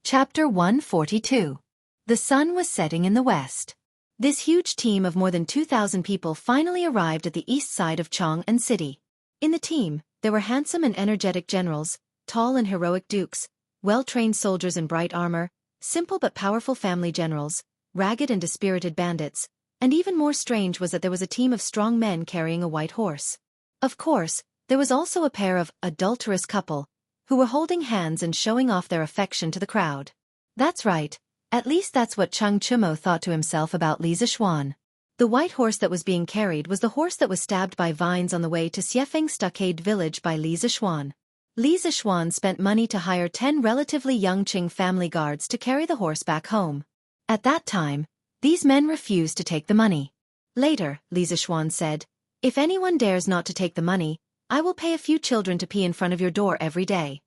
Chapter 142. The sun was setting in the west. This huge team of more than 2,000 people finally arrived at the east side of Chang'an City. In the team, there were handsome and energetic generals, tall and heroic dukes, well-trained soldiers in bright armor, simple but powerful family generals, ragged and dispirited bandits, and even more strange was that there was a team of strong men carrying a white horse. Of course, there was also a pair of adulterous couple, who were holding hands and showing off their affection to the crowd. That's right, at least that's what Cheng Chumo thought to himself about Li Zixuan. The white horse that was being carried was the horse that was stabbed by vines on the way to Xiaofan stockade village by Li Zixuan. Li Zixuan spent money to hire 10 relatively young Qing family guards to carry the horse back home. At that time, these men refused to take the money. Later, Li Zixuan said, "If anyone dares not to take the money, I will pay a few children to pee in front of your door every day."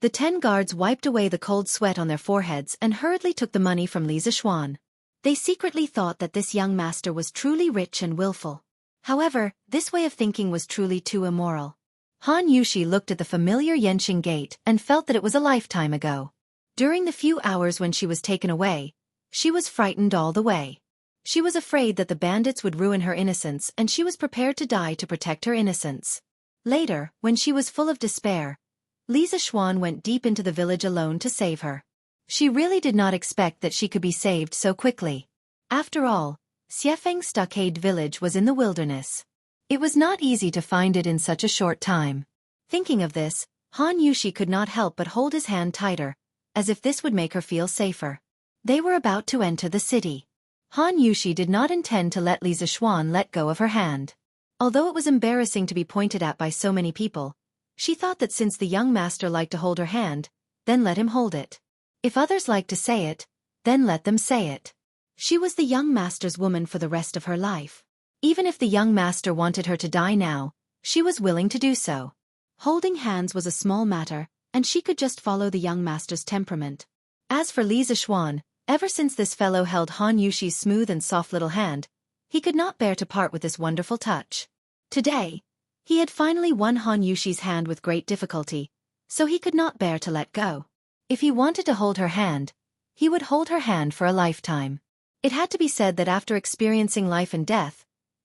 The 10 guards wiped away the cold sweat on their foreheads and hurriedly took the money from Li Zixuan. They secretly thought that this young master was truly rich and willful. However, this way of thinking was truly too immoral. Han Yushi looked at the familiar Yanxing Gate and felt that it was a lifetime ago. During the few hours when she was taken away, she was frightened all the way. She was afraid that the bandits would ruin her innocence and she was prepared to die to protect her innocence. Later, when she was full of despair, Li Zixuan went deep into the village alone to save her. She really did not expect that she could be saved so quickly. After all, Xiaofan stockade village was in the wilderness. It was not easy to find it in such a short time. Thinking of this, Han Yushi could not help but hold his hand tighter, as if this would make her feel safer. They were about to enter the city. Han Yushi did not intend to let Li Zixuan let go of her hand. Although it was embarrassing to be pointed at by so many people, she thought that since the young master liked to hold her hand, then let him hold it. If others liked to say it, then let them say it. She was the young master's woman for the rest of her life. Even if the young master wanted her to die now, she was willing to do so. Holding hands was a small matter, and she could just follow the young master's temperament. As for Li Zixuan, ever since this fellow held Han Yushi's smooth and soft little hand, he could not bear to part with this wonderful touch. Today, he had finally won Han Yushi's hand with great difficulty, so he could not bear to let go. If he wanted to hold her hand, he would hold her hand for a lifetime. It had to be said that after experiencing life and death,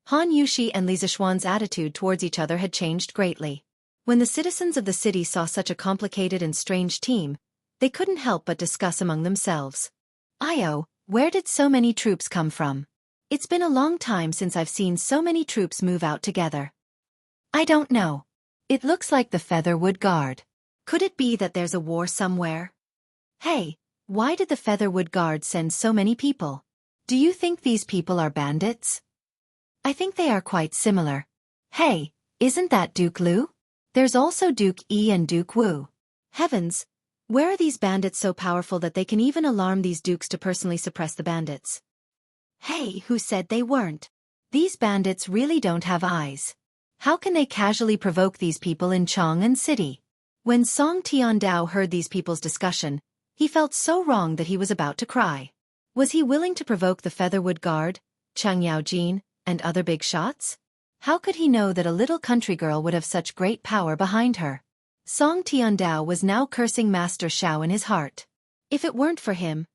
Han Yushi and Li Zixuan's attitude towards each other had changed greatly. When the citizens of the city saw such a complicated and strange team, they couldn't help but discuss among themselves. "Io, where did so many troops come from? It's been a long time since I've seen so many troops move out together." "I don't know. It looks like the Featherwood Guard. Could it be that there's a war somewhere? Hey, why did the Featherwood Guard send so many people? Do you think these people are bandits? I think they are quite similar. Hey, isn't that Duke Lu? There's also Duke Yi and Duke Wu. Heavens, where are these bandits so powerful that they can even alarm these dukes to personally suppress the bandits? Hey, who said they weren't? These bandits really don't have eyes. How can they casually provoke these people in Chang'an City?" When Song Tiandao heard these people's discussion, he felt so wrong that he was about to cry. Was he willing to provoke the Featherwood Guard, Chang Yaojin, and other big shots? How could he know that a little country girl would have such great power behind her? Song Tiandao was now cursing Master Xiao in his heart. If it weren't for him,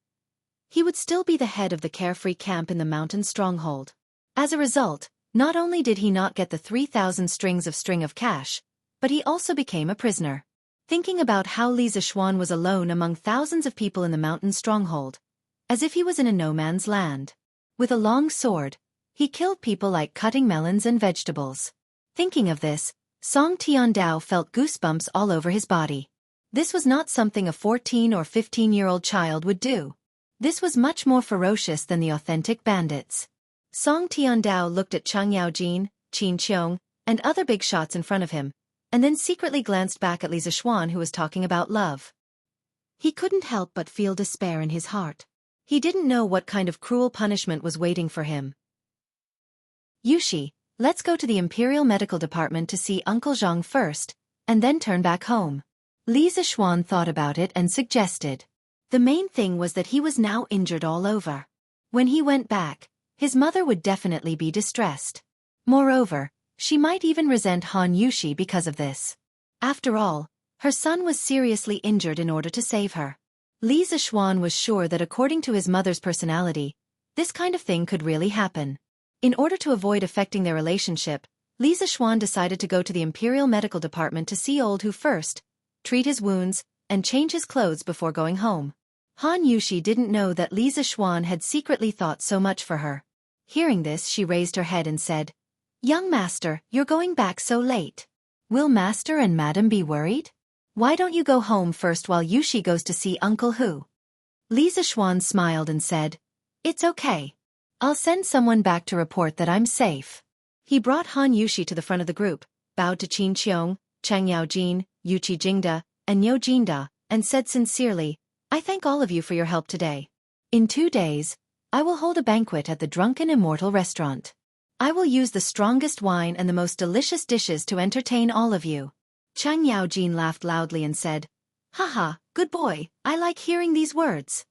he would still be the head of the carefree camp in the mountain stronghold. As a result, not only did he not get the 3,000 string of cash, but he also became a prisoner. Thinking about how Li Zixuan was alone among thousands of people in the mountain stronghold, as if he was in a no-man's land. With a long sword, he killed people like cutting melons and vegetables. Thinking of this, Song Tiandao felt goosebumps all over his body. This was not something a 14 or 15-year-old child would do. This was much more ferocious than the authentic bandits. Song Tiandao looked at Chang Yaojin, Qin Qiong, and other big shots in front of him, and then secretly glanced back at Li Zixuan who was talking about love. He couldn't help but feel despair in his heart. He didn't know what kind of cruel punishment was waiting for him. "Yushi, let's go to the Imperial Medical Department to see Uncle Zhang first, and then turn back home." Li Zixuan thought about it and suggested. The main thing was that he was now injured all over. When he went back, his mother would definitely be distressed. Moreover, she might even resent Han Yushi because of this. After all, her son was seriously injured in order to save her. Li Zixuan was sure that according to his mother's personality, this kind of thing could really happen. In order to avoid affecting their relationship, Li Zixuan decided to go to the Imperial Medical Department to see Old Hu first, treat his wounds, and change his clothes before going home. Han Yushi didn't know that Li Zixuan had secretly thought so much for her. Hearing this, she raised her head and said, "Young master, you're going back so late. Will master and madam be worried? Why don't you go home first while Yushi goes to see Uncle Hu?" Li Zixuan smiled and said, "It's okay. I'll send someone back to report that I'm safe." He brought Han Yushi to the front of the group, bowed to Qin Qiong, Chang Yaojin, Yuqi Jingda, and Niu Jinda, and said sincerely, "I thank all of you for your help today. In 2 days, I will hold a banquet at the Drunken Immortal restaurant. I will use the strongest wine and the most delicious dishes to entertain all of you." Chang Yaojin laughed loudly and said, "Haha, good boy, I like hearing these words."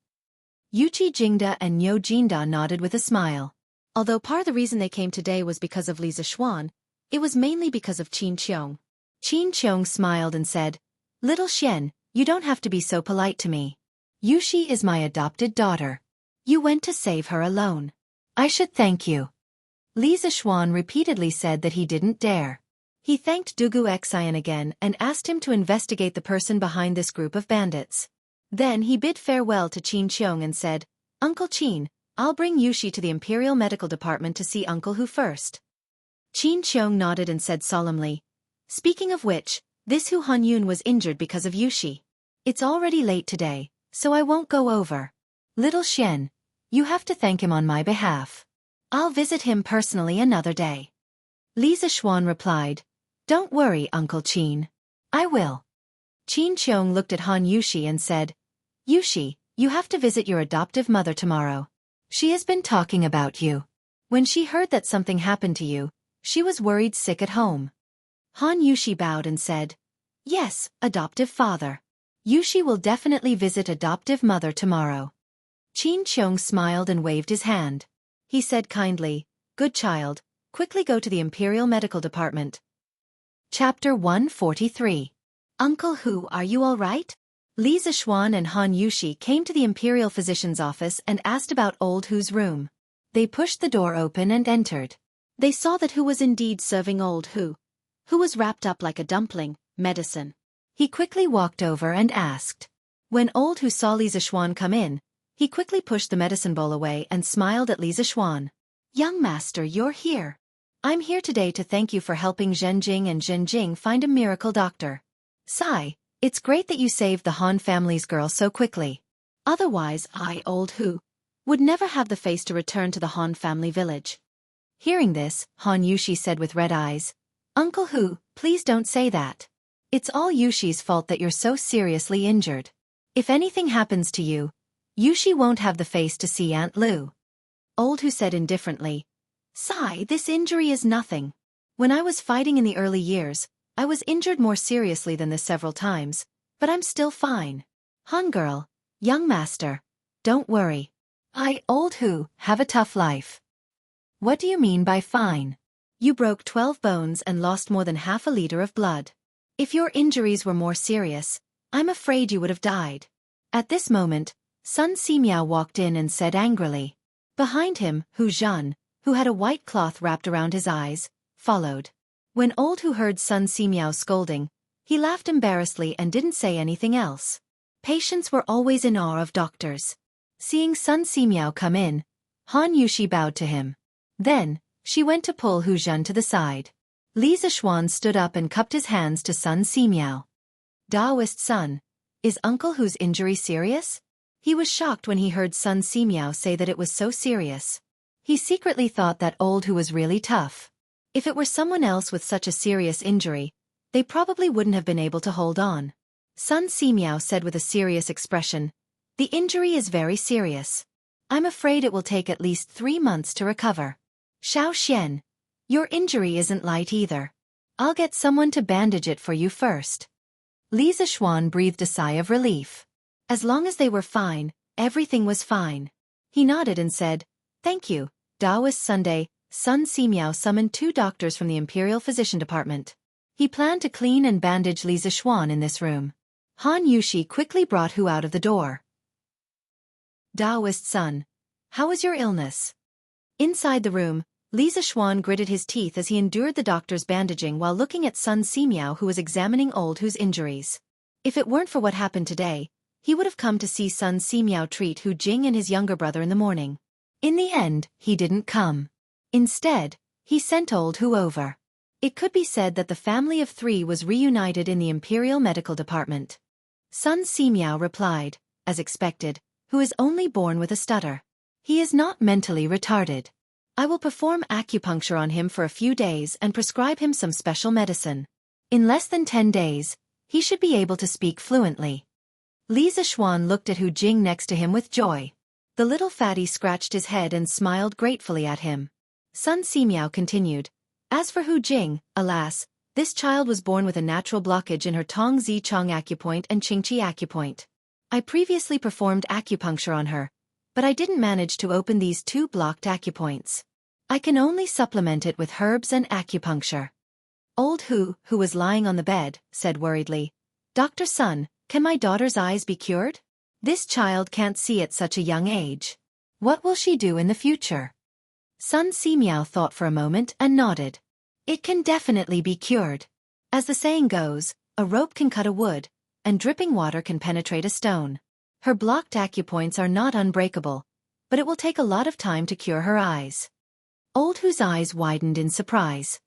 Yuqi Jingda and Niu Jinda nodded with a smile. Although part of the reason they came today was because of Li Zixuan, it was mainly because of Qin Qiong. Qin Qiong smiled and said, "Little Xian, you don't have to be so polite to me. Yushi is my adopted daughter. You went to save her alone. I should thank you." Li Zixuan repeatedly said that he didn't dare. He thanked Dugu Xian again and asked him to investigate the person behind this group of bandits. Then he bid farewell to Qin Qiong and said, "Uncle Qin, I'll bring Yushi to the Imperial Medical Department to see Uncle Hu first." Qin Qiong nodded and said solemnly, "Speaking of which, this Hu Hanyun was injured because of Yushi. It's already late today, so I won't go over. Little Xian, you have to thank him on my behalf. I'll visit him personally another day." Li Zixuan replied, "Don't worry, Uncle Qin. I will." Qin Qiong looked at Han Yushi and said, "Yushi, you have to visit your adoptive mother tomorrow. She has been talking about you. When she heard that something happened to you, she was worried sick at home." Han Yushi bowed and said, "Yes, adoptive father. Yushi will definitely visit adoptive mother tomorrow." Qin Qiong smiled and waved his hand. He said kindly, "Good child, quickly go to the Imperial Medical Department." Chapter 143. "Uncle Hu, are you all right?" Li Zixuan and Han Yushi came to the Imperial Physician's office and asked about Old Hu's room. They pushed the door open and entered. They saw that Hu was indeed serving Old Hu, who was wrapped up like a dumpling, medicine. He quickly walked over and asked. When Old Hu saw Li Zixuan come in, he quickly pushed the medicine bowl away and smiled at Li Zixuan. "Young master, you're here. I'm here today to thank you for helping Zhenjing and Zhenjing find a miracle doctor. Sai, it's great that you saved the Han family's girl so quickly. Otherwise I, Old Hu, would never have the face to return to the Han family village." Hearing this, Han Yushi said with red eyes, "Uncle Hu, please don't say that. It's all Yushi's fault that you're so seriously injured. If anything happens to you, Yushi won't have the face to see Aunt Lu." Old Hu said indifferently, "Sai, this injury is nothing. When I was fighting in the early years, I was injured more seriously than this several times, but I'm still fine. Han girl, young master, don't worry. I, Old Hu, have a tough life." "What do you mean by fine? You broke 12 bones and lost more than half a liter of blood. If your injuries were more serious, I'm afraid you would have died." At this moment, Sun Simiao walked in and said angrily. Behind him, Hu Zhan, who had a white cloth wrapped around his eyes, followed. When Old Hu heard Sun Simiao scolding, he laughed embarrassedly and didn't say anything else. Patients were always in awe of doctors. Seeing Sun Simiao come in, Han Yushi bowed to him. Then, she went to pull Hu Zhan to the side. Li Zixuan stood up and cupped his hands to Sun Simiao. "Daoist son, is Uncle Hu's injury serious?" He was shocked when he heard Sun Simiao say that it was so serious. He secretly thought that Old Hu was really tough. If it were someone else with such a serious injury, they probably wouldn't have been able to hold on. Sun Simiao said with a serious expression, "The injury is very serious. I'm afraid it will take at least 3 months to recover. Xiao Xian, your injury isn't light either. I'll get someone to bandage it for you first." Li Zixuan breathed a sigh of relief. As long as they were fine, everything was fine. He nodded and said, "Thank you, Daoist Sunday." Sun Simiao summoned 2 doctors from the Imperial Physician Department. He planned to clean and bandage Li Zixuan in this room. Han Yushi quickly brought Hu out of the door. Taoist son. How is your illness? Inside the room, Li Zixuan gritted his teeth as he endured the doctor's bandaging while looking at Sun Simiao, who was examining Old Hu's injuries. If it weren't for what happened today, he would have come to see Sun Simiao treat Hu Jing and his younger brother in the morning. In the end, he didn't come. Instead, he sent Old Hu over. It could be said that the family of three was reunited in the Imperial Medical Department. Sun Simiao replied, as expected, Hu is only born with a stutter. He is not mentally retarded. I will perform acupuncture on him for a few days and prescribe him some special medicine. In less than 10 days, he should be able to speak fluently. Li Zixuan looked at Hu Jing next to him with joy. The little fatty scratched his head and smiled gratefully at him. Sun Simiao continued, As for Hu Jing, alas, this child was born with a natural blockage in her Tong Zi Chong acupoint and Qingqi acupoint. I previously performed acupuncture on her, but I didn't manage to open these two blocked acupoints. I can only supplement it with herbs and acupuncture. Old Hu, who was lying on the bed, said worriedly, Dr. Sun, can my daughter's eyes be cured? This child can't see at such a young age. What will she do in the future? Sun Simiao thought for a moment and nodded. It can definitely be cured. As the saying goes, a rope can cut a wood, and dripping water can penetrate a stone. Her blocked acupoints are not unbreakable, but it will take a lot of time to cure her eyes. Old Hu's eyes widened in surprise.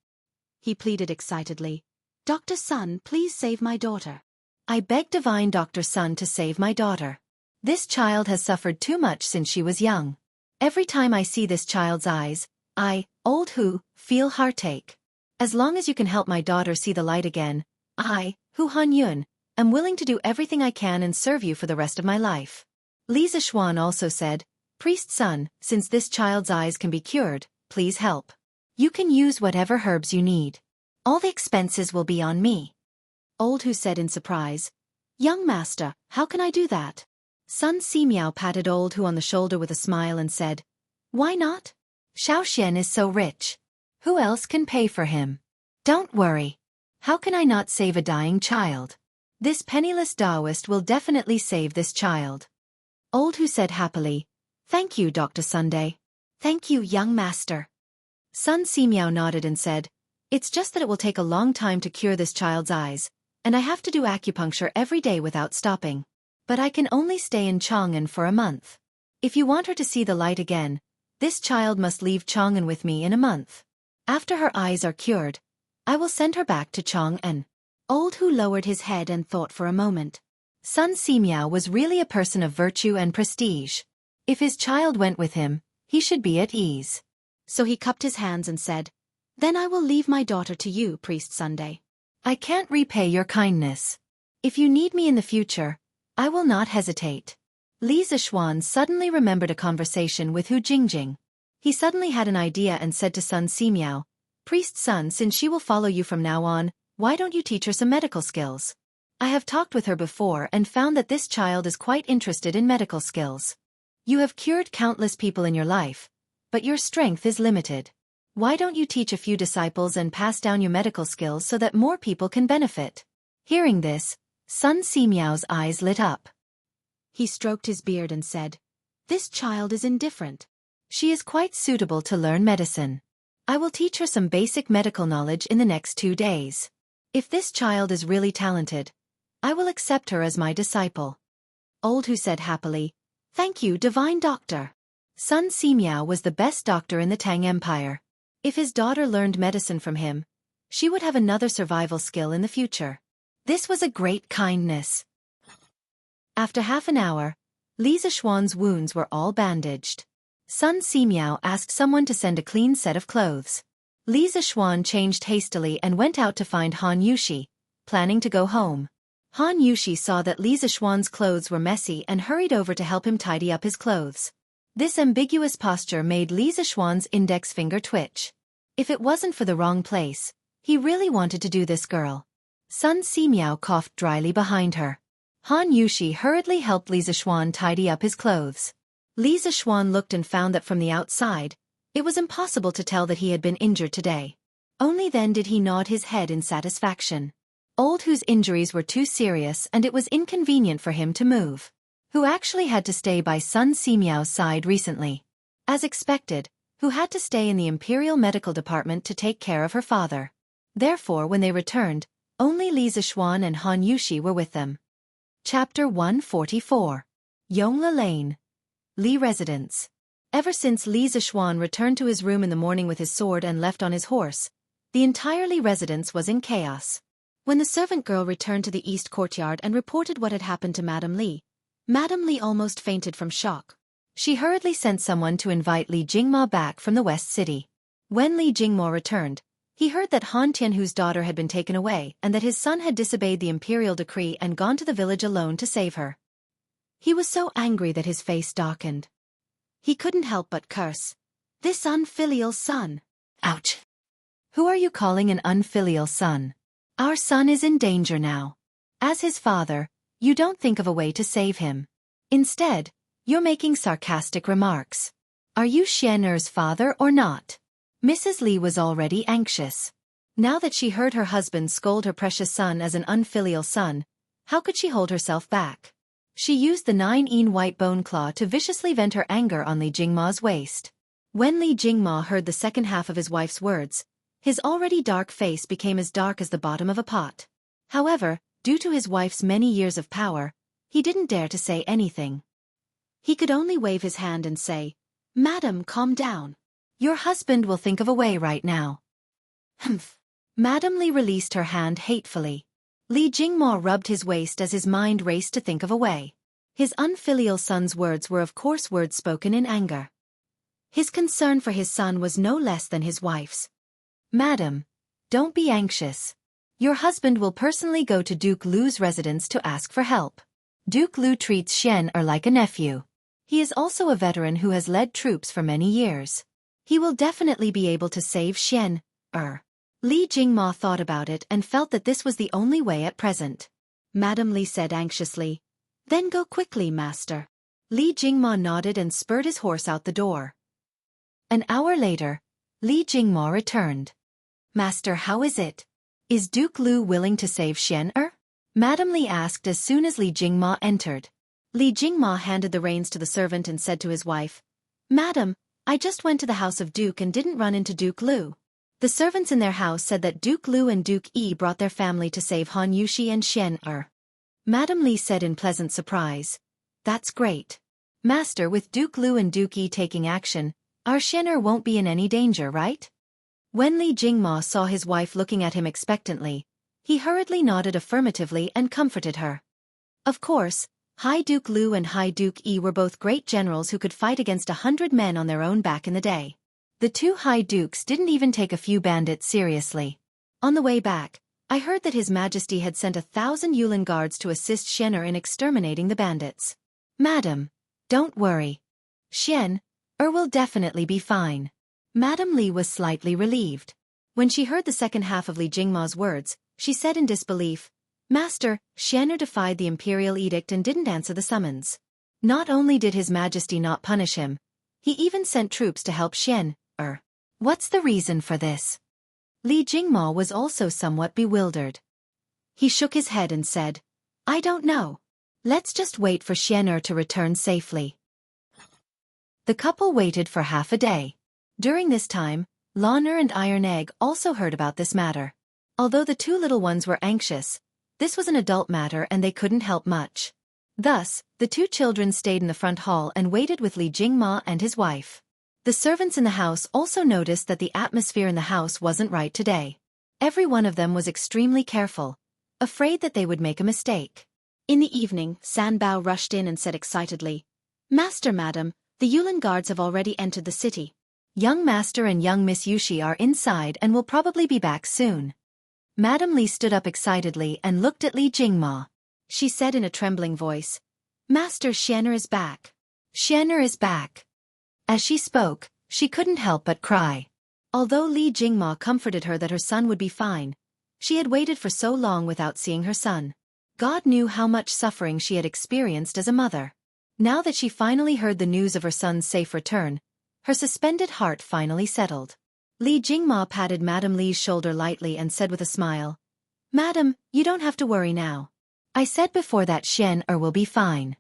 He pleaded excitedly, Dr. Sun, please save my daughter. I beg divine Dr. Sun to save my daughter. This child has suffered too much since she was young. Every time I see this child's eyes, I, Old Hu, feel heartache. As long as you can help my daughter see the light again, I, Hu Han Yun, am willing to do everything I can and serve you for the rest of my life. Li Zixuan also said, Priest Sun, since this child's eyes can be cured, please help. You can use whatever herbs you need. All the expenses will be on me. Old Hu said in surprise, Young master, how can I do that? Sun Simiao patted Old Hu on the shoulder with a smile and said, Why not? Xiaofan is so rich. Who else can pay for him? Don't worry. How can I not save a dying child? This penniless Taoist will definitely save this child. Old Hu said happily, Thank you, Dr. Sunday. Thank you, young master. Sun Simiao nodded and said, It's just that it will take a long time to cure this child's eyes, and I have to do acupuncture every day without stopping. But I can only stay in Chang'an for a month. If you want her to see the light again, this child must leave Chang'an with me in a month. After her eyes are cured, I will send her back to Chang'an. Old Hu lowered his head and thought for a moment. Sun Simiao was really a person of virtue and prestige. If his child went with him, he should be at ease. So he cupped his hands and said, Then I will leave my daughter to you, Priest Sunday. I can't repay your kindness. If you need me in the future, I will not hesitate. Li Zixuan suddenly remembered a conversation with Hu Jingjing. He suddenly had an idea and said to Sun Simiao, Priest Sun, since she will follow you from now on, why don't you teach her some medical skills? I have talked with her before and found that this child is quite interested in medical skills. You have cured countless people in your life, but your strength is limited. Why don't you teach a few disciples and pass down your medical skills so that more people can benefit? Hearing this, Sun Simiao's eyes lit up. He stroked his beard and said, This child is indifferent. She is quite suitable to learn medicine. I will teach her some basic medical knowledge in the next 2 days. If this child is really talented, I will accept her as my disciple. Old Hu said happily, Thank you, divine doctor. Sun Simiao was the best doctor in the Tang Empire. If his daughter learned medicine from him, she would have another survival skill in the future. This was a great kindness. After half an hour, Li Zixuan's wounds were all bandaged. Sun Simiao asked someone to send a clean set of clothes. Li Zixuan changed hastily and went out to find Han Yushi, planning to go home. Han Yushi saw that Li Zixuan's clothes were messy and hurried over to help him tidy up his clothes. This ambiguous posture made Li Zixuan's index finger twitch. If it wasn't for the wrong place, he really wanted to do this girl. Sun Simiao coughed dryly behind her. Han Yushi hurriedly helped Li Zixuan tidy up his clothes. Li Zixuan looked and found that from the outside, it was impossible to tell that he had been injured today. Only then did he nod his head in satisfaction. Old Hu's injuries were too serious and it was inconvenient for him to move. who actually had to stay by Sun Simiao's side recently. As expected, who had to stay in the Imperial Medical Department to take care of her father. Therefore, when they returned, only Li Zixuan and Han Yushi were with them. Chapter 144. Yongla Lane. Li Residence. Ever since Li Zixuan returned to his room in the morning with his sword and left on his horse, the entire Li residence was in chaos. When the servant girl returned to the east courtyard and reported what had happened to Madame Li almost fainted from shock. She hurriedly sent someone to invite Li Jingma back from the West City. When Li Jingma returned, he heard that Han Tianhu's daughter had been taken away and that his son had disobeyed the imperial decree and gone to the village alone to save her. He was so angry that his face darkened. He couldn't help but curse. This unfilial son. Ouch! Who are you calling an unfilial son? Our son is in danger now. As his father, you don't think of a way to save him. Instead, you're making sarcastic remarks. Are you Xian Er's father or not? Mrs. Li was already anxious. Now that she heard her husband scold her precious son as an unfilial son, how could she hold herself back? She used the 9-yin white bone claw to viciously vent her anger on Li Jingma's waist. When Li Jingma heard the second half of his wife's words, his already dark face became as dark as the bottom of a pot. However, due to his wife's many years of power, he didn't dare to say anything. He could only wave his hand and say, "Madam, calm down. Your husband will think of a way right now." Humph. Madame Li released her hand hatefully. Li Jingma rubbed his waist as his mind raced to think of a way. His unfilial son's words were of course words spoken in anger. His concern for his son was no less than his wife's. "Madam, don't be anxious. Your husband will personally go to Duke Lu's residence to ask for help. Duke Lu treats Xian Er like a nephew. He is also a veteran who has led troops for many years. He will definitely be able to save Xian Er." Li Jingma thought about it and felt that this was the only way at present. Madame Li said anxiously, "Then go quickly, master." Li Jingma nodded and spurred his horse out the door. An hour later, Li Jingma returned. "Master, how is it? Is Duke Lu willing to save Xian Er?" Madame Li asked as soon as Li Jingma entered. Li Jingma handed the reins to the servant and said to his wife, "Madam, I just went to the house of Duke and didn't run into Duke Lu. The servants in their house said that Duke Lu and Duke Yi brought their family to save Han Yushi and Xian Er." Madame Li said in pleasant surprise, "That's great. Master, with Duke Lu and Duke Yi taking action, our Xian Er won't be in any danger, right?" When Li Jingma saw his wife looking at him expectantly, he hurriedly nodded affirmatively and comforted her. Of course, High Duke Lu and High Duke Yi were both great generals who could fight against 100 men on their own back in the day. The two High Dukes didn't even take a few bandits seriously. On the way back, I heard that His Majesty had sent 1,000 Yulin guards to assist Xian Er in exterminating the bandits. "Madam, don't worry. Xian Er will definitely be fine." Madame Li was slightly relieved. When she heard the second half of Li Jingma's words, she said in disbelief, "Master, Xian Er defied the imperial edict and didn't answer the summons. Not only did His Majesty not punish him, he even sent troops to help Xian Er. What's the reason for this?" Li Jingma was also somewhat bewildered. He shook his head and said, "I don't know. Let's just wait for Xian Er to return safely." The couple waited for half a day. During this time, Lawner and Iron Egg also heard about this matter. Although the two little ones were anxious, this was an adult matter and they couldn't help much. Thus, the two children stayed in the front hall and waited with Li Jingma and his wife. The servants in the house also noticed that the atmosphere in the house wasn't right today. Every one of them was extremely careful, afraid that they would make a mistake. In the evening, Sanbao rushed in and said excitedly, "Master, Madam, the Yulin guards have already entered the city. Young Master and young Miss Yushi are inside and will probably be back soon." Madame Li stood up excitedly and looked at Li Jingma. She said in a trembling voice, "Master, Xian Er is back. Xian Er is back." As she spoke, she couldn't help but cry. Although Li Jingma comforted her that her son would be fine, she had waited for so long without seeing her son. God knew how much suffering she had experienced as a mother. Now that she finally heard the news of her son's safe return, her suspended heart finally settled. Li Jingma patted Madame Li's shoulder lightly and said with a smile, "Madam, you don't have to worry now. I said before that Xian Er will be fine."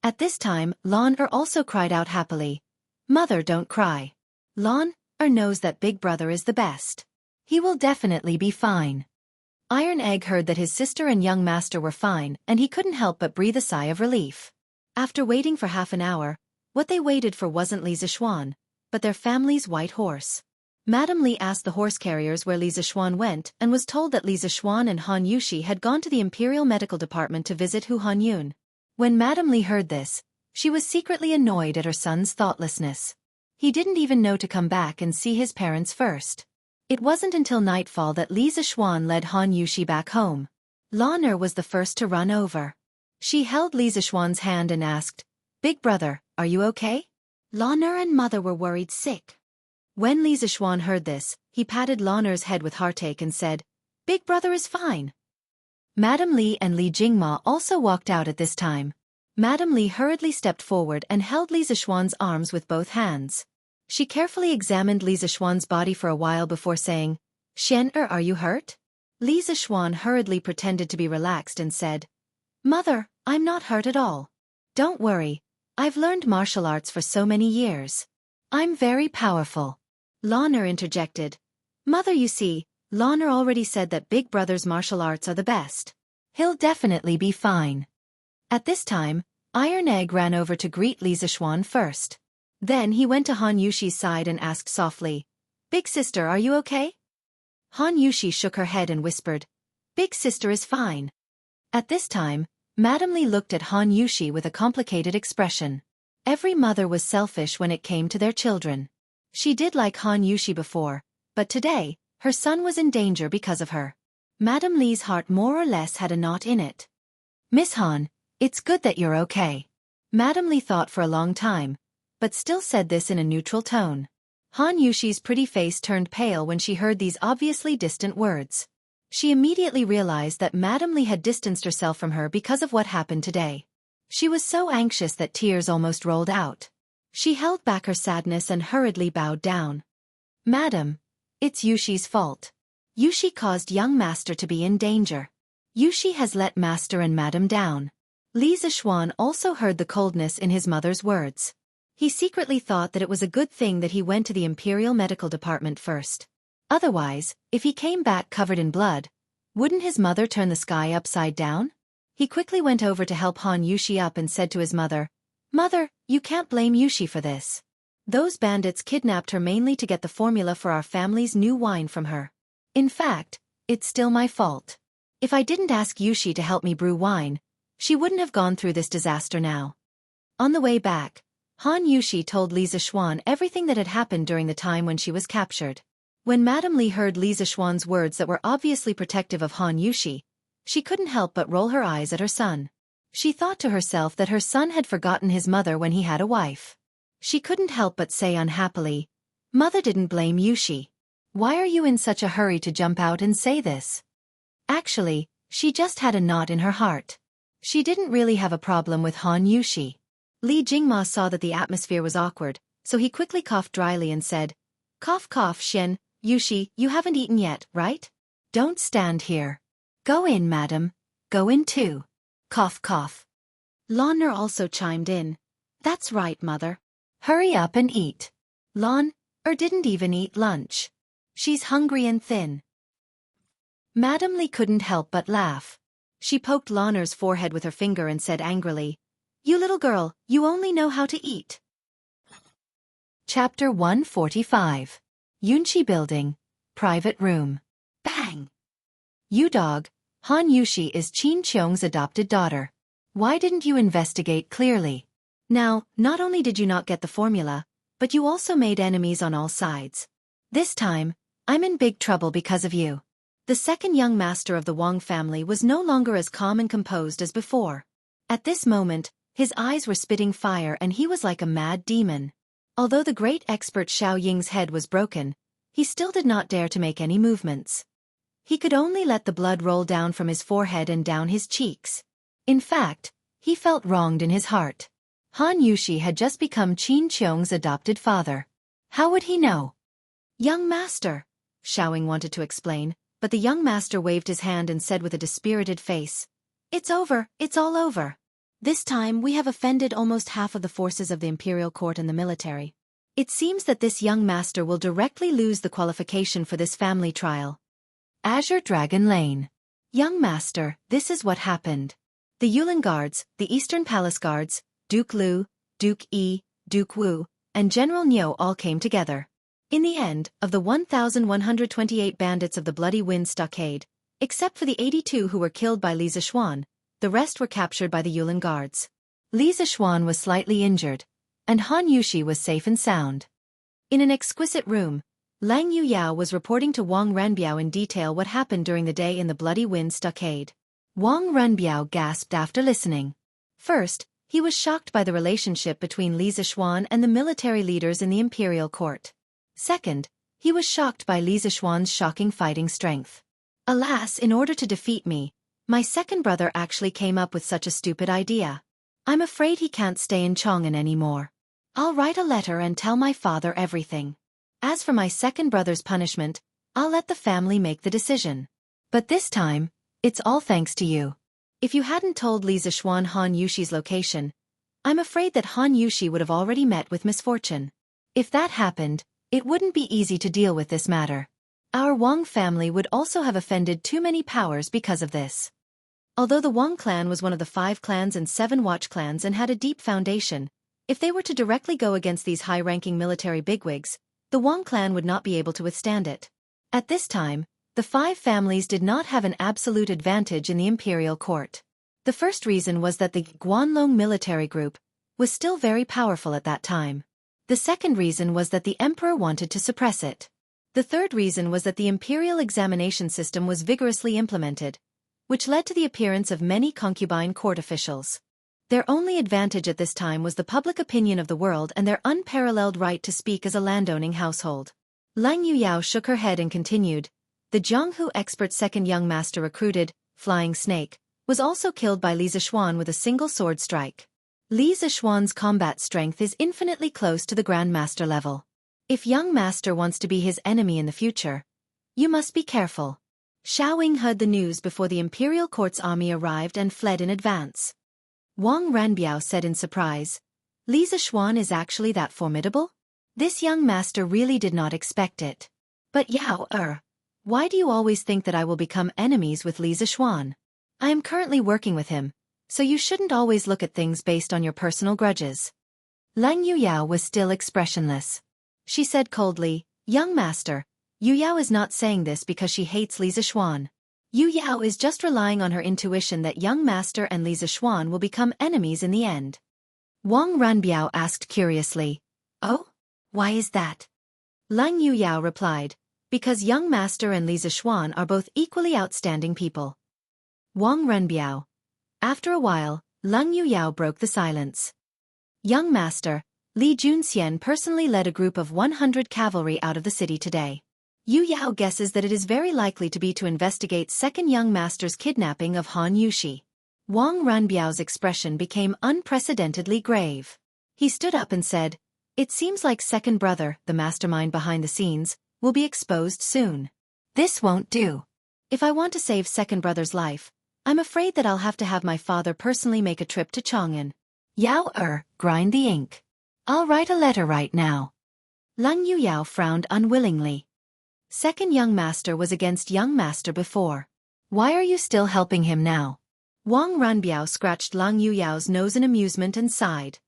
At this time, Lon also cried out happily. Mother, don't cry. Lon knows that Big Brother is the best. He will definitely be fine. Iron Egg heard that his sister and young master were fine, and he couldn't help but breathe a sigh of relief. After waiting for half an hour, what they waited for wasn't Li Zixuan, but their family's white horse. Madame Li asked the horse carriers where Li Zixuan went and was told that Li Zixuan and Han Yushi had gone to the Imperial Medical Department to visit Hu Hanyun. When Madame Li heard this, she was secretly annoyed at her son's thoughtlessness. He didn't even know to come back and see his parents first. It wasn't until nightfall that Li Zixuan led Han Yushi back home. Lon was the first to run over. She held Li Zixuan's hand and asked, Big Brother, are you okay? Lon and Mother were worried sick. When Li Zixuan heard this, he patted Lon's head with heartache and said, Big Brother is fine. Madame Li and Li Jingma also walked out at this time. Madame Li hurriedly stepped forward and held Li Zixuan's arms with both hands. She carefully examined Li Zixuan's body for a while before saying, Xian, are you hurt? Li Zixuan hurriedly pretended to be relaxed and said, Mother, I'm not hurt at all. Don't worry, I've learned martial arts for so many years. I'm very powerful. Lon interjected, Mother, you see, Lon already said that Big Brother's martial arts are the best. He'll definitely be fine. At this time, Iron Egg ran over to greet Li Zixuan first. Then he went to Han Yushi's side and asked softly, Big sister, are you okay? Han Yushi shook her head and whispered, Big sister is fine. At this time, Madame Li looked at Han Yushi with a complicated expression. Every mother was selfish when it came to their children. She did like Han Yushi before, but today, her son was in danger because of her. Madame Li's heart more or less had a knot in it. Miss Han, it's good that you're okay. Madame Li thought for a long time, but still said this in a neutral tone. Han Yushi's pretty face turned pale when she heard these obviously distant words. She immediately realized that Madame Li had distanced herself from her because of what happened today. She was so anxious that tears almost rolled out. She held back her sadness and hurriedly bowed down. Madam, it's Yushi's fault. Yushi caused young master to be in danger. Yushi has let master and madam down. Li Zixuan also heard the coldness in his mother's words. He secretly thought that it was a good thing that he went to the Imperial Medical Department first. Otherwise, if he came back covered in blood, wouldn't his mother turn the sky upside down? He quickly went over to help Han Yushi up and said to his mother, Mother, you can't blame Yushi for this. Those bandits kidnapped her mainly to get the formula for our family's new wine from her. In fact, it's still my fault. If I didn't ask Yushi to help me brew wine, she wouldn't have gone through this disaster now. On the way back, Han Yushi told Li Zixuan everything that had happened during the time when she was captured. When Madame Li heard Li Zixuan's words that were obviously protective of Han Yushi, she couldn't help but roll her eyes at her son. She thought to herself that her son had forgotten his mother when he had a wife. She couldn't help but say unhappily, Mother didn't blame Yushi. Why are you in such a hurry to jump out and say this? Actually, she just had a knot in her heart. She didn't really have a problem with Han Yushi. Li Jingma saw that the atmosphere was awkward, so he quickly coughed dryly and said, Cough cough Shen, Yushi, you haven't eaten yet, right? Don't stand here. Go in, madam. Go in too. Cough cough. Lon also chimed in. That's right, mother. Hurry up and eat. Lon didn't even eat lunch. She's hungry and thin. Madame Li couldn't help but laugh. She poked Lon's forehead with her finger and said angrily, You little girl, you only know how to eat. Chapter 145. Yunchi Building. Private Room. Bang! You dog, Han Yushi is Qin Qiong's adopted daughter. Why didn't you investigate clearly? Now, not only did you not get the formula, but you also made enemies on all sides. This time, I'm in big trouble because of you. The second young master of the Wang family was no longer as calm and composed as before. At this moment, his eyes were spitting fire and he was like a mad demon. Although the great expert Xiao Ying's head was broken, he still did not dare to make any movements. He could only let the blood roll down from his forehead and down his cheeks. In fact, he felt wronged in his heart. Han Yushi had just become Qin Qiong's adopted father. How would he know? Young master, Xiaoying wanted to explain, but the young master waved his hand and said with a dispirited face, It's over, it's all over. This time we have offended almost half of the forces of the imperial court and the military. It seems that this young master will directly lose the qualification for this family trial. Azure Dragon Lane. Young master, this is what happened. The Yulin Guards, the Eastern Palace Guards, Duke Lu, Duke Yi, Duke Wu, and General Niu all came together. In the end, of the 1,128 bandits of the Bloody Wind Stockade, except for the 82 who were killed by Li Zixuan, the rest were captured by the Yulin Guards. Li Zixuan was slightly injured, and Han Yushi was safe and sound. In an exquisite room, Lang Yuyao was reporting to Wang Renbiao in detail what happened during the day in the Bloody Wind Stockade. Wang Renbiao gasped after listening. First, he was shocked by the relationship between Li Zixuan and the military leaders in the imperial court. Second, he was shocked by Li Zixuan's shocking fighting strength. Alas, in order to defeat me, my second brother actually came up with such a stupid idea. I'm afraid he can't stay in Chong'an anymore. I'll write a letter and tell my father everything. As for my second brother's punishment, I'll let the family make the decision. But this time, it's all thanks to you. If you hadn't told Li Zixuan Han Yushi's location, I'm afraid that Han Yushi would have already met with misfortune. If that happened, it wouldn't be easy to deal with this matter. Our Wang family would also have offended too many powers because of this. Although the Wang clan was one of the 5 clans and 7 watch clans and had a deep foundation, if they were to directly go against these high-ranking military bigwigs, the Wang clan would not be able to withstand it. At this time, the 5 families did not have an absolute advantage in the imperial court. The first reason was that the Guanlong military group was still very powerful at that time. The second reason was that the emperor wanted to suppress it. The third reason was that the imperial examination system was vigorously implemented, which led to the appearance of many concubine court officials. Their only advantage at this time was the public opinion of the world and their unparalleled right to speak as a landowning household. Lang Yuyao shook her head and continued, the Jianghu expert second young master recruited, Flying Snake, was also killed by Li Zixuan with a single sword strike. Li Zixuan's combat strength is infinitely close to the Grand Master level. If young master wants to be his enemy in the future, you must be careful. Xiaofan heard the news before the imperial court's army arrived and fled in advance. Wang Renbiao said in surprise, Li Zixuan is actually that formidable? This young master really did not expect it. But Yao, why do you always think that I will become enemies with Li Zixuan? I am currently working with him, so you shouldn't always look at things based on your personal grudges. Lang Yuyao was still expressionless. She said coldly, young master, Yuyao is not saying this because she hates Li Zixuan. Yuyao is just relying on her intuition that young master and Li Zixuan will become enemies in the end. Wang Renbiao asked curiously, oh? Why is that? Lang Yuyao replied, because young master and Li Zixuan are both equally outstanding people. Wang Renbiao. After a while, Lang Yuyao broke the silence. Young master, Li Junxian personally led a group of 100 cavalry out of the city today. Yuyao guesses that it is very likely to be to investigate second young master's kidnapping of Han Yushi. Wang Renbiao's expression became unprecedentedly grave. He stood up and said, it seems like second brother, the mastermind behind the scenes, will be exposed soon. This won't do. If I want to save second brother's life, I'm afraid that I'll have to have my father personally make a trip to Chong'an. Yao grind the ink. I'll write a letter right now. Lang Yuyao frowned unwillingly. Second young master was against young master before. Why are you still helping him now? Wang Renbiao scratched Lang Yuyao's nose in amusement and sighed.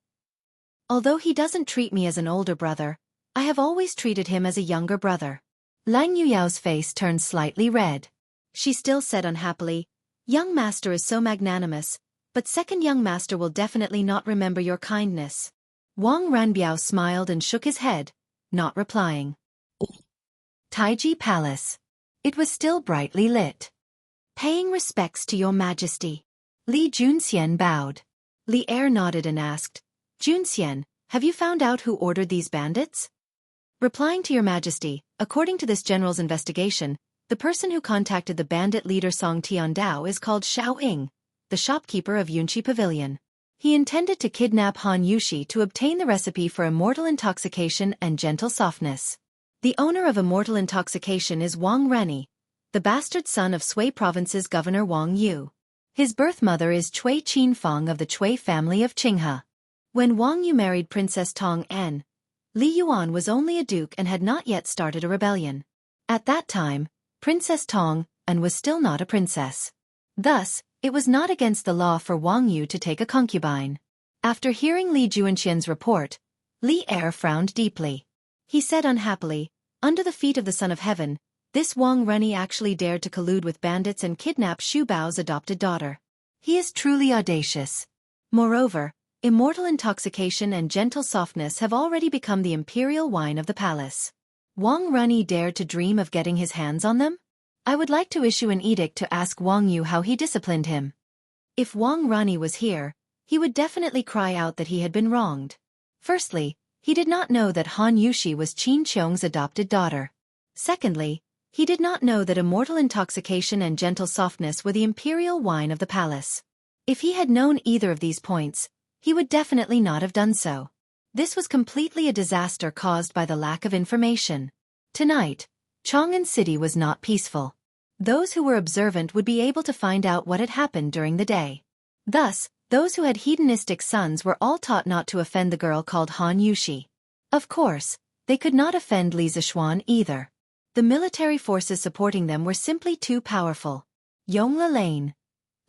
Although he doesn't treat me as an older brother, I have always treated him as a younger brother. Lang Yuyao's face turned slightly red. She still said unhappily, young master is so magnanimous, but second young master will definitely not remember your kindness. Wang Renbiao smiled and shook his head, not replying. Taiji Palace. It was still brightly lit. Paying respects to your majesty. Li Junxian bowed. Li Er nodded and asked, Junxian, have you found out who ordered these bandits? Replying to your majesty, according to this general's investigation, the person who contacted the bandit leader Song Tiandao is called Xiaofan, the shopkeeper of Yunqi Pavilion. He intended to kidnap Han Yushi to obtain the recipe for immortal intoxication and gentle softness. The owner of immortal intoxication is Wang Rennie, the bastard son of Sui Province's governor Wang Yu. His birth mother is Cui Qinfang of the Cui family of Qinghe. When Wang Yu married Princess Tong An, Li Yuan was only a duke and had not yet started a rebellion. At that time, Princess Tong An was still not a princess. Thus, it was not against the law for Wang Yu to take a concubine. After hearing Li Juanxian's report, Li Er frowned deeply. He said unhappily, "Under the feet of the Son of Heaven, this Wang Rennie actually dared to collude with bandits and kidnap Xu Bao's adopted daughter. He is truly audacious." Moreover, immortal intoxication and gentle softness have already become the imperial wine of the palace. Wang Rennie dared to dream of getting his hands on them? I would like to issue an edict to ask Wang Yu how he disciplined him. If Wang Rennie was here, he would definitely cry out that he had been wronged. Firstly, he did not know that Han Yuxi was Qin Qiong's adopted daughter. Secondly, he did not know that immortal intoxication and gentle softness were the imperial wine of the palace. If he had known either of these points, he would definitely not have done so. This was completely a disaster caused by the lack of information. Tonight, Chang'an City was not peaceful. Those who were observant would be able to find out what had happened during the day. Thus, those who had hedonistic sons were all taught not to offend the girl called Han Yuxi. Of course, they could not offend Li Zishuan either. The military forces supporting them were simply too powerful. Yongla Lane.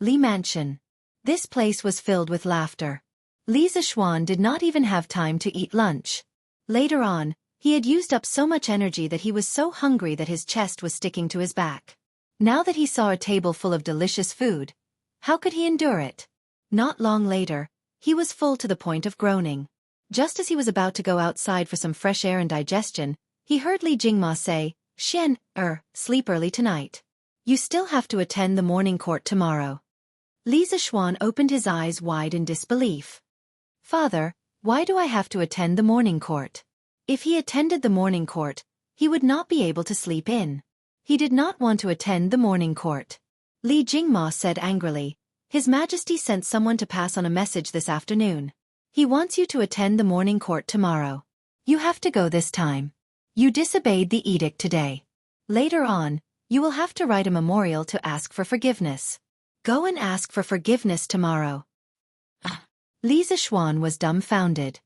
Li Mansion. This place was filled with laughter. Li Zishuan did not even have time to eat lunch. Later on, he had used up so much energy that he was so hungry that his chest was sticking to his back. Now that he saw a table full of delicious food, how could he endure it? Not long later, he was full to the point of groaning. Just as he was about to go outside for some fresh air and digestion, he heard Li Jingma say, "Xian, sleep early tonight. You still have to attend the morning court tomorrow." Li Zishuan opened his eyes wide in disbelief. "Father, why do I have to attend the morning court?" If he attended the morning court, he would not be able to sleep in. He did not want to attend the morning court. Li Jingma said angrily, "His Majesty sent someone to pass on a message this afternoon. He wants you to attend the morning court tomorrow. You have to go this time. You disobeyed the edict today. Later on, you will have to write a memorial to ask for forgiveness. Go and ask for forgiveness tomorrow." Li Zishuan was dumbfounded.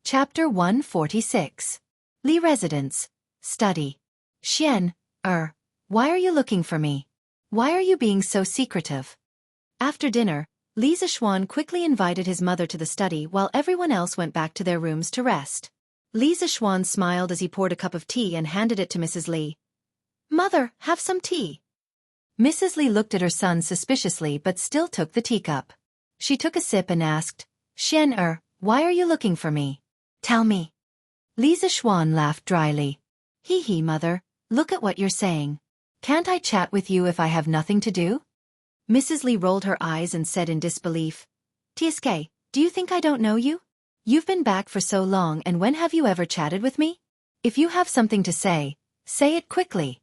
Chapter 146. Li Residence. Study. Xian, why are you looking for me? Why are you being so secretive? After dinner, Li Zishuan quickly invited his mother to the study while everyone else went back to their rooms to rest. Li Zishuan smiled as he poured a cup of tea and handed it to Mrs. Li. "Mother, have some tea." Mrs. Li looked at her son suspiciously but still took the teacup. She took a sip and asked, "Xian, why are you looking for me? Tell me." Li Zishuan laughed dryly. "Hee, mother, look at what you're saying. Can't I chat with you if I have nothing to do?" Mrs. Li rolled her eyes and said in disbelief, "TSK, do you think I don't know you? You've been back for so long, and when have you ever chatted with me? If you have something to say it quickly."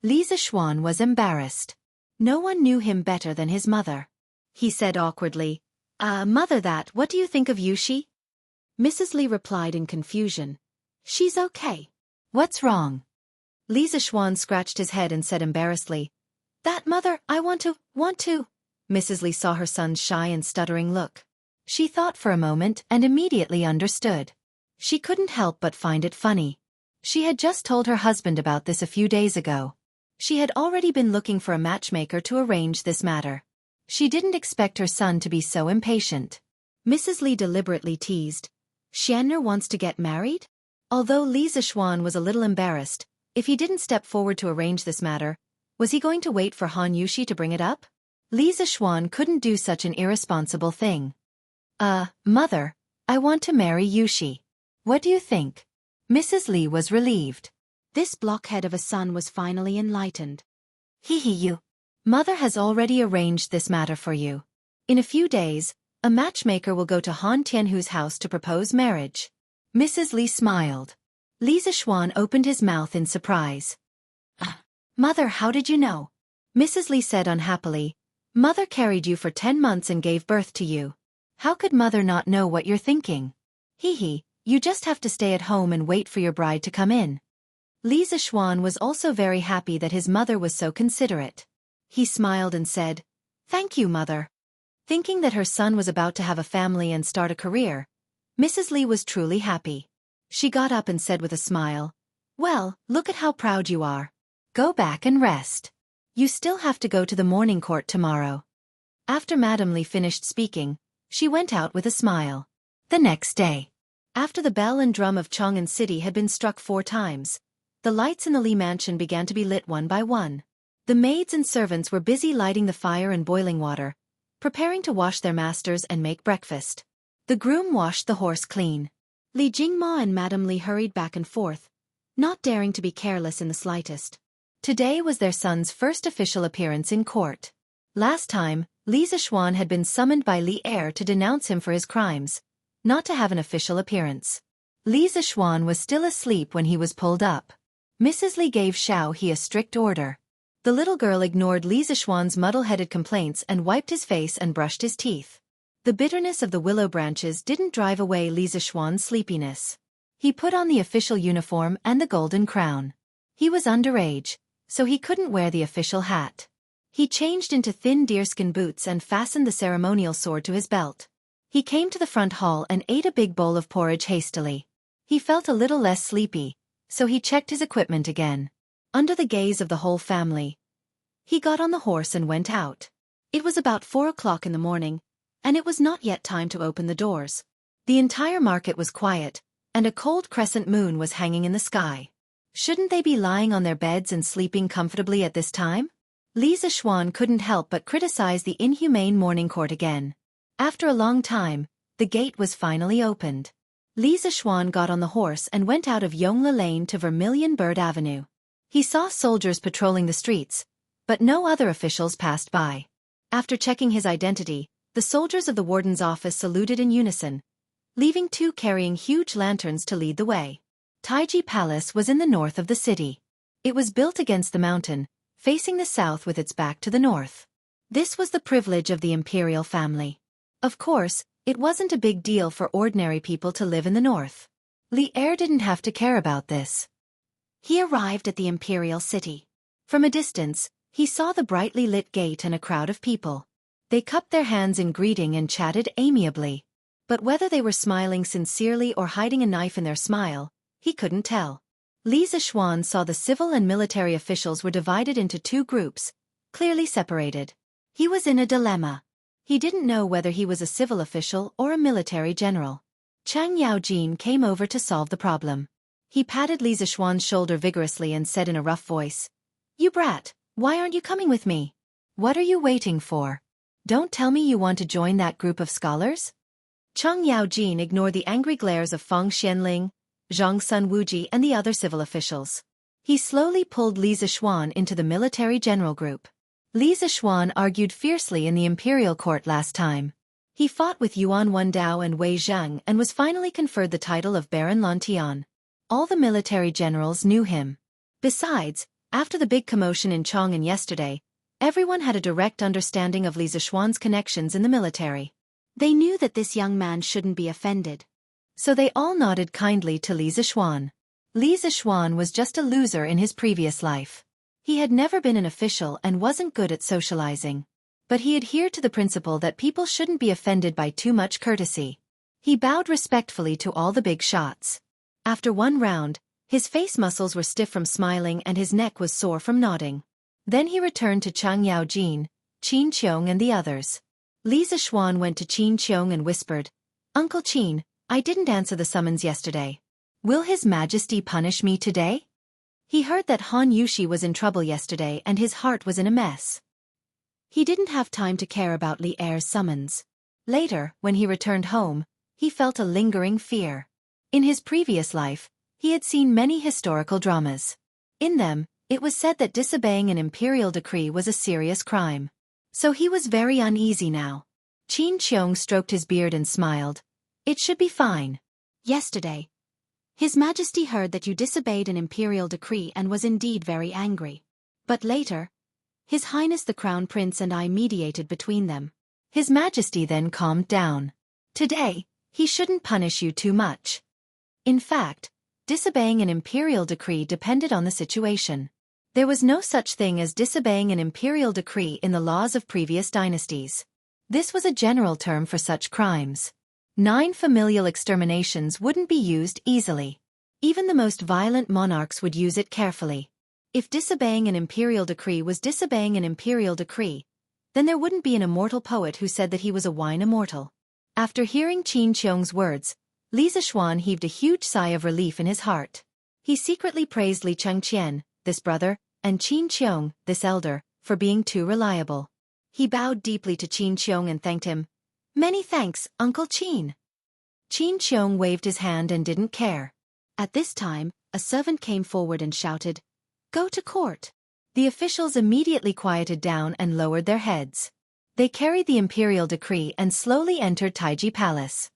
Li Zishuan was embarrassed. No one knew him better than his mother. He said awkwardly, Mother, what do you think of Yuxi?" Mrs. Li replied in confusion, "She's okay." "What's wrong?" Li Zishuan scratched his head and said embarrassedly, "That mother, I want to. Mrs. Li saw her son's shy and stuttering look. She thought for a moment and immediately understood. She couldn't help but find it funny. She had just told her husband about this a few days ago. She had already been looking for a matchmaker to arrange this matter. She didn't expect her son to be so impatient. Mrs. Li deliberately teased, "Xianner wants to get married?" Although Li Zishuan was a little embarrassed, if he didn't step forward to arrange this matter, was he going to wait for Han Yuxi to bring it up? Li Zishuan couldn't do such an irresponsible thing. Mother, I want to marry Yuxi. What do you think?" Mrs. Li was relieved. This blockhead of a son was finally enlightened. You. Mother has already arranged this matter for you. In a few days, a matchmaker will go to Han Tianhu's house to propose marriage." Mrs. Li smiled. Li Zishuan opened his mouth in surprise. "Mother, how did you know?" Mrs. Li said unhappily, "Mother carried you for 10 months and gave birth to you. How could mother not know what you're thinking? You just have to stay at home and wait for your bride to come in." Li Zishuan was also very happy that his mother was so considerate. He smiled and said, Thank you, Mother. Thinking that her son was about to have a family and start a career, Mrs. Li was truly happy. She got up and said with a smile, "Well, look at how proud you are. Go back and rest. You still have to go to the morning court tomorrow." After Madame Li finished speaking, she went out with a smile. The next day, after the bell and drum of Chang'an City had been struck 4 times, the lights in the Li mansion began to be lit one by one. The maids and servants were busy lighting the fire and boiling water, preparing to wash their masters and make breakfast. The groom washed the horse clean. Li Jingma and Madame Li hurried back and forth, not daring to be careless in the slightest. Today was their son's first official appearance in court. Last time, Li Zixuan had been summoned by Li Er to denounce him for his crimes, not to have an official appearance. Li Zixuan was still asleep when he was pulled up. Mrs. Li gave Xiao He a strict order. The little girl ignored Li Zixuan's muddle-headed complaints and wiped his face and brushed his teeth. The bitterness of the willow branches didn't drive away Li Zixuan's sleepiness. He put on the official uniform and the golden crown. He was underage, so he couldn't wear the official hat. He changed into thin deerskin boots and fastened the ceremonial sword to his belt. He came to the front hall and ate a big bowl of porridge hastily. He felt a little less sleepy, so he checked his equipment again. Under the gaze of the whole family, he got on the horse and went out. It was about 4 o'clock in the morning, and it was not yet time to open the doors. The entire market was quiet, and a cold crescent moon was hanging in the sky. Shouldn't they be lying on their beds and sleeping comfortably at this time? Li Zixuan couldn't help but criticize the inhumane morning court again. After a long time, the gate was finally opened. Li Zixuan got on the horse and went out of Yongle Lane to Vermilion Bird Avenue. He saw soldiers patrolling the streets, but no other officials passed by. After checking his identity, the soldiers of the warden's office saluted in unison, leaving 2 carrying huge lanterns to lead the way. Taiji Palace was in the north of the city. It was built against the mountain, facing the south with its back to the north. This was the privilege of the imperial family. Of course, it wasn't a big deal for ordinary people to live in the north. Li Er didn't have to care about this. He arrived at the imperial city. From a distance, he saw the brightly lit gate and a crowd of people. They cupped their hands in greeting and chatted amiably. But whether they were smiling sincerely or hiding a knife in their smile, he couldn't tell. Li Zixuan saw the civil and military officials were divided into 2 groups, clearly separated. He was in a dilemma. He didn't know whether he was a civil official or a military general. Chang Yaojin came over to solve the problem. He patted Li Zixuan's shoulder vigorously and said in a rough voice, "You brat, why aren't you coming with me? What are you waiting for? Don't tell me you want to join that group of scholars?" Chang Yaojin ignored the angry glares of Feng Xianling, Zhang Sun Wuji and the other civil officials. He slowly pulled Li Zixuan into the military general group. Li Zixuan argued fiercely in the imperial court last time. He fought with Yuan Wendao and Wei Zhang and was finally conferred the title of Baron Lantian. All the military generals knew him. Besides, after the big commotion in Chang'an yesterday, everyone had a direct understanding of Li Zixuan's connections in the military. They knew that this young man shouldn't be offended. So they all nodded kindly to Li Zixuan. Li Zixuan was just a loser in his previous life. He had never been an official and wasn't good at socializing. But he adhered to the principle that people shouldn't be offended by too much courtesy. He bowed respectfully to all the big shots. After 1 round, his face muscles were stiff from smiling and his neck was sore from nodding. Then he returned to Chang Yaojin, Qin Qiong and the others. Li Zixuan went to Qin Qiong and whispered, "Uncle Qin, I didn't answer the summons yesterday. Will His Majesty punish me today?" He heard that Han Yushi was in trouble yesterday and his heart was in a mess. He didn't have time to care about Li Er's summons. Later, when he returned home, he felt a lingering fear. In his previous life, he had seen many historical dramas. In them, it was said that disobeying an imperial decree was a serious crime. So he was very uneasy now. Qin Qiong stroked his beard and smiled. "It should be fine. Yesterday, His Majesty heard that you disobeyed an imperial decree and was indeed very angry. But later, His Highness the Crown Prince and I mediated between them. His Majesty then calmed down. Today, he shouldn't punish you too much. In fact, disobeying an imperial decree depended on the situation. There was no such thing as disobeying an imperial decree in the laws of previous dynasties. This was a general term for such crimes. 9 familial exterminations wouldn't be used easily. Even the most violent monarchs would use it carefully. If disobeying an imperial decree was disobeying an imperial decree, then there wouldn't be an immortal poet who said that he was a wine immortal. After hearing Qin Qiong's words, Li Zishuan heaved a huge sigh of relief in his heart. He secretly praised Li Chengqian, this brother, and Qin Qiong, this elder, for being too reliable. He bowed deeply to Qin Qiong and thanked him. "Many thanks, Uncle Qin." Qin Qiong waved his hand and didn't care. At this time, a servant came forward and shouted, "Go to court." The officials immediately quieted down and lowered their heads. They carried the imperial decree and slowly entered Taiji Palace.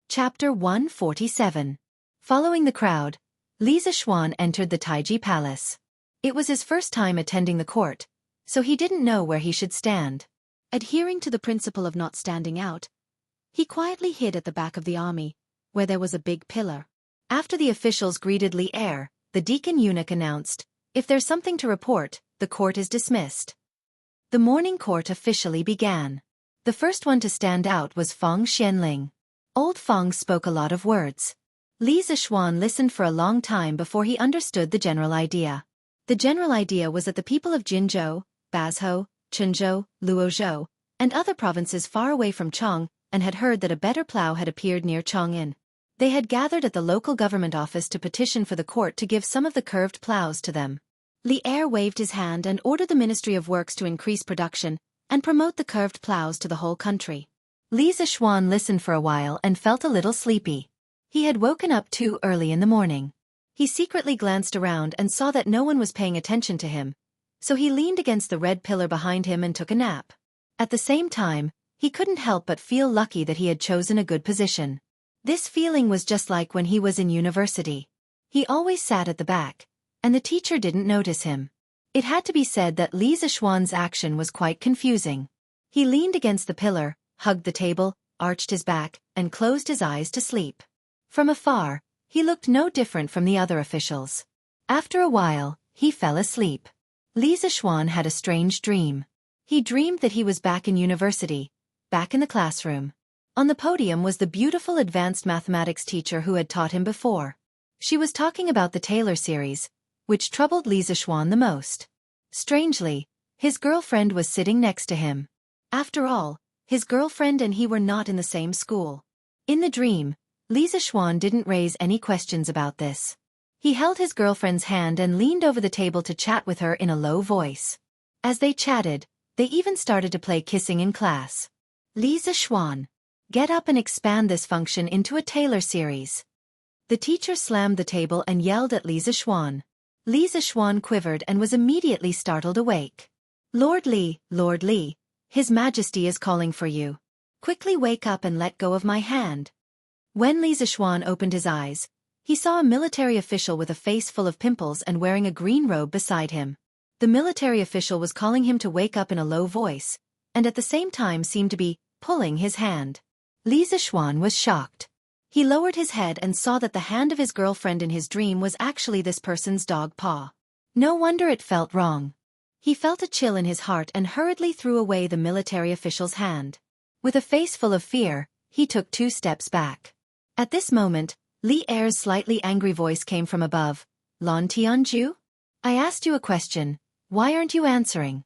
Chapter 147. Following the crowd, Li Zishuan entered the Taiji Palace. It was his first time attending the court, so he didn't know where he should stand. Adhering to the principle of not standing out, he quietly hid at the back of the army, where there was a big pillar. After the officials greeted Li Er, the deacon eunuch announced, "If there's something to report, the court is dismissed." The morning court officially began. The first one to stand out was Feng Xianling. Old Feng spoke a lot of words. Li Zishuan listened for a long time before he understood the general idea. The general idea was that the people of Jinzhou, Bazhou, Chenzhou, Luozhou, and other provinces far away from Chong and had heard that a better plough had appeared near Chong'an. They had gathered at the local government office to petition for the court to give some of the curved ploughs to them. Li Er waved his hand and ordered the Ministry of Works to increase production and promote the curved ploughs to the whole country. Li Zishuan listened for a while and felt a little sleepy. He had woken up too early in the morning. He secretly glanced around and saw that no one was paying attention to him, so he leaned against the red pillar behind him and took a nap. At the same time, he couldn't help but feel lucky that he had chosen a good position. This feeling was just like when he was in university. He always sat at the back, and the teacher didn't notice him. It had to be said that Li Zishuan's action was quite confusing. He leaned against the pillar, hugged the table, arched his back, and closed his eyes to sleep. From afar, he looked no different from the other officials. After a while, he fell asleep. Li Zishuan had a strange dream. He dreamed that he was back in university, back in the classroom. On the podium was the beautiful advanced mathematics teacher who had taught him before. She was talking about the Taylor series, which troubled Li Zishuan the most. Strangely, his girlfriend was sitting next to him. After all, his girlfriend and he were not in the same school. In the dream, Li Zishuan didn't raise any questions about this. He held his girlfriend's hand and leaned over the table to chat with her in a low voice. As they chatted, they even started to play kissing in class. Li Zishuan, get up and expand this function into a Taylor series. The teacher slammed the table and yelled at Li Zishuan. Li Zishuan quivered and was immediately startled awake. Lord Li, His Majesty is calling for you. Quickly wake up and let go of my hand." When Li Zishuan opened his eyes, he saw a military official with a face full of pimples and wearing a green robe beside him. The military official was calling him to wake up in a low voice, and at the same time seemed to be pulling his hand. Li Zishuan was shocked. He lowered his head and saw that the hand of his girlfriend in his dream was actually this person's dog paw. No wonder it felt wrong. He felt a chill in his heart and hurriedly threw away the military official's hand. With a face full of fear, he took 2 steps back. At this moment, Li Er's slightly angry voice came from above. "Lan Tianju? I asked you a question, why aren't you answering?"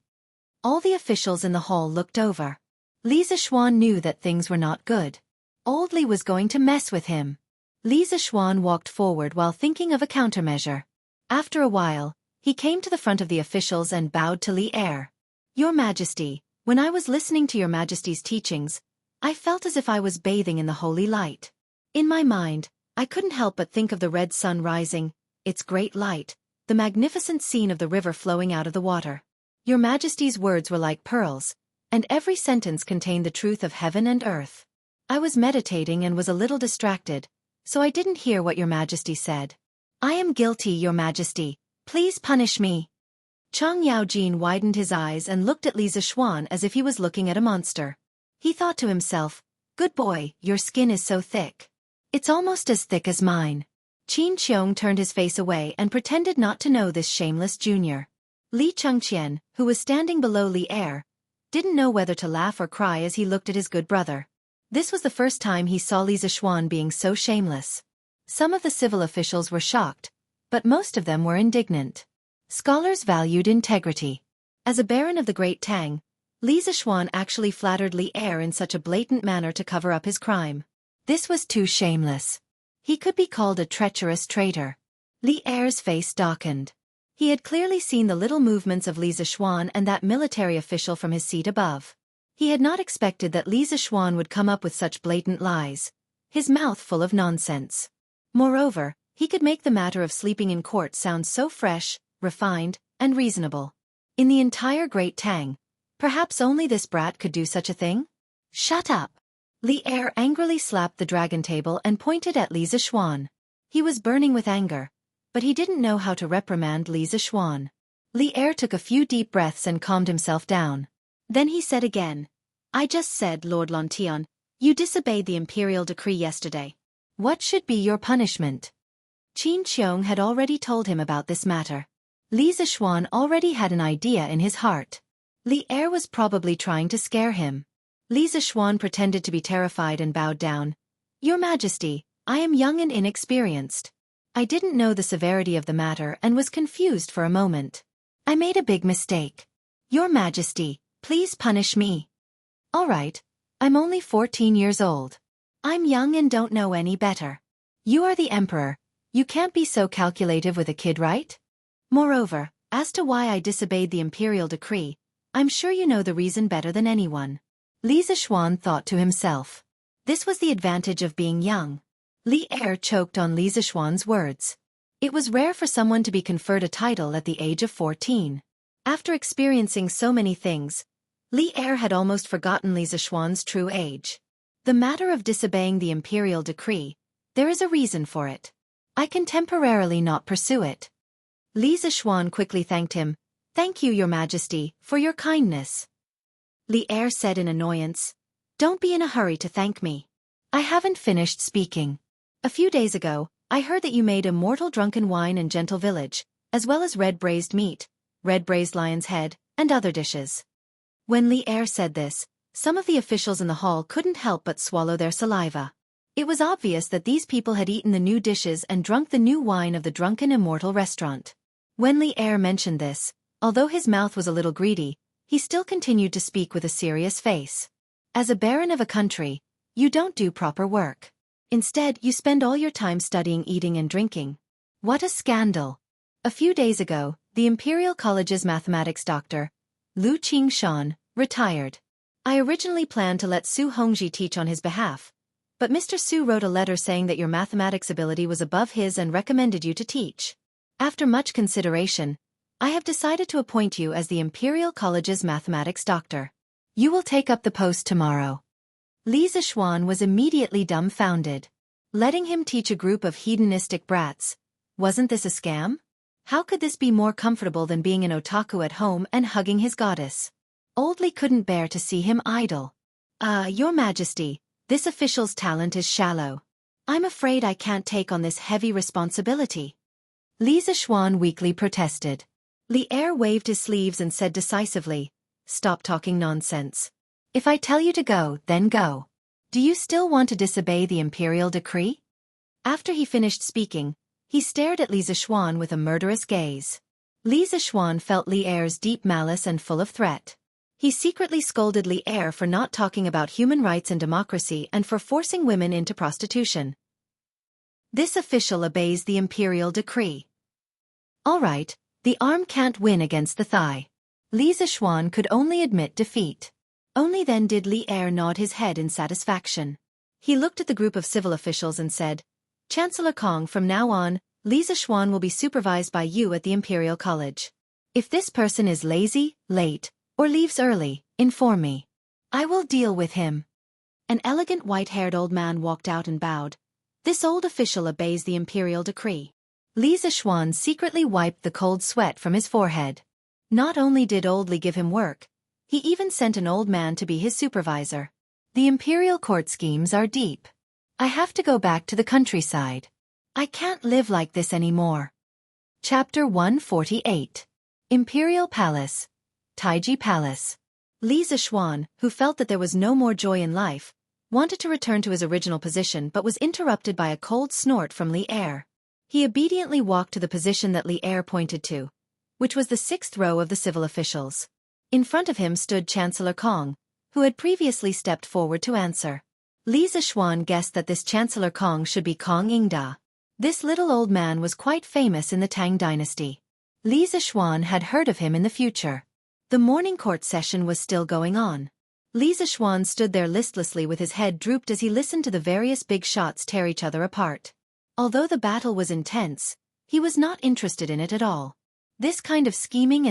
All the officials in the hall looked over. Li Zishuan knew that things were not good. Old Li was going to mess with him. Li Zishuan walked forward while thinking of a countermeasure. After a while, he came to the front of the officials and bowed to Li Er. "Your Majesty, when I was listening to Your Majesty's teachings, I felt as if I was bathing in the holy light. In my mind, I couldn't help but think of the red sun rising, its great light, the magnificent scene of the river flowing out of the water. Your Majesty's words were like pearls, and every sentence contained the truth of heaven and earth. I was meditating and was a little distracted, so I didn't hear what Your Majesty said. I am guilty, Your Majesty. Please punish me." Chang Yaojin widened his eyes and looked at Li Zishuan as if he was looking at a monster. He thought to himself, "Good boy, your skin is so thick. It's almost as thick as mine." Qin Qiong turned his face away and pretended not to know this shameless junior. Li Chengqian, who was standing below Li Er, didn't know whether to laugh or cry as he looked at his good brother. This was the first time he saw Li Zixuan being so shameless. Some of the civil officials were shocked, but most of them were indignant. Scholars valued integrity. As a baron of the Great Tang, Li Zixuan actually flattered Li Er in such a blatant manner to cover up his crime. This was too shameless. He could be called a treacherous traitor. Li Er's face darkened. He had clearly seen the little movements of Li Zixuan and that military official from his seat above. He had not expected that Li Zixuan would come up with such blatant lies, his mouth full of nonsense. Moreover, he could make the matter of sleeping in court sound so fresh, refined, and reasonable. In the entire Great Tang, perhaps only this brat could do such a thing? Shut up! Li Er angrily slapped the dragon table and pointed at Li Zixuan. He was burning with anger, but he didn't know how to reprimand Li Zixuan. Li Er took a few deep breaths and calmed himself down. Then he said again, "I just said, Lord Lantian, you disobeyed the imperial decree yesterday. What should be your punishment?" Qin Qiong had already told him about this matter. Li Zixuan already had an idea in his heart. Li Er was probably trying to scare him. Li Zixuan pretended to be terrified and bowed down. "Your Majesty, I am young and inexperienced. I didn't know the severity of the matter and was confused for a moment. I made a big mistake. Your Majesty, please punish me." "All right, I'm only 14 years old. I'm young and don't know any better. You are the emperor, you can't be so calculative with a kid, right? Moreover, as to why I disobeyed the imperial decree, I'm sure you know the reason better than anyone." Li Zixuan thought to himself. This was the advantage of being young. Li Er choked on Li Zixuan's words. It was rare for someone to be conferred a title at the age of 14. After experiencing so many things, Li Er had almost forgotten Li Zixuan's true age. The matter of disobeying the imperial decree, there is a reason for it. I can temporarily not pursue it. Li Zixuan quickly thanked him. "Thank you, Your Majesty, for your kindness." Li Er said in annoyance, "Don't be in a hurry to thank me. I haven't finished speaking. A few days ago, I heard that you made immortal drunken wine and gentle village, as well as red braised meat, red braised lion's head, and other dishes." When Li Er said this, some of the officials in the hall couldn't help but swallow their saliva. It was obvious that these people had eaten the new dishes and drunk the new wine of the drunken immortal restaurant. When Li Er mentioned this, although his mouth was a little greedy, he still continued to speak with a serious face. "As a baron of a country, you don't do proper work. Instead, you spend all your time studying, eating and drinking. What a scandal." A few days ago, the Imperial College's mathematics doctor, Lu Qingshan, retired. I originally planned to let Su Hongji teach on his behalf, but Mr. Su wrote a letter saying that your mathematics ability was above his and recommended you to teach. After much consideration, I have decided to appoint you as the Imperial College's mathematics doctor. You will take up the post tomorrow." Li Zixuan was immediately dumbfounded. Letting him teach a group of hedonistic brats, wasn't this a scam? How could this be more comfortable than being an otaku at home and hugging his goddess? Old Li couldn't bear to see him idle. Your Majesty, this official's talent is shallow. I'm afraid I can't take on this heavy responsibility." Li Zixuan weakly protested. Li Er waved his sleeves and said decisively, "Stop talking nonsense. If I tell you to go, then go. Do you still want to disobey the imperial decree?" After he finished speaking, he stared at Li Zixuan with a murderous gaze. Li Zixuan felt Li Er's deep malice and full of threat. He secretly scolded Li Er for not talking about human rights and democracy and for forcing women into prostitution. This official obeys the imperial decree. All right, the arm can't win against the thigh. Li Zixuan could only admit defeat. Only then did Li Er nod his head in satisfaction. He looked at the group of civil officials and said, "Chancellor Kong, from now on, Li Zixuan will be supervised by you at the Imperial College. If this person is lazy, late, or leaves early, inform me. I will deal with him." An elegant white-haired old man walked out and bowed. This old official obeys the imperial decree. Li Zixuan secretly wiped the cold sweat from his forehead. Not only did old Li give him work, he even sent an old man to be his supervisor. The imperial court schemes are deep. I have to go back to the countryside. I can't live like this anymore. Chapter 148. Imperial Palace. Taiji Palace. Li Zixuan, who felt that there was no more joy in life, wanted to return to his original position but was interrupted by a cold snort from Li Er. He obediently walked to the position that Li Er pointed to, which was the 6th row of the civil officials. In front of him stood Chancellor Kong, who had previously stepped forward to answer. Li Zixuan guessed that this Chancellor Kong should be Kong Ingda. This little old man was quite famous in the Tang dynasty. Li Zixuan had heard of him in the future. The morning court session was still going on. Li Zixuan stood there listlessly with his head drooped as he listened to the various big shots tear each other apart. Although the battle was intense, he was not interested in it at all. This kind of scheming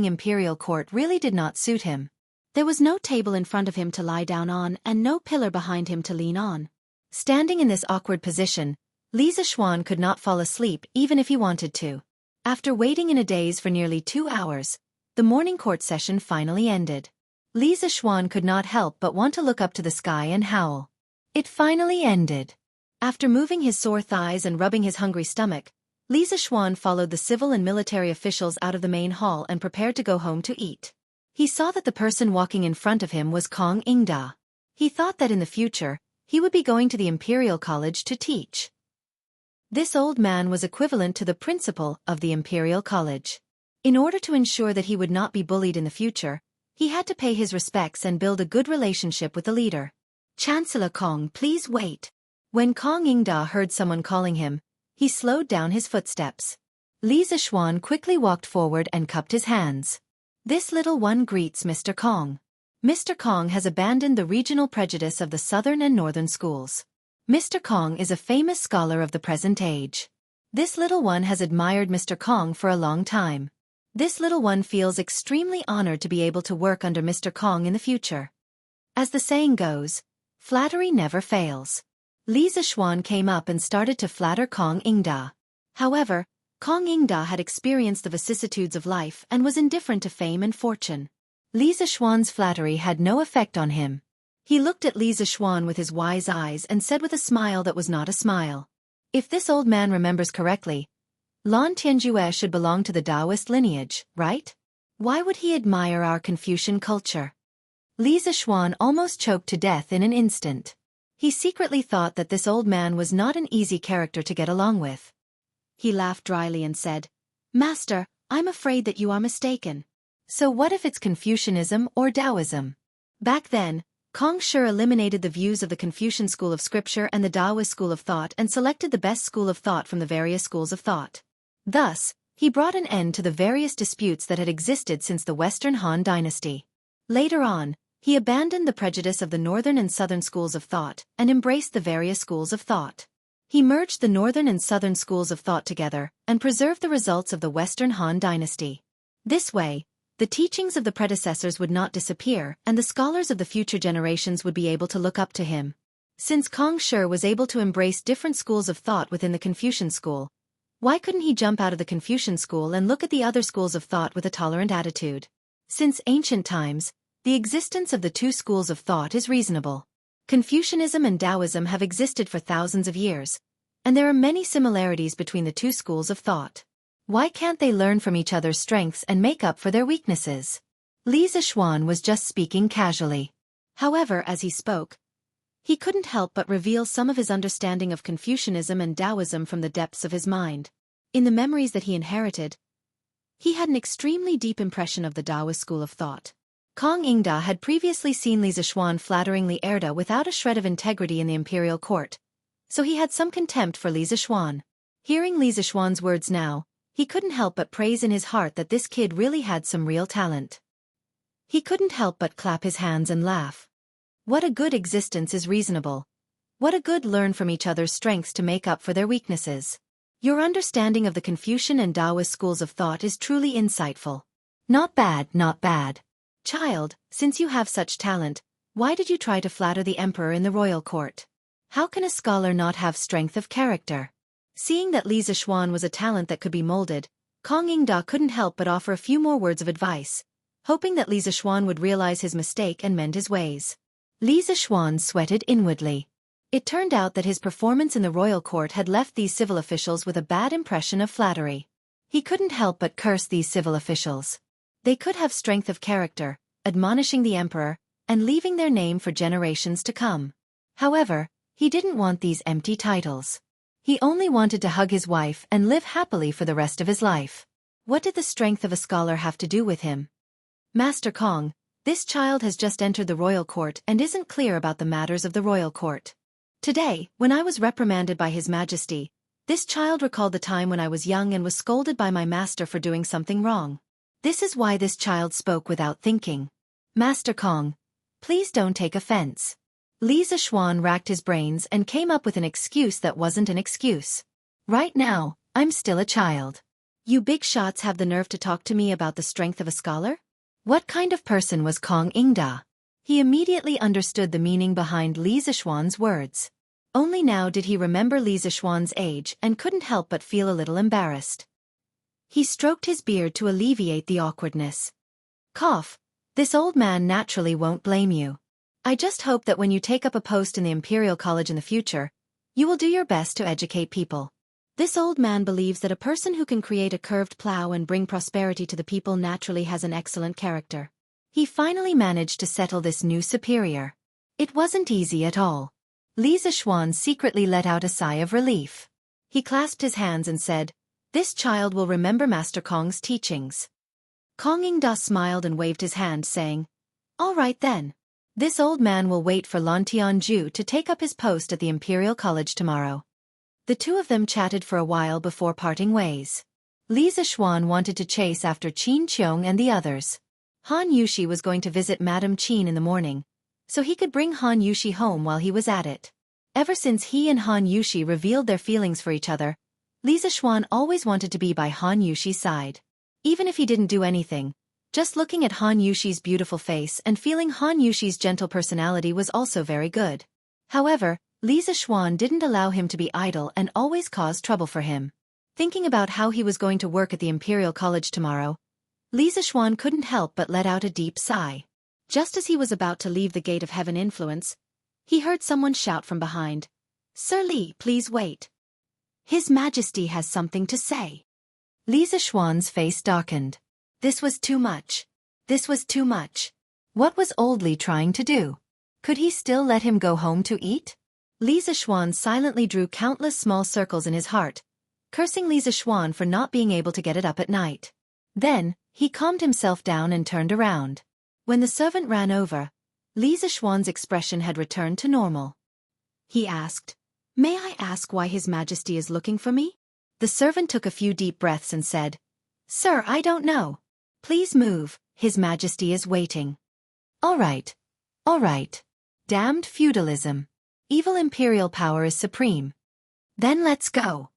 imperial court really did not suit him. There was no table in front of him to lie down on and no pillar behind him to lean on. Standing in this awkward position, Li Zixuan could not fall asleep even if he wanted to. After waiting in a daze for nearly 2 hours, the morning court session finally ended. Li Zixuan could not help but want to look up to the sky and howl. It finally ended. After moving his sore thighs and rubbing his hungry stomach, Li Zixuan followed the civil and military officials out of the main hall and prepared to go home to eat. He saw that the person walking in front of him was Kong Ingda. He thought that in the future, he would be going to the Imperial College to teach. This old man was equivalent to the principal of the Imperial College. In order to ensure that he would not be bullied in the future, he had to pay his respects and build a good relationship with the leader. Chancellor Kong, please wait. When Kong Ingda heard someone calling him, he slowed down his footsteps. Li Zixuan quickly walked forward and cupped his hands. This little one greets Mr. Kong. Mr. Kong has abandoned the regional prejudice of the southern and northern schools. Mr. Kong is a famous scholar of the present age. This little one has admired Mr. Kong for a long time. This little one feels extremely honored to be able to work under Mr. Kong in the future. As the saying goes, flattery never fails. Li Zixuan came up and started to flatter Kong Ingda. However, Kong Ingda had experienced the vicissitudes of life and was indifferent to fame and fortune. Li Zixuan's flattery had no effect on him. He looked at Li Zixuan with his wise eyes and said with a smile that was not a smile. If this old man remembers correctly, Lan Tianjue should belong to the Taoist lineage, right? Why would he admire our Confucian culture? Li Zixuan almost choked to death in an instant. He secretly thought that this old man was not an easy character to get along with. He laughed dryly and said, "Master, I'm afraid that you are mistaken. So what if it's Confucianism or Taoism?" Back then, Kong Shi eliminated the views of the Confucian school of scripture and the Taoist school of thought and selected the best school of thought from the various schools of thought. Thus, he brought an end to the various disputes that had existed since the Western Han dynasty. Later on, he abandoned the prejudice of the northern and southern schools of thought and embraced the various schools of thought. He merged the northern and southern schools of thought together and preserved the results of the Western Han dynasty. This way, the teachings of the predecessors would not disappear and the scholars of the future generations would be able to look up to him. Since Kong Shi was able to embrace different schools of thought within the Confucian school, why couldn't he jump out of the Confucian school and look at the other schools of thought with a tolerant attitude? Since ancient times, the existence of the two schools of thought is reasonable. Confucianism and Taoism have existed for thousands of years, and there are many similarities between the two schools of thought. Why can't they learn from each other's strengths and make up for their weaknesses? Li Zixuan was just speaking casually. However, as he spoke, he couldn't help but reveal some of his understanding of Confucianism and Taoism from the depths of his mind. In the memories that he inherited, he had an extremely deep impression of the Taoist school of thought. Kong Ingda had previously seen Li Zixuan flattering Li Erda without a shred of integrity in the imperial court, so he had some contempt for Li Zixuan. Hearing Li Zixuan's words now, he couldn't help but praise in his heart that this kid really had some real talent. He couldn't help but clap his hands and laugh. What a good existence is reasonable. What a good learn from each other's strengths to make up for their weaknesses. Your understanding of the Confucian and Taoist schools of thought is truly insightful. Not bad, not bad. Child, since you have such talent, why did you try to flatter the emperor in the royal court? How can a scholar not have strength of character? Seeing that Li Zixuan was a talent that could be molded, Kong Ingda couldn't help but offer a few more words of advice, hoping that Li Zixuan would realize his mistake and mend his ways. Li Zixuan sweated inwardly. It turned out that his performance in the royal court had left these civil officials with a bad impression of flattery. He couldn't help but curse these civil officials. They could have strength of character, admonishing the emperor, and leaving their name for generations to come. However, he didn't want these empty titles. He only wanted to hug his wife and live happily for the rest of his life. What did the strength of a scholar have to do with him? Master Kong, this child has just entered the royal court and isn't clear about the matters of the royal court. Today, when I was reprimanded by His Majesty, this child recalled the time when I was young and was scolded by my master for doing something wrong. This is why this child spoke without thinking. Master Kong, please don't take offense. Li Zishuan racked his brains and came up with an excuse that wasn't an excuse. Right now, I'm still a child. You big shots have the nerve to talk to me about the strength of a scholar? What kind of person was Kong Ingda? He immediately understood the meaning behind Li Zishuan's words. Only now did he remember Li Zishuan's age and couldn't help but feel a little embarrassed. He stroked his beard to alleviate the awkwardness. Cough. This old man naturally won't blame you. I just hope that when you take up a post in the Imperial College in the future, you will do your best to educate people. This old man believes that a person who can create a curved plow and bring prosperity to the people naturally has an excellent character. He finally managed to settle this new superior. It wasn't easy at all. Li Zishuan secretly let out a sigh of relief. He clasped his hands and said, "This child will remember Master Kong's teachings." Kong Ingda smiled and waved his hand, saying, "All right then. This old man will wait for Lan Tianju to take up his post at the Imperial College tomorrow." The two of them chatted for a while before parting ways. Li Zishuan wanted to chase after Qin Qiong and the others. Han Yushi was going to visit Madame Qin in the morning, so he could bring Han Yushi home while he was at it. Ever since he and Han Yushi revealed their feelings for each other, Li Zishuan always wanted to be by Han Yushi's side. Even if he didn't do anything, just looking at Han Yushi's beautiful face and feeling Han Yushi's gentle personality was also very good. However, Li Zishuan didn't allow him to be idle and always caused trouble for him. Thinking about how he was going to work at the Imperial College tomorrow, Li Zishuan couldn't help but let out a deep sigh. Just as he was about to leave the Gate of Heaven Influence, he heard someone shout from behind, "Sir Li, please wait. His Majesty has something to say." Li Zishuan's face darkened. This was too much. This was too much. What was old Li trying to do? Could he still let him go home to eat? Li Zishuan silently drew countless small circles in his heart, cursing Li Zishuan for not being able to get it up at night. Then, he calmed himself down and turned around. When the servant ran over, Li Zishuan's expression had returned to normal. He asked, "May I ask why His Majesty is looking for me?" The servant took a few deep breaths and said, "Sir, I don't know. Please move, His Majesty is waiting." All right. All right. Damned feudalism. Evil imperial power is supreme. Then let's go.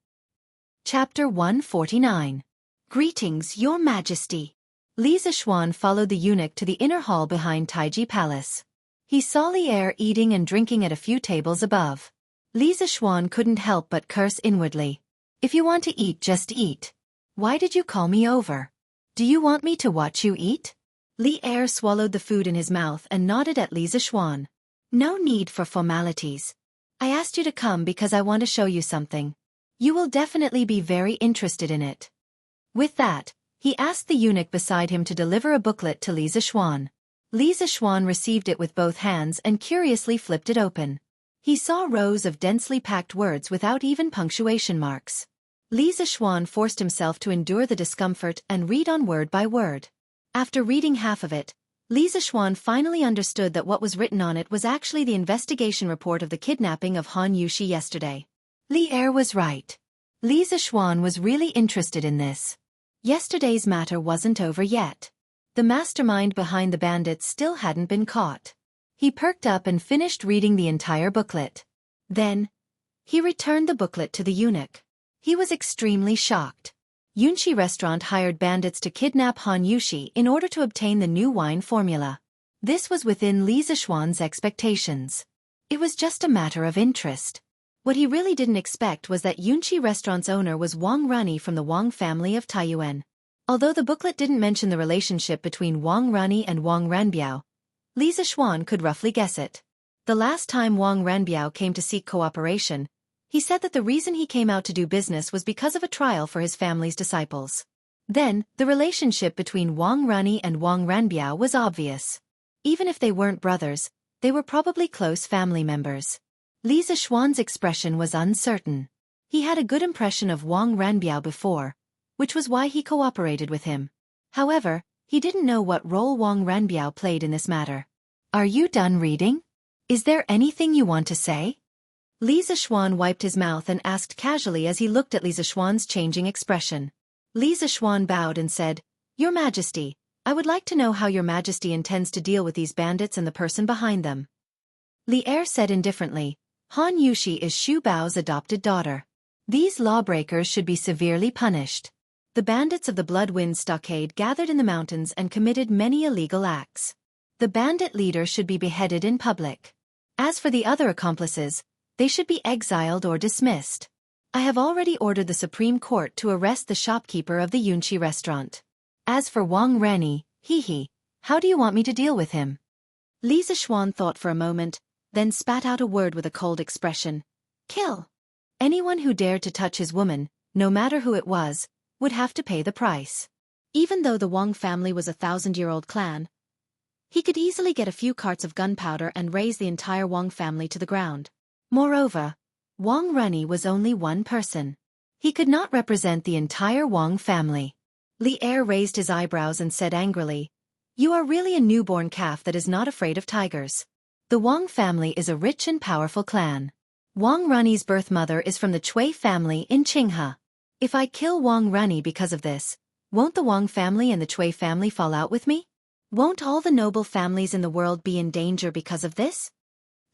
Chapter 149. Greetings, Your Majesty. Li Zishuan followed the eunuch to the inner hall behind Taiji Palace. He saw Li Er eating and drinking at a few tables above. Li Zishuan couldn't help but curse inwardly. If you want to eat, just eat. Why did you call me over? Do you want me to watch you eat? Li Er swallowed the food in his mouth and nodded at Li Zishuan. No need for formalities. I asked you to come because I want to show you something. You will definitely be very interested in it. With that, he asked the eunuch beside him to deliver a booklet to Li Zishuan. Li Zishuan received it with both hands and curiously flipped it open. He saw rows of densely packed words without even punctuation marks. Li Zishuan forced himself to endure the discomfort and read on word by word. After reading half of it, Li Zishuan finally understood that what was written on it was actually the investigation report of the kidnapping of Han Yushi yesterday. Li Er was right. Li Zishuan was really interested in this. Yesterday's matter wasn't over yet. The mastermind behind the bandits still hadn't been caught. He perked up and finished reading the entire booklet. Then, he returned the booklet to the eunuch. He was extremely shocked. Yunshi Restaurant hired bandits to kidnap Han Yushi in order to obtain the new wine formula. This was within Li Zishuan's expectations. It was just a matter of interest. What he really didn't expect was that Yunshi Restaurant's owner was Wang Rani from the Wang family of Taiyuan. Although the booklet didn't mention the relationship between Wang Rani and Wang Ranbiao, Li Zishuan could roughly guess it. The last time Wang Ranbiao came to seek cooperation, He said that the reason he came out to do business was because of a trial for his family's disciples. Then, the relationship between Wang Rani and Wang Ranbiao was obvious. Even if they weren't brothers, they were probably close family members. Li Zixuan's expression was uncertain. He had a good impression of Wang Ranbiao before, which was why he cooperated with him. However, he didn't know what role Wang Ranbiao played in this matter. Are you done reading? Is there anything you want to say? Li Zixuan wiped his mouth and asked casually as he looked at Li Zixuan's changing expression. Li Zixuan bowed and said, Your Majesty, I would like to know how Your Majesty intends to deal with these bandits and the person behind them. Li Er said indifferently, Han Yushi is Xu Bao's adopted daughter. These lawbreakers should be severely punished. The bandits of the Bloodwind Stockade gathered in the mountains and committed many illegal acts. The bandit leader should be beheaded in public. As for the other accomplices, they should be exiled or dismissed. I have already ordered the Supreme Court to arrest the shopkeeper of the Yunqi restaurant. As for Wang Rani, how do you want me to deal with him? Li Zixuan thought for a moment, then spat out a word with a cold expression. Kill. Anyone who dared to touch his woman, no matter who it was, would have to pay the price. Even though the Wang family was a 1,000-year-old clan, he could easily get a few carts of gunpowder and raze the entire Wang family to the ground. Moreover, Wang Rani was only one person. He could not represent the entire Wang family. Li Er raised his eyebrows and said angrily, You are really a newborn calf that is not afraid of tigers. The Wang family is a rich and powerful clan. Wang Rani's birth mother is from the Cui family in Qinghe. If I kill Wang Rani because of this, won't the Wang family and the Cui family fall out with me? Won't all the noble families in the world be in danger because of this?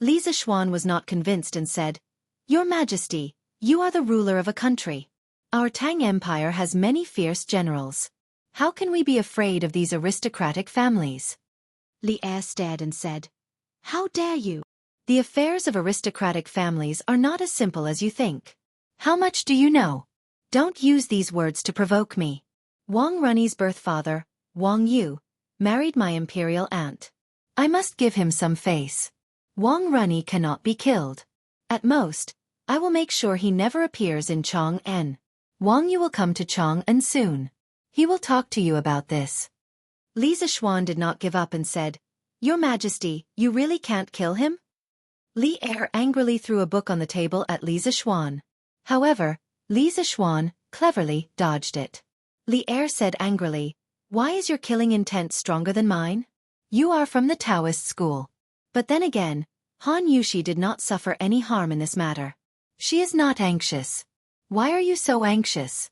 Li Zixuan was not convinced and said, Your Majesty, you are the ruler of a country. Our Tang Empire has many fierce generals. How can we be afraid of these aristocratic families? Li Er stared and said, How dare you? The affairs of aristocratic families are not as simple as you think. How much do you know? Don't use these words to provoke me. Wang Rani's birth father, Wang Yu, married my imperial aunt. I must give him some face. Wang Rani cannot be killed. At most, I will make sure he never appears in Chang'an. Wang Yu will come to Chang'an soon. He will talk to you about this. Li Zixuan did not give up and said, Your Majesty, you really can't kill him? Li Er angrily threw a book on the table at Li Zixuan. However, Li Zixuan cleverly dodged it. Li Er said angrily, Why is your killing intent stronger than mine? You are from the Taoist school. But then again, Han Yushi did not suffer any harm in this matter. She is not anxious. Why are you so anxious?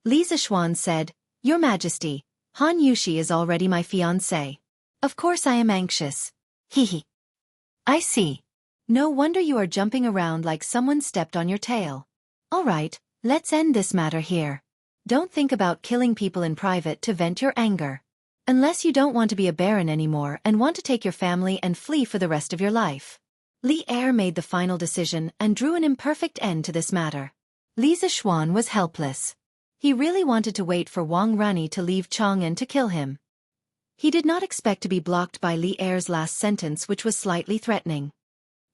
Li Zixuan said, Your Majesty, Han Yushi is already my fiancé. Of course I am anxious. I see. No wonder you are jumping around like someone stepped on your tail. All right, let's end this matter here. Don't think about killing people in private to vent your anger. Unless you don't want to be a baron anymore and want to take your family and flee for the rest of your life. Li Er made the final decision and drew an imperfect end to this matter. Li Zixuan was helpless. He really wanted to wait for Wang Rani to leave Chang'an to kill him. He did not expect to be blocked by Li Er's last sentence, which was slightly threatening.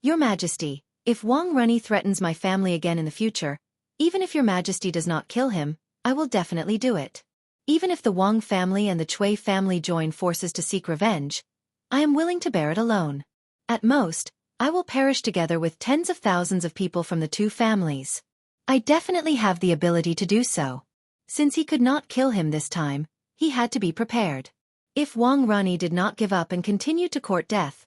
Your Majesty, if Wang Rani threatens my family again in the future, even if Your Majesty does not kill him, I will definitely do it. Even if the Wang family and the Cui family join forces to seek revenge, I am willing to bear it alone. At most, I will perish together with tens of thousands of people from the two families. I definitely have the ability to do so. Since he could not kill him this time, he had to be prepared. If Wang Rani did not give up and continued to court death,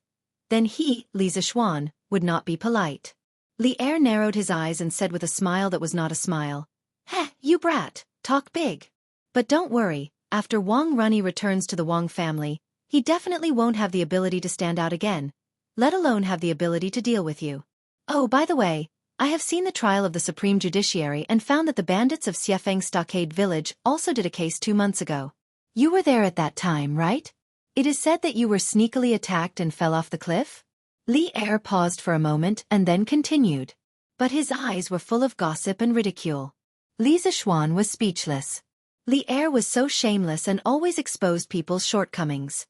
then he, Li Zixuan, would not be polite. Li Er narrowed his eyes and said with a smile that was not a smile, Heh, you brat, talk big. But don't worry, after Wang Rani returns to the Wang family, he definitely won't have the ability to stand out again, let alone have the ability to deal with you. Oh, by the way, I have seen the trial of the Supreme Judiciary and found that the bandits of Xiaofan Stockade Village also did a case 2 months ago. You were there at that time, right? It is said that you were sneakily attacked and fell off the cliff? Li Er paused for a moment and then continued. But his eyes were full of gossip and ridicule. Li Zixuan was speechless. Li Er was so shameless and always exposed people's shortcomings.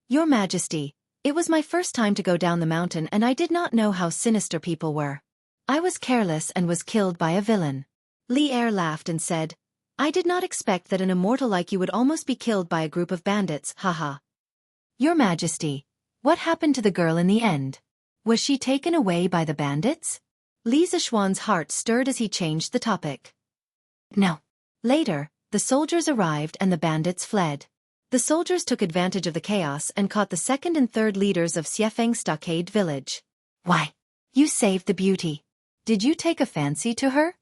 Your Majesty, it was my first time to go down the mountain and I did not know how sinister people were. I was careless and was killed by a villain. Li Er laughed and said, I did not expect that an immortal like you would almost be killed by a group of bandits, haha. Your Majesty, what happened to the girl in the end? Was she taken away by the bandits? Li Zishuan's heart stirred as he changed the topic. No. Later, the soldiers arrived and the bandits fled. The soldiers took advantage of the chaos and caught the second and third leaders of Xiaofan Stockade Village. Why? You saved the beauty. Did you take a fancy to her?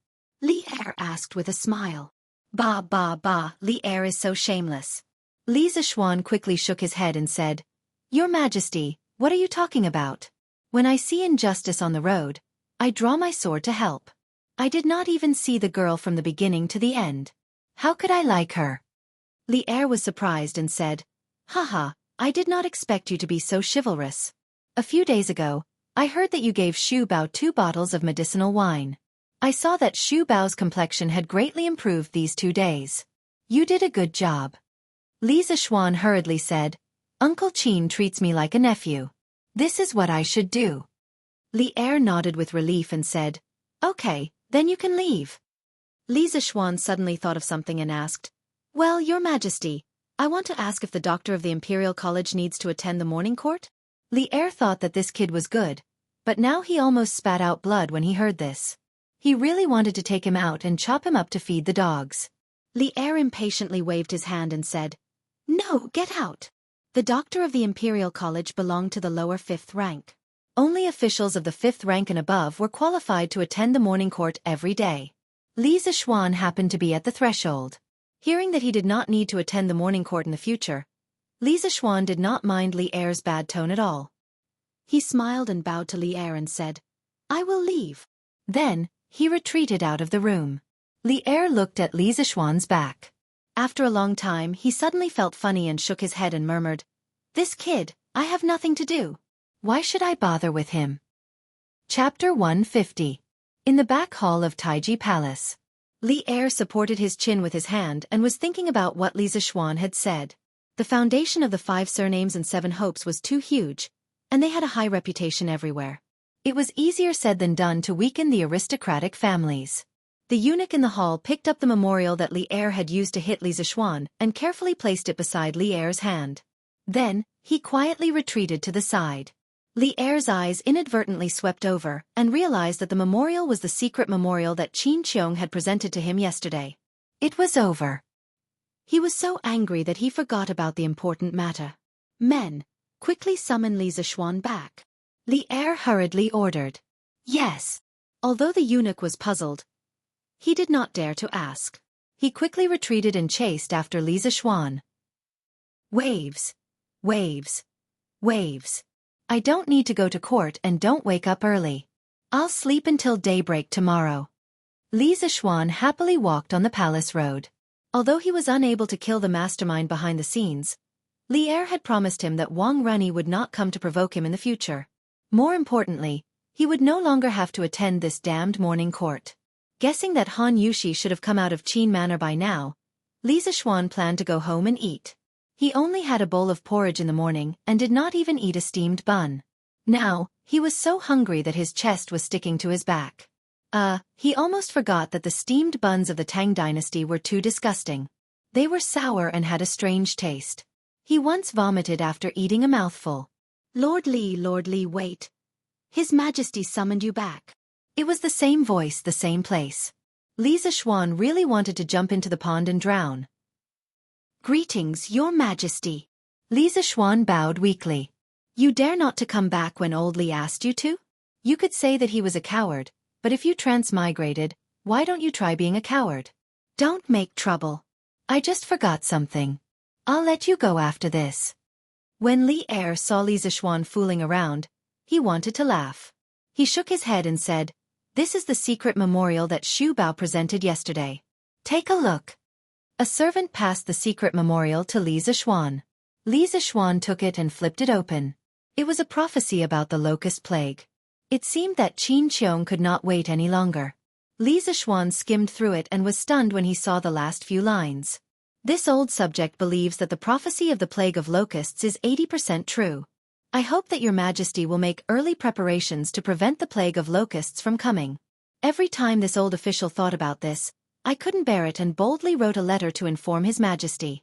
Li Er asked with a smile. Bah, Li Er is so shameless. Li Zishuan quickly shook his head and said, Your Majesty, what are you talking about? When I see injustice on the road, I draw my sword to help. I did not even see the girl from the beginning to the end. How could I like her? Li Er was surprised and said, Haha, I did not expect you to be so chivalrous. A few days ago, I heard that you gave Xu Bao 2 bottles of medicinal wine. I saw that Xu Bao's complexion had greatly improved these 2 days. You did a good job. Li Zishuan hurriedly said, Uncle Qin treats me like a nephew. This is what I should do. Li Er nodded with relief and said, Okay, then you can leave. Li Zishuan suddenly thought of something and asked, Well, Your Majesty, I want to ask if the doctor of the Imperial College needs to attend the morning court? Li Er thought that this kid was good, but now he almost spat out blood when he heard this. He really wanted to take him out and chop him up to feed the dogs. Li Er impatiently waved his hand and said, No, get out. The doctor of the Imperial College belonged to the lower 5th rank. Only officials of the 5th rank and above were qualified to attend the morning court every day. Li Zishuan happened to be at the threshold. Hearing that he did not need to attend the morning court in the future, Li Zishuan did not mind Li Er's bad tone at all. He smiled and bowed to Li Er and said, I will leave. Then, he retreated out of the room. Li Er looked at Li Zishuan's back. After a long time, he suddenly felt funny and shook his head and murmured, This kid, I have nothing to do. Why should I bother with him? Chapter 150. In the back hall of Taiji Palace. Li Er supported his chin with his hand and was thinking about what Li Zishuan had said. The foundation of the 5 surnames and 7 hopes was too huge, and they had a high reputation everywhere. It was easier said than done to weaken the aristocratic families. The eunuch in the hall picked up the memorial that Li Er had used to hit Li Zishuan and carefully placed it beside Li Er's hand. Then, he quietly retreated to the side. Li Er's eyes inadvertently swept over and realized that the memorial was the secret memorial that Qin Qiong had presented to him yesterday. It was over. He was so angry that he forgot about the important matter. Men, quickly summon Li Zishuan back. Li Er hurriedly ordered. Yes. Although the eunuch was puzzled, he did not dare to ask. He quickly retreated and chased after Li Zishuan. Waves. Waves. Waves. I don't need to go to court and don't wake up early. I'll sleep until daybreak tomorrow. Li Zishuan happily walked on the palace road. Although he was unable to kill the mastermind behind the scenes, Li Er had promised him that Wang Runny would not come to provoke him in the future. More importantly, he would no longer have to attend this damned morning court. Guessing that Han Yushi should have come out of Qin Manor by now, Li Zishuan planned to go home and eat. He only had a bowl of porridge in the morning and did not even eat a steamed bun. Now, he was so hungry that his chest was sticking to his back. He almost forgot that the steamed buns of the Tang dynasty were too disgusting. They were sour and had a strange taste. He once vomited after eating a mouthful. Lord Li, wait. His Majesty summoned you back. It was the same voice, the same place. Li Zishuan really wanted to jump into the pond and drown. Greetings, Your Majesty. Li Zishuan bowed weakly. You dare not to come back when old Li asked you to? You could say that he was a coward, but if you transmigrated, why don't you try being a coward? Don't make trouble. I just forgot something. I'll let you go after this. When Li Er saw Li Zishuan fooling around, he wanted to laugh. He shook his head and said, This is the secret memorial that Xu Bao presented yesterday. Take a look. A servant passed the secret memorial to Li Zishuan. Li Zishuan took it and flipped it open. It was a prophecy about the locust plague. It seemed that Qin Qiong could not wait any longer. Li Zishuan skimmed through it and was stunned when he saw the last few lines. This old subject believes that the prophecy of the plague of locusts is 80% true. I hope that your majesty will make early preparations to prevent the plague of locusts from coming. Every time this old official thought about this, I couldn't bear it and boldly wrote a letter to inform his majesty.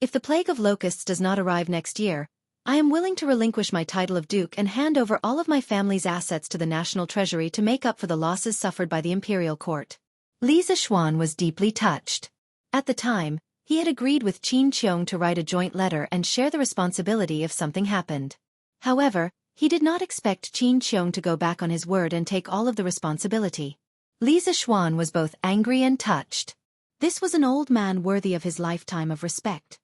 If the plague of locusts does not arrive next year, I am willing to relinquish my title of duke and hand over all of my family's assets to the national treasury to make up for the losses suffered by the imperial court. Li Zishuan was deeply touched. At the time, he had agreed with Qin Qiong to write a joint letter and share the responsibility if something happened. However, he did not expect Qin Qiong to go back on his word and take all of the responsibility. Li Zishuan was both angry and touched. This was an old man worthy of his lifetime of respect.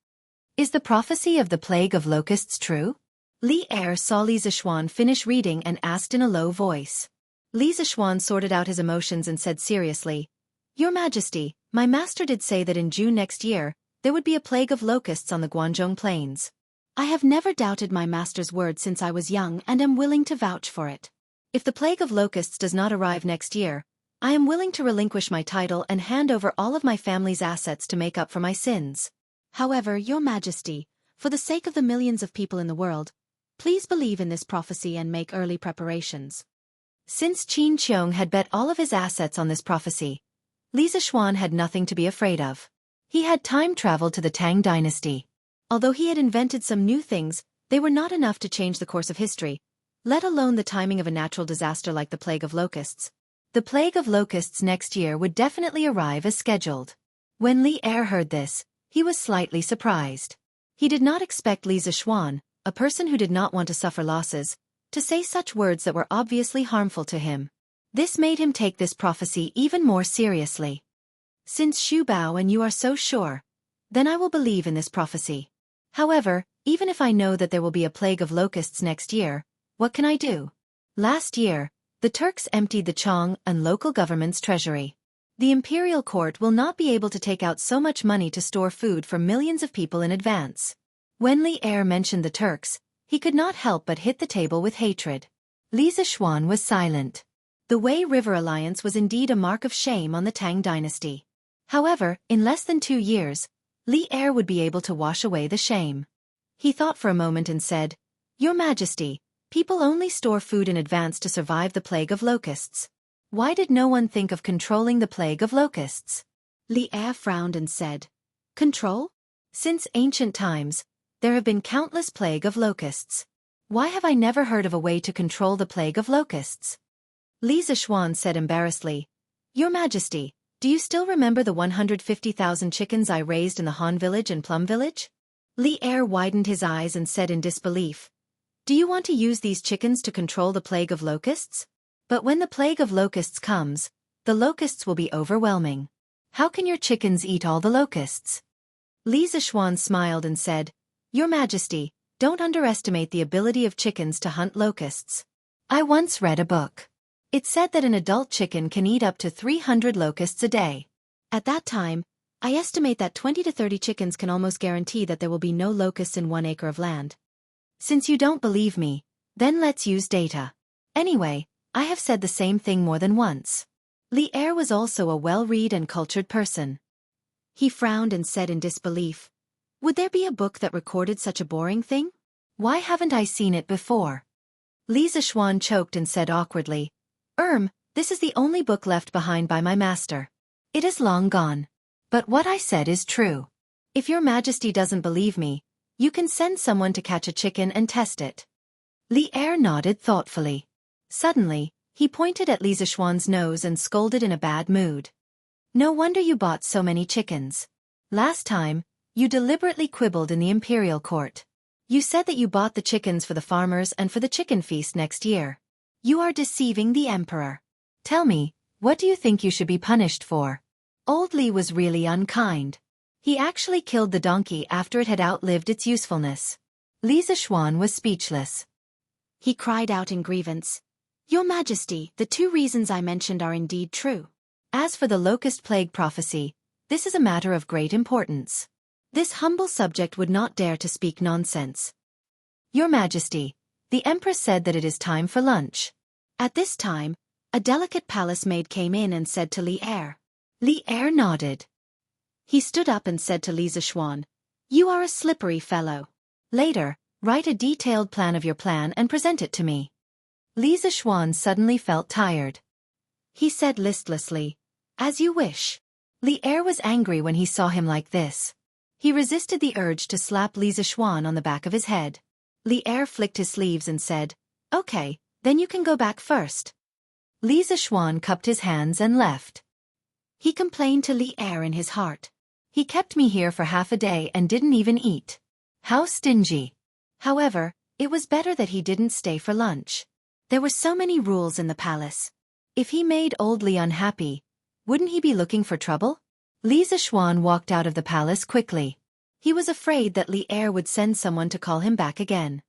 Is the prophecy of the plague of locusts true? Li Er saw Li Zishuan finish reading and asked in a low voice. Li Zishuan sorted out his emotions and said seriously, Your Majesty, my master did say that in June next year, there would be a plague of locusts on the Guangzhong plains. I have never doubted my master's word since I was young and am willing to vouch for it. If the plague of locusts does not arrive next year, I am willing to relinquish my title and hand over all of my family's assets to make up for my sins. However, Your Majesty, for the sake of the millions of people in the world, please believe in this prophecy and make early preparations. Since Qin Qiong had bet all of his assets on this prophecy, Li Zishuan had nothing to be afraid of. He had time traveled to the Tang dynasty. Although he had invented some new things, they were not enough to change the course of history, let alone the timing of a natural disaster like the plague of locusts. The plague of locusts next year would definitely arrive as scheduled. When Li Er heard this, he was slightly surprised. He did not expect Li Zishuan, a person who did not want to suffer losses, to say such words that were obviously harmful to him. This made him take this prophecy even more seriously. Since Xu Bao and you are so sure, then I will believe in this prophecy. However, even if I know that there will be a plague of locusts next year, what can I do? Last year, the Turks emptied the Chong and local government's treasury. The imperial court will not be able to take out so much money to store food for millions of people in advance. When Li Er mentioned the Turks, he could not help but hit the table with hatred. Li Zishuan was silent. The Wei River alliance was indeed a mark of shame on the Tang dynasty. However, in less than 2 years, Li Er would be able to wash away the shame. He thought for a moment and said, Your Majesty, people only store food in advance to survive the plague of locusts. Why did no one think of controlling the plague of locusts? Li Er frowned and said, Control? Since ancient times, there have been countless plague of locusts. Why have I never heard of a way to control the plague of locusts? Li Zishuan said embarrassedly, Your Majesty, do you still remember the 150,000 chickens I raised in the Han village and Plum village? Li Er widened his eyes and said in disbelief, Do you want to use these chickens to control the plague of locusts? But when the plague of locusts comes, the locusts will be overwhelming. How can your chickens eat all the locusts? Li Zishuan smiled and said, Your Majesty, don't underestimate the ability of chickens to hunt locusts. I once read a book. It said that an adult chicken can eat up to 300 locusts a day. At that time, I estimate that 20 to 30 chickens can almost guarantee that there will be no locusts in 1 acre of land. Since you don't believe me, then let's use data. Anyway, I have said the same thing more than once. Li Er was also a well-read and cultured person. He frowned and said in disbelief, Would there be a book that recorded such a boring thing? Why haven't I seen it before? Li Zishuan choked and said awkwardly, This is the only book left behind by my master. It is long gone. But what I said is true. If your Majesty doesn't believe me, you can send someone to catch a chicken and test it. Li Er nodded thoughtfully. Suddenly, he pointed at Li Zishuan's nose and scolded in a bad mood. No wonder you bought so many chickens. Last time, you deliberately quibbled in the imperial court. You said that you bought the chickens for the farmers and for the chicken feast next year. You are deceiving the emperor. Tell me, what do you think you should be punished for? Old Li was really unkind. He actually killed the donkey after it had outlived its usefulness. Li Zishuan was speechless. He cried out in grievance, Your Majesty, the 2 reasons I mentioned are indeed true. As for the locust plague prophecy, this is a matter of great importance. This humble subject would not dare to speak nonsense. Your Majesty, the Empress said that it is time for lunch. At this time, a delicate palace maid came in and said to Li Er. Li Er nodded. He stood up and said to Li Zishuan, You are a slippery fellow. Later, Write a detailed plan of your plan and present it to me. Li Zishuan suddenly felt tired. He said listlessly, "As you wish." Li Er was angry when he saw him like this. He resisted the urge to slap Li Zishuan on the back of his head. Li Er flicked his sleeves and said, "Okay, then you can go back first." Li Zishuan cupped his hands and left. He complained to Li Er in his heart. "He kept me here for half a day and didn't even eat. How stingy." However, it was better that he didn't stay for lunch. There were so many rules in the palace. If he made old Li unhappy, wouldn't he be looking for trouble? Li Zishuan walked out of the palace quickly. He was afraid that Li Er would send someone to call him back again.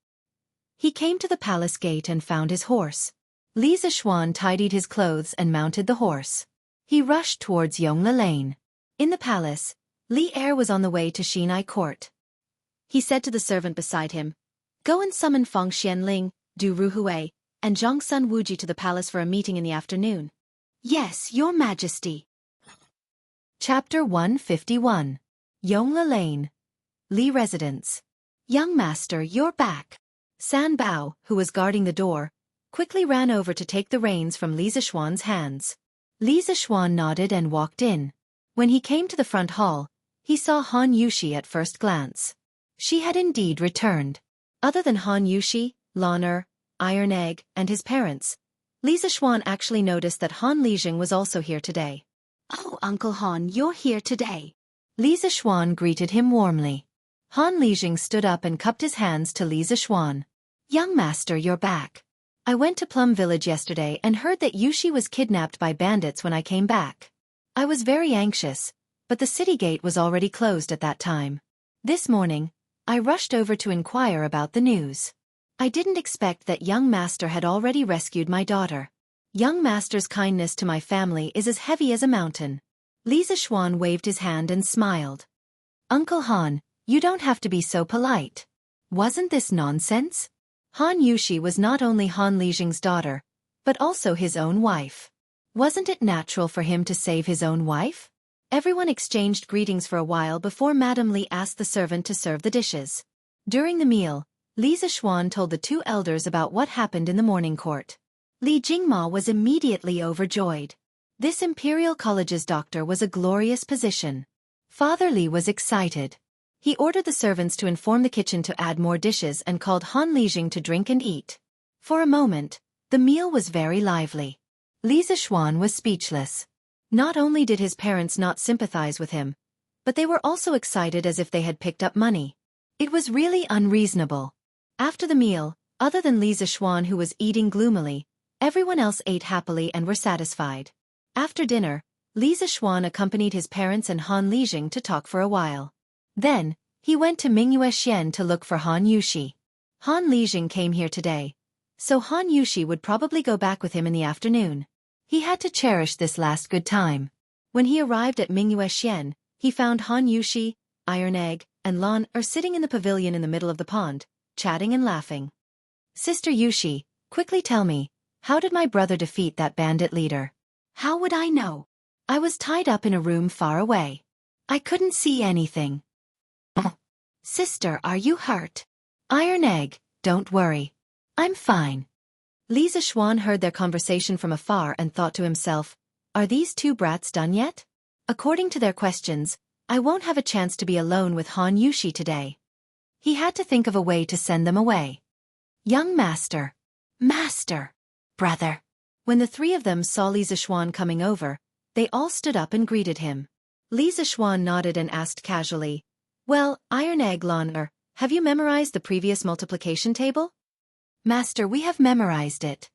He came to the palace gate and found his horse. Li Zishuan tidied his clothes and mounted the horse. He rushed towards Yongle Lane. In the palace, Li Er was on the way to Xinai Court. He said to the servant beside him, "Go and summon Feng Xianling, Du Ruhui, and Zhongsun Wuji to the palace for a meeting in the afternoon." "Yes, your majesty." Chapter 151. Yongle Lane. Li Residence. "Young master, you're back." San Bao, who was guarding the door, quickly ran over to take the reins from Li Zishuan's hands. Li Zishuan nodded and walked in. When he came to the front hall, he saw Han Yushi at first glance. She had indeed returned. Other than Han Yushi, Lan Iron Egg, and his parents, Li Zishuan actually noticed that Han Lijing was also here today. "Oh, Uncle Han, you're here today." Li Zishuan greeted him warmly. Han Lijing stood up and cupped his hands to Li Zishuan. "Young master, you're back. I went to Plum Village yesterday and heard that Yushi was kidnapped by bandits when I came back. I was very anxious, but the city gate was already closed at that time. This morning, I rushed over to inquire about the news. I didn't expect that young master had already rescued my daughter. Young master's kindness to my family is as heavy as a mountain." Li Zishuan waved his hand and smiled. "Uncle Han, you don't have to be so polite. Wasn't this nonsense?" Han Yushi was not only Han Lijing's daughter, but also his own wife. Wasn't it natural for him to save his own wife? Everyone exchanged greetings for a while before Madame Li asked the servant to serve the dishes. During the meal, Li Zishuan told the two elders about what happened in the morning court. Li Jingma was immediately overjoyed. This Imperial College's doctor was a glorious position. Father Li was excited. He ordered the servants to inform the kitchen to add more dishes and called Han Lijing to drink and eat. For a moment, the meal was very lively. Li Zishuan was speechless. Not only did his parents not sympathize with him, but they were also excited as if they had picked up money. It was really unreasonable. After the meal, other than Li Zishuan who was eating gloomily, everyone else ate happily and were satisfied. After dinner, Li Zishuan accompanied his parents and Han Lijing to talk for a while. Then, he went to Mingyue Xian to look for Han Yushi. Han Lijing came here today, so Han Yushi would probably go back with him in the afternoon. He had to cherish this last good time. When he arrived at Mingyue Xian, he found Han Yushi, Iron Egg, and Lan sitting in the pavilion in the middle of the pond, chatting and laughing. "Sister Yushi, quickly tell me, how did my brother defeat that bandit leader?" "How would I know? I was tied up in a room far away. I couldn't see anything." "Sister, are you hurt?" "Iron Egg, don't worry. I'm fine." Li Zishuan heard their conversation from afar and thought to himself, "Are these two brats done yet? According to their questions, I won't have a chance to be alone with Han Yushi today." He had to think of a way to send them away. "Young master." "Master." "Brother." When the three of them saw Li Zishuan coming over, they all stood up and greeted him. Li Zishuan nodded and asked casually, "Well, Iron Egg Lan, have you memorized the previous multiplication table?" "Master, we have memorized it."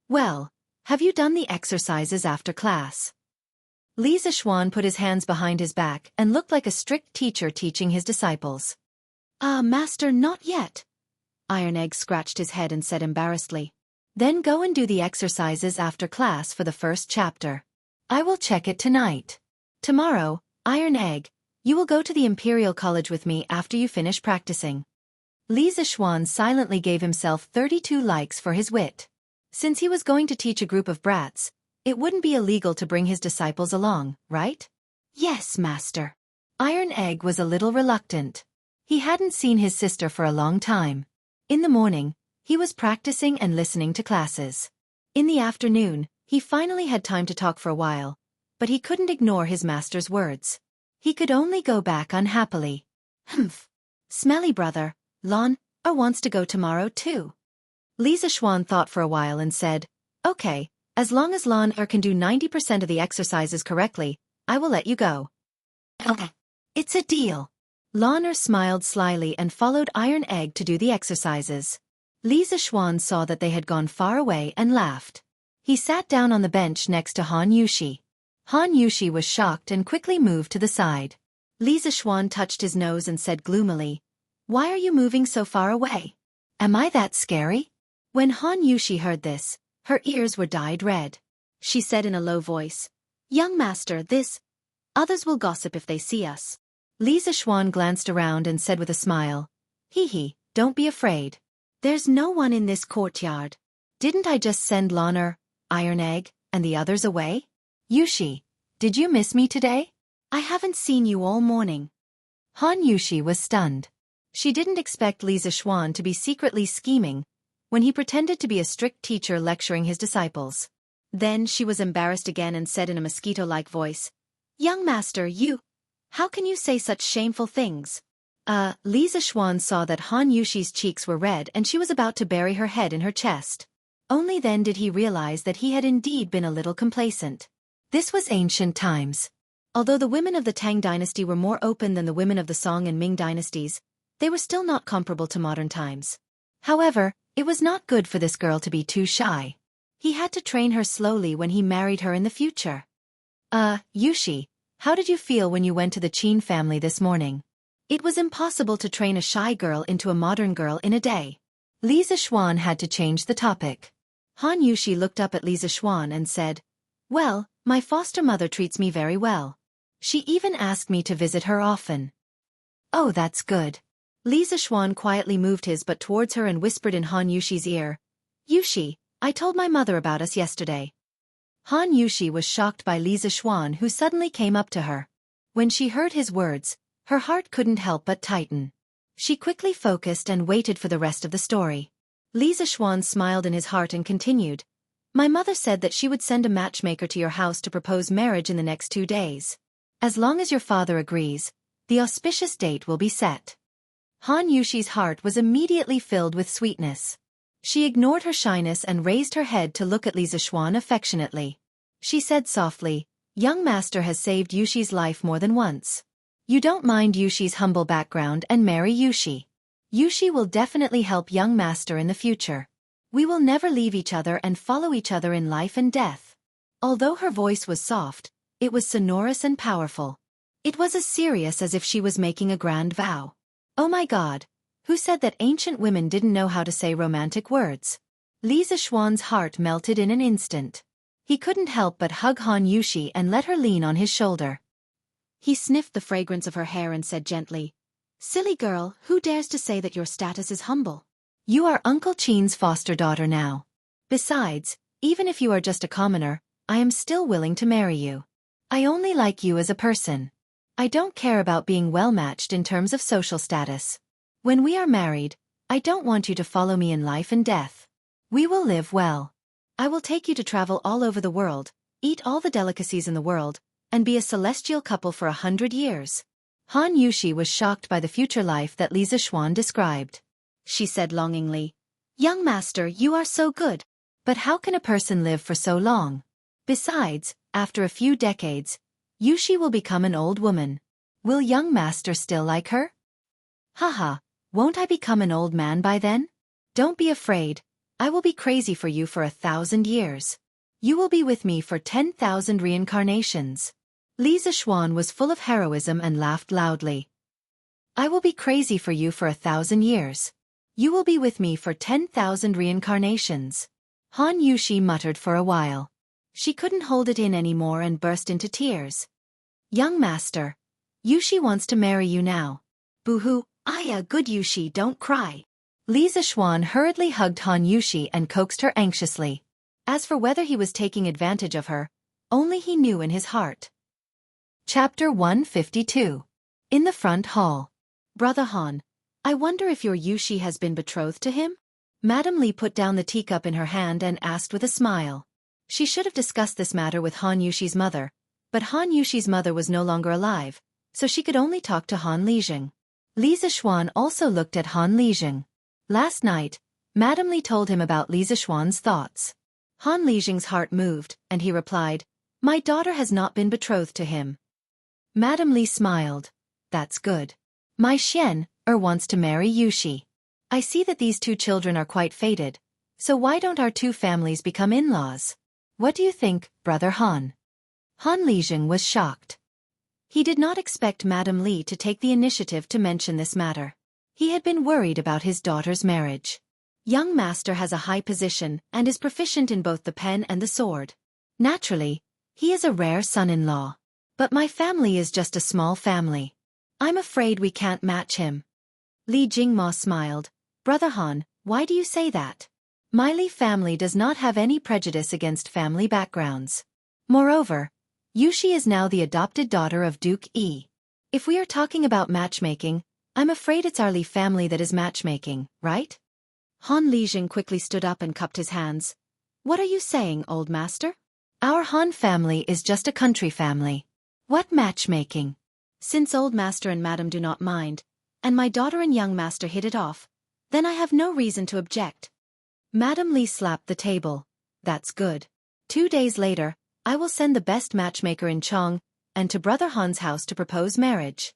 "Well, have you done the exercises after class?" Li Zishuan put his hands behind his back and looked like a strict teacher teaching his disciples. Master, not yet." Iron Egg scratched his head and said embarrassedly. "Then go and do the exercises after class for the first chapter. I will check it tonight. Tomorrow, Iron Egg, you will go to the Imperial College with me after you finish practicing." Li Zishuan silently gave himself 32 likes for his wit. Since he was going to teach a group of brats, it wouldn't be illegal to bring his disciples along, right? "Yes, master." Iron Egg was a little reluctant. He hadn't seen his sister for a long time. In the morning, he was practicing and listening to classes. In the afternoon, he finally had time to talk for a while, but he couldn't ignore his master's words. He could only go back unhappily. Humph. Smelly brother, Lon, wants to go tomorrow too. Li Zixuan thought for a while and said, okay, as long as Lon can do 90% of the exercises correctly, I will let you go. Okay. It's a deal. Lon smiled slyly and followed Iron Egg to do the exercises. Li Zixuan saw that they had gone far away and laughed. He sat down on the bench next to Han Yushi. Han Yushi was shocked and quickly moved to the side. Li Zixuan touched his nose and said gloomily, why are you moving so far away? Am I that scary? When Han Yushi heard this, her ears were dyed red. She said in a low voice, young master, others will gossip if they see us. Li Zixuan glanced around and said with a smile, hee, don't be afraid. There's no one in this courtyard. Didn't I just send Lon, Iron Egg, and the others away? Yushi, did you miss me today? I haven't seen you all morning. Han Yushi was stunned. She didn't expect Li Zixuan to be secretly scheming when he pretended to be a strict teacher lecturing his disciples. Then she was embarrassed again and said in a mosquito-like voice, young master, how can you say such shameful things? Li Zixuan saw that Han Yushi's cheeks were red and she was about to bury her head in her chest. Only then did he realize that he had indeed been a little complacent. This was ancient times. Although the women of the Tang dynasty were more open than the women of the Song and Ming dynasties, they were still not comparable to modern times. However, it was not good for this girl to be too shy. He had to train her slowly when he married her in the future. Yushi, how did you feel when you went to the Qin family this morning? It was impossible to train a shy girl into a modern girl in a day. Li Zixuan had to change the topic. Han Yushi looked up at Li Zixuan and said, well, my foster mother treats me very well. She even asked me to visit her often. Oh, that's good. Li Zixuan quietly moved his butt towards her and whispered in Han Yushi's ear, Yushi, I told my mother about us yesterday. Han Yushi was shocked by Li Zixuan, who suddenly came up to her. When she heard his words, her heart couldn't help but tighten. She quickly focused and waited for the rest of the story. Li Zixuan smiled in his heart and continued, my mother said that she would send a matchmaker to your house to propose marriage in the next 2 days. As long as your father agrees, the auspicious date will be set. Han Yushi's heart was immediately filled with sweetness. She ignored her shyness and raised her head to look at Li Zixuan affectionately. She said softly, young master has saved Yushi's life more than once. You don't mind Yushi's humble background and marry Yushi. Yushi will definitely help young master in the future. We will never leave each other and follow each other in life and death. Although her voice was soft, it was sonorous and powerful. It was as serious as if she was making a grand vow. Oh my God, who said that ancient women didn't know how to say romantic words? Li Zixuan's heart melted in an instant. He couldn't help but hug Han Yushi and let her lean on his shoulder. He sniffed the fragrance of her hair and said gently, silly girl, who dares to say that your status is humble? You are Uncle Qin's foster daughter now. Besides, even if you are just a commoner, I am still willing to marry you. I only like you as a person. I don't care about being well-matched in terms of social status. When we are married, I don't want you to follow me in life and death. We will live well. I will take you to travel all over the world, eat all the delicacies in the world, and be a celestial couple for 100 years. Han Yushi was shocked by the future life that Li Zixuan described. She said longingly, young master, you are so good. But how can a person live for so long? Besides, after a few decades, Yushi will become an old woman. Will young master still like her? Haha, won't I become an old man by then? Don't be afraid, I will be crazy for you for 1,000 years. You will be with me for 10,000 reincarnations. Li Zixuan was full of heroism and laughed loudly. I will be crazy for you for 1,000 years. You will be with me for 10,000 reincarnations. Han Yushi muttered for a while. She couldn't hold it in anymore and burst into tears. Young master, Yushi wants to marry you now. Boo-hoo, Aya, good Yushi, don't cry. Li Zixuan hurriedly hugged Han Yushi and coaxed her anxiously. As for whether he was taking advantage of her, only he knew in his heart. Chapter 152. In the front hall. Brother Han, I wonder if your Yushi has been betrothed to him? Madame Li put down the teacup in her hand and asked with a smile. She should have discussed this matter with Han Yushi's mother, but Han Yushi's mother was no longer alive, so she could only talk to Han Lijing. Li Zixuan also looked at Han Lijing. Last night, Madame Li told him about Li Zixuan's thoughts. Han Lijing's heart moved, and he replied, "My daughter has not been betrothed to him." Madame Li smiled. "That's good. My Xian wants to marry Yushi. I see that these two children are quite fated, so why don't our two families become in-laws? What do you think, Brother Han?" Han Lijing was shocked. He did not expect Madame Li to take the initiative to mention this matter. He had been worried about his daughter's marriage. Young master has a high position and is proficient in both the pen and the sword. Naturally, he is a rare son-in-law. But my family is just a small family. I'm afraid we can't match him. Li Jingma smiled. "Brother Han, why do you say that? My Li family does not have any prejudice against family backgrounds. Moreover, Yushi is now the adopted daughter of Duke Yi. If we are talking about matchmaking, I'm afraid it's our Li family that is matchmaking, right?" Han Lijing quickly stood up and cupped his hands. "What are you saying, old master? Our Han family is just a country family. What matchmaking? Since old master and madam do not mind, and my daughter and young master hit it off, then I have no reason to object." Madame Li slapped the table. "That's good. 2 days later, I will send the best matchmaker in Chong and to Brother Han's house to propose marriage."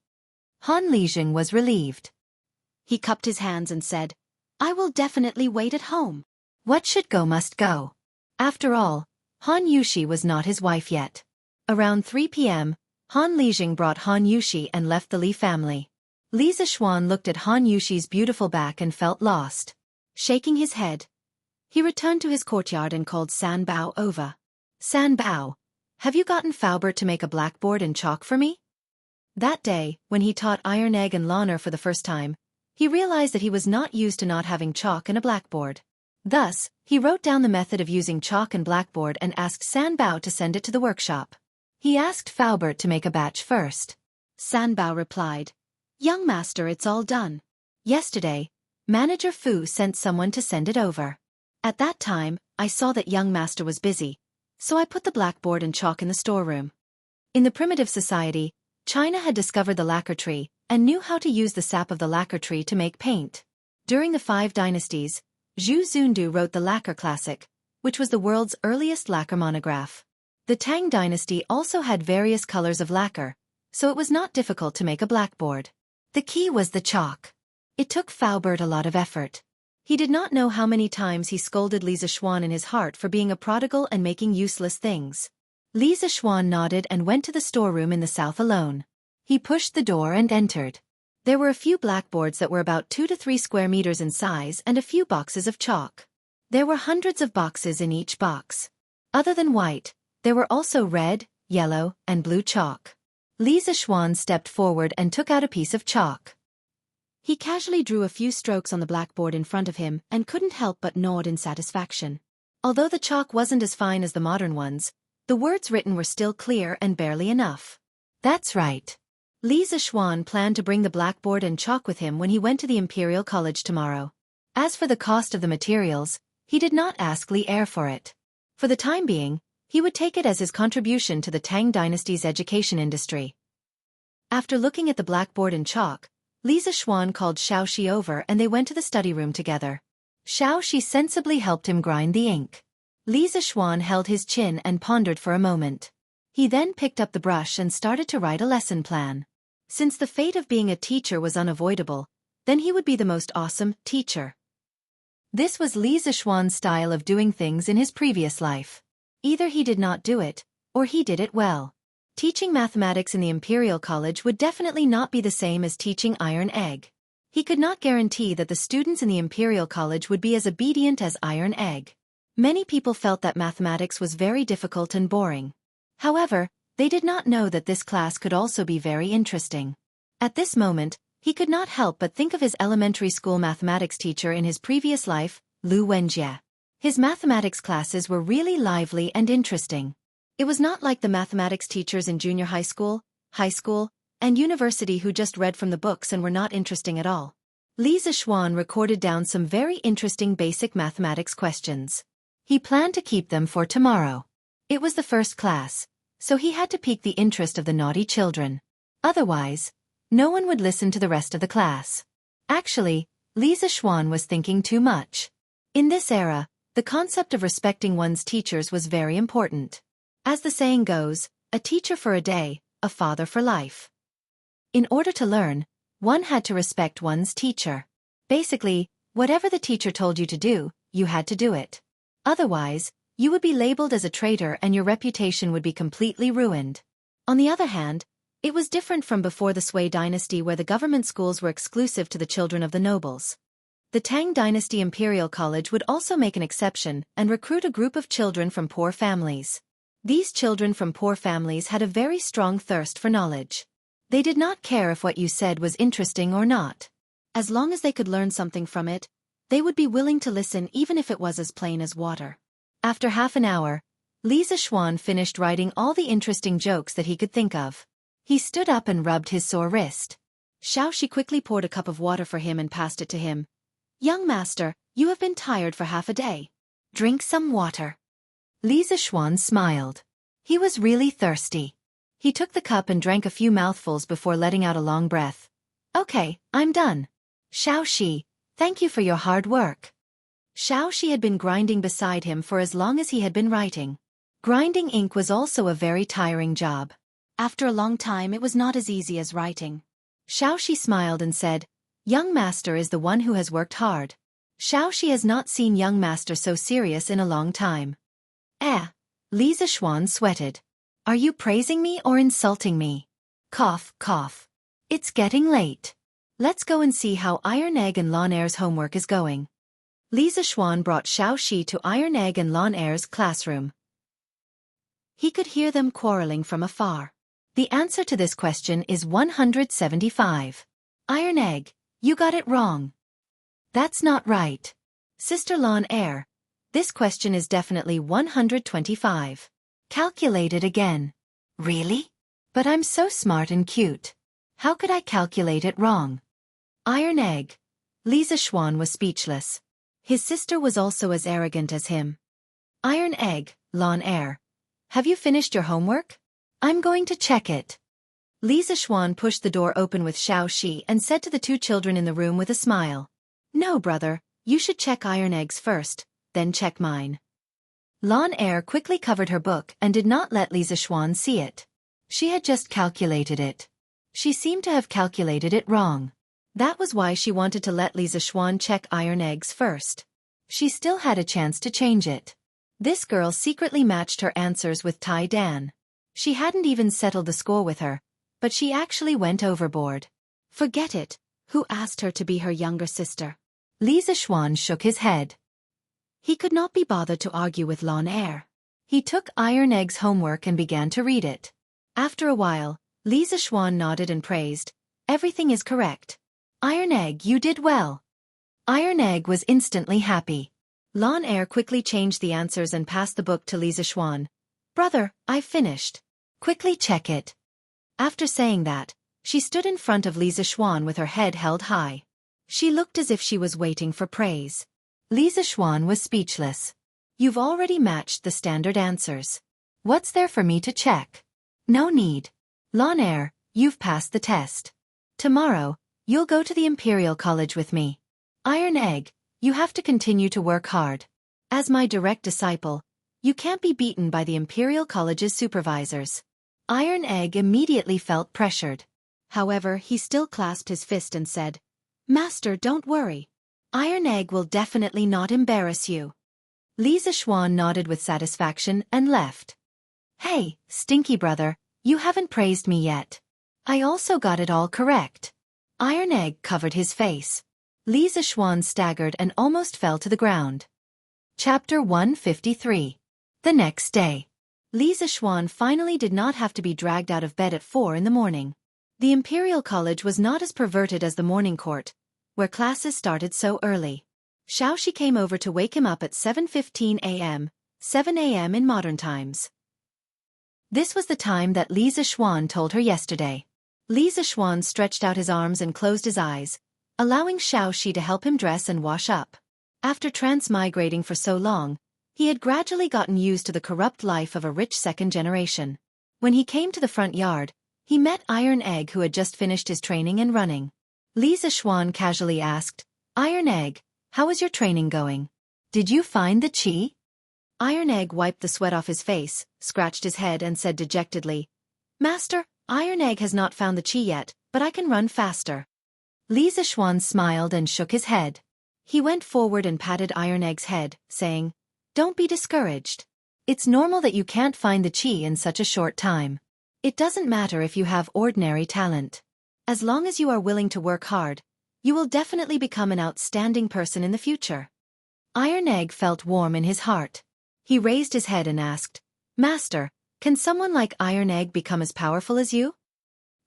Han Lijing was relieved. He cupped his hands and said, "I will definitely wait at home. What should go must go." After all, Han Yushi was not his wife yet. Around 3 p.m., Han Lijing brought Han Yushi and left the Li family. Li Zixuan looked at Han Yushi's beautiful back and felt lost. Shaking his head, he returned to his courtyard and called San Bao over. "San Bao, have you gotten Faubert to make a blackboard and chalk for me?" That day, when he taught Iron Egg and Launer for the first time, he realized that he was not used to not having chalk and a blackboard. Thus, he wrote down the method of using chalk and blackboard and asked San Bao to send it to the workshop. He asked Faubert to make a batch first. San Bao replied, "Young master, it's all done. Yesterday, Manager Fu sent someone to send it over. At that time, I saw that young master was busy, so I put the blackboard and chalk in the storeroom." In the primitive society, China had discovered the lacquer tree and knew how to use the sap of the lacquer tree to make paint. During the 5 dynasties, Zhu Zundu wrote the Lacquer Classic, which was the world's earliest lacquer monograph. The Tang dynasty also had various colors of lacquer, so it was not difficult to make a blackboard. The key was the chalk. It took Faubert a lot of effort. He did not know how many times he scolded Li Zixuan in his heart for being a prodigal and making useless things. Li Zixuan nodded and went to the storeroom in the south alone. He pushed the door and entered. There were a few blackboards that were about 2 to 3 square meters in size and a few boxes of chalk. There were hundreds of boxes in each box. Other than white, there were also red, yellow, and blue chalk. Li Zixuan stepped forward and took out a piece of chalk. He casually drew a few strokes on the blackboard in front of him and couldn't help but nod in satisfaction. Although the chalk wasn't as fine as the modern ones, the words written were still clear and barely enough. That's right. Li Zixuan planned to bring the blackboard and chalk with him when he went to the Imperial College tomorrow. As for the cost of the materials, he did not ask Li Er for it. For the time being, he would take it as his contribution to the Tang dynasty's education industry. After looking at the blackboard and chalk, Li Zixuan called Xiaoxi over and they went to the study room together. Xiaoxi sensibly helped him grind the ink. Li Zixuan held his chin and pondered for a moment. He then picked up the brush and started to write a lesson plan. Since the fate of being a teacher was unavoidable, then he would be the most awesome teacher. This was Li Zixuan's style of doing things in his previous life. Either he did not do it, or he did it well. Teaching mathematics in the Imperial College would definitely not be the same as teaching Iron Egg. He could not guarantee that the students in the Imperial College would be as obedient as Iron Egg. Many people felt that mathematics was very difficult and boring. However, they did not know that this class could also be very interesting. At this moment, he could not help but think of his elementary school mathematics teacher in his previous life, Lu Wenjie. His mathematics classes were really lively and interesting. It was not like the mathematics teachers in junior high school, and university who just read from the books and were not interesting at all. Li Zixuan recorded down some very interesting basic mathematics questions. He planned to keep them for tomorrow. It was the first class, so he had to pique the interest of the naughty children. Otherwise, no one would listen to the rest of the class. Actually, Li Zixuan was thinking too much. In this era, the concept of respecting one's teachers was very important. As the saying goes, a teacher for a day, a father for life. In order to learn, one had to respect one's teacher. Basically, whatever the teacher told you to do, you had to do it. Otherwise, you would be labeled as a traitor and your reputation would be completely ruined. On the other hand, it was different from before the Sui dynasty where the government schools were exclusive to the children of the nobles. The Tang dynasty Imperial College would also make an exception and recruit a group of children from poor families. These children from poor families had a very strong thirst for knowledge. They did not care if what you said was interesting or not. As long as they could learn something from it, they would be willing to listen even if it was as plain as water. After half an hour, Li Zixuan finished writing all the interesting jokes that he could think of. He stood up and rubbed his sore wrist. Xiaoshi quickly poured a cup of water for him and passed it to him. "Young master, you have been tired for half a day. Drink some water." Li Zixuan smiled. He was really thirsty. He took the cup and drank a few mouthfuls before letting out a long breath. "Okay, I'm done. Xiaoshi, thank you for your hard work." Xiaoshi had been grinding beside him for as long as he had been writing. Grinding ink was also a very tiring job. After a long time it was not as easy as writing. Xiaoshi smiled and said, "Young master is the one who has worked hard." Xiaoshi has not seen young master so serious in a long time. Li Zixuan sweated. "Are you praising me or insulting me?" Cough, cough. "It's getting late. Let's go and see how Iron Egg and Lawn Air's homework is going." Li Zixuan brought Xiaoshi to Iron Egg and Lawn Air's classroom. He could hear them quarreling from afar. The answer to this question is 175. "Iron Egg, you got it wrong." "That's not right." "Sister Lawn Air, this question is definitely 125. "Calculate it again." "Really? But I'm so smart and cute. How could I calculate it wrong?" Iron Egg. Li Zixuan was speechless. His sister was also as arrogant as him. "Iron Egg, Lawn Air. Have you finished your homework? I'm going to check it." Li Zixuan pushed the door open with Xiaoshi and said to the two children in the room with a smile, "No, brother, you should check Iron Egg's first, then check mine." Lawn Air quickly covered her book and did not let Li Zixuan see it. She had just calculated it. She seemed to have calculated it wrong. That was why she wanted to let Li Zixuan check Iron Eggs first. She still had a chance to change it. This girl secretly matched her answers with Tai Dan. She hadn't even settled the score with her, but she actually went overboard. Forget it. Who asked her to be her younger sister? Li Zixuan shook his head. He could not be bothered to argue with Lawn Air. He took Iron Egg's homework and began to read it. After a while, Li Zixuan nodded and praised. "Everything is correct. Iron Egg, you did well." Iron Egg was instantly happy. Lawn Air quickly changed the answers and passed the book to Li Zixuan. "Brother, I've finished. Quickly check it." After saying that, she stood in front of Li Zixuan with her head held high. She looked as if she was waiting for praise. Li Zixuan was speechless. "You've already matched the standard answers. What's there for me to check?" "No need. Lawn Air, you've passed the test. Tomorrow, you'll go to the Imperial College with me. Iron Egg, you have to continue to work hard. As my direct disciple, you can't be beaten by the Imperial College's supervisors." Iron Egg immediately felt pressured. However, he still clasped his fist and said, "Master, don't worry. Iron Egg will definitely not embarrass you." Li Zixuan nodded with satisfaction and left. "Hey, stinky brother, you haven't praised me yet. I also got it all correct." Iron Egg covered his face. Li Zixuan staggered and almost fell to the ground. Chapter 153. The next day. Li Zixuan finally did not have to be dragged out of bed at 4 in the morning. The Imperial College was not as perverted as the morning court, where classes started so early. Xiaoshi came over to wake him up at 7:15 a.m., 7 a.m. in modern times. This was the time that Li Zixuan told her yesterday. Li Zixuan stretched out his arms and closed his eyes. allowing Xiaoxi to help him dress and wash up. After transmigrating for so long, he had gradually gotten used to the corrupt life of a rich second generation. When he came to the front yard, he met Iron Egg, who had just finished his training and running. Li Zishuan casually asked, "Iron Egg, how is your training going? Did you find the qi?" Iron Egg wiped the sweat off his face, scratched his head and said dejectedly, "Master, Iron Egg has not found the qi yet, but I can run faster." Li Zishuan smiled and shook his head. He went forward and patted Iron Egg's head, saying, "Don't be discouraged. It's normal that you can't find the qi in such a short time. It doesn't matter if you have ordinary talent. As long as you are willing to work hard, you will definitely become an outstanding person in the future." Iron Egg felt warm in his heart. He raised his head and asked, "Master, can someone like Iron Egg become as powerful as you?"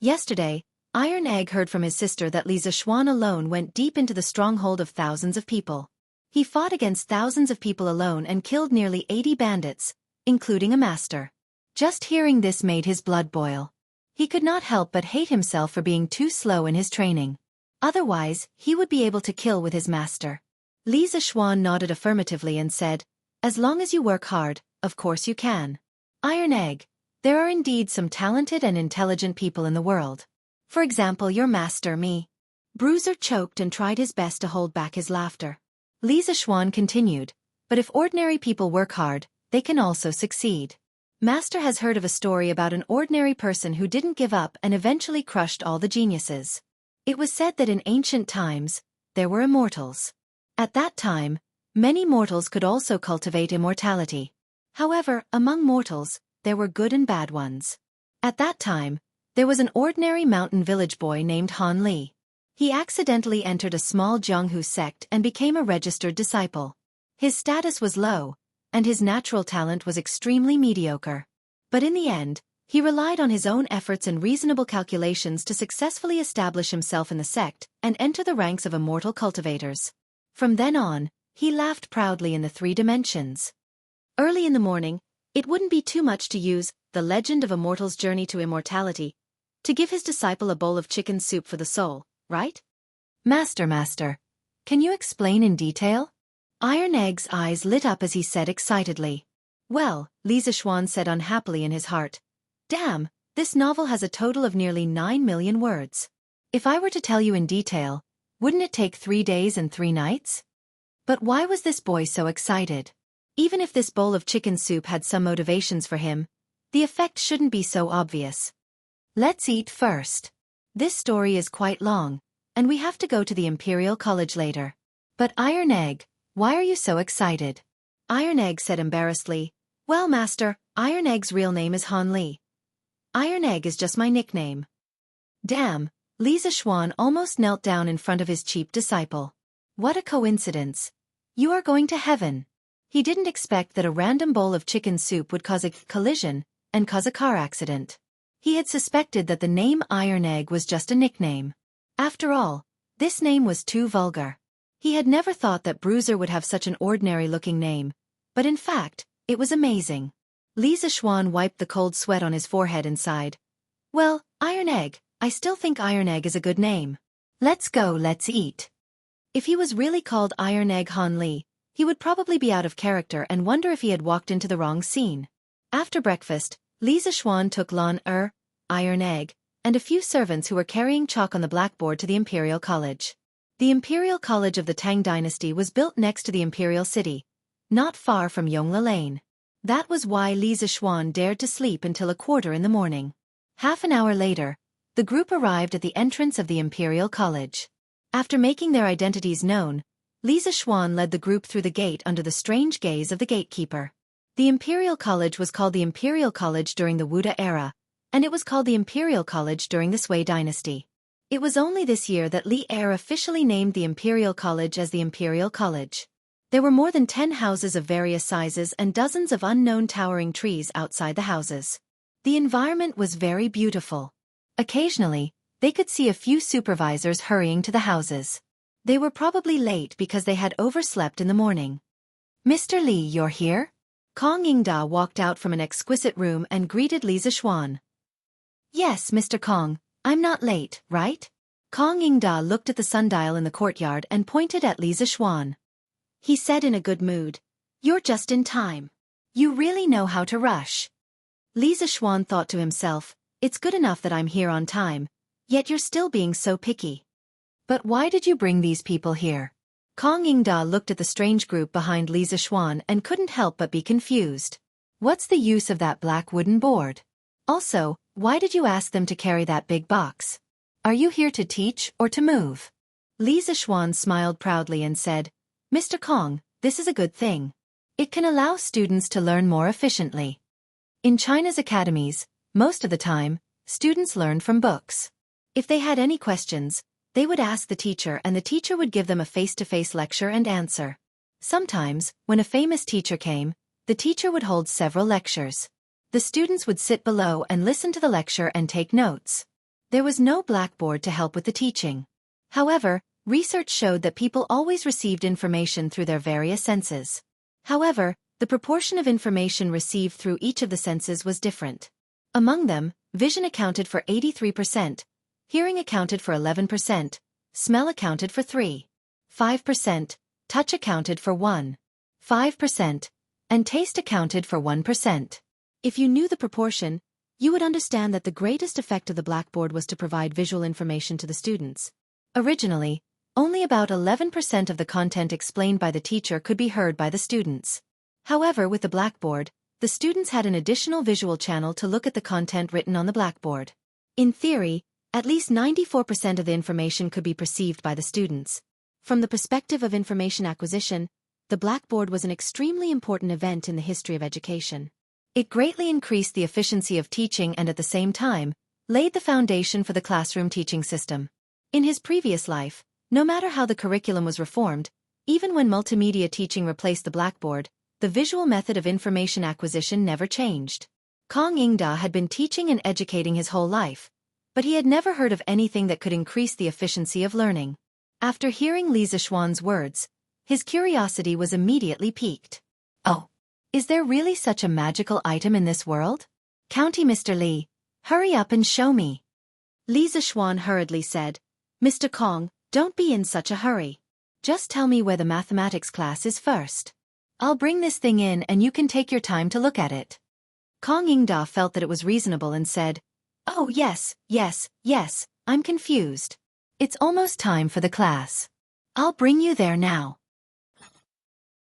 Yesterday, Iron Egg heard from his sister that Li Zishuan alone went deep into the stronghold of thousands of people. He fought against thousands of people alone and killed nearly 80 bandits, including a master. Just hearing this made his blood boil. He could not help but hate himself for being too slow in his training. Otherwise, he would be able to kill with his master. Li Zishuan nodded affirmatively and said, "As long as you work hard, of course you can. Iron Egg, there are indeed some talented and intelligent people in the world. For example, your master, me." Bruiser choked and tried his best to hold back his laughter. Li Zishuan continued, "But if ordinary people work hard, they can also succeed. Master has heard of a story about an ordinary person who didn't give up and eventually crushed all the geniuses. It was said that in ancient times, there were immortals. At that time, many mortals could also cultivate immortality. However, among mortals, there were good and bad ones. At that time, there was an ordinary mountain village boy named Han Li. He accidentally entered a small Jianghu sect and became a registered disciple. His status was low, and his natural talent was extremely mediocre. But in the end, he relied on his own efforts and reasonable calculations to successfully establish himself in the sect and enter the ranks of immortal cultivators. From then on, he laughed proudly in the 3 dimensions. Early in the morning, it wouldn't be too much to use The Legend of a Mortal's Journey to Immortality to give his disciple a bowl of chicken soup for the soul, right? Master, can you explain in detail?" Iron Egg's eyes lit up as he said excitedly. "Well," Li Zishuan said unhappily in his heart, "damn, this novel has a total of nearly 9 million words. If I were to tell you in detail, wouldn't it take 3 days and 3 nights? But why was this boy so excited? Even if this bowl of chicken soup had some motivations for him, the effect shouldn't be so obvious. Let's eat first. This story is quite long, and we have to go to the Imperial College later. But Iron Egg, why are you so excited?" Iron Egg said embarrassedly, "Well, Master, Iron Egg's real name is Han Li. Iron Egg is just my nickname." Damn, Li Zishuan almost knelt down in front of his cheap disciple. What a coincidence. You are going to heaven. He didn't expect that a random bowl of chicken soup would cause a collision and cause a car accident. He had suspected that the name Iron Egg was just a nickname. After all, this name was too vulgar. He had never thought that Bruiser would have such an ordinary-looking name, but in fact, it was amazing. Li Zishuan wiped the cold sweat on his forehead and sighed. "Well, Iron Egg, I still think Iron Egg is a good name. Let's go, let's eat." If he was really called Iron Egg Han Li, he would probably be out of character and wonder if he had walked into the wrong scene. After breakfast, Li Zishuan took Iron Egg, and a few servants who were carrying chalk on the blackboard to the Imperial College. The Imperial College of the Tang Dynasty was built next to the Imperial City, not far from Yongla Lane. That was why Li Zishuan dared to sleep until 1:15 in the morning. Half an hour later, the group arrived at the entrance of the Imperial College. After making their identities known, Li Zishuan led the group through the gate under the strange gaze of the gatekeeper. The Imperial College was called the Imperial College during the Wuda era, and it was called the Imperial College during the Sui Dynasty. It was only this year that Li Er officially named the Imperial College as the Imperial College. There were more than 10 houses of various sizes and dozens of unknown towering trees outside the houses. The environment was very beautiful. Occasionally, they could see a few supervisors hurrying to the houses. They were probably late because they had overslept in the morning. "Mr. Li, you're here?" Kong Yingda walked out from an exquisite room and greeted Li Zishuan. "Yes, Mr. Kong, I'm not late, right?" Kong Yingda looked at the sundial in the courtyard and pointed at Li Zixuan. He said in a good mood, "You're just in time. You really know how to rush." Li Zixuan thought to himself, "It's good enough that I'm here on time, yet you're still being so picky. But why did you bring these people here?" Kong Yingda looked at the strange group behind Li Zixuan and couldn't help but be confused. What's the use of that black wooden board? Also, why did you ask them to carry that big box? Are you here to teach or to move? Li Zixuan smiled proudly and said, "Mr. Kong, this is a good thing. It can allow students to learn more efficiently. In China's academies, most of the time, students learn from books. If they had any questions, they would ask the teacher and the teacher would give them a face-to-face lecture and answer. Sometimes, when a famous teacher came, the teacher would hold several lectures. The students would sit below and listen to the lecture and take notes. There was no blackboard to help with the teaching. However, research showed that people always received information through their various senses. However, the proportion of information received through each of the senses was different. Among them, vision accounted for 83%, hearing accounted for 11%, smell accounted for 3.5%, touch accounted for 1.5%, and taste accounted for 1%. If you knew the proportion, you would understand that the greatest effect of the blackboard was to provide visual information to the students. Originally, only about 11% of the content explained by the teacher could be heard by the students. However, with the blackboard, the students had an additional visual channel to look at the content written on the blackboard. In theory, at least 94% of the information could be perceived by the students. From the perspective of information acquisition, the blackboard was an extremely important event in the history of education. It greatly increased the efficiency of teaching and at the same time, laid the foundation for the classroom teaching system. In his previous life, no matter how the curriculum was reformed, even when multimedia teaching replaced the blackboard, the visual method of information acquisition never changed. Kong Yingda had been teaching and educating his whole life, but he had never heard of anything that could increase the efficiency of learning. After hearing Li Zixuan's words, his curiosity was immediately piqued. "Oh, is there really such a magical item in this world? County Mr. Li, hurry up and show me." Li Zixuan hurriedly said, "Mr. Kong, don't be in such a hurry. Just tell me where the mathematics class is first. I'll bring this thing in and you can take your time to look at it." Kong Yingda felt that it was reasonable and said, "Oh yes, I'm confused. It's almost time for the class. I'll bring you there now."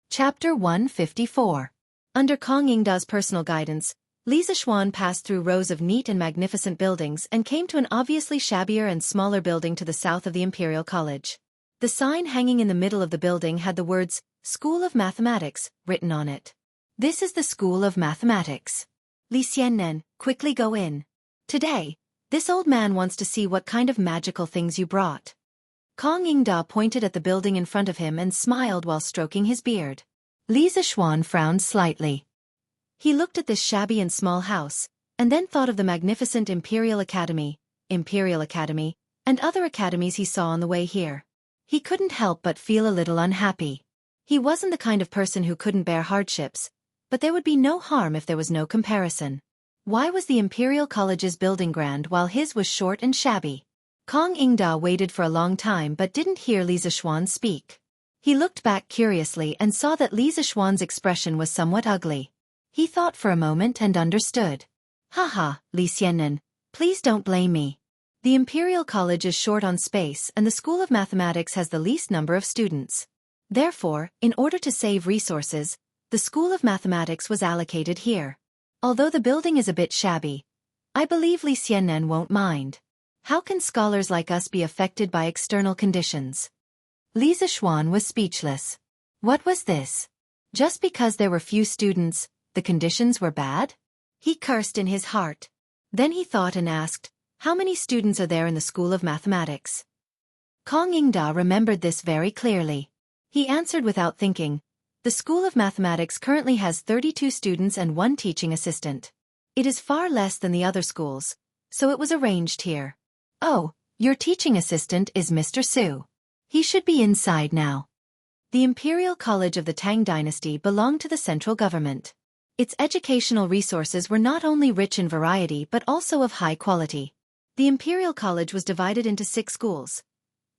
Chapter 154. Under Kong Yingda's personal guidance, Li Zixuan passed through rows of neat and magnificent buildings and came to an obviously shabbier and smaller building to the south of the Imperial College. The sign hanging in the middle of the building had the words, "School of Mathematics," written on it. "This is the School of Mathematics. Li Xiannen, quickly go in. Today, this old man wants to see what kind of magical things you brought." Kong Yingda pointed at the building in front of him and smiled while stroking his beard. Li Zixuan frowned slightly. He looked at this shabby and small house, and then thought of the magnificent Imperial Academy, and other academies he saw on the way here. He couldn't help but feel a little unhappy. He wasn't the kind of person who couldn't bear hardships, but there would be no harm if there was no comparison. Why was the Imperial College's building grand while his was short and shabby? Kong Yingda waited for a long time but didn't hear Li Zixuan speak. He looked back curiously and saw that Li Zixuan's expression was somewhat ugly. He thought for a moment and understood. "Haha, Li Xiannen, please don't blame me. The Imperial College is short on space and the School of Mathematics has the least number of students. Therefore, in order to save resources, the School of Mathematics was allocated here. Although the building is a bit shabby, I believe Li Xiannen won't mind. How can scholars like us be affected by external conditions?" Li Zixuan was speechless. What was this? Just because there were few students, the conditions were bad? He cursed in his heart. Then he thought and asked, "How many students are there in the School of Mathematics?" Kong Yingda remembered this very clearly. He answered without thinking, "The School of Mathematics currently has 32 students and 1 teaching assistant. It is far less than the other schools, so it was arranged here." "Oh, your teaching assistant is Mr. Su. He should be inside now." The Imperial College of the Tang Dynasty belonged to the central government. Its educational resources were not only rich in variety but also of high quality. The Imperial College was divided into 6 schools.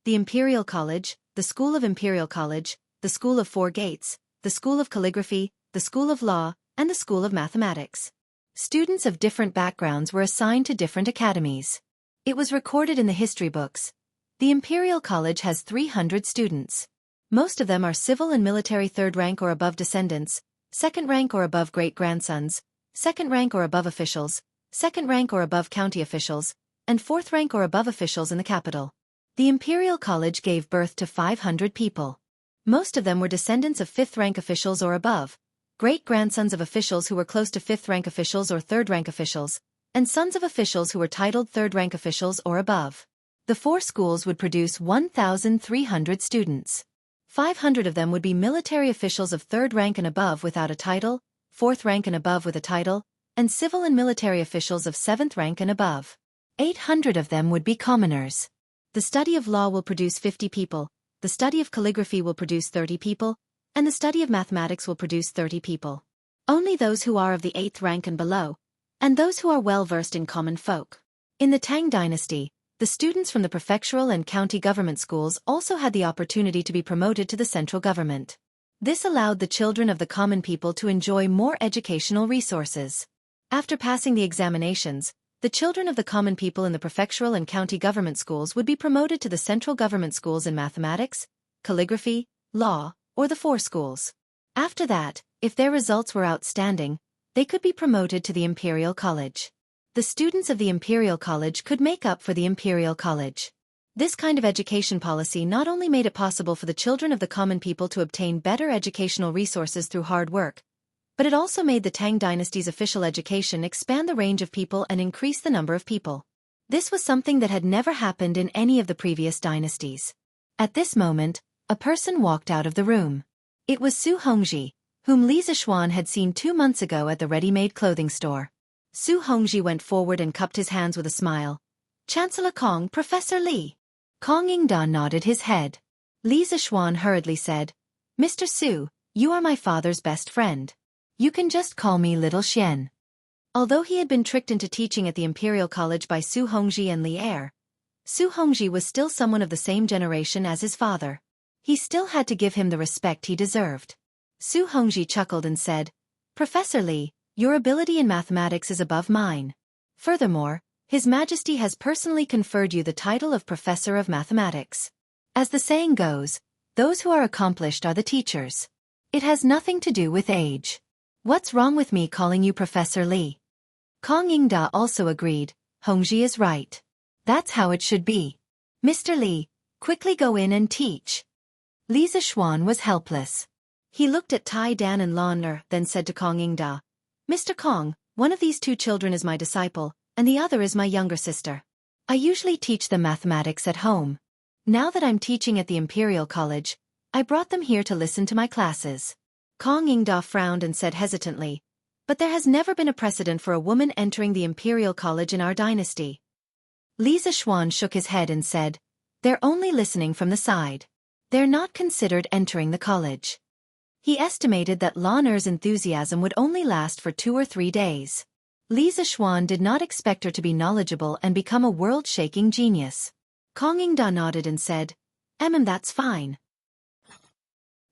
The Imperial College, the School of Imperial College, the School of Four Gates, the School of Calligraphy, the School of Law, and the School of Mathematics. Students of different backgrounds were assigned to different academies. It was recorded in the history books. The Imperial College has 300 students. Most of them are civil and military 3rd rank or above descendants, 2nd rank or above great-grandsons, 2nd rank or above officials, 2nd rank or above county officials, and 4th rank or above officials in the capital. The Imperial College gave birth to 500 people. Most of them were descendants of 5th rank officials or above, great-grandsons of officials who were close to 5th rank officials or 3rd rank officials, and sons of officials who were titled 3rd rank officials or above. The 4 schools would produce 1,300 students. 500 of them would be military officials of 3rd rank and above without a title, 4th rank and above with a title, and civil and military officials of 7th rank and above. 800 of them would be commoners. The study of law will produce 50 people, the study of calligraphy will produce 30 people, and the study of mathematics will produce 30 people. Only those who are of the 8th rank and below, and those who are well versed in common folk. In the Tang dynasty, the students from the prefectural and county government schools also had the opportunity to be promoted to the central government. This allowed the children of the common people to enjoy more educational resources. After passing the examinations, the children of the common people in the prefectural and county government schools would be promoted to the central government schools in mathematics, calligraphy, law, or the 4 schools. After that, if their results were outstanding, they could be promoted to the Imperial College. The students of the Imperial College could make up for the Imperial College. This kind of education policy not only made it possible for the children of the common people to obtain better educational resources through hard work, but it also made the Tang dynasty's official education expand the range of people and increase the number of people. This was something that had never happened in any of the previous dynasties. At this moment, a person walked out of the room. It was Su Hongji, whom Li Zixuan had seen 2 months ago at the ready-made clothing store. Su Hongji went forward and cupped his hands with a smile. "Chancellor Kong, Professor Li." Kong Yingda nodded his head. Li Zixuan hurriedly said, "Mr. Su, you are my father's best friend. You can just call me Little Xian." Although he had been tricked into teaching at the Imperial College by Su Hongji and Li Er, Su Hongji was still someone of the same generation as his father. He still had to give him the respect he deserved. Su Hongji chuckled and said, "Professor Li, your ability in mathematics is above mine. Furthermore, His Majesty has personally conferred you the title of Professor of Mathematics. As the saying goes, those who are accomplished are the teachers. It has nothing to do with age. What's wrong with me calling you Professor Li?" Kong Yingda also agreed, "Hongji is right. That's how it should be. Mr. Li, quickly go in and teach." Li Zixuan was helpless. He looked at Tai Dan and Lan Er, then said to Kong Yingda, "Mr. Kong, one of these 2 children is my disciple, and the other is my younger sister. I usually teach them mathematics at home. Now that I'm teaching at the Imperial College, I brought them here to listen to my classes." Kong Yingda frowned and said hesitantly, "But there has never been a precedent for a woman entering the Imperial College in our dynasty." Li Zixuan shook his head and said, "They're only listening from the side. They're not considered entering the college." He estimated that Lan Er's enthusiasm would only last for 2 or 3 days. Li Zixuan did not expect her to be knowledgeable and become a world-shaking genius. Kong Yingda nodded and said, That's fine."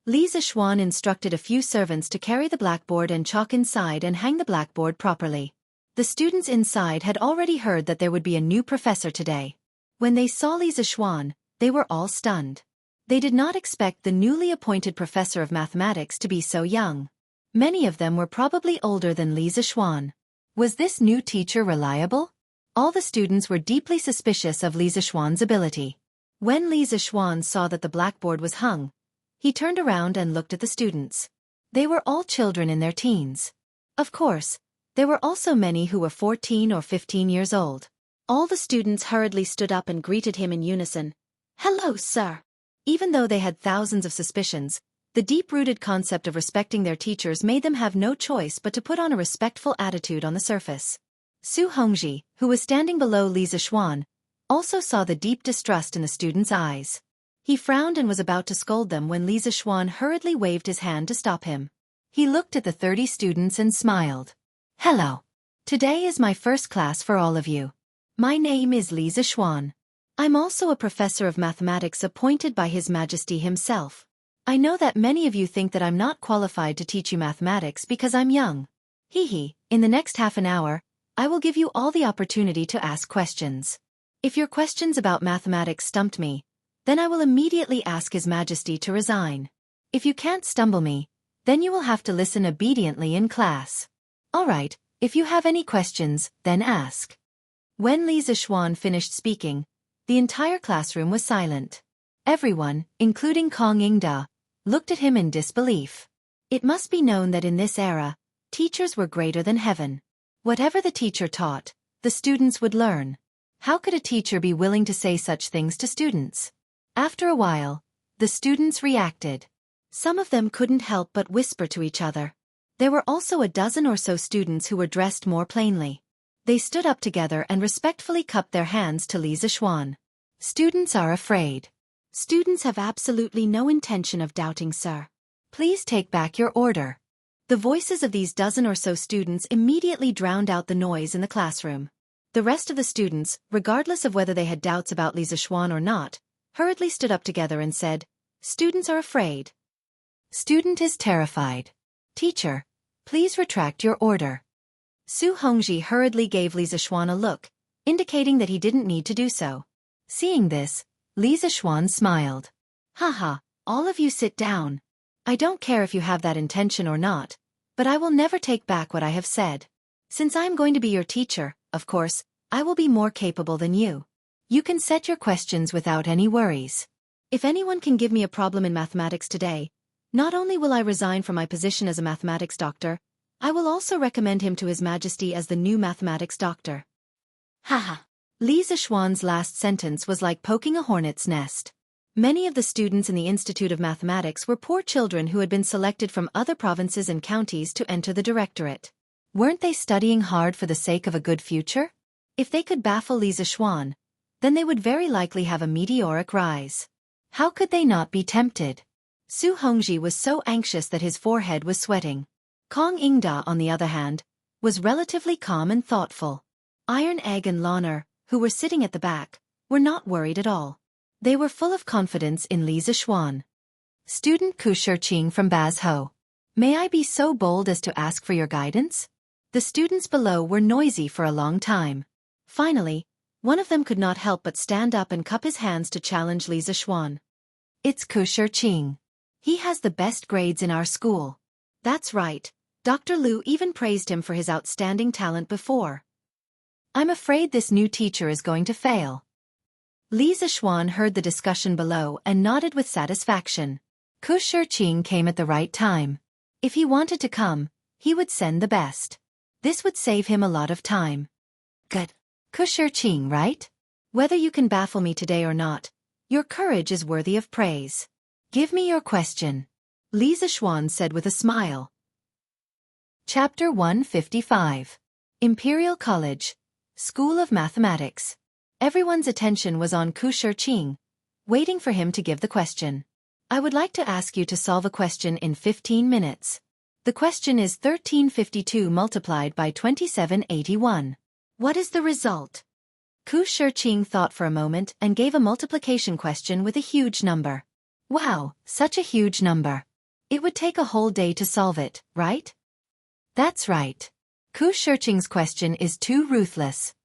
Li Zixuan instructed a few servants to carry the blackboard and chalk inside and hang the blackboard properly. The students inside had already heard that there would be a new professor today. When they saw Li Zixuan, they were all stunned. They did not expect the newly appointed professor of mathematics to be so young. Many of them were probably older than Li Zixuan. Was this new teacher reliable? All the students were deeply suspicious of Li Zixuan's ability. When Li Zixuan saw that the blackboard was hung, he turned around and looked at the students. They were all children in their teens. Of course, there were also many who were 14 or 15 years old. All the students hurriedly stood up and greeted him in unison. "Hello, sir." Even though they had thousands of suspicions, the deep-rooted concept of respecting their teachers made them have no choice but to put on a respectful attitude on the surface. Su Hongji, who was standing below Li Zixuan, also saw the deep distrust in the students' eyes. He frowned and was about to scold them when Li Zixuan hurriedly waved his hand to stop him. He looked at the 30 students and smiled. "Hello. Today is my first class for all of you. My name is Li Zixuan. I'm also a professor of mathematics appointed by His Majesty himself. I know that many of you think that I'm not qualified to teach you mathematics because I'm young. In the next half an hour, I will give you all the opportunity to ask questions. If your questions about mathematics stumped me, then I will immediately ask His Majesty to resign. If you can't stumble me, then you will have to listen obediently in class. Alright, if you have any questions, then ask. When Li Zixuan finished speaking, the entire classroom was silent. Everyone, including Kong Yingda, looked at him in disbelief. It must be known that in this era, teachers were greater than heaven. Whatever the teacher taught, the students would learn. How could a teacher be willing to say such things to students? After a while, the students reacted. Some of them couldn't help but whisper to each other. There were also a dozen or so students who were dressed more plainly. They stood up together and respectfully cupped their hands to Li Zixuan. Students are afraid. Students have absolutely no intention of doubting, sir. Please take back your order. The voices of these dozen or so students immediately drowned out the noise in the classroom. The rest of the students, regardless of whether they had doubts about Li Zixuan or not, hurriedly stood up together and said, "Students are afraid." Student is terrified. Teacher, please retract your order. Su Hongji hurriedly gave Li Zixuan a look, indicating that he didn't need to do so. Seeing this, Li Zixuan smiled. Haha, all of you sit down. I don't care if you have that intention or not, but I will never take back what I have said. Since I am going to be your teacher, of course, I will be more capable than you. You can set your questions without any worries. If anyone can give me a problem in mathematics today, not only will I resign from my position as a mathematics doctor, I will also recommend him to His Majesty as the new mathematics doctor. Haha. Li Zixuan's last sentence was like poking a hornet's nest. Many of the students in the Institute of Mathematics were poor children who had been selected from other provinces and counties to enter the directorate. Weren't they studying hard for the sake of a good future? If they could baffle Li Zixuan, then they would very likely have a meteoric rise. How could they not be tempted? Su Hongji was so anxious that his forehead was sweating. Kong Yingda, on the other hand, was relatively calm and thoughtful. Iron Egg and Loner, who were sitting at the back, were not worried at all. They were full of confidence in Li Zixuan. Student Ku Shiqing from Bazhou. May I be so bold as to ask for your guidance? The students below were noisy for a long time. Finally, one of them could not help but stand up and cup his hands to challenge Li Zixuan. It's Ku Shiqing. He has the best grades in our school. That's right, Dr. Liu even praised him for his outstanding talent before. I'm afraid this new teacher is going to fail. Li Zixuan heard the discussion below and nodded with satisfaction. Ku Shiqing came at the right time. If he wanted to come, he would send the best. This would save him a lot of time. Good. Ku Shiqing, right? Whether you can baffle me today or not, your courage is worthy of praise. Give me your question. Li Zixuan said with a smile. Chapter 155. Imperial College, School of Mathematics. Everyone's attention was on Ku Shiqing, waiting for him to give the question. I would like to ask you to solve a question in 15 minutes. The question is 1352 multiplied by 2781. What is the result? Ku Shiqing thought for a moment and gave a multiplication question with a huge number. Wow, such a huge number. It would take a whole day to solve it, right? That's right. Ku Shiqing's question is too ruthless.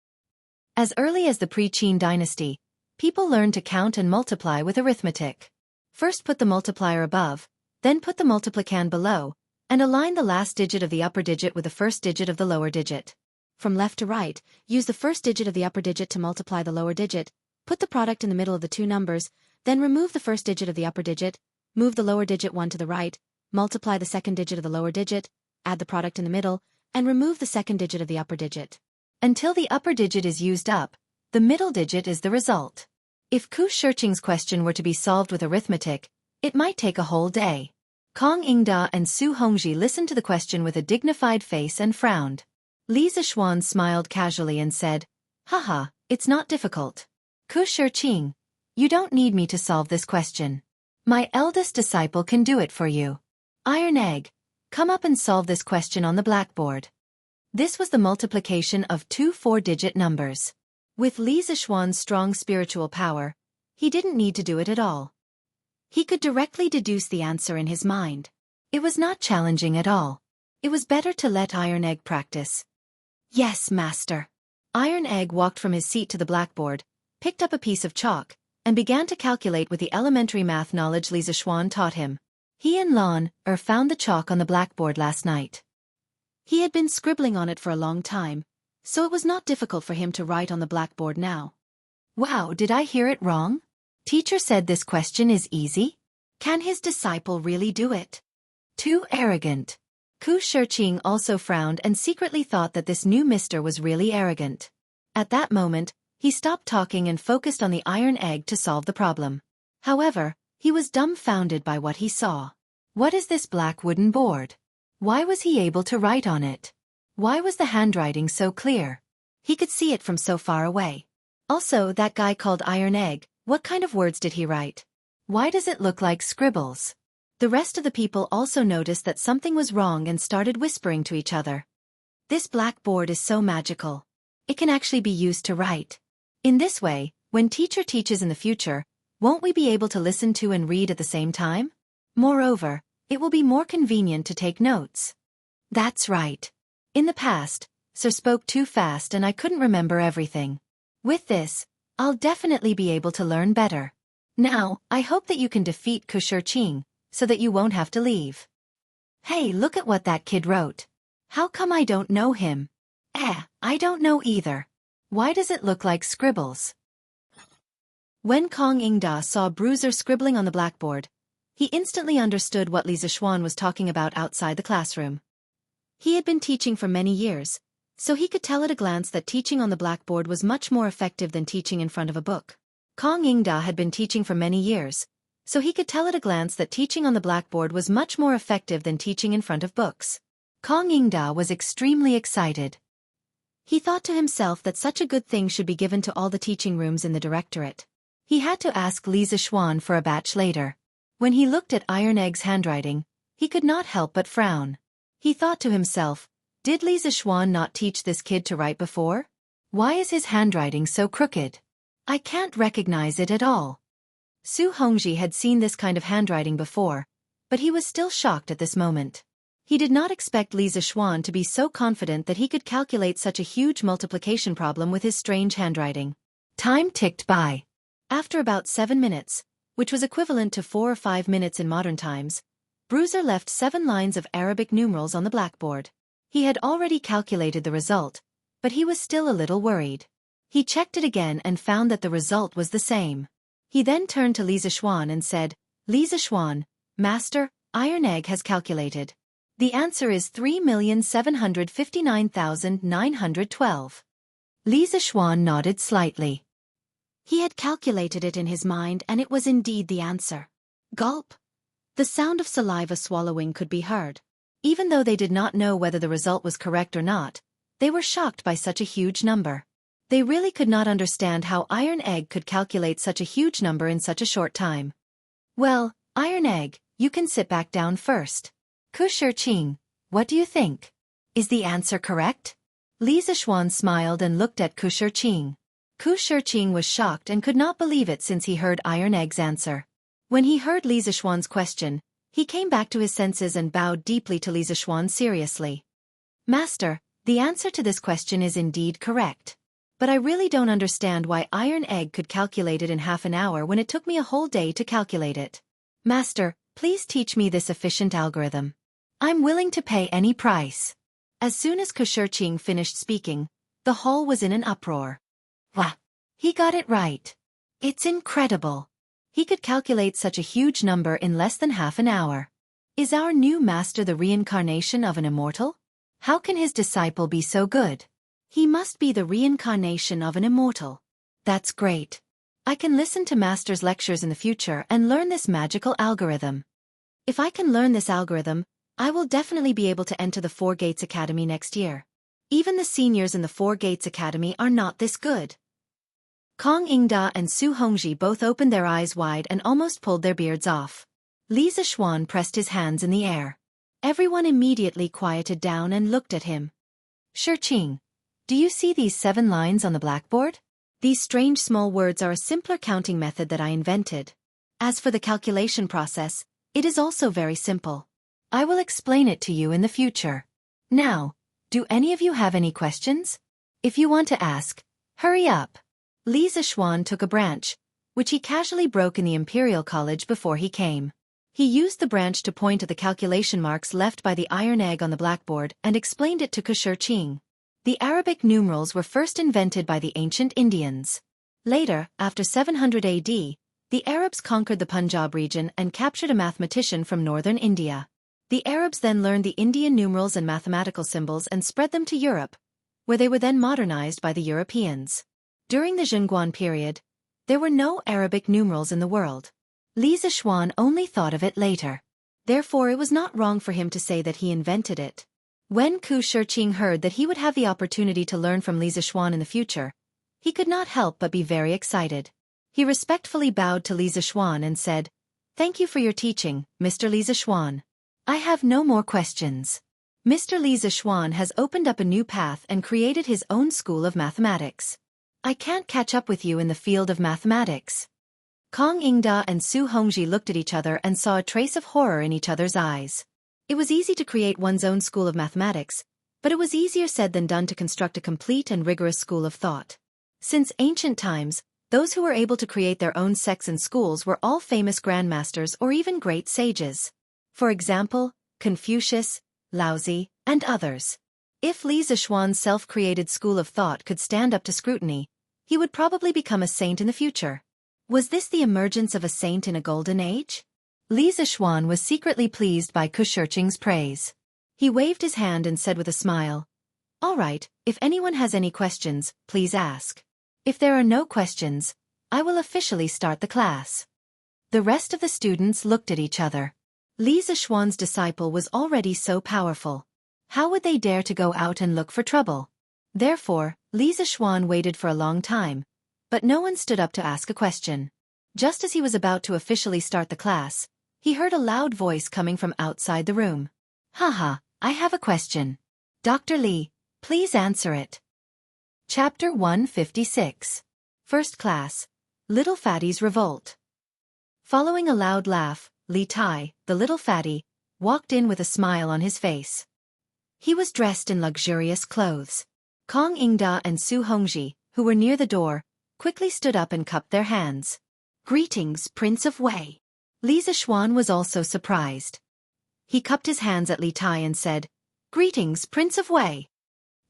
As early as the pre-Qin dynasty, people learned to count and multiply with arithmetic. First put the multiplier above, then put the multiplicand below, and align the last digit of the upper digit with the first digit of the lower digit. From left to right, use the first digit of the upper digit to multiply the lower digit, put the product in the middle of the two numbers, then remove the first digit of the upper digit, move the lower digit one to the right, multiply the second digit of the lower digit, add the product in the middle, and remove the second digit of the upper digit. Until the upper digit is used up, the middle digit is the result. If Ku Shiqing's question were to be solved with arithmetic, it might take a whole day. Kong Yingda and Su Hongji listened to the question with a dignified face and frowned. Li Zixuan smiled casually and said, Haha, it's not difficult. Ku Shiqing, you don't need me to solve this question. My eldest disciple can do it for you. Iron Egg, come up and solve this question on the blackboard. This was the multiplication of two 4-digit numbers. With Li Zixuan's strong spiritual power, he didn't need to do it at all. He could directly deduce the answer in his mind. It was not challenging at all. It was better to let Iron Egg practice. Yes, master. Iron Egg walked from his seat to the blackboard, picked up a piece of chalk, and began to calculate with the elementary math knowledge Li Zixuan taught him. He and Lan Er found the chalk on the blackboard last night. He had been scribbling on it for a long time, so it was not difficult for him to write on the blackboard now. Wow, did I hear it wrong? Teacher said this question is easy? Can his disciple really do it? Too arrogant. Ku Shiqing also frowned and secretly thought that this new mister was really arrogant. At that moment, he stopped talking and focused on the iron egg to solve the problem. However, he was dumbfounded by what he saw. What is this black wooden board? Why was he able to write on it? Why was the handwriting so clear? He could see it from so far away. Also, that guy called Iron Egg, what kind of words did he write? Why does it look like scribbles? The rest of the people also noticed that something was wrong and started whispering to each other. This blackboard is so magical. It can actually be used to write. In this way, when teacher teaches in the future, won't we be able to listen to and read at the same time? Moreover, it will be more convenient to take notes. That's right. In the past, Sir spoke too fast and I couldn't remember everything. With this, I'll definitely be able to learn better. Now, I hope that you can defeat Ku Shiqing, so that you won't have to leave. Hey, look at what that kid wrote. How come I don't know him? I don't know either. Why does it look like scribbles? When Kong Ingda saw Bruiser scribbling on the blackboard, he instantly understood what Li Zixuan was talking about outside the classroom. He had been teaching for many years, so he could tell at a glance that teaching on the blackboard was much more effective than teaching in front of a book. Kong Ingda had been teaching for many years, so he could tell at a glance that teaching on the blackboard was much more effective than teaching in front of books. Kong Ingda was extremely excited. He thought to himself that such a good thing should be given to all the teaching rooms in the directorate. He had to ask Li Zixuan for a batch later. When he looked at Iron Egg's handwriting, he could not help but frown. He thought to himself, did Li Zixuan not teach this kid to write before? Why is his handwriting so crooked? I can't recognize it at all. Su Hongji had seen this kind of handwriting before, but he was still shocked at this moment. He did not expect Li Zixuan to be so confident that he could calculate such a huge multiplication problem with his strange handwriting. Time ticked by. After about 7 minutes, which was equivalent to 4 or 5 minutes in modern times, Bruiser left 7 lines of Arabic numerals on the blackboard. He had already calculated the result, but he was still a little worried. He checked it again and found that the result was the same. He then turned to Li Zixuan and said, Li Zixuan, Master, Iron Egg has calculated. The answer is 3,759,912. Li Zixuan nodded slightly. He had calculated it in his mind and it was indeed the answer. Gulp. The sound of saliva swallowing could be heard. Even though they did not know whether the result was correct or not, they were shocked by such a huge number. They really could not understand how Iron Egg could calculate such a huge number in such a short time. Well, Iron Egg, you can sit back down first. Ku Shiqing, what do you think? Is the answer correct? Li Zixuan smiled and looked at Ku Shiqing. Ku Shiqing was shocked and could not believe it since he heard Iron Egg's answer. When he heard Li Zixuan's question, he came back to his senses and bowed deeply to Li Zixuan seriously. Master, the answer to this question is indeed correct. But I really don't understand why Iron Egg could calculate it in half an hour when it took me a whole day to calculate it. Master, please teach me this efficient algorithm. I'm willing to pay any price. As soon as Ku Shiqing finished speaking, the hall was in an uproar. Wah! He got it right. It's incredible. He could calculate such a huge number in less than half an hour. Is our new master the reincarnation of an immortal? How can his disciple be so good? He must be the reincarnation of an immortal. That's great. I can listen to master's lectures in the future and learn this magical algorithm. If I can learn this algorithm, I will definitely be able to enter the Four Gates Academy next year. Even the seniors in the Four Gates Academy are not this good. Kong Ingda and Su Hongji both opened their eyes wide and almost pulled their beards off. Li Zixuan pressed his hands in the air. Everyone immediately quieted down and looked at him. Shiqing, do you see these 7 lines on the blackboard? These strange small words are a simpler counting method that I invented. As for the calculation process, it is also very simple. I will explain it to you in the future. Now, do any of you have any questions? If you want to ask, hurry up. Li Zishuan took a branch, which he casually broke in the Imperial College before he came. He used the branch to point at the calculation marks left by the iron egg on the blackboard and explained it to Qing. The Arabic numerals were first invented by the ancient Indians. Later, after 700 AD, the Arabs conquered the Punjab region and captured a mathematician from northern India. The Arabs then learned the Indian numerals and mathematical symbols and spread them to Europe, where they were then modernized by the Europeans. During the Zhenguan period, there were no Arabic numerals in the world. Li Zishuan only thought of it later. Therefore it was not wrong for him to say that he invented it. When Qing heard that he would have the opportunity to learn from Li Zishuan in the future, he could not help but be very excited. He respectfully bowed to Li Zishuan and said, "Thank you for your teaching, Mr. Li Zishuan. I have no more questions." Mr. Li Zishuan has opened up a new path and created his own school of mathematics. I can't catch up with you in the field of mathematics. Kong Ingda and Su Hongji looked at each other and saw a trace of horror in each other's eyes. It was easy to create one's own school of mathematics, but it was easier said than done to construct a complete and rigorous school of thought. Since ancient times, those who were able to create their own sects and schools were all famous grandmasters or even great sages. For example, Confucius, Laozi, and others. If Li Zishuan's self-created school of thought could stand up to scrutiny, he would probably become a saint in the future. Was this the emergence of a saint in a golden age? Li Zishuan was secretly pleased by Qing's praise. He waved his hand and said with a smile, "All right, if anyone has any questions, please ask. If there are no questions, I will officially start the class." The rest of the students looked at each other. Li Zishuan's disciple was already so powerful. How would they dare to go out and look for trouble? Therefore, Li Zishuan waited for a long time, but no one stood up to ask a question. Just as he was about to officially start the class, he heard a loud voice coming from outside the room. "Haha, I have a question. Dr. Li, please answer it." Chapter 156. First Class, Little Fatty's Revolt. Following a loud laugh, Li Tai, the little fatty, walked in with a smile on his face. He was dressed in luxurious clothes. Kong Ingda and Su Hongji, who were near the door, quickly stood up and cupped their hands. "Greetings, Prince of Wei." Li Zishuan was also surprised. He cupped his hands at Li Tai and said, "Greetings, Prince of Wei."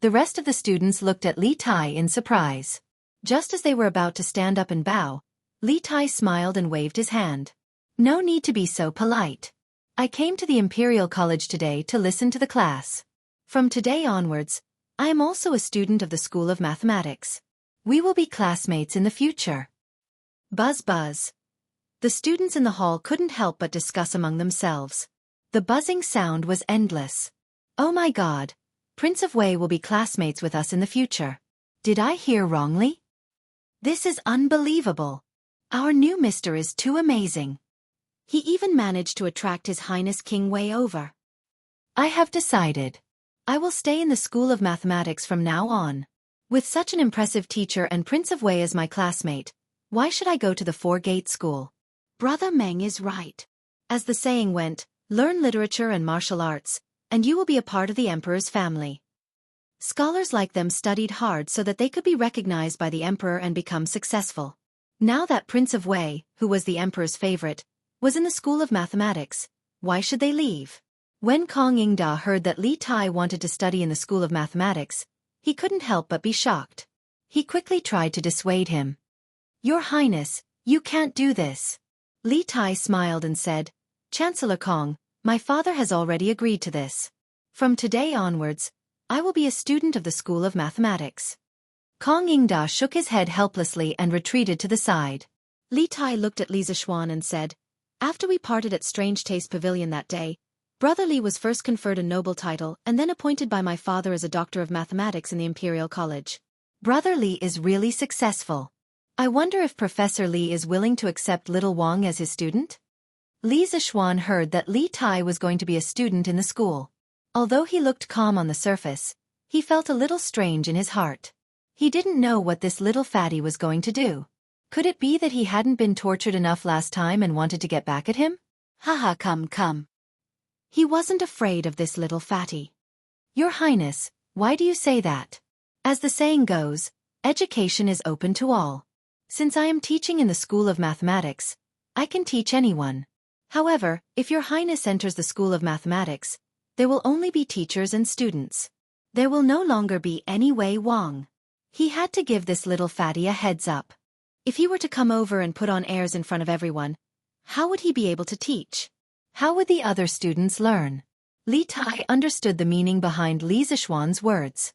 The rest of the students looked at Li Tai in surprise. Just as they were about to stand up and bow, Li Tai smiled and waved his hand. "No need to be so polite. I came to the Imperial College today to listen to the class. From today onwards, I am also a student of the School of Mathematics. We will be classmates in the future." Buzz buzz. The students in the hall couldn't help but discuss among themselves. The buzzing sound was endless. "Oh my God, Prince of Wei will be classmates with us in the future. Did I hear wrongly? This is unbelievable. Our new mister is too amazing. He even managed to attract His Highness King Wei over. I have decided. I will stay in the School of Mathematics from now on. With such an impressive teacher and Prince of Wei as my classmate, why should I go to the Four-Gate School? Brother Meng is right. As the saying went, learn literature and martial arts, and you will be a part of the Emperor's family." Scholars like them studied hard so that they could be recognized by the Emperor and become successful. Now that Prince of Wei, who was the Emperor's favorite, was in the School of Mathematics, why should they leave? When Kong Ingda heard that Li Tai wanted to study in the School of Mathematics, he couldn't help but be shocked. He quickly tried to dissuade him. "Your Highness, you can't do this." Li Tai smiled and said, "Chancellor Kong, my father has already agreed to this. From today onwards, I will be a student of the School of Mathematics." Kong Ingda shook his head helplessly and retreated to the side. Li Tai looked at Li Zishuan and said, "After we parted at Strange Taste Pavilion that day, Brother Li was first conferred a noble title and then appointed by my father as a doctor of mathematics in the Imperial College. Brother Li is really successful. I wonder if Professor Li is willing to accept little Wang as his student?" Li Zishuan heard that Li Tai was going to be a student in the school. Although he looked calm on the surface, he felt a little strange in his heart. He didn't know what this little fatty was going to do. Could it be that he hadn't been tortured enough last time and wanted to get back at him? Haha, come. He wasn't afraid of this little fatty. Your Highness, why do you say that? As the saying goes, education is open to all. Since I am teaching in the School of Mathematics, I can teach anyone. However, if Your Highness enters the School of Mathematics, there will only be teachers and students. There will no longer be any Wei Wang. He had to give this little fatty a heads up. If he were to come over and put on airs in front of everyone, how would he be able to teach? How would the other students learn? Li Tai understood the meaning behind Li Zishuan's words.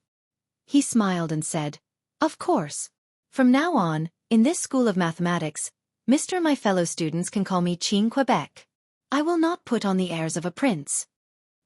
He smiled and said, "Of course. From now on, in this School of Mathematics, Mr. My fellow students can call me Qing Quebec. I will not put on the airs of a prince."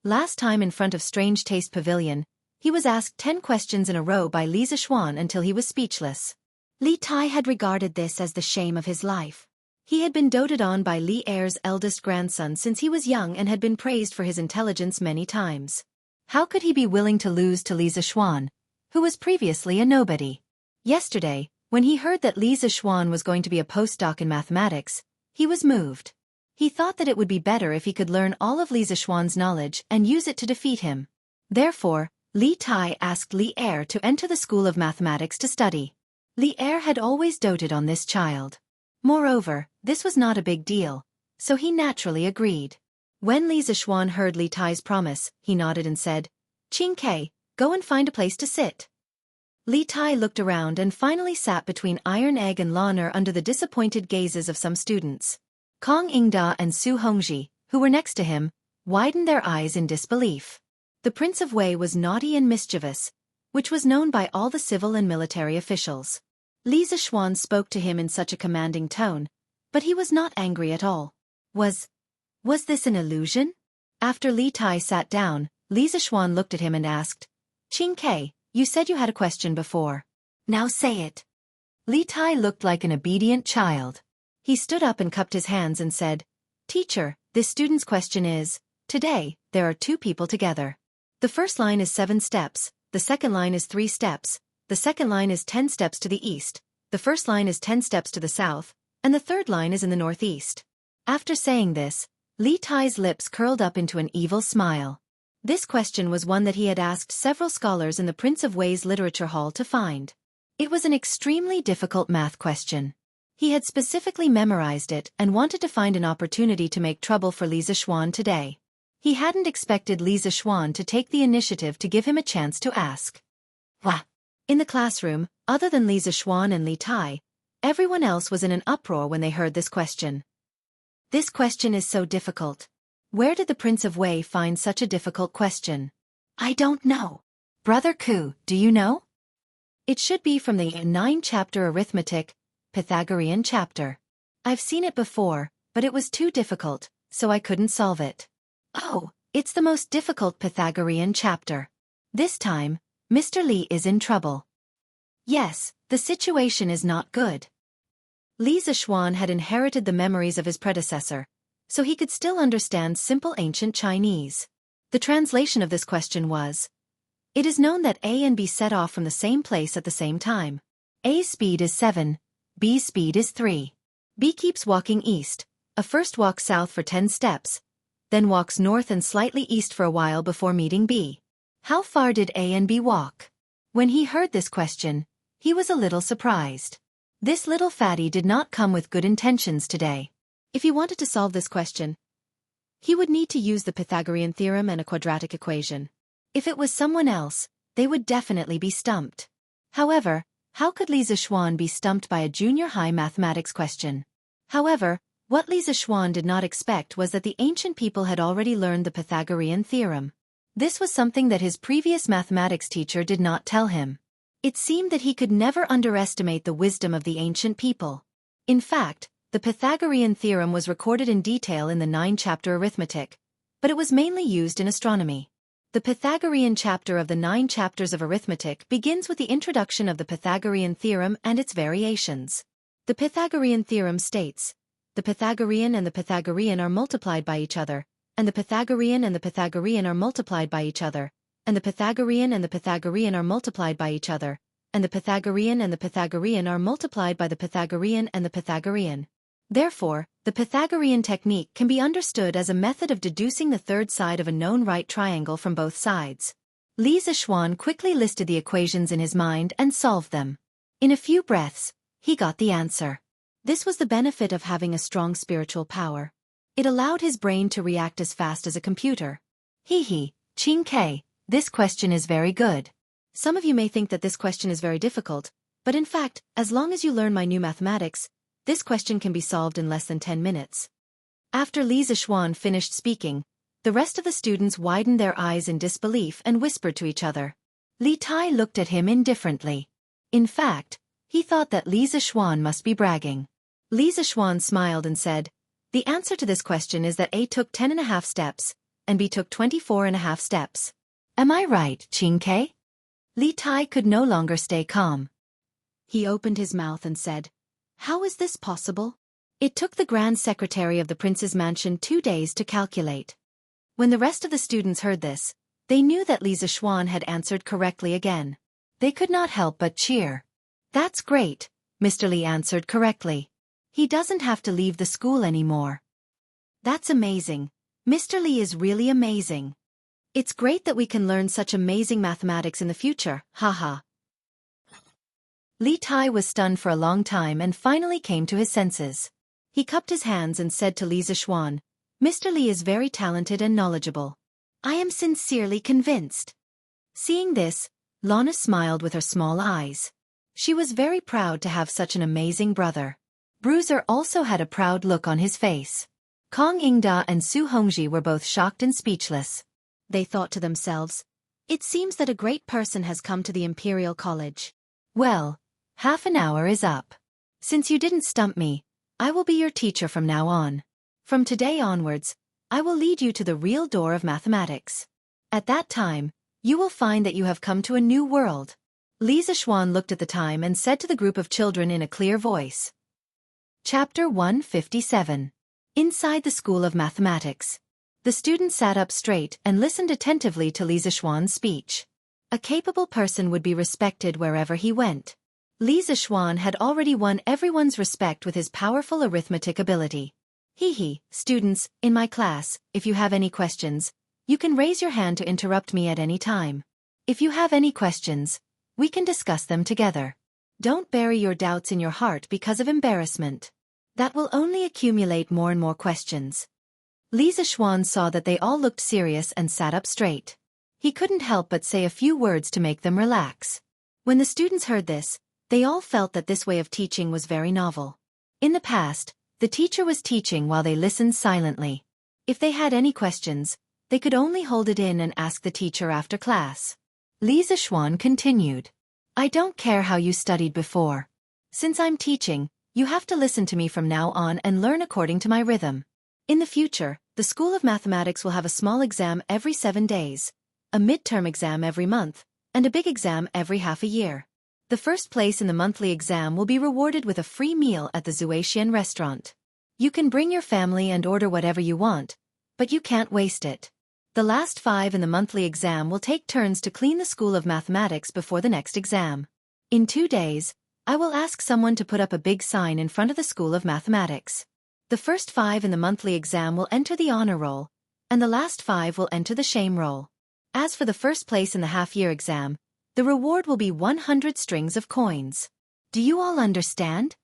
Last time in front of Strange Taste Pavilion, he was asked 10 questions in a row by Li Zishuan until he was speechless. Li Tai had regarded this as the shame of his life. He had been doted on by Li Er's eldest grandson since he was young and had been praised for his intelligence many times. How could he be willing to lose to Li Zishuan, who was previously a nobody? Yesterday, when he heard that Li Zishuan was going to be a postdoc in mathematics, he was moved. He thought that it would be better if he could learn all of Li Zishuan's knowledge and use it to defeat him. Therefore, Li Tai asked Li Er to enter the School of Mathematics to study. Li Er had always doted on this child. Moreover, this was not a big deal, so he naturally agreed. When Li Zishuan heard Li Tai's promise, he nodded and said, "Qing Ke, go and find a place to sit." Li Tai looked around and finally sat between Iron Egg and Lawner under the disappointed gazes of some students. Kong Ingda and Su Hongji, who were next to him, widened their eyes in disbelief. The Prince of Wei was naughty and mischievous, which was known by all the civil and military officials. Li Zishuan spoke to him in such a commanding tone, but he was not angry at all. Was this an illusion? After Li Tai sat down, Li Zishuan looked at him and asked, "Qing Ke, you said you had a question before. Now say it." Li Tai looked like an obedient child. He stood up and cupped his hands and said, "Teacher, this student's question is, today, there are 2 people together. The first line is 7 steps, the second line is 3 steps, the second line is 10 steps to the east, the first line is 10 steps to the south, and the third line is in the northeast." After saying this, Li Tai's lips curled up into an evil smile. This question was one that he had asked several scholars in the Prince of Wei's literature hall to find. It was an extremely difficult math question. He had specifically memorized it and wanted to find an opportunity to make trouble for Li Zishuan today. He hadn't expected Li Zishuan to take the initiative to give him a chance to ask. Wah! In the classroom, other than Li Zishuan and Li Tai, everyone else was in an uproar when they heard this question. This question is so difficult. Where did the Prince of Wei find such a difficult question? I don't know. Brother Ku, do you know? It should be from the 9-chapter arithmetic, Pythagorean chapter. I've seen it before, but it was too difficult, so I couldn't solve it. Oh, it's the most difficult Pythagorean chapter. This time, Mr. Li is in trouble. Yes, the situation is not good. Li Zishuan had inherited the memories of his predecessor, so he could still understand simple ancient Chinese. The translation of this question was, it is known that A and B set off from the same place at the same time. A's speed is 7, B's speed is 3. B keeps walking east, first walks south for 10 steps, then walks north and slightly east for a while before meeting B. How far did A and B walk? When he heard this question, he was a little surprised. This little fatty did not come with good intentions today. If he wanted to solve this question, he would need to use the Pythagorean theorem and a quadratic equation. If it was someone else, they would definitely be stumped. However, how could Li Zishuan be stumped by a junior high mathematics question? However, what Li Zishuan did not expect was that the ancient people had already learned the Pythagorean theorem. This was something that his previous mathematics teacher did not tell him. It seemed that he could never underestimate the wisdom of the ancient people. In fact, the Pythagorean theorem was recorded in detail in the 9-chapter arithmetic, but it was mainly used in astronomy. The Pythagorean chapter of the 9 chapters of arithmetic begins with the introduction of the Pythagorean theorem and its variations. The Pythagorean theorem states, the Pythagorean and the Pythagorean are multiplied by each other, and the Pythagorean and the Pythagorean are multiplied by each other, and the Pythagorean and the Pythagorean are multiplied by each other, and the Pythagorean are multiplied by the Pythagorean and the Pythagorean. Therefore, the Pythagorean technique can be understood as a method of deducing the third side of a known right triangle from both sides. Li Zishuan quickly listed the equations in his mind and solved them. In a few breaths, he got the answer. This was the benefit of having a strong spiritual power. It allowed his brain to react as fast as a computer. Qing Ke, this question is very good. Some of you may think that this question is very difficult, but in fact, as long as you learn my new mathematics, this question can be solved in less than 10 minutes. After Li Zishuan finished speaking, the rest of the students widened their eyes in disbelief and whispered to each other. Li Tai looked at him indifferently. In fact, he thought that Li Zishuan must be bragging. Li Zishuan smiled and said, "The answer to this question is that A took 10.5 steps, and B took 24.5 steps. Am I right, Qing Ke?" Li Tai could no longer stay calm. He opened his mouth and said, "How is this possible?" It took the Grand Secretary of the Prince's mansion 2 days to calculate. When the rest of the students heard this, they knew that Li Zishuan had answered correctly again. They could not help but cheer. "That's great," Mr. Li answered correctly. "He doesn't have to leave the school anymore." "That's amazing. Mr. Li is really amazing. It's great that we can learn such amazing mathematics in the future, haha." Li Tai was stunned for a long time and finally came to his senses. He cupped his hands and said to Li Zishuan, "Mr. Li is very talented and knowledgeable. I am sincerely convinced." Seeing this, Lana smiled with her small eyes. She was very proud to have such an amazing brother. Bruiser also had a proud look on his face. Kong Yingda and Su Hongji were both shocked and speechless. They thought to themselves, "It seems that a great person has come to the Imperial College. Well, half an hour is up. Since you didn't stump me, I will be your teacher from now on. From today onwards, I will lead you to the real door of mathematics. At that time, you will find that you have come to a new world." Li Zishuan looked at the time and said to the group of children in a clear voice. Chapter 157. Inside the School of Mathematics. The students sat up straight and listened attentively to Li Zishuan's speech. A capable person would be respected wherever he went. Li Zishuan had already won everyone's respect with his powerful arithmetic ability. Students, in my class, if you have any questions, you can raise your hand to interrupt me at any time. If you have any questions, we can discuss them together. Don't bury your doubts in your heart because of embarrassment. That will only accumulate more and more questions. Li Zishuan saw that they all looked serious and sat up straight. He couldn't help but say a few words to make them relax. When the students heard this, they all felt that this way of teaching was very novel. In the past, the teacher was teaching while they listened silently. If they had any questions, they could only hold it in and ask the teacher after class. Li Zishuan continued. "I don't care how you studied before. Since I'm teaching, you have to listen to me from now on and learn according to my rhythm. In the future, the School of Mathematics will have a small exam every 7 days, a midterm exam every month, and a big exam every half a year. The first place in the monthly exam will be rewarded with a free meal at the Wuxia restaurant. You can bring your family and order whatever you want, but you can't waste it. The last 5 in the monthly exam will take turns to clean the School of Mathematics before the next exam. In 2 days, I will ask someone to put up a big sign in front of the School of Mathematics. The first 5 in the monthly exam will enter the honor roll, and the last 5 will enter the shame roll. As for the first place in the half-year exam, the reward will be 100 strings of coins. Do you all understand?"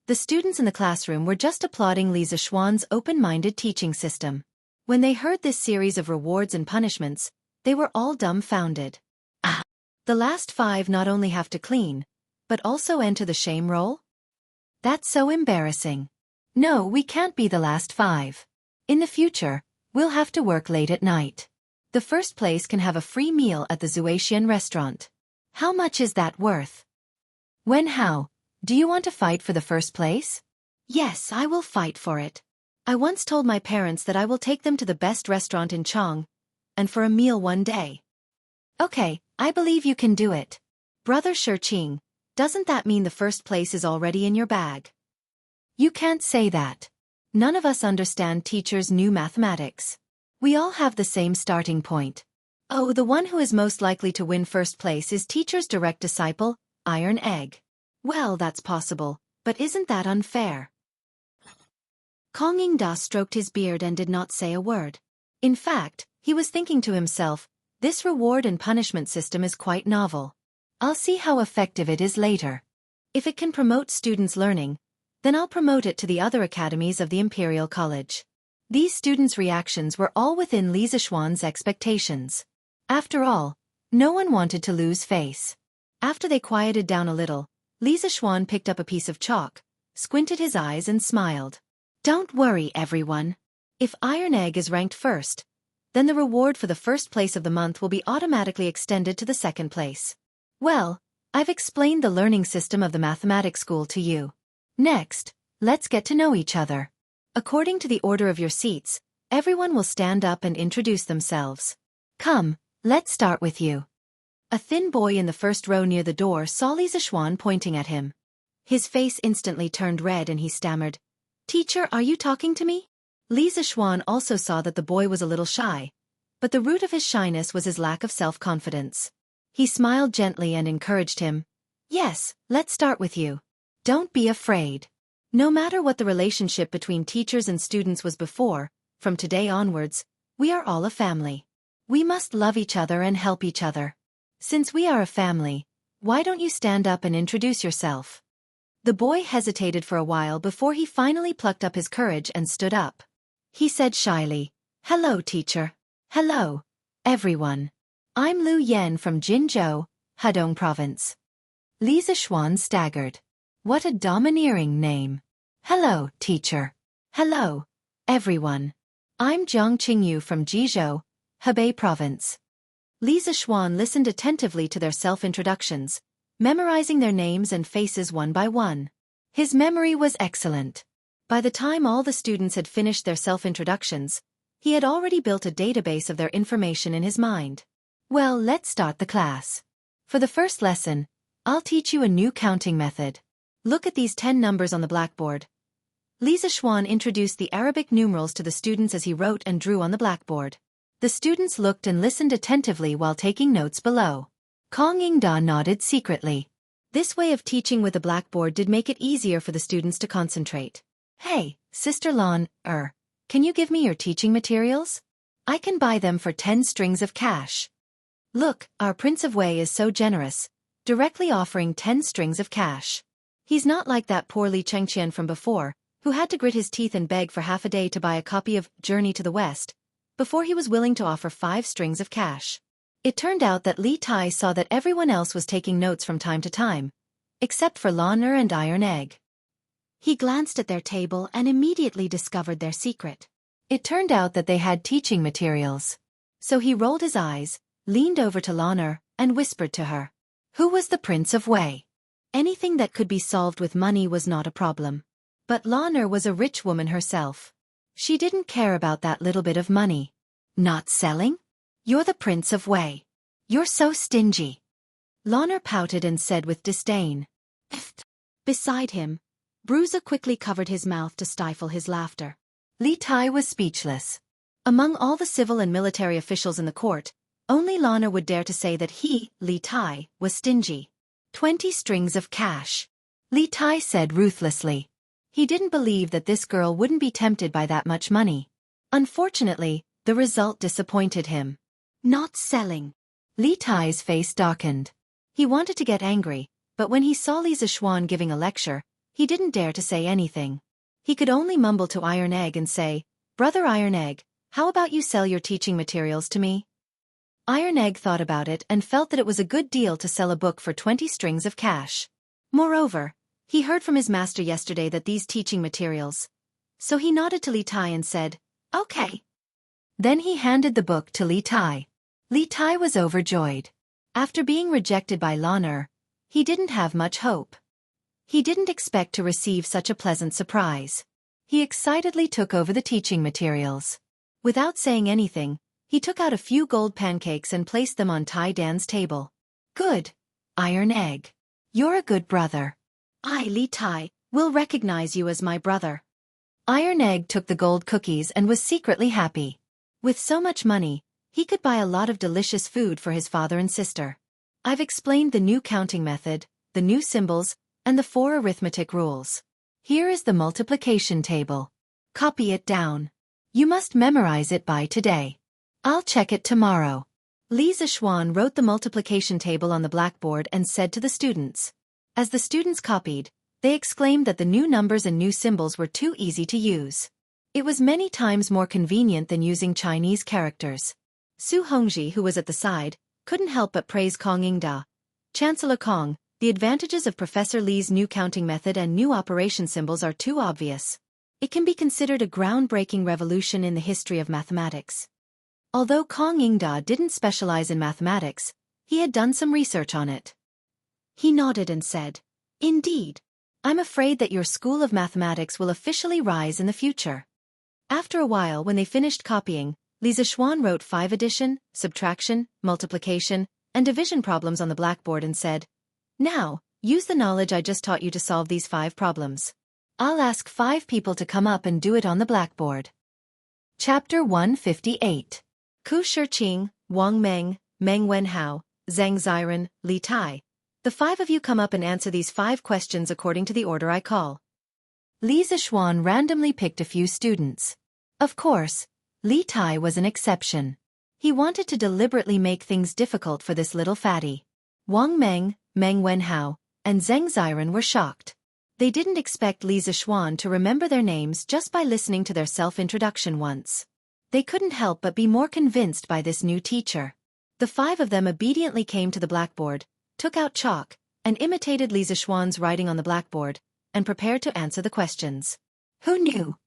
The students in the classroom were just applauding Li Zishuan's open-minded teaching system. When they heard this series of rewards and punishments, they were all dumbfounded. Ah! The last 5 not only have to clean, but also enter the shame roll? That's so embarrassing. No, we can't be the last 5. In the future, we'll have to work late at night. The first place can have a free meal at the Wuxia restaurant. How much is that worth? How? Do you want to fight for the first place? Yes, I will fight for it. I once told my parents that I will take them to the best restaurant in Chong, and for a meal one day. Okay, I believe you can do it. Brother Shirqing, doesn't that mean the first place is already in your bag? You can't say that. None of us understand teachers' new mathematics. We all have the same starting point. Oh, the one who is most likely to win first place is teacher's direct disciple, iron egg. Well, that's possible, but isn't that unfair? Kong Yingda stroked his beard and did not say a word. In fact, he was thinking to himself, this reward and punishment system is quite novel. I'll see how effective it is later. If it can promote students' learning, then I'll promote it to the other academies of the Imperial College. These students' reactions were all within Li Zixuan's expectations. After all, no one wanted to lose face. After they quieted down a little, Li Zixuan picked up a piece of chalk, squinted his eyes and smiled. Don't worry, everyone. If Iron Egg is ranked first, then the reward for the first place of the month will be automatically extended to the second place. Well, I've explained the learning system of the mathematics school to you. Next, let's get to know each other. According to the order of your seats, everyone will stand up and introduce themselves. Come, let's start with you. A thin boy in the first row near the door saw Li Zixuan pointing at him. His face instantly turned red and he stammered, "Teacher, are you talking to me?" Li Zixuan also saw that the boy was a little shy, but the root of his shyness was his lack of self-confidence. He smiled gently and encouraged him. "Yes, let's start with you. Don't be afraid. No matter what the relationship between teachers and students was before, from today onwards, we are all a family. We must love each other and help each other. Since we are a family, why don't you stand up and introduce yourself?" The boy hesitated for a while before he finally plucked up his courage and stood up. He said shyly, "Hello, teacher. Hello, everyone. I'm Lu Yan from Jinzhou, Hedong Province." Li Zixuan staggered. What a domineering name. "Hello, teacher. Hello, everyone. I'm Jiang Qingyu from Jizhou, Hebei Province." Li Zixuan listened attentively to their self-introductions, memorizing their names and faces one by one. His memory was excellent. By the time all the students had finished their self-introductions, he had already built a database of their information in his mind. Well, let's start the class. For the first lesson, I'll teach you a new counting method. Look at these 10 numbers on the blackboard. Li Zixuan introduced the Arabic numerals to the students as he wrote and drew on the blackboard. The students looked and listened attentively while taking notes below. Kong Yingda nodded secretly. This way of teaching with a blackboard did make it easier for the students to concentrate. "Hey, Sister Lan, can you give me your teaching materials? I can buy them for 10 strings of cash." Look, our Prince of Wei is so generous, directly offering 10 strings of cash. He's not like that poor Li Chengqian from before, who had to grit his teeth and beg for half a day to buy a copy of Journey to the West, before he was willing to offer 5 strings of cash. It turned out that Li Tai saw that everyone else was taking notes from time to time, except for Lan and Iron Egg. He glanced at their table and immediately discovered their secret. It turned out that they had teaching materials. So he rolled his eyes, leaned over to Lan and whispered to her. Who was the Prince of Wei? Anything that could be solved with money was not a problem. But Lan was a rich woman herself. She didn't care about that little bit of money. Not selling? You're the Prince of Wei. You're so stingy. Lan pouted and said with disdain. Beside him, Bruza quickly covered his mouth to stifle his laughter. Li Tai was speechless. Among all the civil and military officials in the court, only Lan would dare to say that he, Li Tai, was stingy. 20 strings of cash. Li Tai said ruthlessly. He didn't believe that this girl wouldn't be tempted by that much money. Unfortunately, the result disappointed him. Not selling. Li Tai's face darkened. He wanted to get angry, but when he saw Li Zixuan giving a lecture, he didn't dare to say anything. He could only mumble to Iron Egg and say, "Brother Iron Egg, how about you sell your teaching materials to me?" Iron Egg thought about it and felt that it was a good deal to sell a book for 20 strings of cash. Moreover, he heard from his master yesterday that these teaching materials. So he nodded to Li Tai and said, "Okay." Then he handed the book to Li Tai. Li Tai was overjoyed. After being rejected by Lan, he didn't have much hope. He didn't expect to receive such a pleasant surprise. He excitedly took over the teaching materials. Without saying anything, he took out a few gold pancakes and placed them on Tai Dan's table. "Good, Iron Egg. You're a good brother. I, Li Tai, will recognize you as my brother." Iron Egg took the gold cookies and was secretly happy. With so much money, he could buy a lot of delicious food for his father and sister. I've explained the new counting method, the new symbols, and the 4 arithmetic rules. Here is the multiplication table. Copy it down. You must memorize it by today. I'll check it tomorrow. Li Zishuan wrote the multiplication table on the blackboard and said to the students. As the students copied, they exclaimed that the new numbers and new symbols were too easy to use. It was many times more convenient than using Chinese characters. Su Hongji, who was at the side, couldn't help but praise Kong Yingda. Chancellor Kong, the advantages of Professor Li's new counting method and new operation symbols are too obvious. It can be considered a groundbreaking revolution in the history of mathematics. Although Kong Yingda didn't specialize in mathematics, he had done some research on it. He nodded and said, "Indeed. I'm afraid that your school of mathematics will officially rise in the future." After a while, when they finished copying, Li Zishuan wrote 5 addition, subtraction, multiplication, and division problems on the blackboard and said, "Now, use the knowledge I just taught you to solve these 5 problems. I'll ask 5 people to come up and do it on the blackboard." Chapter 158. Ku Shiqing, Wang Meng, Meng Wenhao, Zhang Ziran, Li Tai. The 5 of you come up and answer these 5 questions according to the order I call. Li Zishuan randomly picked a few students. Of course, Li Tai was an exception. He wanted to deliberately make things difficult for this little fatty. Wang Meng, Meng Wenhao, and Zhang Ziran were shocked. They didn't expect Li Zishuan to remember their names just by listening to their self-introduction once. They couldn't help but be more convinced by this new teacher. The 5 of them obediently came to the blackboard, took out chalk, and imitated Li Zishuan's writing on the blackboard, and prepared to answer the questions. Who knew?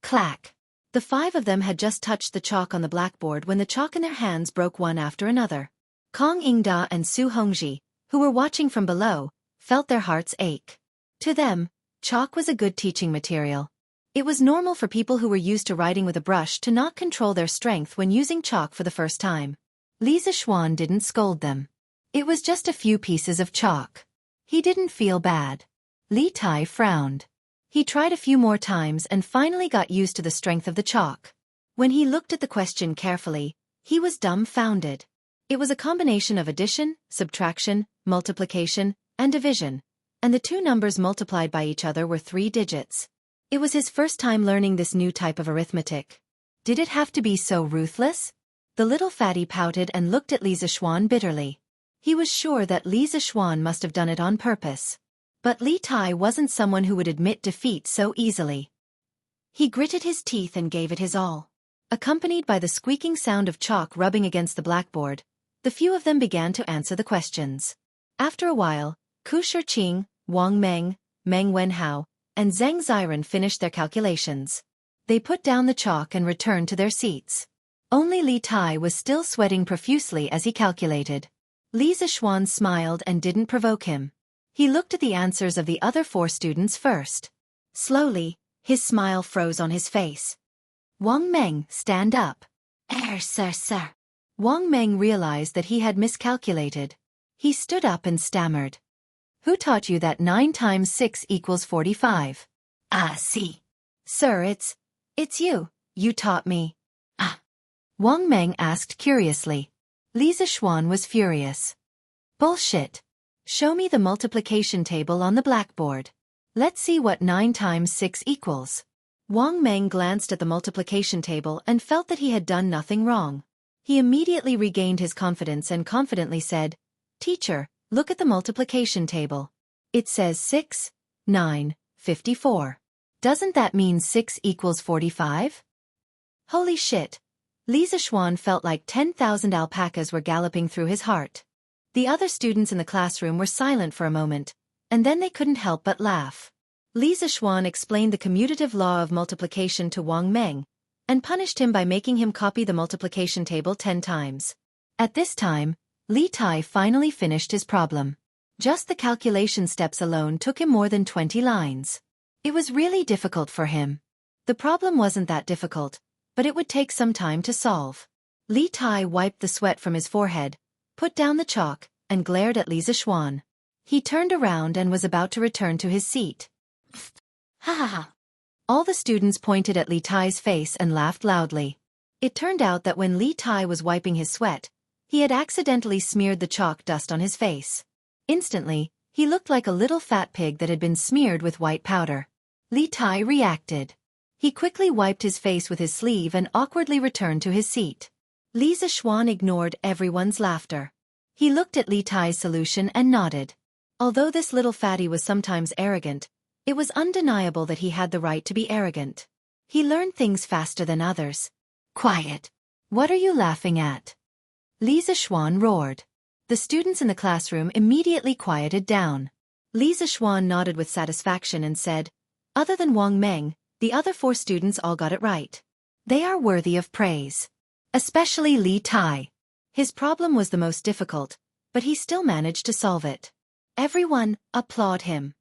Clack. The 5 of them had just touched the chalk on the blackboard when the chalk in their hands broke one after another. Kong Yingda and Su Hongji, who were watching from below, felt their hearts ache. To them, chalk was a good teaching material. It was normal for people who were used to writing with a brush to not control their strength when using chalk for the first time. Li Zishuan didn't scold them. It was just a few pieces of chalk. He didn't feel bad. Li Tai frowned. He tried a few more times and finally got used to the strength of the chalk. When he looked at the question carefully, he was dumbfounded. It was a combination of addition, subtraction, multiplication, and division, and the 2 numbers multiplied by each other were 3 digits. It was his first time learning this new type of arithmetic. Did it have to be so ruthless? The little fatty pouted and looked at Li Zishuan bitterly. He was sure that Li Zishuan must have done it on purpose. But Li Tai wasn't someone who would admit defeat so easily. He gritted his teeth and gave it his all. Accompanied by the squeaking sound of chalk rubbing against the blackboard, the few of them began to answer the questions. After a while, Ku Shiqing, Wang Meng, Meng Wenhao, and Zhang Ziran finished their calculations. They put down the chalk and returned to their seats. Only Li Tai was still sweating profusely as he calculated. Li Zishuan smiled and didn't provoke him. He looked at the answers of the other 4 students first. Slowly, his smile froze on his face. Wang Meng, stand up. Sir. Wang Meng realized that he had miscalculated. He stood up and stammered. Who taught you that 9 times 6 equals 45? See. Sir, it's you. You taught me. Wang Meng asked curiously. Li Zishuan was furious. Bullshit. Show me the multiplication table on the blackboard. Let's see what 9 times 6 equals. Wang Meng glanced at the multiplication table and felt that he had done nothing wrong. He immediately regained his confidence and confidently said, "Teacher, look at the multiplication table. It says 6, 9, 54. Doesn't that mean 6 equals 45? Holy shit. Li Zishuan felt like 10,000 alpacas were galloping through his heart. The other students in the classroom were silent for a moment, and then they couldn't help but laugh. Li Zishuan explained the commutative law of multiplication to Wang Meng, and punished him by making him copy the multiplication table 10 times. At this time, Li Tai finally finished his problem. Just the calculation steps alone took him more than 20 lines. It was really difficult for him. The problem wasn't that difficult, but it would take some time to solve. Li Tai wiped the sweat from his forehead, put down the chalk, and glared at Li Zishuan. He turned around and was about to return to his seat. Ha ha ha. All the students pointed at Li Tai's face and laughed loudly. It turned out that when Li Tai was wiping his sweat, he had accidentally smeared the chalk dust on his face. Instantly, He looked like a little fat pig that had been smeared with white powder. Li Tai reacted. He quickly wiped his face with his sleeve and awkwardly returned to his seat. Li Zixuan ignored everyone's laughter. He looked at Li Tai's solution and nodded. Although this little fatty was sometimes arrogant, it was undeniable that he had the right to be arrogant. He learned things faster than others. Quiet. What are you laughing at? Li Zixuan roared. The students in the classroom immediately quieted down. Li Zixuan nodded with satisfaction and said, other than Wang Meng, the other 4 students all got it right. They are worthy of praise. Especially Li Tai. His problem was the most difficult, but he still managed to solve it. Everyone applauded him.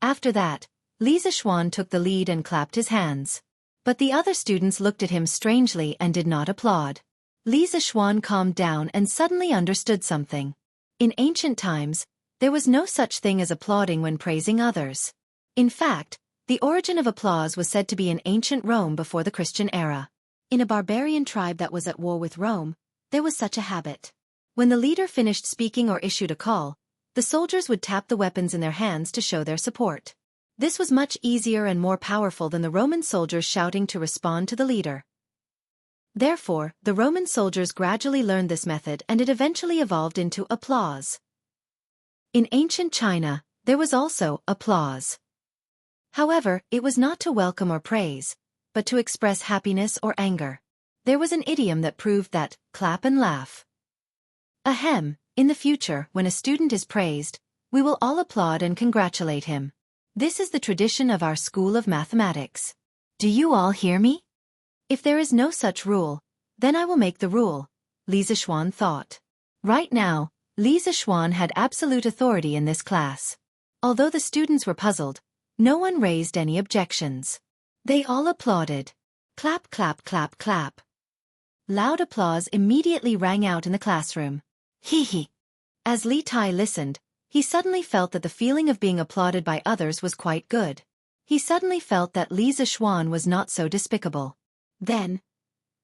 After that, Li Zixuan took the lead and clapped his hands. But the other students looked at him strangely and did not applaud. Li Zixuan calmed down and suddenly understood something. In ancient times, there was no such thing as applauding when praising others. In fact, the origin of applause was said to be in ancient Rome before the Christian era. In a barbarian tribe that was at war with Rome, there was such a habit. When the leader finished speaking or issued a call, the soldiers would tap the weapons in their hands to show their support. This was much easier and more powerful than the Roman soldiers shouting to respond to the leader. Therefore, the Roman soldiers gradually learned this method and it eventually evolved into applause. In ancient China, there was also applause. However, it was not to welcome or praise, but to express happiness or anger. There was an idiom that proved that, clap and laugh. Ahem, in the future, when a student is praised, we will all applaud and congratulate him. This is the tradition of our school of mathematics. Do you all hear me? If there is no such rule, then I will make the rule, Li Zixuan thought. Right now, Li Zixuan had absolute authority in this class. Although the students were puzzled, no one raised any objections. They all applauded. Clap, clap, clap, clap. Loud applause immediately rang out in the classroom. Hee hee. As Li Tai listened, he suddenly felt that the feeling of being applauded by others was quite good. He suddenly felt that Li Zixuan was not so despicable. Then,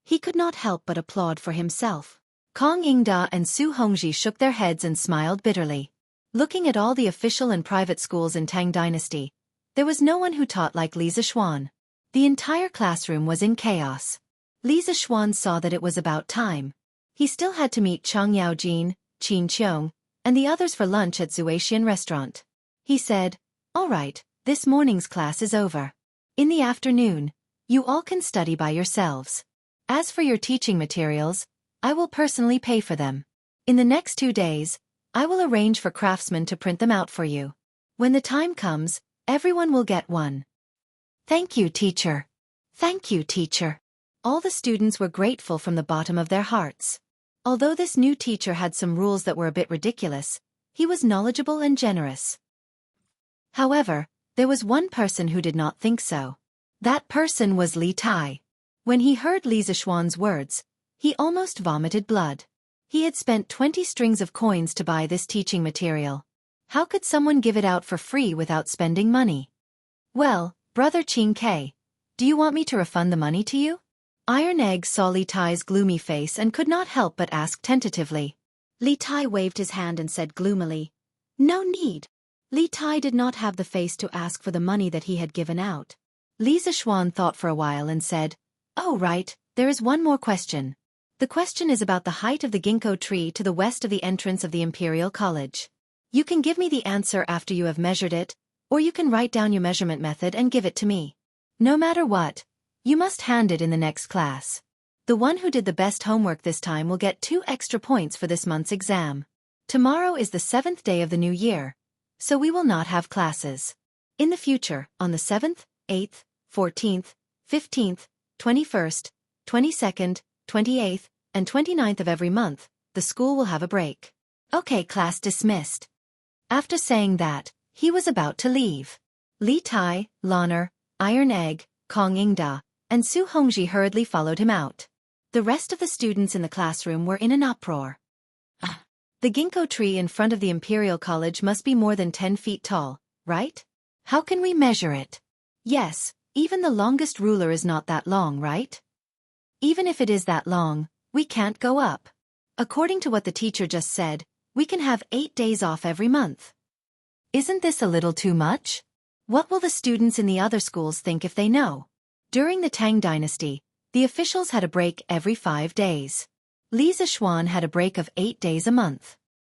he could not help but applaud for himself. Kong Yingda and Su Hongji shook their heads and smiled bitterly. Looking at all the official and private schools in Tang Dynasty, there was no one who taught like Li Zixuan. The entire classroom was in chaos. Li Zixuan saw that it was about time. He still had to meet Chang Yaojin, Qin Qiong, and the others for lunch at Zuaxian restaurant. He said, all right, this morning's class is over. In the afternoon, you all can study by yourselves. As for your teaching materials, I will personally pay for them. In the next 2 days, I will arrange for craftsmen to print them out for you. When the time comes, everyone will get one. Thank you, teacher. Thank you, teacher. All the students were grateful from the bottom of their hearts. Although this new teacher had some rules that were a bit ridiculous, he was knowledgeable and generous. However, there was one person who did not think so. That person was Li Tai. When he heard Li Zixuan's words, he almost vomited blood. He had spent 20 strings of coins to buy this teaching material. How could someone give it out for free without spending money? Well, Brother Qing Ke, do you want me to refund the money to you? Iron Egg saw Li Tai's gloomy face and could not help but ask tentatively. Li Tai waved his hand and said gloomily, no need. Li Tai did not have the face to ask for the money that he had given out. Li Zixuan thought for a while and said, oh right, there is one more question. The question is about the height of the ginkgo tree to the west of the entrance of the Imperial College. You can give me the answer after you have measured it, or you can write down your measurement method and give it to me. No matter what, you must hand it in the next class. The one who did the best homework this time will get 2 extra points for this month's exam. Tomorrow is the 7th day of the new year, so we will not have classes. In the future, on the 7th, 8th, 14th, 15th, 21st, 22nd, 28th, and 29th of every month, the school will have a break. Okay, class dismissed. After saying that, he was about to leave. Li Tai, Lanner, Iron Egg, Kong Yingda, and Su Hongji hurriedly followed him out. The rest of the students in the classroom were in an uproar. The ginkgo tree in front of the Imperial College must be more than 10 feet tall, right? How can we measure it? Yes, even the longest ruler is not that long, right? Even if it is that long, we can't go up. According to what the teacher just said, we can have 8 days off every month. Isn't this a little too much? What will the students in the other schools think if they know? During the Tang dynasty, the officials had a break every 5 days. Li Zixuan had a break of 8 days a month.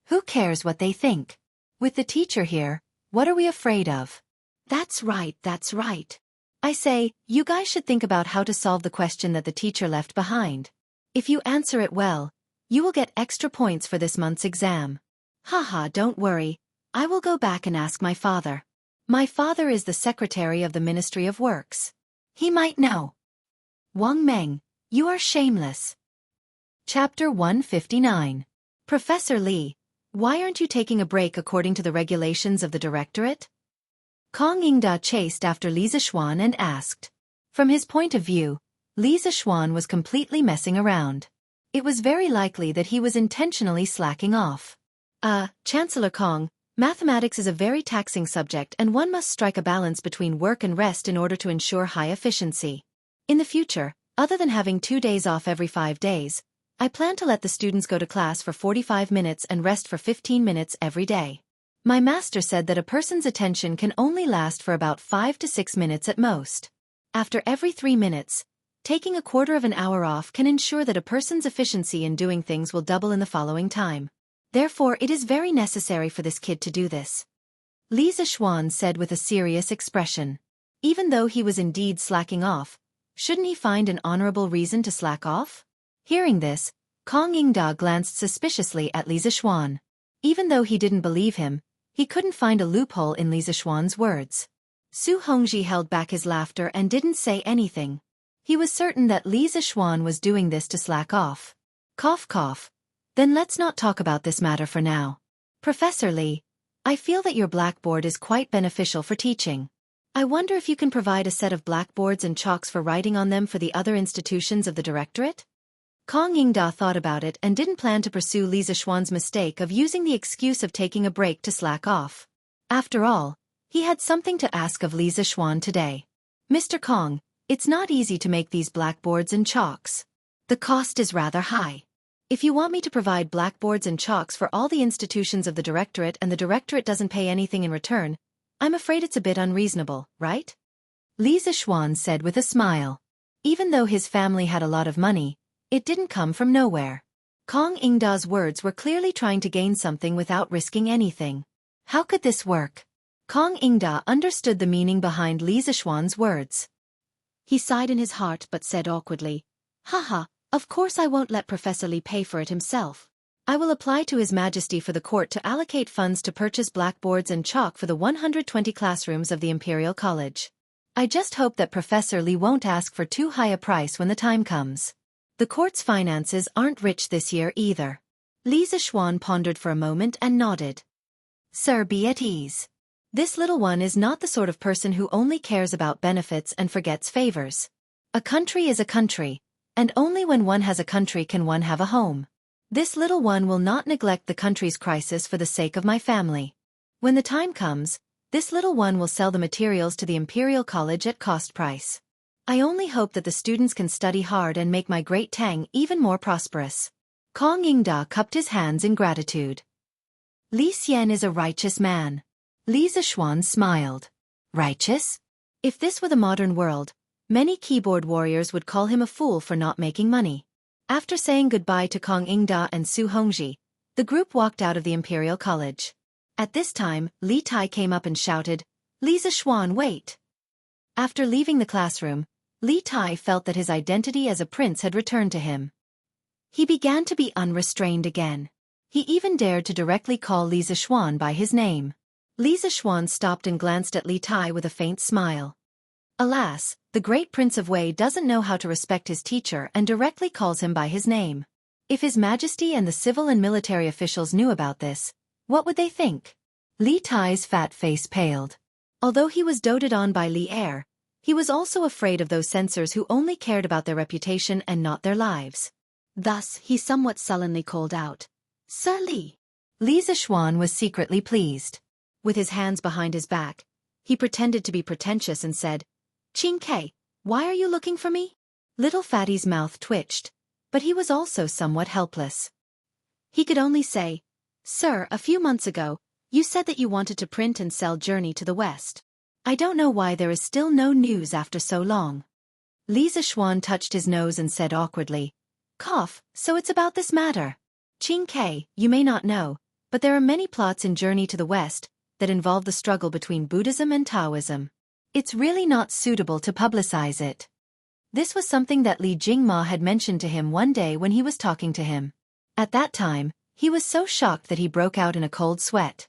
Who cares what they think? With the teacher here, what are we afraid of? That's right, that's right. I say, you guys should think about how to solve the question that the teacher left behind. If you answer it well, you will get extra points for this month's exam. Haha, don't worry. I will go back and ask my father. My father is the secretary of the Ministry of Works. He might know. Wang Meng, you are shameless. Chapter 159. Professor Li, why aren't you taking a break according to the regulations of the directorate? Kong Yingda chased after Li Zixuan and asked. From his point of view, Li Zixuan was completely messing around. It was very likely that he was intentionally slacking off. Chancellor Kong, mathematics is a very taxing subject and one must strike a balance between work and rest in order to ensure high efficiency. In the future, other than having 2 days off every 5 days, I plan to let the students go to class for 45 minutes and rest for 15 minutes every day. My master said that a person's attention can only last for about 5 to 6 minutes at most. After every 3 minutes, taking a quarter of an hour off can ensure that a person's efficiency in doing things will double in the following time. Therefore, it is very necessary for this kid to do this. Li Zixuan said with a serious expression. Even though he was indeed slacking off, shouldn't he find an honorable reason to slack off? Hearing this, Kong Yingda glanced suspiciously at Li Zixuan. Even though he didn't believe him, he couldn't find a loophole in Li Zixuan's words. Su Hongji held back his laughter and didn't say anything. He was certain that Li Zixuan was doing this to slack off. Cough cough. Then let's not talk about this matter for now. Professor Li, I feel that your blackboard is quite beneficial for teaching. I wonder if you can provide a set of blackboards and chalks for writing on them for the other institutions of the directorate? Kong Yingda thought about it and didn't plan to pursue Li Zixuan's mistake of using the excuse of taking a break to slack off. After all, he had something to ask of Li Zixuan today. Mr. Kong, it's not easy to make these blackboards and chalks. The cost is rather high. If you want me to provide blackboards and chalks for all the institutions of the directorate and the directorate doesn't pay anything in return, I'm afraid it's a bit unreasonable, right? Li Zixuan said with a smile. Even though his family had a lot of money, it didn't come from nowhere. Kong Yingda's words were clearly trying to gain something without risking anything. How could this work? Kong Yingda understood the meaning behind Li Zixuan's words. He sighed in his heart but said awkwardly, Haha, of course I won't let Professor Li pay for it himself. I will apply to His Majesty for the court to allocate funds to purchase blackboards and chalk for the 120 classrooms of the Imperial College. I just hope that Professor Li won't ask for too high a price when the time comes. The court's finances aren't rich this year either. Li Zixuan pondered for a moment and nodded. Sir, be at ease. This little one is not the sort of person who only cares about benefits and forgets favors. A country is a country, and only when one has a country can one have a home. This little one will not neglect the country's crisis for the sake of my family. When the time comes, this little one will sell the materials to the Imperial College at cost price. I only hope that the students can study hard and make my great Tang even more prosperous. Kong Yingda cupped his hands in gratitude. Li Xian is a righteous man. Li Zixuan smiled. Righteous? If this were the modern world, many keyboard warriors would call him a fool for not making money. After saying goodbye to Kong Yingda and Su Hongji, the group walked out of the Imperial College. At this time, Li Tai came up and shouted, Li Zixuan, wait! After leaving the classroom, Li Tai felt that his identity as a prince had returned to him. He began to be unrestrained again. He even dared to directly call Li Zixuan by his name. Li Zixuan stopped and glanced at Li Tai with a faint smile. Alas, the great Prince of Wei doesn't know how to respect his teacher and directly calls him by his name. If His Majesty and the civil and military officials knew about this, what would they think? Li Tai's fat face paled. Although he was doted on by Li Er, he was also afraid of those censors who only cared about their reputation and not their lives. Thus, he somewhat sullenly called out, Sir Li. Li Zixuan was secretly pleased. With his hands behind his back, he pretended to be pretentious and said, Qing Ke, why are you looking for me? Little Fatty's mouth twitched, but he was also somewhat helpless. He could only say, Sir, a few months ago, You said that you wanted to print and sell Journey to the West. I don't know why there is still no news after so long. Li Zishuan touched his nose and said awkwardly, "Cough, so it's about this matter. Qing Ke, you may not know, but there are many plots in Journey to the West that involve the struggle between Buddhism and Taoism. It's really not suitable to publicize it." This was something that Li Jingma had mentioned to him one day when he was talking to him. At that time, he was so shocked that he broke out in a cold sweat.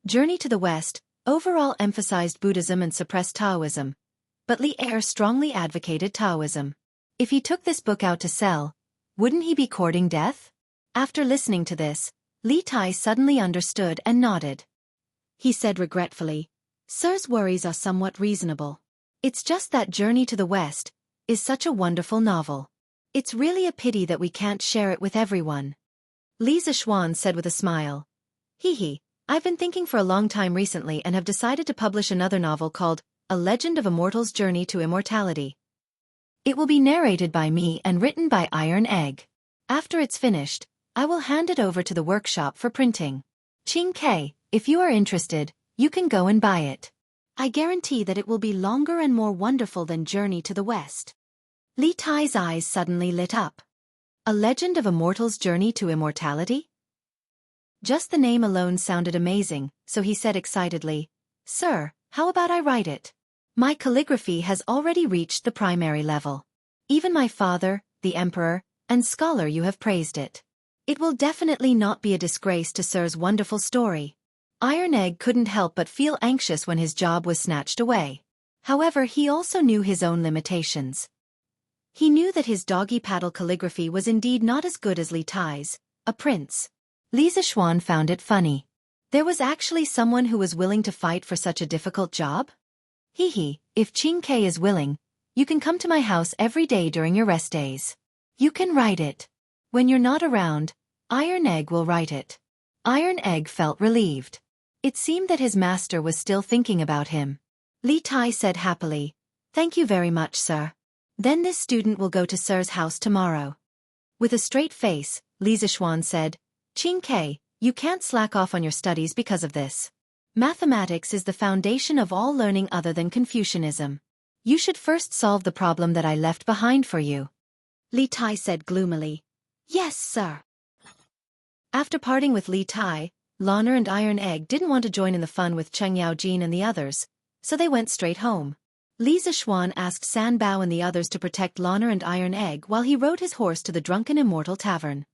Journey to the West overall emphasized Buddhism and suppressed Taoism, but Li Er strongly advocated Taoism. If he took this book out to sell, wouldn't he be courting death? After listening to this, Li Tai suddenly understood and nodded. He said regretfully, "Sir's worries are somewhat reasonable. It's just that Journey to the West is such a wonderful novel. It's really a pity that we can't share it with everyone." Li Zishuan said with a smile, "Hee, I've been thinking for a long time recently and have decided to publish another novel called A Legend of a Mortal's Journey to Immortality. It will be narrated by me and written by Iron Egg. After it's finished, I will hand it over to the workshop for printing. Qing Ke, if you are interested, you can go and buy it. I guarantee that it will be longer and more wonderful than Journey to the West." Li Tai's eyes suddenly lit up. A Legend of a Mortal's Journey to Immortality? Just the name alone sounded amazing, so he said excitedly, "Sir, how about I write it? My calligraphy has already reached the primary level. Even my father, the emperor, and scholar you have praised it. It will definitely not be a disgrace to Sir's wonderful story." Iron Egg couldn't help but feel anxious when his job was snatched away. However, he also knew his own limitations. He knew that his doggy paddle calligraphy was indeed not as good as Li Tai's, a prince. Li Zishuan found it funny. There was actually someone who was willing to fight for such a difficult job? Hee, if Qing Ke is willing, you can come to my house every day during your rest days. You can write it. When you're not around, Iron Egg will write it. Iron Egg felt relieved. It seemed that his master was still thinking about him. Li Tai said happily, "Thank you very much, sir. Then this student will go to Sir's house tomorrow." With a straight face, Li Zishuan said, "Qing Ke, you can't slack off on your studies because of this. Mathematics is the foundation of all learning other than Confucianism. You should first solve the problem that I left behind for you." Li Tai said gloomily, "Yes, sir." After parting with Li Tai, Lana and Iron Egg didn't want to join in the fun with Cheng Yaojin and the others, so they went straight home. Li Zishuan asked San Bao and the others to protect Lana and Iron Egg while he rode his horse to the Drunken Immortal Tavern.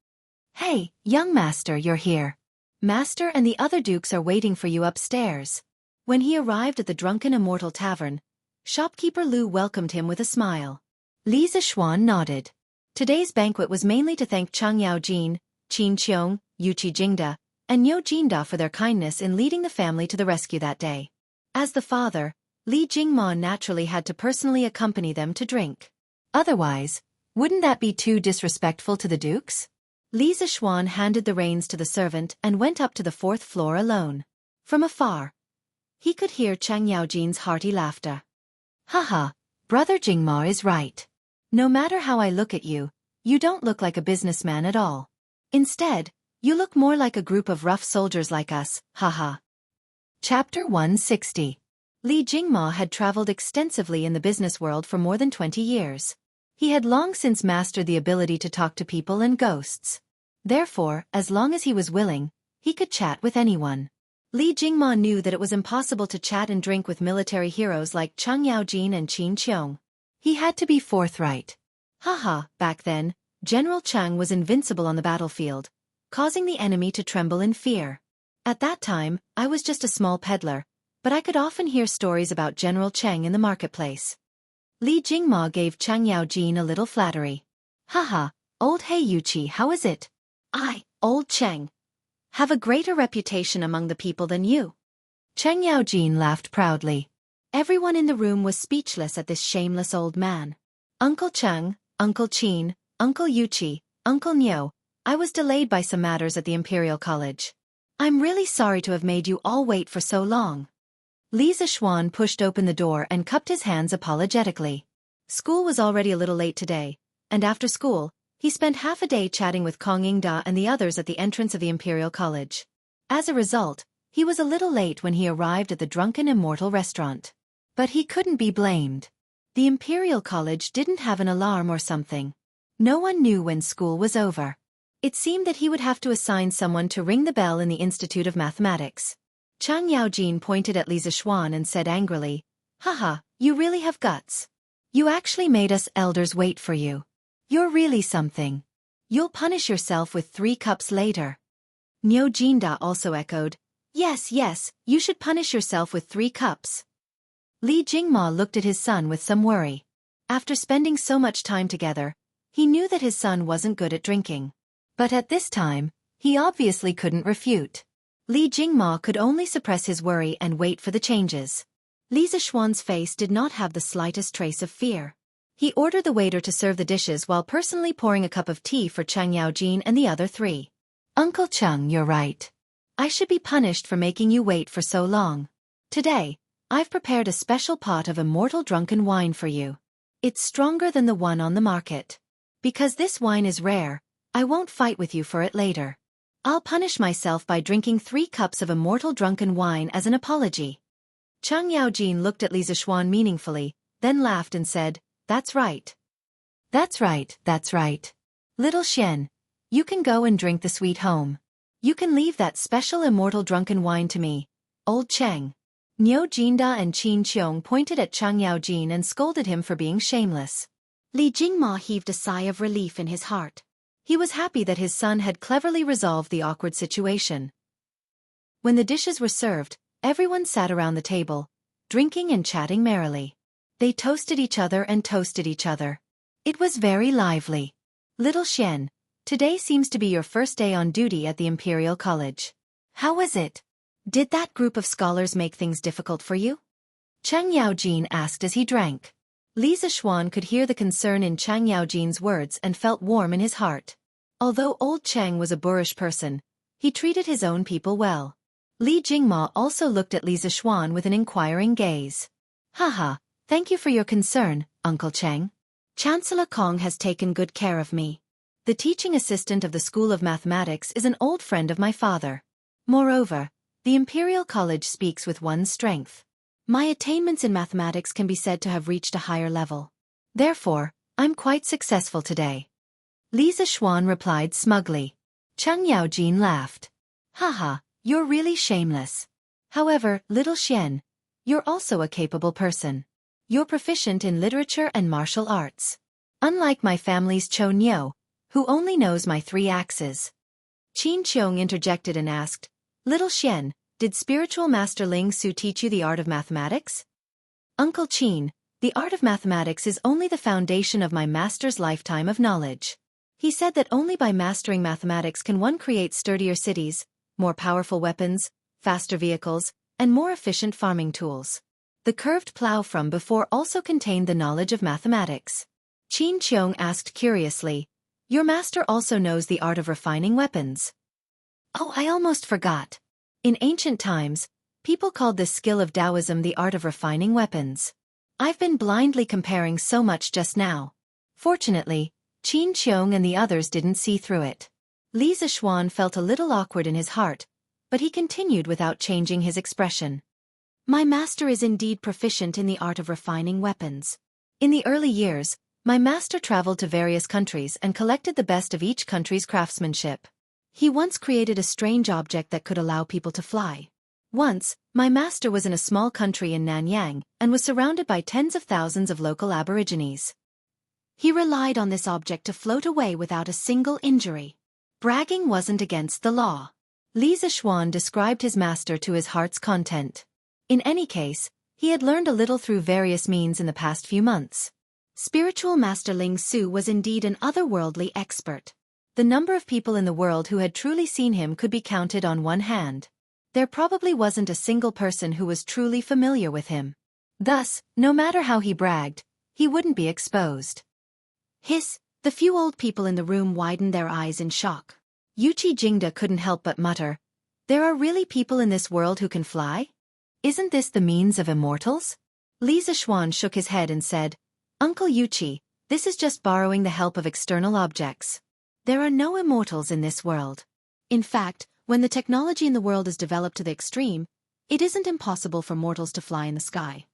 "Hey, young master, you're here. Master and the other dukes are waiting for you upstairs." When he arrived at the Drunken Immortal Tavern, shopkeeper Lu welcomed him with a smile. Li Zishuan nodded. Today's banquet was mainly to thank Cheng Yaojin, Qin Qiong, Yuqi Jingda, and Niu Jinda for their kindness in leading the family to the rescue that day. As the father, Li Jingma naturally had to personally accompany them to drink. Otherwise, wouldn't that be too disrespectful to the dukes? Li Zishuan handed the reins to the servant and went up to the 4th floor alone. From afar, he could hear Cheng Yaojin's hearty laughter. "Haha, brother Jingma is right. No matter how I look at you, you don't look like a businessman at all. Instead, you look more like a group of rough soldiers like us, haha." Chapter 160. Li Jingma had traveled extensively in the business world for more than 20 years. He had long since mastered the ability to talk to people and ghosts. Therefore, as long as he was willing, he could chat with anyone. Li Jingma knew that it was impossible to chat and drink with military heroes like Cheng Yaojin and Qin Qiong. He had to be forthright. Haha, back then, General Cheng was invincible on the battlefield, causing the enemy to tremble in fear. At that time, I was just a small peddler, but I could often hear stories about General Cheng in the marketplace. Li Jingma gave Cheng Yaojin a little flattery. "Haha, old Heiyuchi, how is it? I, old Cheng, have a greater reputation among the people than you." Cheng Yaojin laughed proudly. Everyone in the room was speechless at this shameless old man. "Uncle Cheng, Uncle Qin, Uncle Yuchi, Uncle Niu, I was delayed by some matters at the Imperial College. I'm really sorry to have made you all wait for so long." Li Zishuan pushed open the door and cupped his hands apologetically. School was already a little late today, and after school, he spent half a day chatting with Kong Yingda and the others at the entrance of the Imperial College. As a result, He was a little late when he arrived at the Drunken Immortal restaurant. But he couldn't be blamed. The Imperial College didn't have an alarm or something. No one knew when school was over. It seemed that he would have to assign someone to ring the bell in the Institute of Mathematics. Chang Yaojin pointed at Li Zixuan and said angrily, "Haha, you really have guts. You actually made us elders wait for you. You're really something. You'll punish yourself with 3 cups later." Niu Jinda also echoed, Yes, you should punish yourself with 3 cups. Li Jingma looked at his son with some worry. After spending so much time together, he knew that his son wasn't good at drinking. But at this time, he obviously couldn't refute. Li Jingma could only suppress his worry and wait for the changes. Li Zixuan's face did not have the slightest trace of fear. He ordered the waiter to serve the dishes while personally pouring a cup of tea for Chang Yaojin and the other 3. "Uncle Cheng, you're right. I should be punished for making you wait for so long. Today, I've prepared a special pot of immortal drunken wine for you. It's stronger than the one on the market. Because this wine is rare, I won't fight with you for it later. I'll punish myself by drinking 3 cups of immortal drunken wine as an apology." Chang Yaojin looked at Li Zixuan meaningfully, then laughed and said, That's right. That's right. Little Xian, you can go and drink the sweet home. You can leave that special immortal drunken wine to me, old Cheng. Niu Jinda and Qin Qiong pointed at Chang Yaojin and scolded him for being shameless. Li Jingma heaved a sigh of relief in his heart. He was happy that his son had cleverly resolved the awkward situation. When the dishes were served, everyone sat around the table, drinking and chatting merrily. They toasted each other. It was very lively. Little Xian, today seems to be your first day on duty at the Imperial College. How was it? Did that group of scholars make things difficult for you? Chang Yaojin asked as he drank. Li Zixuan could hear the concern in Chang Yaojin's words and felt warm in his heart. Although old Cheng was a boorish person, he treated his own people well. Li Jingma also looked at Li Zixuan with an inquiring gaze. Haha, thank you for your concern, Uncle Cheng. Chancellor Kong has taken good care of me. The teaching assistant of the School of Mathematics is an old friend of my father. Moreover, the Imperial College speaks with one's strength. My attainments in mathematics can be said to have reached a higher level. Therefore, I'm quite successful today. Li Zixuan replied smugly. Chang Yaojin laughed. Haha, you're really shameless. However, little Xian, you're also a capable person. You're proficient in literature and martial arts. Unlike my family's Chou Niu, who only knows my 3 axes. Qin Qiong interjected and asked, Little Xian, did spiritual master Ling Su teach you the art of mathematics? Uncle Qin, the art of mathematics is only the foundation of my master's lifetime of knowledge. He said that only by mastering mathematics can one create sturdier cities, more powerful weapons, faster vehicles, and more efficient farming tools. The curved plow from before also contained the knowledge of mathematics. Qin Qiong asked curiously, Your master also knows the art of refining weapons. Oh, I almost forgot. In ancient times, people called this skill of Taoism the art of refining weapons. I've been blindly comparing so much just now. Fortunately, Qin Qiong and the others didn't see through it. Li Zixuan felt a little awkward in his heart, but he continued without changing his expression. My master is indeed proficient in the art of refining weapons. In the early years, my master traveled to various countries and collected the best of each country's craftsmanship. He once created a strange object that could allow people to fly. Once, my master was in a small country in Nanyang and was surrounded by tens of thousands of local aborigines. He relied on this object to float away without a single injury. Bragging wasn't against the law. Li Zixuan described his master to his heart's content. In any case, he had learned a little through various means in the past few months. Spiritual Master Ling Su was indeed an otherworldly expert. The number of people in the world who had truly seen him could be counted on one hand. There probably wasn't a single person who was truly familiar with him. Thus, no matter how he bragged, he wouldn't be exposed. Hiss, the few old people in the room widened their eyes in shock. Yuqi Jingda couldn't help but mutter, There are really people in this world who can fly? Isn't this the means of immortals? Li Zixuan shook his head and said, Uncle Yuqi, this is just borrowing the help of external objects. There are no immortals in this world. In fact, When the technology in the world is developed to the extreme, it isn't impossible for mortals to fly in the sky.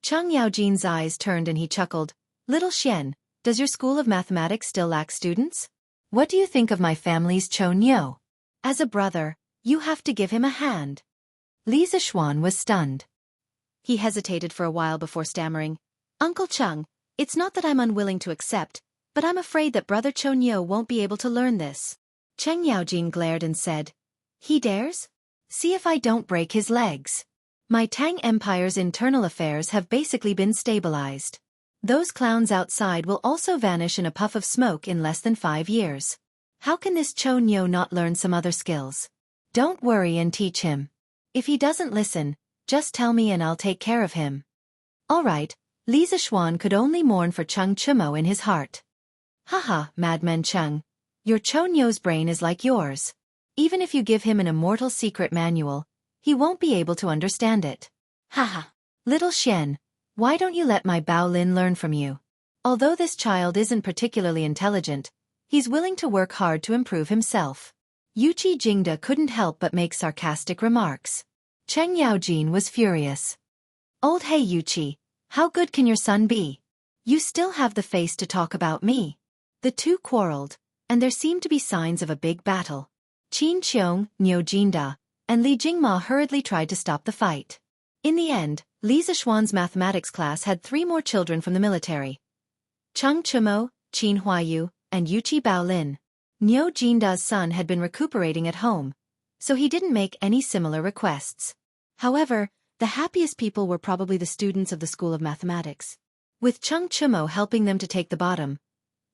Cheng Yaojin's eyes turned and he chuckled. Little Xian, does your school of mathematics still lack students? What do you think of my family's Chou Niu? As a brother, you have to give him a hand. Li Zishuan was stunned. He hesitated for a while before stammering, Uncle Cheng, it's not that I'm unwilling to accept, but I'm afraid that Brother Chou Niu won't be able to learn this. Cheng Yaojin glared and said, He dares? See if I don't break his legs. My Tang Empire's internal affairs have basically been stabilized. Those clowns outside will also vanish in a puff of smoke in less than 5 years. How can this Chou Niu not learn some other skills? Don't worry and teach him. If he doesn't listen, just tell me and I'll take care of him. All right, Li Zishuan could only mourn for Cheng Chumo in his heart. Haha, madman Cheng. Your Chou Niu's brain is like yours. Even if you give him an immortal secret manual, he won't be able to understand it. Haha. Little Xian, why don't you let my Bao Lin learn from you? Although this child isn't particularly intelligent, he's willing to work hard to improve himself. Yuqi Jingda couldn't help but make sarcastic remarks. Cheng Yaojin was furious. Old hey Yuqi, how good can your son be? You still have the face to talk about me. The two quarreled, and there seemed to be signs of a big battle. Qin Qiong, Niu Jinda, and Li Jingma hurriedly tried to stop the fight. In the end, Li Zishuan's mathematics class had 3 more children from the military. Cheng Chumo, Qin Huayu, and Yuqi Baolin. Niu Jinda's son had been recuperating at home, so he didn't make any similar requests. However, the happiest people were probably the students of the School of Mathematics. With Cheng Chumo helping them to take the bottom,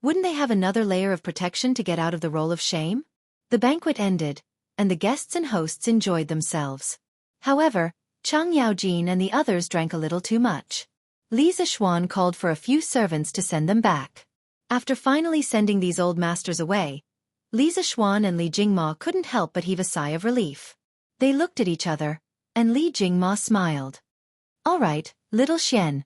wouldn't they have another layer of protection to get out of the role of shame? The banquet ended, and the guests and hosts enjoyed themselves. However, Cheng Yaojin and the others drank a little too much. Li Zishuan called for a few servants to send them back. After finally sending these old masters away, Li Zishuan and Li Jingma couldn't help but heave a sigh of relief. They looked at each other, and Li Jingma smiled. All right, little Xian.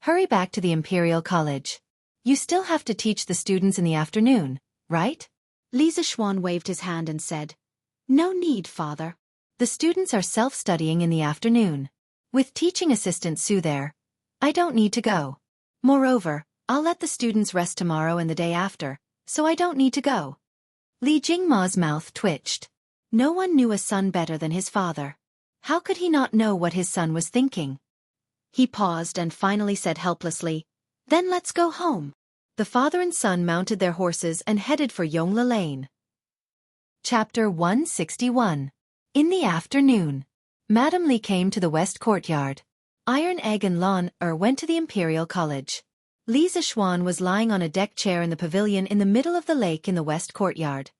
Hurry back to the Imperial College. You still have to teach the students in the afternoon, right? Li Zishuan waved his hand and said, No need, father. The students are self-studying in the afternoon. With teaching assistant Su there, I don't need to go. Moreover, I'll let the students rest tomorrow and the day after, so I don't need to go. Li Jingma's mouth twitched. No one knew a son better than his father. How could he not know what his son was thinking? He paused and finally said helplessly, Then let's go home. The father and son mounted their horses and headed for Yongla Lane. Chapter 161. In the afternoon, Madame Li came to the West Courtyard. Iron Egg and Lan went to the Imperial College. Li Zishuan was lying on a deck chair in the pavilion in the middle of the lake in the West Courtyard.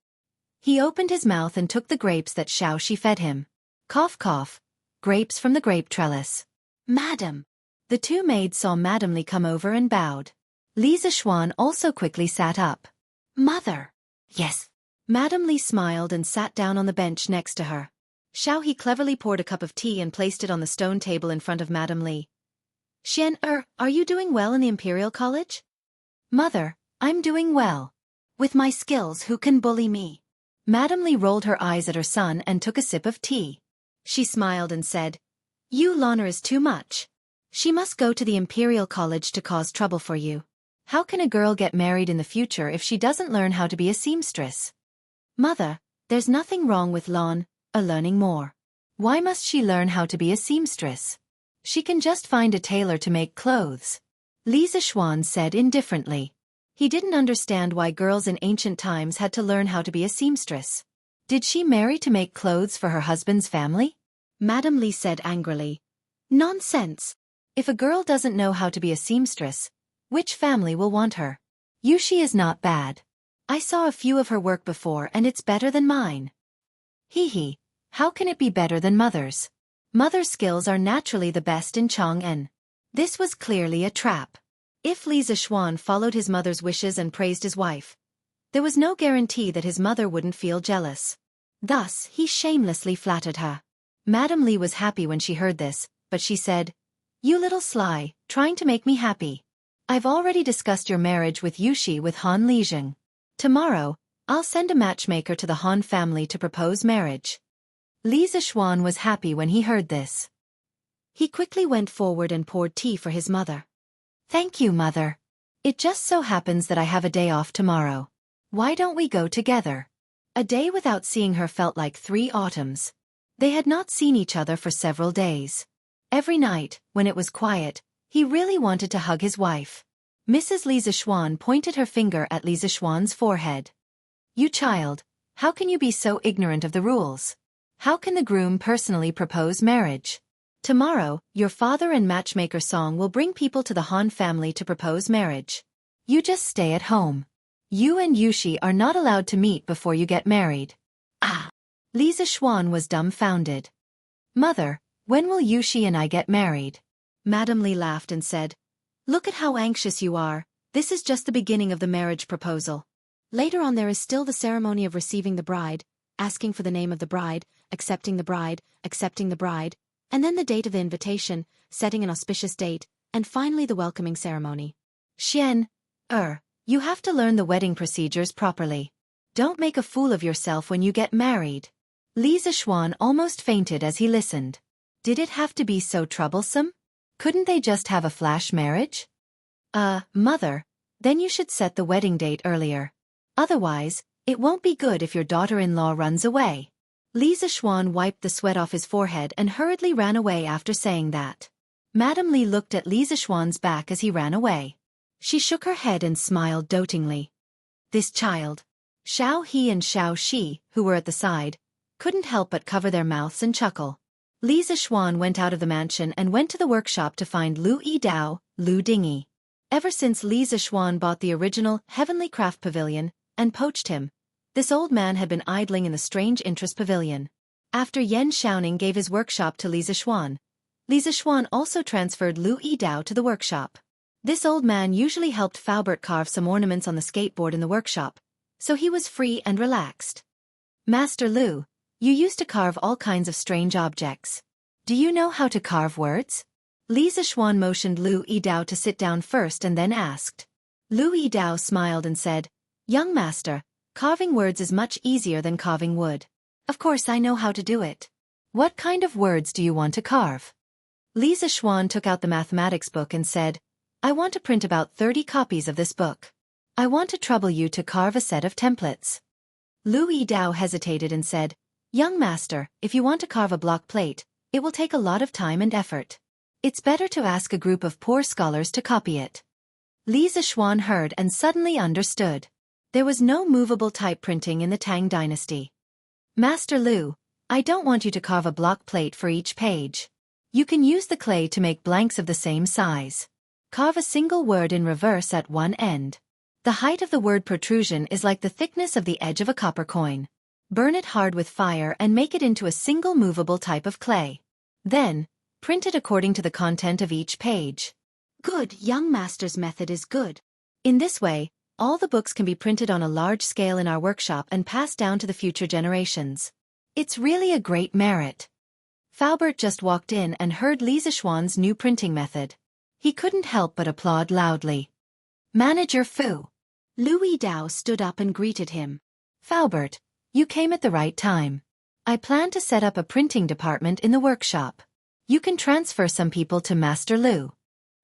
He opened his mouth and took the grapes that Xiaoshi fed him. Cough cough. Grapes from the grape trellis. Madam. The 2 maids saw Madame Li come over and bowed. Li Zishuan also quickly sat up. Mother. Yes. Madame Li smiled and sat down on the bench next to her. Xiaohe cleverly poured a cup of tea and placed it on the stone table in front of Madame Li. Xian, are you doing well in the Imperial College? Mother, I'm doing well. With my skills, who can bully me? Madame Li rolled her eyes at her son and took a sip of tea. She smiled and said, You Lana is too much. She must go to the Imperial College to cause trouble for you. How can a girl get married in the future if she doesn't learn how to be a seamstress? Mother, there's nothing wrong with Lan learning more. Why must she learn how to be a seamstress? She can just find a tailor to make clothes. Li Zishuan said indifferently. He didn't understand why girls in ancient times had to learn how to be a seamstress. Did she marry to make clothes for her husband's family? Madame Li said angrily. Nonsense. If a girl doesn't know how to be a seamstress, which family will want her? Yushi is not bad. I saw a few of her work before and it's better than mine. Hee hee. How can it be better than mother's? Mother's skills are naturally the best in Chang'an. This was clearly a trap. If Li Zishuan followed his mother's wishes and praised his wife, there was no guarantee that his mother wouldn't feel jealous. Thus, he shamelessly flattered her. Madame Li was happy when she heard this, but she said, You little sly, trying to make me happy. I've already discussed your marriage with Yushi with Han Lijing. Tomorrow, I'll send a matchmaker to the Han family to propose marriage. Li Zixuan was happy when he heard this. He quickly went forward and poured tea for his mother. Thank you, mother. It just so happens that I have a day off tomorrow. Why don't we go together? A day without seeing her felt like 3 autumns. They had not seen each other for several days. Every night, when it was quiet, he really wanted to hug his wife. Mrs. Li Zixuan pointed her finger at Li Zixuan's forehead. You child, how can you be so ignorant of the rules? How can the groom personally propose marriage? Tomorrow, your father and matchmaker Song will bring people to the Han family to propose marriage. You just stay at home. You and Yushi are not allowed to meet before you get married. Ah! Li Zixuan was dumbfounded. Mother, when will Yushi and I get married? Madame Li laughed and said, Look at how anxious you are. This is just the beginning of the marriage proposal. Later on there is still the ceremony of receiving the bride, asking for the name of the bride, accepting the bride, and then the date of the invitation, setting an auspicious date, and finally the welcoming ceremony. You have to learn the wedding procedures properly. Don't make a fool of yourself when you get married. Li Zixuan almost fainted as he listened. Did it have to be so troublesome? Couldn't they just have a flash marriage? Mother, then you should set the wedding date earlier. Otherwise, it won't be good if your daughter-in-law runs away. Li Zixuan wiped the sweat off his forehead and hurriedly ran away after saying that. Madame Li looked at Li Zixuan's back as he ran away. She shook her head and smiled dotingly. This child. Xiao He and Xiao Shi, who were at the side, couldn't help but cover their mouths and chuckle. Li Zixuan went out of the mansion and went to the workshop to find Lu Yidao, Lu Dingy. Ever since Li Zixuan bought the original Heavenly Craft Pavilion and poached him, this old man had been idling in the Strange Interest Pavilion. After Yan Xiaoning gave his workshop to Li Zixuan also transferred Lu Yidao to the workshop. This old man usually helped Faubert carve some ornaments on the skateboard in the workshop, so he was free and relaxed. Master Lu, you used to carve all kinds of strange objects. Do you know how to carve words? Li Zixuan motioned Lu Yidao to sit down first and then asked. Lu Yidao smiled and said, Young master, carving words is much easier than carving wood. Of course I know how to do it. What kind of words do you want to carve? Li Zixuan took out the mathematics book and said, I want to print about 30 copies of this book. I want to trouble you to carve a set of templates. Lu Yidao hesitated and said, Young master, if you want to carve a block plate, it will take a lot of time and effort. It's better to ask a group of poor scholars to copy it. Li Zixuan heard and suddenly understood. There was no movable type printing in the Tang dynasty. Master Lu, I don't want you to carve a block plate for each page. You can use the clay to make blanks of the same size. Carve a single word in reverse at one end. The height of the word protrusion is like the thickness of the edge of a copper coin. Burn it hard with fire and make it into a single movable type of clay. Then, print it according to the content of each page. Good, young master's method is good. In this way, all the books can be printed on a large scale in our workshop and passed down to the future generations. It's really a great merit. Faubert just walked in and heard Li Zixuan's new printing method. He couldn't help but applaud loudly. Manager Fu. Lu Yidao stood up and greeted him. Faubert, you came at the right time. I plan to set up a printing department in the workshop. You can transfer some people to Master Lu.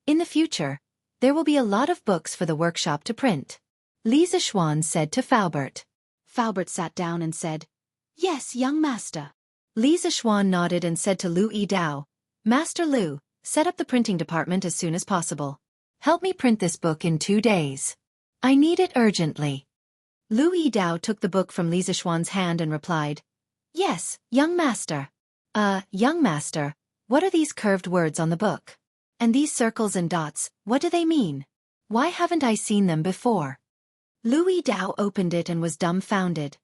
In the future, there will be a lot of books for the workshop to print. Li Zixuan said to Faubert. Faubert sat down and said, Yes, young master. Li Zixuan nodded and said to Lu Yidao, Master Lu, set up the printing department as soon as possible. Help me print this book in 2 days. I need it urgently. Lu Yidao took the book from Li Zixuan's hand and replied, Yes, young master. Young master, what are these curved words on the book? And these circles and dots, what do they mean? Why haven't I seen them before? Lu Yidao opened it and was dumbfounded.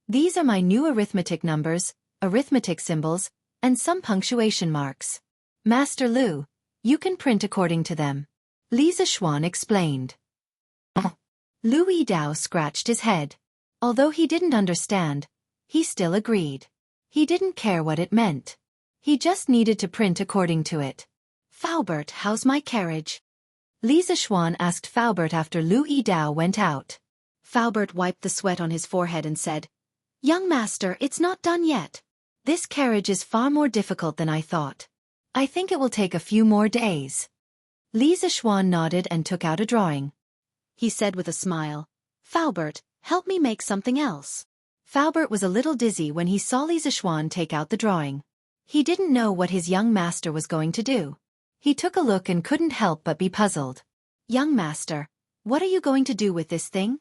These are my new arithmetic numbers, arithmetic symbols, and some punctuation marks. Master Lu, you can print according to them. Li Zixuan explained. Lu Yidao scratched his head. Although he didn't understand, he still agreed. He didn't care what it meant. He just needed to print according to it. Faubert, how's my carriage? Li Zixuan asked Faubert after Lu Yidao went out. Faubert wiped the sweat on his forehead and said, Young master, it's not done yet. This carriage is far more difficult than I thought. I think it will take a few more days. Li Zixuan nodded and took out a drawing. He said with a smile, Faubert, help me make something else. Faubert was a little dizzy when he saw Li Zixuan take out the drawing. He didn't know what his young master was going to do. He took a look and couldn't help but be puzzled. Young master, what are you going to do with this thing?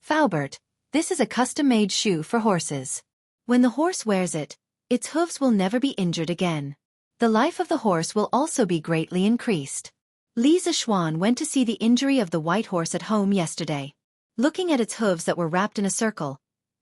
Faubert, this is a custom-made shoe for horses. When the horse wears it, its hooves will never be injured again. The life of the horse will also be greatly increased. Li Zixuan went to see the injury of the white horse at home yesterday. Looking at its hooves that were wrapped in a circle,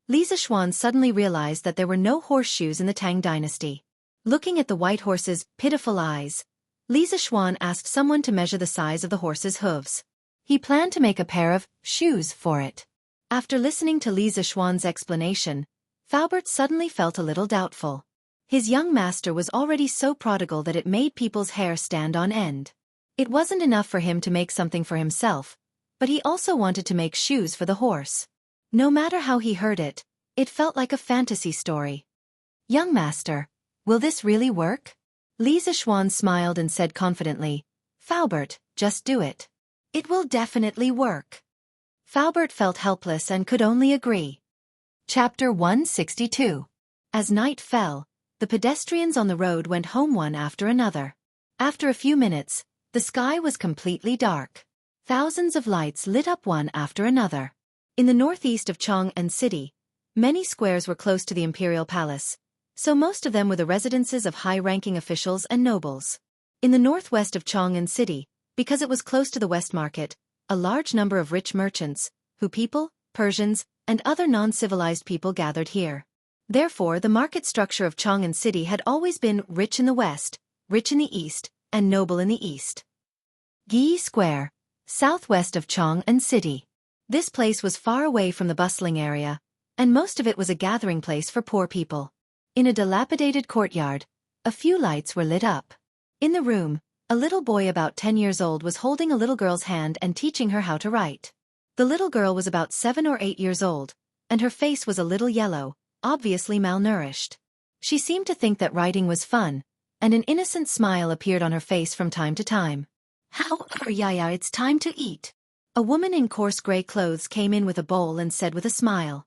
Li Zixuan suddenly realized that there were no horseshoes in the Tang dynasty. Looking at the white horse's pitiful eyes, Li Zixuan asked someone to measure the size of the horse's hooves. He planned to make a pair of shoes for it. After listening to Li Zixuan's explanation, Faubert suddenly felt a little doubtful. His young master was already so prodigal that it made people's hair stand on end. It wasn't enough for him to make something for himself, but he also wanted to make shoes for the horse. No matter how he heard it, it felt like a fantasy story. Young master, will this really work? Li Zixuan smiled and said confidently, Faubert, just do it. It will definitely work. Faubert felt helpless and could only agree. Chapter 162. As night fell, the pedestrians on the road went home one after another. After a few minutes, the sky was completely dark. Thousands of lights lit up one after another. In the northeast of Chang'an City, many squares were close to the imperial palace, so most of them were the residences of high-ranking officials and nobles. In the northwest of Chang'an City, because it was close to the West Market, a large number of rich merchants, Hu people, Persians, and other non-civilized people gathered here. Therefore, the market structure of Chang'an City had always been rich in the west, rich in the east, and noble in the east. Yi Square, southwest of Chang'an City. This place was far away from the bustling area, and most of it was a gathering place for poor people. In a dilapidated courtyard, a few lights were lit up. In the room, a little boy about 10 years old was holding a little girl's hand and teaching her how to write. The little girl was about 7 or 8 years old, and her face was a little yellow, obviously malnourished. She seemed to think that writing was fun, and an innocent smile appeared on her face from time to time. Yaya, it's time to eat. A woman in coarse gray clothes came in with a bowl and said with a smile,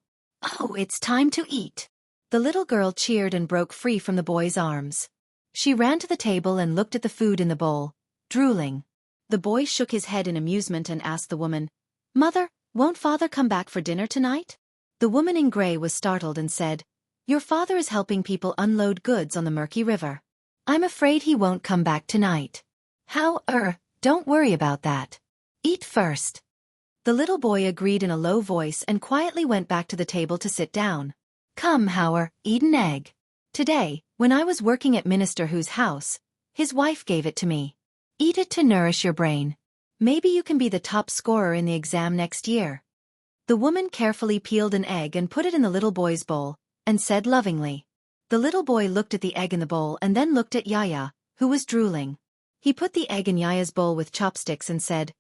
Oh, it's time to eat. The little girl cheered and broke free from the boy's arms. She ran to the table and looked at the food in the bowl, drooling. The boy shook his head in amusement and asked the woman, Mother, won't father come back for dinner tonight? The woman in gray was startled and said, Your father is helping people unload goods on the murky river. I'm afraid he won't come back tonight. Don't worry about that. Eat first. The little boy agreed in a low voice and quietly went back to the table to sit down. Come, Howard, eat an egg. Today, when I was working at Minister Hu's house, his wife gave it to me. Eat it to nourish your brain. Maybe you can be the top scorer in the exam next year. The woman carefully peeled an egg and put it in the little boy's bowl, and said lovingly. The little boy looked at the egg in the bowl and then looked at Yaya, who was drooling. He put the egg in Yaya's bowl with chopsticks and said,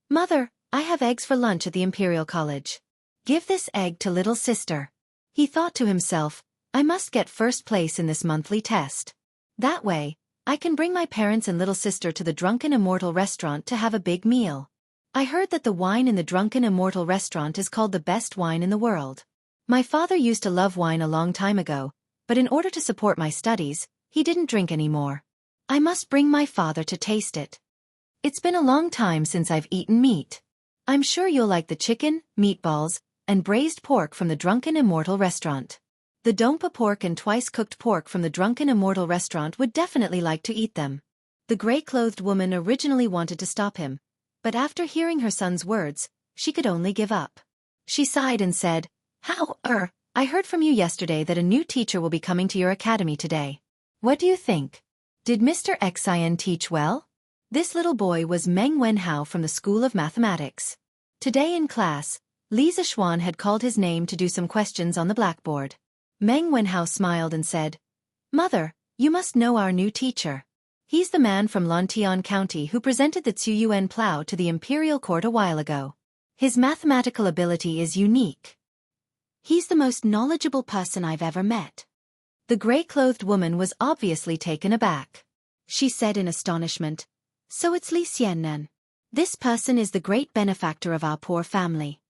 Mother, I have eggs for lunch at the Imperial College. Give this egg to little sister. He thought to himself, I must get first place in this monthly test. That way, I can bring my parents and little sister to the Drunken Immortal restaurant to have a big meal. I heard that the wine in the Drunken Immortal restaurant is called the best wine in the world. My father used to love wine a long time ago, but in order to support my studies, he didn't drink anymore. I must bring my father to taste it. It's been a long time since I've eaten meat. I'm sure you'll like the chicken, meatballs, and braised pork from the Drunken Immortal restaurant. The Dompa pork and twice-cooked pork from the Drunken Immortal restaurant would definitely like to eat them. The gray-clothed woman originally wanted to stop him, but after hearing her son's words, she could only give up. She sighed and said, I heard from you yesterday that a new teacher will be coming to your academy today. What do you think? Did Mr. Xian teach well? This little boy was Meng Wenhao from the School of Mathematics. Today in class, Li Zixuan had called his name to do some questions on the blackboard. Meng Wenhao smiled and said, Mother, you must know our new teacher. He's the man from Lantian County who presented the Tsuyuan plow to the imperial court a while ago. His mathematical ability is unique. He's the most knowledgeable person I've ever met. The gray-clothed woman was obviously taken aback. She said in astonishment, "So it's Li Xiannan. This person is the great benefactor of our poor family.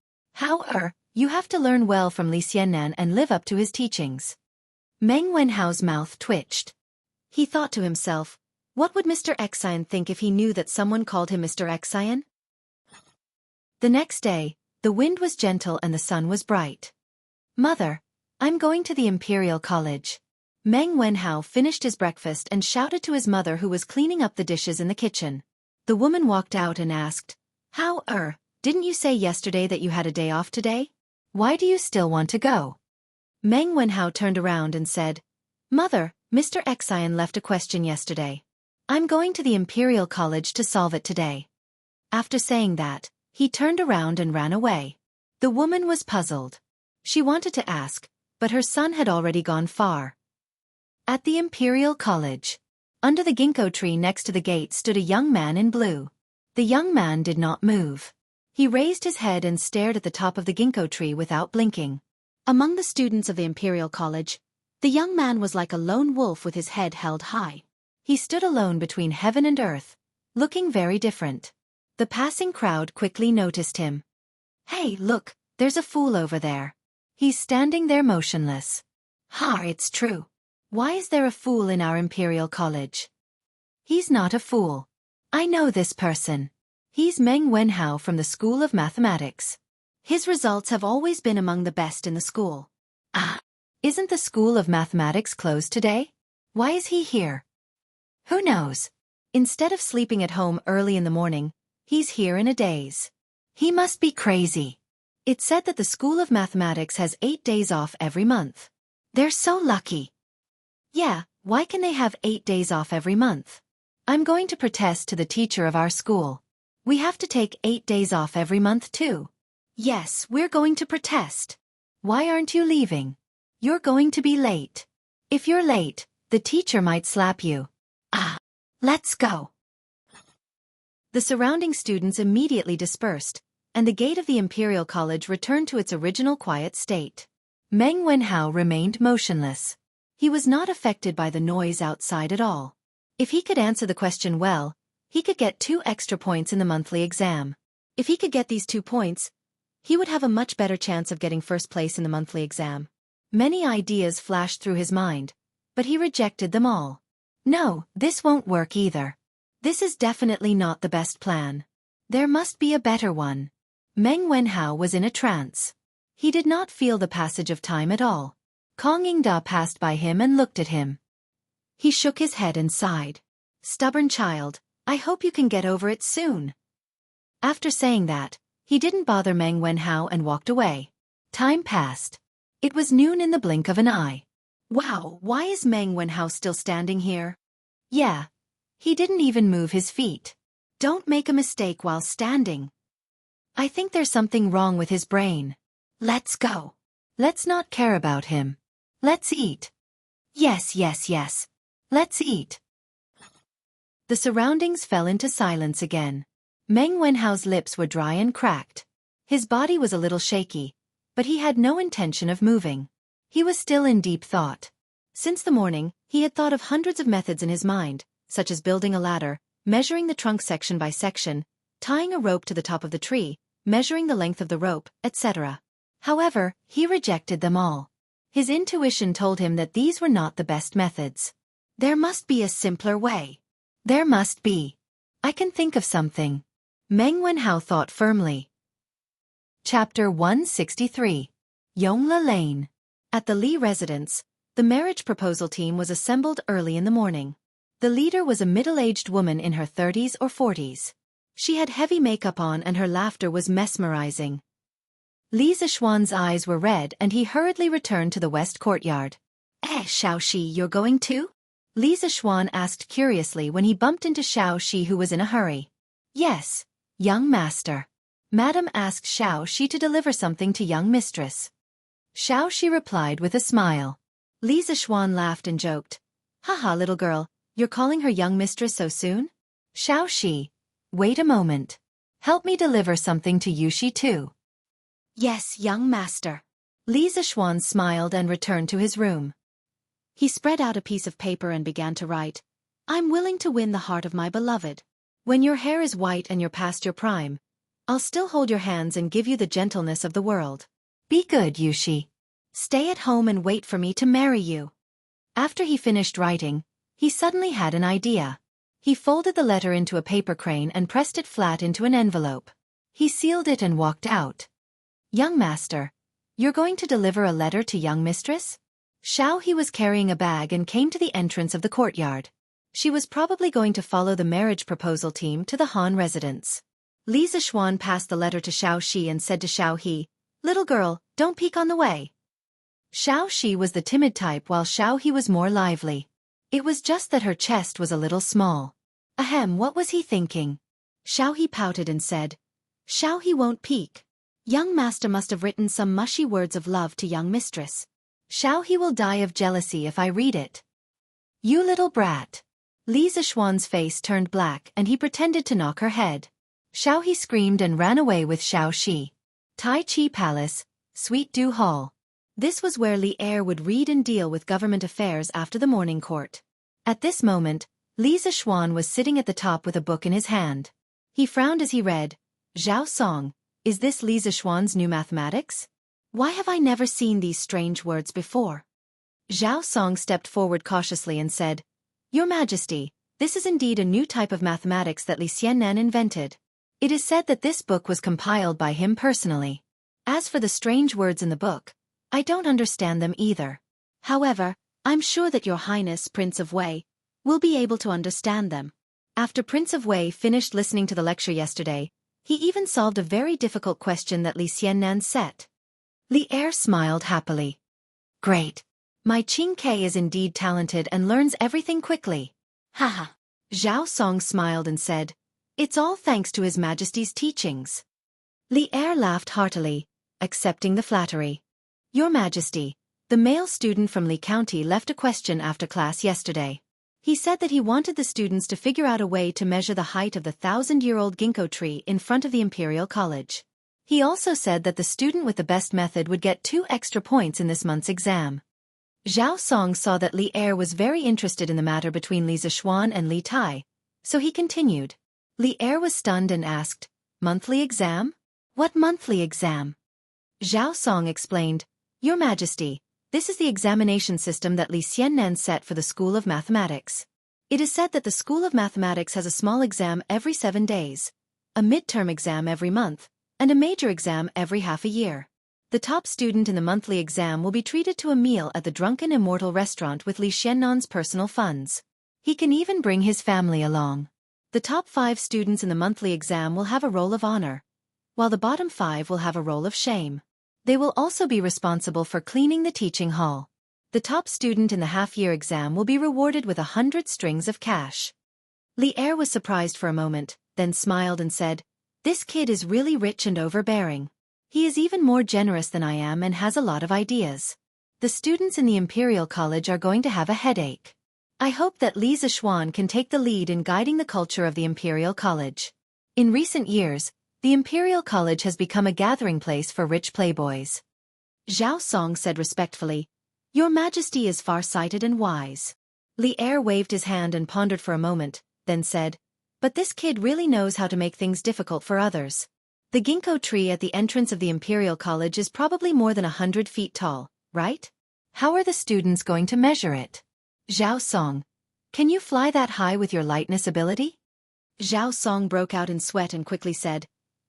You have to learn well from Li Xiannan and live up to his teachings." Meng Wenhao's mouth twitched. He thought to himself, what would Mr. Xian think if he knew that someone called him Mr. Xian? The next day, the wind was gentle and the sun was bright. "Mother, I'm going to the Imperial College." Meng Wenhao finished his breakfast and shouted to his mother, who was cleaning up the dishes in the kitchen. The woman walked out and asked, Didn't you say yesterday that you had a day off today? Why do you still want to go?" Meng Wenhao turned around and said, "Mother, Mr. Xian left a question yesterday. I'm going to the Imperial College to solve it today." After saying that, he turned around and ran away. The woman was puzzled. She wanted to ask, but her son had already gone far. At the Imperial College, under the ginkgo tree next to the gate stood a young man in blue. The young man did not move. He raised his head and stared at the top of the ginkgo tree without blinking. Among the students of the Imperial College, the young man was like a lone wolf with his head held high. He stood alone between heaven and earth, looking very different. The passing crowd quickly noticed him. "Hey, look, there's a fool over there. He's standing there motionless." It's true. Why is there a fool in our Imperial College? He's not a fool. I know this person. He's Meng Wenhao from the School of Mathematics. His results have always been among the best in the school. Isn't the School of Mathematics closed today? Why is he here? Who knows? Instead of sleeping at home early in the morning, he's here in a daze. He must be crazy. It's said that the School of Mathematics has 8 days off every month. They're so lucky. Yeah, why can they have 8 days off every month? I'm going to protest to the teacher of our school. We have to take 8 days off every month too. Yes, we're going to protest. Why aren't you leaving? You're going to be late. If you're late, the teacher might slap you. Let's go. The surrounding students immediately dispersed, and the gate of the Imperial College returned to its original quiet state. Meng Wenhao remained motionless. He was not affected by the noise outside at all. If he could answer the question well, he could get 2 extra points in the monthly exam. If he could get these 2 points, he would have a much better chance of getting first place in the monthly exam. Many ideas flashed through his mind, but he rejected them all. No, this won't work either. This is definitely not the best plan. There must be a better one. Meng Wenhao was in a trance. He did not feel the passage of time at all. Kong Yingda passed by him and looked at him. He shook his head and sighed. "Stubborn child, I hope you can get over it soon." After saying that, he didn't bother Meng Wenhao and walked away. Time passed. It was noon in the blink of an eye. Wow, why is Meng Wenhao still standing here? Yeah. He didn't even move his feet. Don't make a mistake while standing. I think there's something wrong with his brain. Let's go. Let's not care about him. Let's eat. Yes. Let's eat. The surroundings fell into silence again. Meng Wenhao's lips were dry and cracked. His body was a little shaky, but he had no intention of moving. He was still in deep thought. Since the morning, he had thought of hundreds of methods in his mind, such as building a ladder, measuring the trunk section by section, tying a rope to the top of the tree, measuring the length of the rope, etc. However, he rejected them all. His intuition told him that these were not the best methods. There must be a simpler way. There must be. I can think of something. Meng Wenhao thought firmly. Chapter 163. Yongla Lane. At the Li residence, the marriage proposal team was assembled early in the morning. The leader was a middle-aged woman in her 30s or 40s. She had heavy makeup on and her laughter was mesmerizing. Li Zishuan's eyes were red and he hurriedly returned to the west courtyard. Xiaoxi, you're going too? Li Zishuan asked curiously when he bumped into Xiaoxi, who was in a hurry. Yes, young master. Madam asked Xiaoxi to deliver something to young mistress. Xiaoxi replied with a smile. Li Zishuan laughed and joked. Haha, little girl, you're calling her young mistress so soon? Xiaoxi, wait a moment. Help me deliver something to Yushi too. Yes, young master. Li Zishuan smiled and returned to his room. He spread out a piece of paper and began to write, "I'm willing to win the heart of my beloved. When your hair is white and you're past your prime, I'll still hold your hands and give you the gentleness of the world. Be good, Yushi. Stay at home and wait for me to marry you." After he finished writing, he suddenly had an idea. He folded the letter into a paper crane and pressed it flat into an envelope. He sealed it and walked out. "Young master, you're going to deliver a letter to young mistress?" Xiao was carrying a bag and came to the entrance of the courtyard. She was probably going to follow the marriage proposal team to the Han residence. Li Zixuan passed the letter to Xiao and said to Xiao, "Little girl, don't peek on the way." Xiao was the timid type while Xiao was more lively. It was just that her chest was a little small. Ahem, what was he thinking? Xiao pouted and said, "Xiao won't peek. Young master must have written some mushy words of love to young mistress. Xiao will die of jealousy if I read it." "You little brat." Li Zixuan's face turned black and he pretended to knock her head. Xiao screamed and ran away with Xiao. Tai Chi Palace, Sweet Dew Hall. This was where Li Er would read and deal with government affairs after the morning court. At this moment, Li Zixuan was sitting at the top with a book in his hand. He frowned as he read, "Zhao Song, is this Li Zixuan's new mathematics? Why have I never seen these strange words before?" Zhao Song stepped forward cautiously and said, "Your Majesty, this is indeed a new type of mathematics that Li Xiannan invented. It is said that this book was compiled by him personally. As for the strange words in the book, I don't understand them either. However, I'm sure that Your Highness, Prince of Wei, will be able to understand them." After Prince of Wei finished listening to the lecture yesterday, he even solved a very difficult question that Li Xiannan set. Li Er smiled happily. "Great. My Qing Ke is indeed talented and learns everything quickly. Haha." Zhao Song smiled and said, "It's all thanks to His Majesty's teachings." Li Er laughed heartily, accepting the flattery. "Your Majesty, the male student from Li County left a question after class yesterday. He said that he wanted the students to figure out a way to measure the height of the 1,000-year-old ginkgo tree in front of the Imperial College. He also said that the student with the best method would get 2 extra points in this month's exam." Zhao Song saw that Li Er was very interested in the matter between Li Zixuan and Li Tai, so he continued. Li Er was stunned and asked, "Monthly exam? What monthly exam?" Zhao Song explained, "Your Majesty, this is the examination system that Li Xiannan set for the School of Mathematics. It is said that the School of Mathematics has a small exam every 7 days, a midterm exam every month, and a major exam every half a year. The top student in the monthly exam will be treated to a meal at the Drunken Immortal restaurant with Li Xiannan's personal funds. He can even bring his family along. The top 5 students in the monthly exam will have a roll of honor, while the bottom 5 will have a roll of shame. They will also be responsible for cleaning the teaching hall. The top student in the half-year exam will be rewarded with 100 strings of cash." Li Er was surprised for a moment, then smiled and said, "This kid is really rich and overbearing. He is even more generous than I am and has a lot of ideas. The students in the Imperial College are going to have a headache. I hope that Li Zixuan can take the lead in guiding the culture of the Imperial College." In recent years, the Imperial College has become a gathering place for rich playboys. Zhao Song said respectfully, "Your Majesty is far-sighted and wise." Li Er waved his hand and pondered for a moment, then said, "But this kid really knows how to make things difficult for others. The ginkgo tree at the entrance of the Imperial College is probably more than 100 feet tall, right? How are the students going to measure it? Zhao Song, can you fly that high with your lightness ability?" Zhao Song broke out in sweat and quickly said,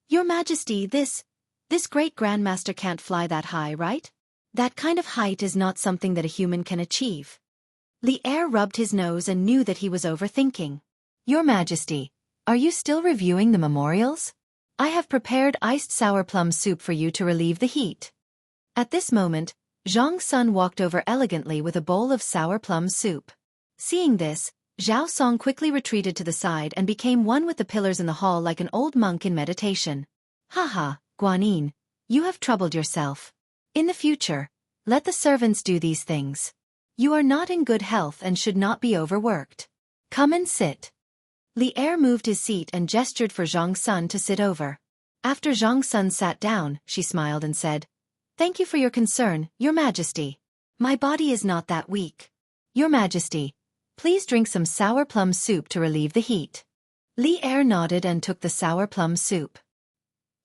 "Your Majesty, this great grandmaster can't fly that high, right? That kind of height is not something that a human can achieve." Li Er rubbed his nose and knew that he was overthinking. "Your Majesty, are you still reviewing the memorials? I have prepared iced sour plum soup for you to relieve the heat." At this moment, Zhang Sun walked over elegantly with a bowl of sour plum soup. Seeing this, Zhao Song quickly retreated to the side and became one with the pillars in the hall like an old monk in meditation. "Haha, Guanyin, you have troubled yourself. In the future, let the servants do these things. You are not in good health and should not be overworked. Come and sit." Li Er moved his seat and gestured for Zhang Sun to sit over. After Zhang Sun sat down, she smiled and said, "Thank you for your concern, Your Majesty. My body is not that weak. Your Majesty, please drink some sour plum soup to relieve the heat. Li Er nodded and took the sour plum soup.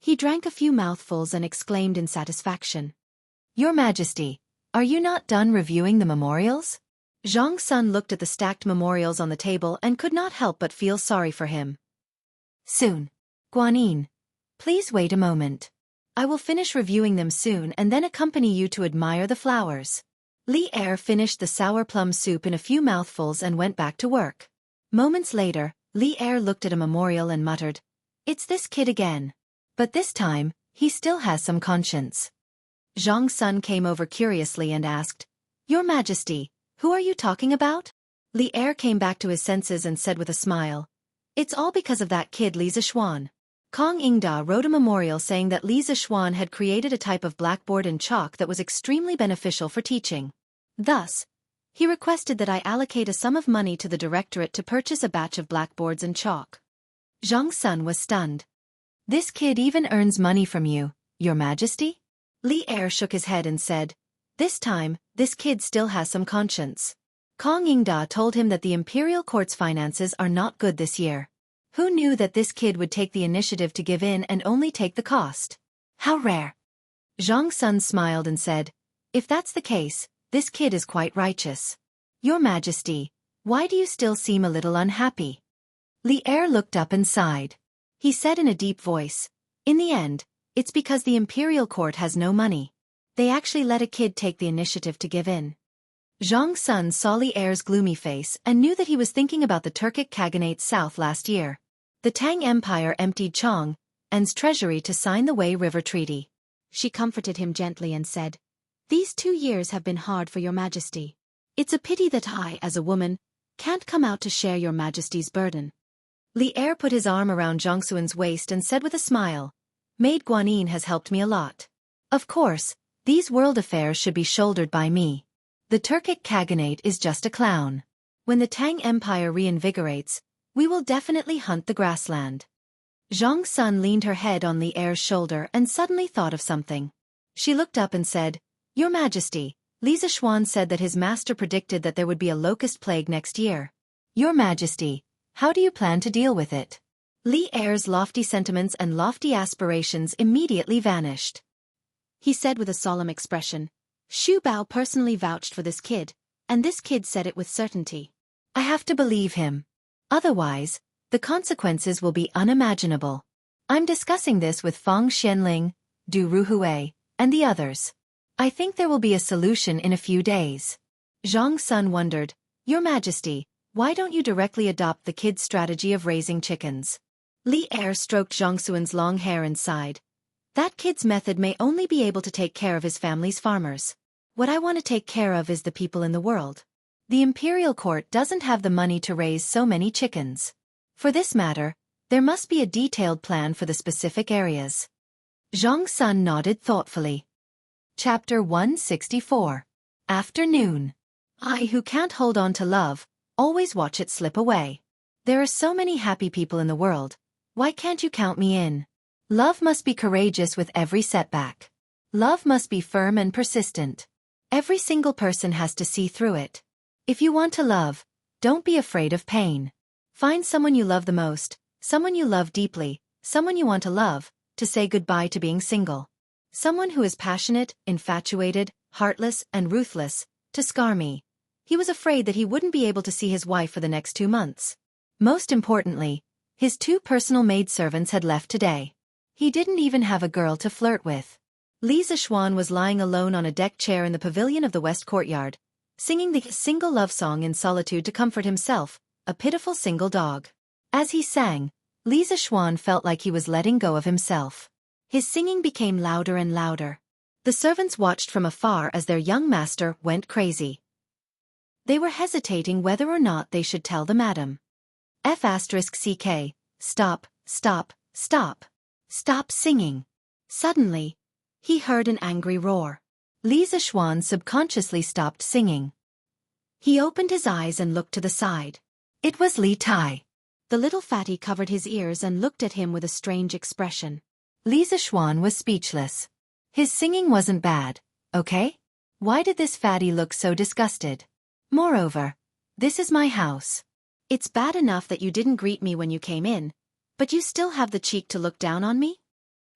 He drank a few mouthfuls and exclaimed in satisfaction. Your Majesty, are you not done reviewing the memorials? Zhang Sun looked at the stacked memorials on the table and could not help but feel sorry for him. Soon. Guanyin, please wait a moment. I will finish reviewing them soon and then accompany you to admire the flowers. Li Er finished the sour plum soup in a few mouthfuls and went back to work. Moments later, Li Er looked at a memorial and muttered, "It's this kid again. But this time, he still has some conscience." Zhang Sun came over curiously and asked, "Your Majesty, who are you talking about?" Li Er came back to his senses and said with a smile, "It's all because of that kid Li Zishuan." Kong Ingda wrote a memorial saying that Li Zishuan had created a type of blackboard and chalk that was extremely beneficial for teaching. Thus, he requested that I allocate a sum of money to the directorate to purchase a batch of blackboards and chalk. Zhang Sun was stunned. "This kid even earns money from you, Your Majesty?" Li Er shook his head and said, "This time, this kid still has some conscience." Kong Ingda told him that the imperial court's finances are not good this year. Who knew that this kid would take the initiative to give in and only take the cost? How rare. Zhang Sun smiled and said, "If that's the case, this kid is quite righteous. Your Majesty, why do you still seem a little unhappy?" Li Er looked up and sighed. He said in a deep voice, "In the end, it's because the imperial court has no money. They actually let a kid take the initiative to give in." Zhang Sun saw Li Er's gloomy face and knew that he was thinking about the Turkic Khaganate south last year. The Tang Empire emptied Chang'an's treasury to sign the Wei River Treaty. She comforted him gently and said, "These 2 years have been hard for Your Majesty. It's a pity that I, as a woman, can't come out to share Your Majesty's burden." Li Er put his arm around Zhang Sun's waist and said with a smile, "Maid Guanyin has helped me a lot. Of course, these world affairs should be shouldered by me. The Turkic Khaganate is just a clown. When the Tang Empire reinvigorates, we will definitely hunt the grassland." Zhang Sun leaned her head on Li Er's shoulder and suddenly thought of something. She looked up and said, "Your Majesty, Li Zishuan said that his master predicted that there would be a locust plague next year. Your Majesty, how do you plan to deal with it?" Li Er's lofty sentiments and lofty aspirations immediately vanished. He said with a solemn expression, "Xu Bao personally vouched for this kid, and this kid said it with certainty. I have to believe him. Otherwise, the consequences will be unimaginable. I'm discussing this with Fang Xianling, Du Ruhui, and the others. I think there will be a solution in a few days." Zhang Sun wondered, "Your Majesty, why don't you directly adopt the kid's strategy of raising chickens?" Li Er stroked Zhang Sun's long hair and sighed. "That kid's method may only be able to take care of his family's farmers. What I want to take care of is the people in the world. The imperial court doesn't have the money to raise so many chickens. For this matter, there must be a detailed plan for the specific areas." Zhang Sun nodded thoughtfully. Chapter 164. Afternoon. I who can't hold on to love, always watch it slip away. There are so many happy people in the world. Why can't you count me in? Love must be courageous with every setback. Love must be firm and persistent. Every single person has to see through it. If you want to love, don't be afraid of pain. Find someone you love the most, someone you love deeply, someone you want to love, to say goodbye to being single. Someone who is passionate, infatuated, heartless, and ruthless, to scar me. He was afraid that he wouldn't be able to see his wife for the next 2 months. Most importantly, his 2 personal maidservants had left today. He didn't even have a girl to flirt with. Li Zishuan was lying alone on a deck chair in the pavilion of the West Courtyard, singing the single love song in solitude to comfort himself, a pitiful single dog. As he sang, Li Zishuan felt like he was letting go of himself. His singing became louder and louder. The servants watched from afar as their young master went crazy. They were hesitating whether or not they should tell the madam. F***CK, stop, stop, stop. Stop singing. Suddenly, he heard an angry roar. Li Zishuan subconsciously stopped singing. He opened his eyes and looked to the side. It was Li Tai. The little fatty covered his ears and looked at him with a strange expression. Li Zishuan was speechless. His singing wasn't bad, okay? Why did this fatty look so disgusted? Moreover, this is my house. It's bad enough that you didn't greet me when you came in, but you still have the cheek to look down on me?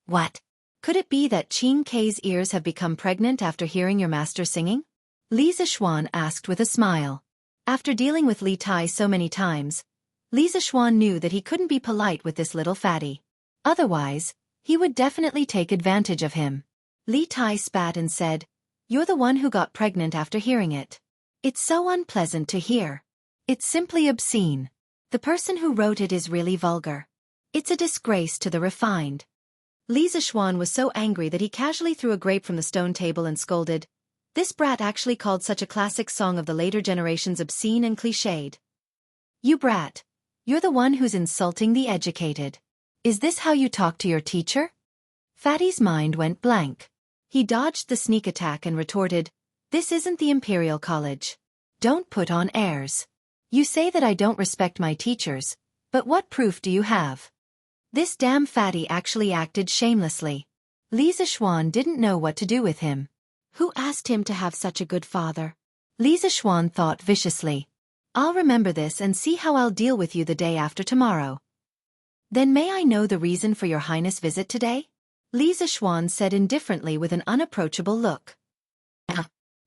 What? Could it be that Qin Kei's ears have become pregnant after hearing your master singing? Li Zixuan asked with a smile. After dealing with Li Tai so many times, Li Zixuan knew that he couldn't be polite with this little fatty. Otherwise, he would definitely take advantage of him. Li Tai spat and said, "You're the one who got pregnant after hearing it. It's so unpleasant to hear. It's simply obscene. The person who wrote it is really vulgar. It's a disgrace to the refined." Li Zixuan was so angry that he casually threw a grape from the stone table and scolded, "This brat actually called such a classic song of the later generations obscene and cliched. You brat, you're the one who's insulting the educated. Is this how you talk to your teacher?" Fatty's mind went blank. He dodged the sneak attack and retorted, "This isn't the Imperial College. Don't put on airs. You say that I don't respect my teachers, but what proof do you have?" This damn fatty actually acted shamelessly. Li Zixuan didn't know what to do with him. Who asked him to have such a good father? Li Zixuan thought viciously. "I'll remember this and see how I'll deal with you the day after tomorrow." "Then may I know the reason for your highness visit today?" Li Zixuan said indifferently with an unapproachable look.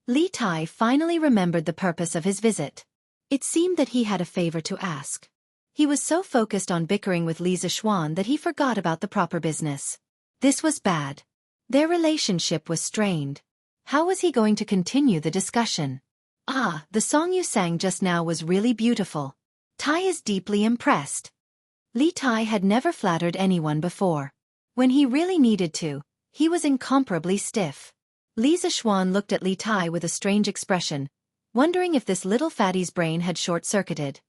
Li Tai finally remembered the purpose of his visit. It seemed that he had a favor to ask. He was so focused on bickering with Li Zixuan that he forgot about the proper business. This was bad. Their relationship was strained. How was he going to continue the discussion? "Ah, the song you sang just now was really beautiful. Tai is deeply impressed." Li Tai had never flattered anyone before. When he really needed to, he was incomparably stiff. Li Zixuan looked at Li Tai with a strange expression, wondering if this little fatty's brain had short-circuited.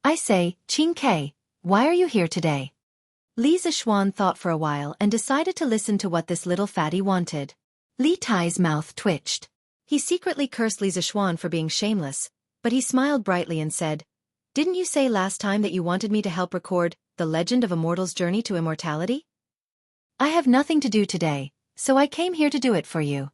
I say, Qin Kei, why are you here today?" Li Zixuan thought for a while and decided to listen to what this little fatty wanted. Li Tai's mouth twitched. He secretly cursed Li Zixuan for being shameless, but he smiled brightly and said, "Didn't you say last time that you wanted me to help record The Legend of a Mortal's Journey to Immortality? I have nothing to do today, so I came here to do it for you."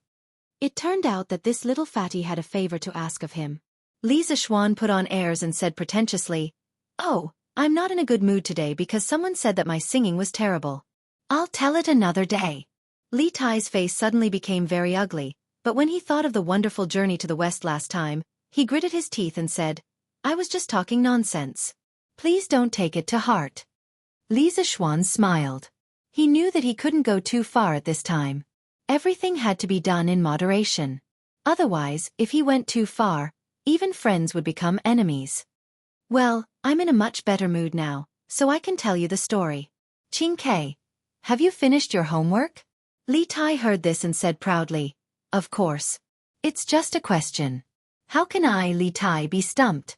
It turned out that this little fatty had a favor to ask of him. Li Zixuan put on airs and said pretentiously, "Oh, I'm not in a good mood today because someone said that my singing was terrible. I'll tell it another day." Li Tai's face suddenly became very ugly, but when he thought of the wonderful journey to the west last time, he gritted his teeth and said, "I was just talking nonsense. Please don't take it to heart." Li Zixuan smiled. He knew that he couldn't go too far at this time. Everything had to be done in moderation. Otherwise, if he went too far, even friends would become enemies. "Well, I'm in a much better mood now, so I can tell you the story. Qin Kei, have you finished your homework?" Li Tai heard this and said proudly, "Of course. It's just a question. How can I, Li Tai, be stumped?"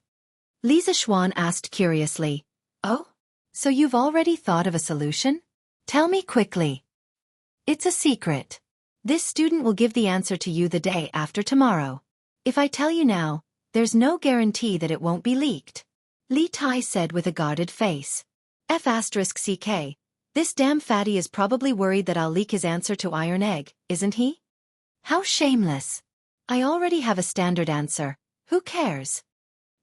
Li Zixuan asked curiously, "Oh? So you've already thought of a solution? Tell me quickly." "It's a secret. This student will give the answer to you the day after tomorrow. If I tell you now, there's no guarantee that it won't be leaked," Li Tai said with a guarded face. F***CK, this damn fatty is probably worried that I'll leak his answer to Iron Egg, isn't he? How shameless. I already have a standard answer. Who cares?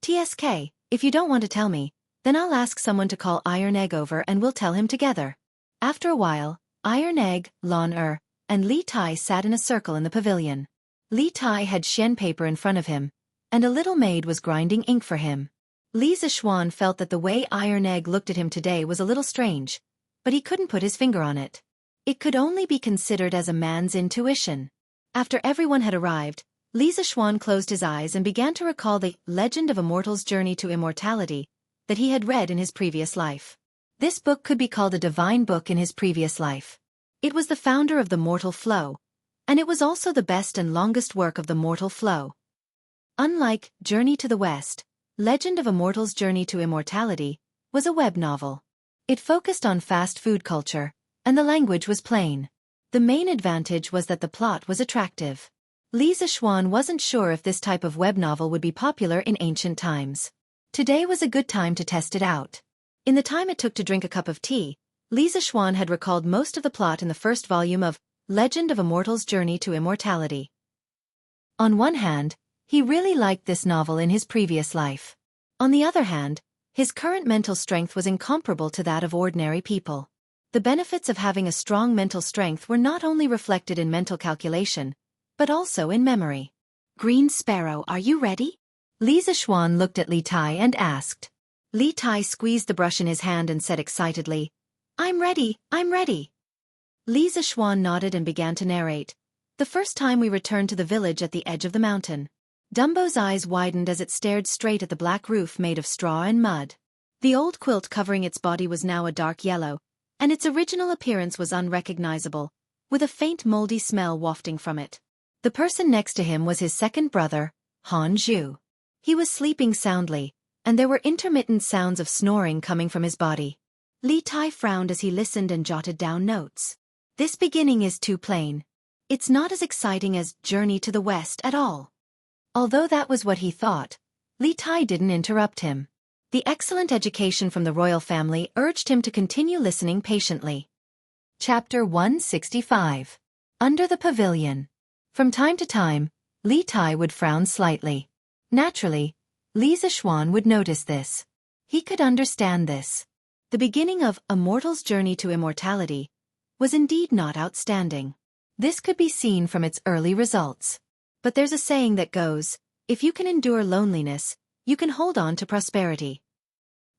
TSK, if you don't want to tell me, then I'll ask someone to call Iron Egg over and we'll tell him together. After a while, Iron Egg, Lon and Li Tai sat in a circle in the pavilion. Li Tai had Xian paper in front of him, and a little maid was grinding ink for him. Li Zixuan felt that the way Iron Egg looked at him today was a little strange, but he couldn't put his finger on it. It could only be considered as a man's intuition. After everyone had arrived, Li Zixuan closed his eyes and began to recall the Legend of a Mortal's Journey to Immortality that he had read in his previous life. This book could be called a divine book in his previous life. It was the founder of the mortal flow, and it was also the best and longest work of the mortal flow. Unlike Journey to the West, Legend of a Mortal's Journey to Immortality was a web novel. It focused on fast food culture, and the language was plain. The main advantage was that the plot was attractive. Li Zixuan wasn't sure if this type of web novel would be popular in ancient times. Today was a good time to test it out. In the time it took to drink a cup of tea, Li Zixuan had recalled most of the plot in the first volume of Legend of a Mortal's Journey to Immortality. On one hand, He really liked this novel in his previous life. On the other hand, his current mental strength was incomparable to that of ordinary people. The benefits of having a strong mental strength were not only reflected in mental calculation, but also in memory. Green Sparrow, are you ready? Li Zishuan looked at Li Tai and asked. Li Tai squeezed the brush in his hand and said excitedly, I'm ready, I'm ready. Li Zishuan nodded and began to narrate. The first time we returned to the village at the edge of the mountain. Dumbo's eyes widened as it stared straight at the black roof made of straw and mud. The old quilt covering its body was now a dark yellow, and its original appearance was unrecognizable, with a faint moldy smell wafting from it. The person next to him was his second brother, Han Zhu. He was sleeping soundly, and there were intermittent sounds of snoring coming from his body. Li Tai frowned as he listened and jotted down notes. This beginning is too plain. It's not as exciting as Journey to the West at all. Although that was what he thought, Li Tai didn't interrupt him. The excellent education from the royal family urged him to continue listening patiently. Chapter 165. Under the Pavilion. From time to time, Li Tai would frown slightly. Naturally, Li Zishuan would notice this. He could understand this. The beginning of A Mortal's Journey to Immortality was indeed not outstanding. This could be seen from its early results. But there's a saying that goes, if you can endure loneliness, you can hold on to prosperity.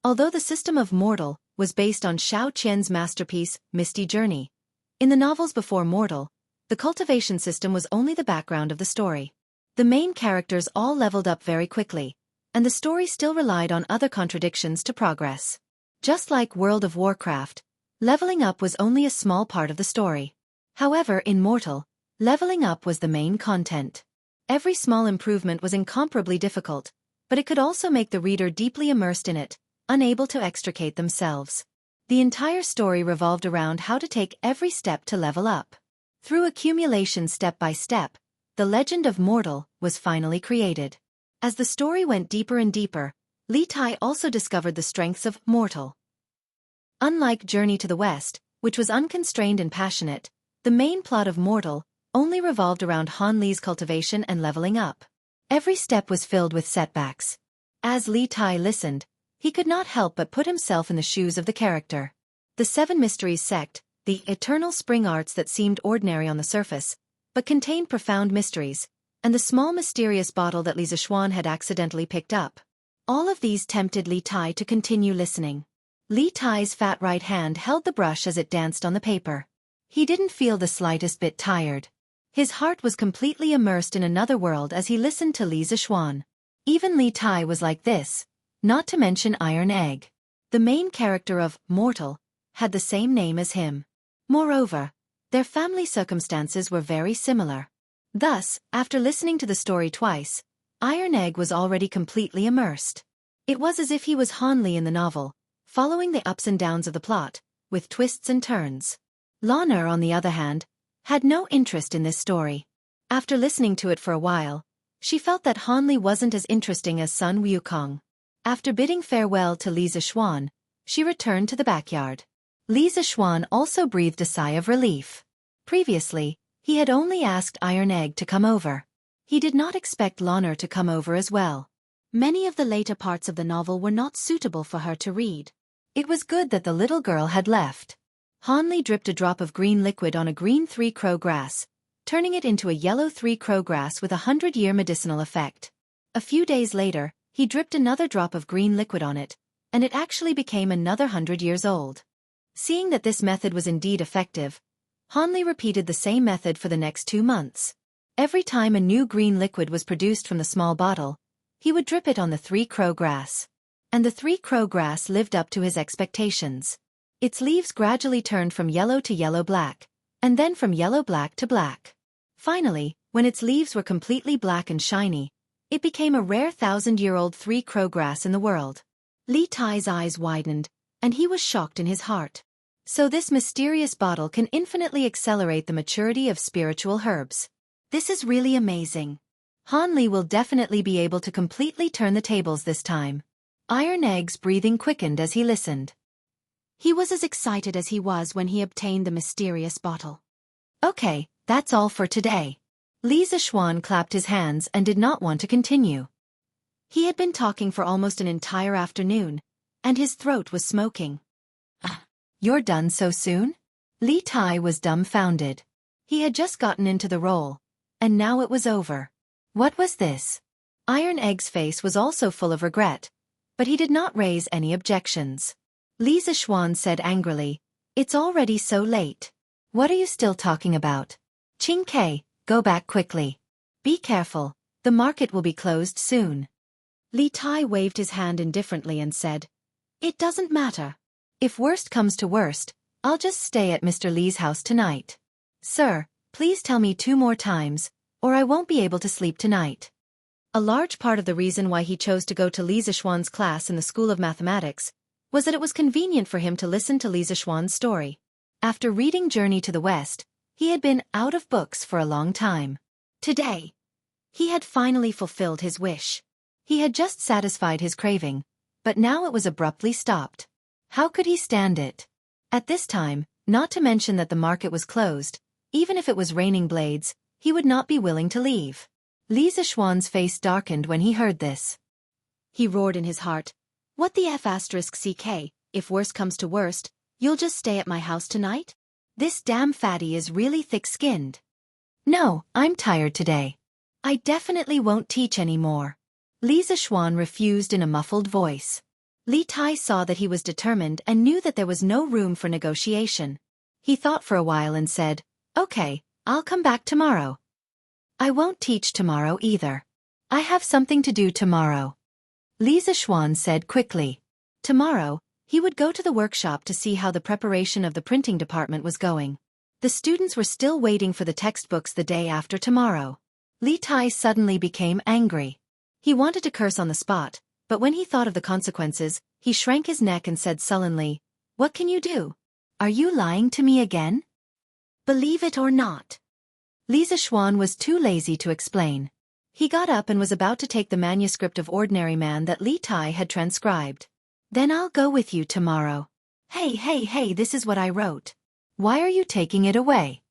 Although the system of Mortal was based on Xiao Qian's masterpiece, Misty Journey, in the novels before Mortal, the cultivation system was only the background of the story. The main characters all leveled up very quickly, and the story still relied on other contradictions to progress. Just like World of Warcraft, leveling up was only a small part of the story. However, in Mortal, leveling up was the main content. Every small improvement was incomparably difficult, but it could also make the reader deeply immersed in it, unable to extricate themselves. The entire story revolved around how to take every step to level up. Through accumulation step by step, the legend of Mortal was finally created. As the story went deeper and deeper, Li Tai also discovered the strengths of Mortal. Unlike Journey to the West, which was unconstrained and passionate, the main plot of Mortal only revolved around Han Li's cultivation and leveling up. Every step was filled with setbacks. As Li Tai listened, he could not help but put himself in the shoes of the character. The Seven Mysteries sect, the eternal spring arts that seemed ordinary on the surface, but contained profound mysteries, and the small mysterious bottle that Li Zishuan had accidentally picked up. All of these tempted Li Tai to continue listening. Li Tai's fat right hand held the brush as it danced on the paper. He didn't feel the slightest bit tired. His heart was completely immersed in another world as he listened to Li Zishuan. Even Li Tai was like this, not to mention Iron Egg. The main character of Mortal had the same name as him. Moreover, their family circumstances were very similar. Thus, after listening to the story twice, Iron Egg was already completely immersed. It was as if he was Han Li in the novel, following the ups and downs of the plot, with twists and turns. Lana, on the other hand, had no interest in this story. After listening to it for a while, she felt that Han Li wasn't as interesting as Sun Wukong. After bidding farewell to Li Zishuan, she returned to the backyard. Li Zishuan also breathed a sigh of relief. Previously, he had only asked Iron Egg to come over. He did not expect Lana to come over as well. Many of the later parts of the novel were not suitable for her to read. It was good that the little girl had left. Han Li dripped a drop of green liquid on a green three-crow grass, turning it into a yellow three-crow grass with 100-year medicinal effect. A few days later, he dripped another drop of green liquid on it, and it actually became another 100 years old. Seeing that this method was indeed effective, Han Li repeated the same method for the next 2 months. Every time a new green liquid was produced from the small bottle, he would drip it on the three-crow grass. And the three-crow grass lived up to his expectations. Its leaves gradually turned from yellow to yellow-black, and then from yellow-black to black. Finally, when its leaves were completely black and shiny, it became a rare 1,000-year-old three-crow grass in the world. Li Tai's eyes widened, and he was shocked in his heart. So this mysterious bottle can infinitely accelerate the maturity of spiritual herbs. This is really amazing. Han Li will definitely be able to completely turn the tables this time. Iron Egg's breathing quickened as he listened. He was as excited as he was when he obtained the mysterious bottle. Okay, that's all for today. Li Zixuan clapped his hands and did not want to continue. He had been talking for almost an entire afternoon, and his throat was smoking. You're done so soon? Li Tai was dumbfounded. He had just gotten into the role, and now it was over. What was this? Iron Egg's face was also full of regret, but he did not raise any objections. Li Zixuan said angrily, "It's already so late. What are you still talking about? Qing Ke, go back quickly. Be careful, the market will be closed soon." Li Tai waved his hand indifferently and said, "It doesn't matter. If worst comes to worst, I'll just stay at Mr. Li's house tonight. Sir, please tell me 2 more times, or I won't be able to sleep tonight." A large part of the reason why he chose to go to Li Zixuan's class in the School of Mathematics was that it was convenient for him to listen to Li Zixuan's story. After reading Journey to the West, he had been out of books for a long time. Today, he had finally fulfilled his wish. He had just satisfied his craving, but now it was abruptly stopped. How could he stand it? At this time, not to mention that the market was closed, even if it was raining blades, he would not be willing to leave. Li Zixuan's face darkened when he heard this. He roared in his heart, "What the F***ck, if worst comes to worst, you'll just stay at my house tonight? This damn fatty is really thick-skinned. No, I'm tired today. I definitely won't teach anymore." Li Zixuan refused in a muffled voice. Li Tai saw that he was determined and knew that there was no room for negotiation. He thought for a while and said, "Okay, I'll come back tomorrow." "I won't teach tomorrow either. I have something to do tomorrow," Li Zixuan said quickly. Tomorrow, he would go to the workshop to see how the preparation of the printing department was going. The students were still waiting for the textbooks the day after tomorrow. Li Tai suddenly became angry. He wanted to curse on the spot, but when he thought of the consequences, he shrank his neck and said sullenly, "What can you do? Are you lying to me again?" "Believe it or not." Li Zixuan was too lazy to explain. He got up and was about to take the manuscript of Ordinary Man that Li Tai had transcribed. "Then I'll go with you tomorrow." Hey, this is what I wrote. Why are you taking it away?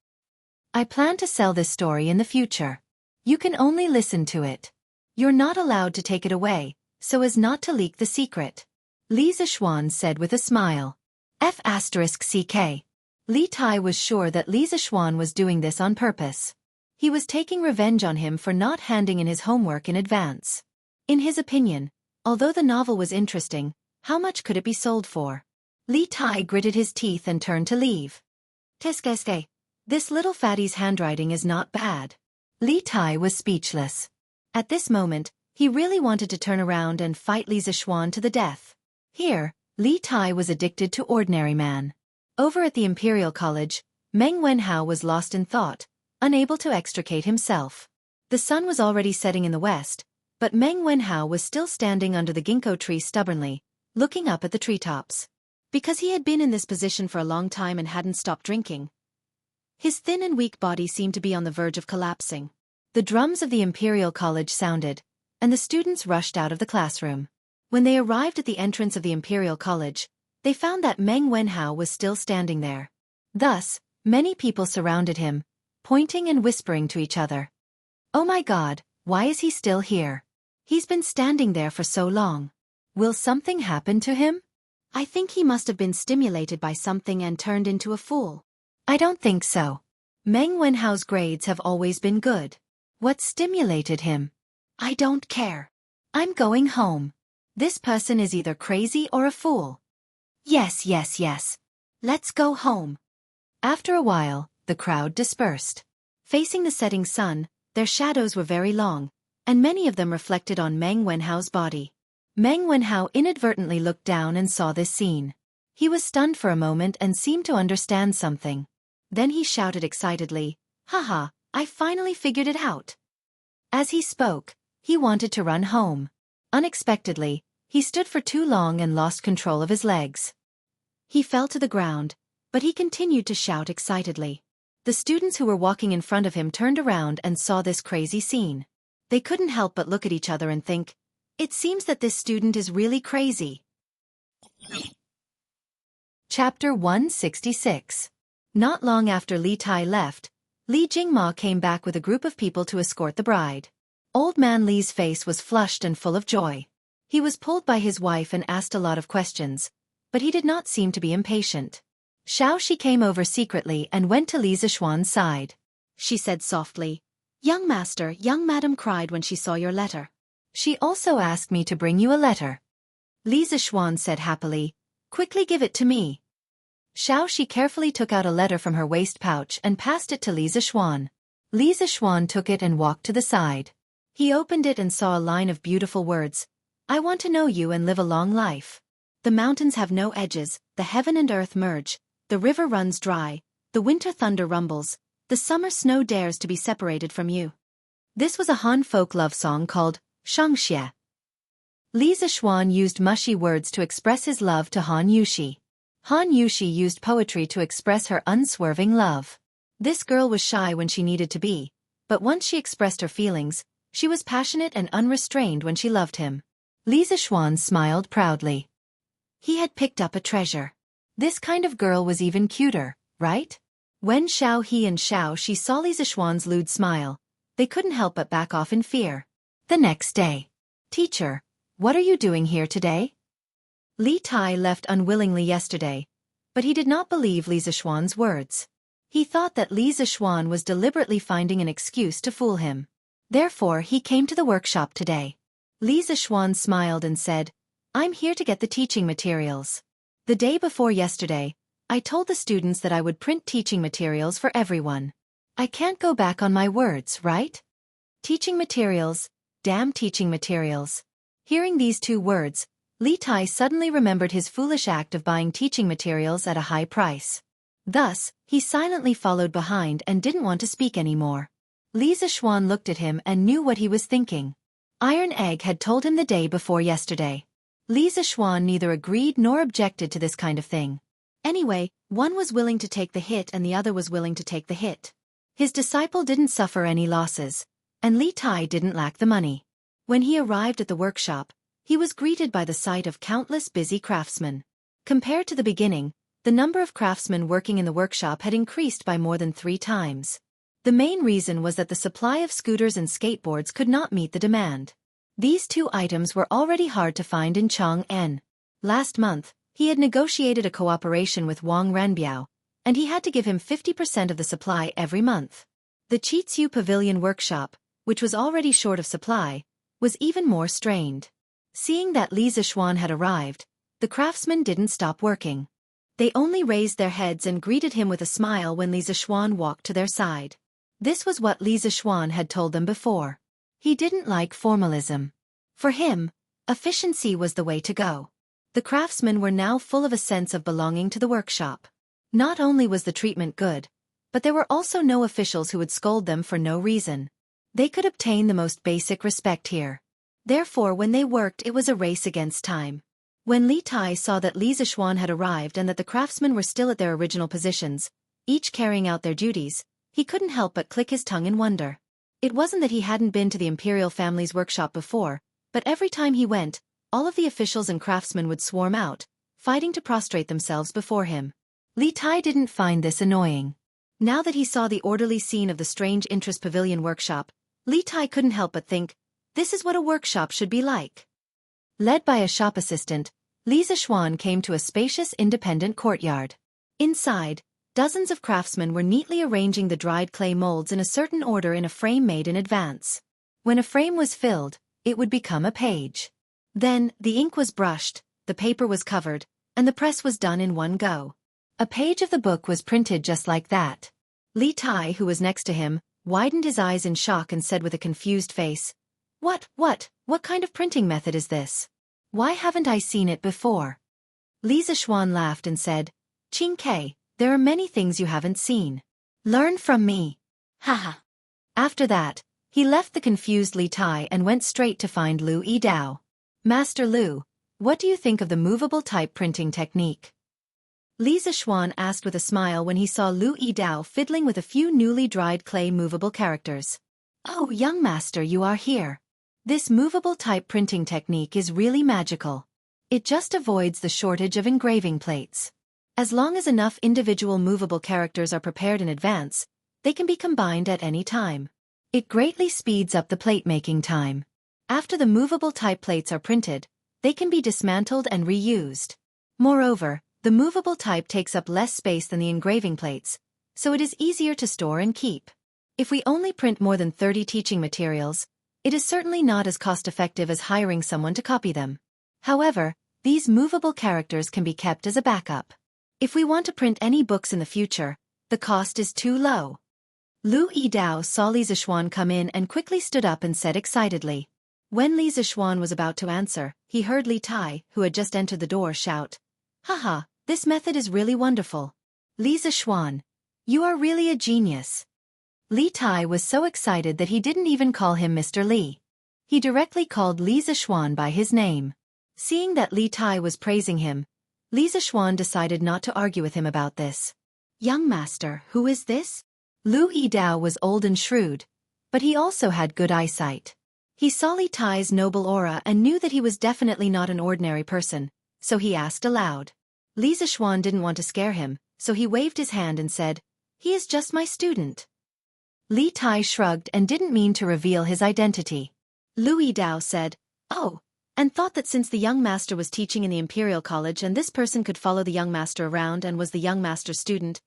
I plan to sell this story in the future. You can only listen to it. You're not allowed to take it away, so as not to leak the secret," Li Zixuan said with a smile. F***ck. Li Tai was sure that Li Zixuan was doing this on purpose. He was taking revenge on him for not handing in his homework in advance. In his opinion, although the novel was interesting, how much could it be sold for? Li Tai gritted his teeth and turned to leave. Teskeske. This little fatty's handwriting is not bad. Li Tai was speechless. At this moment, he really wanted to turn around and fight Li Zixuan to the death. Here, Li Tai was addicted to Ordinary Man. Over at the Imperial College, Meng Wenhao was lost in thought, unable to extricate himself. The sun was already setting in the west, but Meng Wenhao was still standing under the ginkgo tree stubbornly, looking up at the treetops. Because he had been in this position for a long time and hadn't stopped drinking, his thin and weak body seemed to be on the verge of collapsing. The drums of the Imperial College sounded, and the students rushed out of the classroom. When they arrived at the entrance of the Imperial College, they found that Meng Wenhao was still standing there. Thus, many people surrounded him, pointing and whispering to each other. "Oh my God, why is he still here? He's been standing there for so long. Will something happen to him? I think he must have been stimulated by something and turned into a fool." "I don't think so. Meng Wenhao's grades have always been good. What stimulated him? I don't care. I'm going home. This person is either crazy or a fool. Yes. Let's go home." After a while, the crowd dispersed. Facing the setting sun, their shadows were very long, and many of them reflected on Meng Wenhao's body. Meng Wenhao inadvertently looked down and saw this scene. He was stunned for a moment and seemed to understand something. Then he shouted excitedly, "Haha, I finally figured it out." As he spoke, he wanted to run home. Unexpectedly, he stood for too long and lost control of his legs. He fell to the ground, but he continued to shout excitedly. The students who were walking in front of him turned around and saw this crazy scene. They couldn't help but look at each other and think, "It seems that this student is really crazy." Chapter 166. Not long after Li Tai left, Li Jingma came back with a group of people to escort the bride. Old man Li's face was flushed and full of joy. He was pulled by his wife and asked a lot of questions, but he did not seem to be impatient. Xiaoxi came over secretly and went to Li Zishuan's side. She said softly, "Young master, young madam cried when she saw your letter. She also asked me to bring you a letter." Li Zishuan said happily, "Quickly give it to me." Xiaoxi carefully took out a letter from her waist pouch and passed it to Li Zishuan. Li Zishuan took it and walked to the side. He opened it and saw a line of beautiful words. "I want to know you and live a long life. The mountains have no edges, the heaven and earth merge, the river runs dry, the winter thunder rumbles, the summer snow dares to be separated from you." This was a Han folk love song called Shangxie. Li Zishuan used mushy words to express his love to Han Yushi. Han Yushi used poetry to express her unswerving love. This girl was shy when she needed to be, but once she expressed her feelings, she was passionate and unrestrained when she loved him. Li Zishuan smiled proudly. He had picked up a treasure. This kind of girl was even cuter, right? When Xiao He and Xiaoxi saw Li Zishuan's lewd smile, they couldn't help but back off in fear. The next day. "Teacher, what are you doing here today?" Li Tai left unwillingly yesterday, but he did not believe Li Zishuan's words. He thought that Li Zishuan was deliberately finding an excuse to fool him. Therefore he came to the workshop today. Li Zishuan smiled and said, "I'm here to get the teaching materials. The day before yesterday, I told the students that I would print teaching materials for everyone. I can't go back on my words, right? Teaching materials, damn teaching materials." Hearing these two words, Li Tai suddenly remembered his foolish act of buying teaching materials at a high price. Thus, he silently followed behind and didn't want to speak anymore. Li Zishuan looked at him and knew what he was thinking. Iron Egg had told him the day before yesterday. Li Zishuan neither agreed nor objected to this kind of thing. Anyway, one was willing to take the hit and the other was willing to take the hit. His disciple didn't suffer any losses, and Li Tai didn't lack the money. When he arrived at the workshop, he was greeted by the sight of countless busy craftsmen. Compared to the beginning, the number of craftsmen working in the workshop had increased by more than 3 times. The main reason was that the supply of scooters and skateboards could not meet the demand. These two items were already hard to find in Chang'an. Last month, he had negotiated a cooperation with Wang Renbiao, and he had to give him 50% of the supply every month. The Chiziu Pavilion workshop, which was already short of supply, was even more strained. Seeing that Li Zishuan had arrived, the craftsmen didn't stop working. They only raised their heads and greeted him with a smile when Li Zishuan walked to their side. This was what Li Zishuan had told them before. He didn't like formalism. For him, efficiency was the way to go. The craftsmen were now full of a sense of belonging to the workshop. Not only was the treatment good, but there were also no officials who would scold them for no reason. They could obtain the most basic respect here. Therefore when they worked it was a race against time. When Li Tai saw that Li Zishuan had arrived and that the craftsmen were still at their original positions, each carrying out their duties, he couldn't help but click his tongue in wonder. It wasn't that he hadn't been to the imperial family's workshop before, but every time he went, all of the officials and craftsmen would swarm out, fighting to prostrate themselves before him. Li Tai didn't find this annoying. Now that he saw the orderly scene of the strange interest pavilion workshop, Li Tai couldn't help but think, this is what a workshop should be like. Led by a shop assistant, Li Zishuan came to a spacious independent courtyard. Inside, dozens of craftsmen were neatly arranging the dried clay molds in a certain order in a frame made in advance. When a frame was filled, it would become a page. Then, the ink was brushed, the paper was covered, and the press was done in one go. A page of the book was printed just like that. Li Tai, who was next to him, widened his eyes in shock and said with a confused face, What kind of printing method is this? Why haven't I seen it before?" Li Zishuan laughed and said, "Qing Ke, there are many things you haven't seen. Learn from me. Haha." After that, he left the confused Li Tai and went straight to find Lu Yidao. "Master Lu, what do you think of the movable type printing technique?" Li Zishuan asked with a smile when he saw Lu Yidao fiddling with a few newly dried clay movable characters. "Oh, young master, you are here. This movable type printing technique is really magical. It just avoids the shortage of engraving plates. As long as enough individual movable characters are prepared in advance, They can be combined at any time. It greatly speeds up the plate-making time. After the movable type plates are printed, they can be dismantled and reused. Moreover, the movable type takes up less space than the engraving plates, so it is easier to store and keep. If we only print more than 30 teaching materials, it is certainly not as cost-effective as hiring someone to copy them. However, these movable characters can be kept as a backup. If we want to print any books in the future, the cost is too low. Lu Yidao saw Li Zixuan come in and quickly stood up and said excitedly. When Li Zixuan was about to answer, he heard Li Tai, who had just entered the door, shout, "Haha, this method is really wonderful. Li Zixuan, you are really a genius." Li Tai was so excited that he didn't even call him Mr. Li. He directly called Li Zixuan by his name. Seeing that Li Tai was praising him, Li Zixuan decided not to argue with him about this. "Young master, who is this?" Lu Yidao was old and shrewd, but he also had good eyesight. He saw Li Tai's noble aura and knew that he was definitely not an ordinary person, so he asked aloud. Li Zixuan didn't want to scare him, so he waved his hand and said, "He is just my student." Li Tai shrugged and didn't mean to reveal his identity. Lu Yidao said, "Oh," and thought that since the young master was teaching in the Imperial College and this person could follow the young master around and was the young master's student,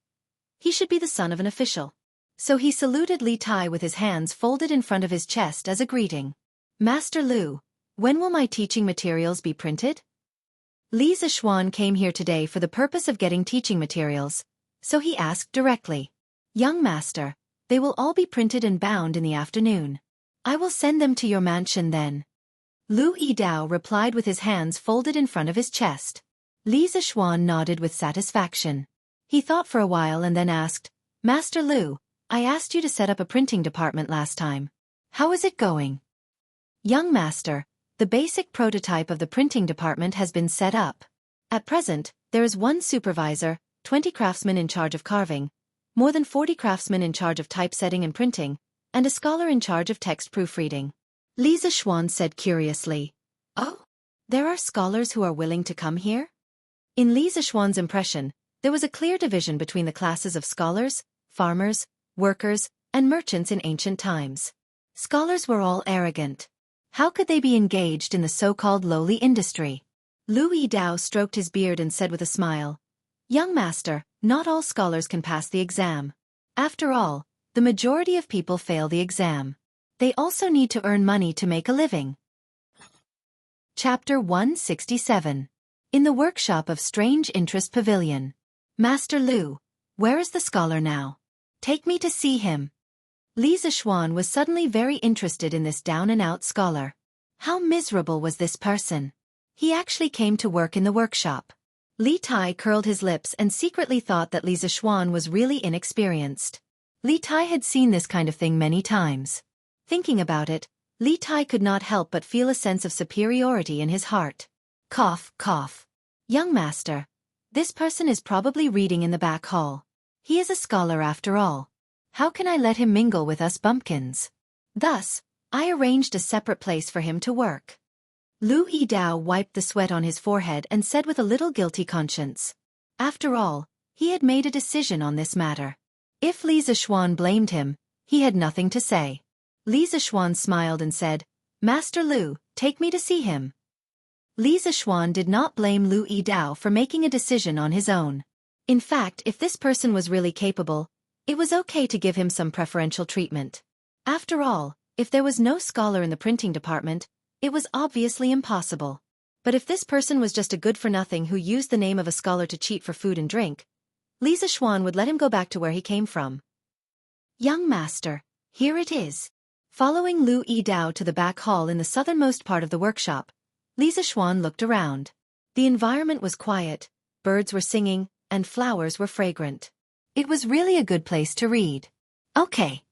he should be the son of an official. So he saluted Li Tai with his hands folded in front of his chest as a greeting. "Master Lu, when will my teaching materials be printed?" Li Zixuan came here today for the purpose of getting teaching materials, so he asked directly. "Young master, they will all be printed and bound in the afternoon. I will send them to your mansion then." Lu Yidao replied with his hands folded in front of his chest. Li Zixuan nodded with satisfaction. He thought for a while and then asked, "Master Lu, I asked you to set up a printing department last time. How is it going?" "Young master, the basic prototype of the printing department has been set up. At present, there is one supervisor, 20 craftsmen in charge of carving, more than 40 craftsmen in charge of typesetting and printing, and a scholar in charge of text proofreading." Li Zixuan said curiously, "Oh, there are scholars who are willing to come here?" In Li Zixuan's impression, there was a clear division between the classes of scholars, farmers, workers, and merchants in ancient times. Scholars were all arrogant. How could they be engaged in the so-called lowly industry? Lu Yidao stroked his beard and said with a smile, "Young master, not all scholars can pass the exam. After all, the majority of people fail the exam. They also need to earn money to make a living." Chapter 167. In the workshop of Strange Interest Pavilion. "Master Lu, where is the scholar now? Take me to see him." Li Zixuan was suddenly very interested in this down-and-out scholar. How miserable was this person? He actually came to work in the workshop. Li Tai curled his lips and secretly thought that Li Zixuan was really inexperienced. Li Tai had seen this kind of thing many times. Thinking about it, Li Tai could not help but feel a sense of superiority in his heart. Cough, cough. "Young master, this person is probably reading in the back hall. He is a scholar after all. How can I let him mingle with us bumpkins?" Thus, I arranged a separate place for him to work. Lu Yidao wiped the sweat on his forehead and said with a little guilty conscience. After all, he had made a decision on this matter. If Li Zixuan blamed him, he had nothing to say. Li Zixuan smiled and said, "Master Lu, take me to see him." Li Zixuan did not blame Lu Yidao for making a decision on his own. In fact, if this person was really capable, it was okay to give him some preferential treatment. After all, if there was no scholar in the printing department, it was obviously impossible. But if this person was just a good-for-nothing who used the name of a scholar to cheat for food and drink, Li Zixuan would let him go back to where he came from. "Young master, here it is." Following Lu Yidao to the back hall in the southernmost part of the workshop, Li Zixuan looked around. The environment was quiet, birds were singing, and flowers were fragrant. It was really a good place to read. "Okay."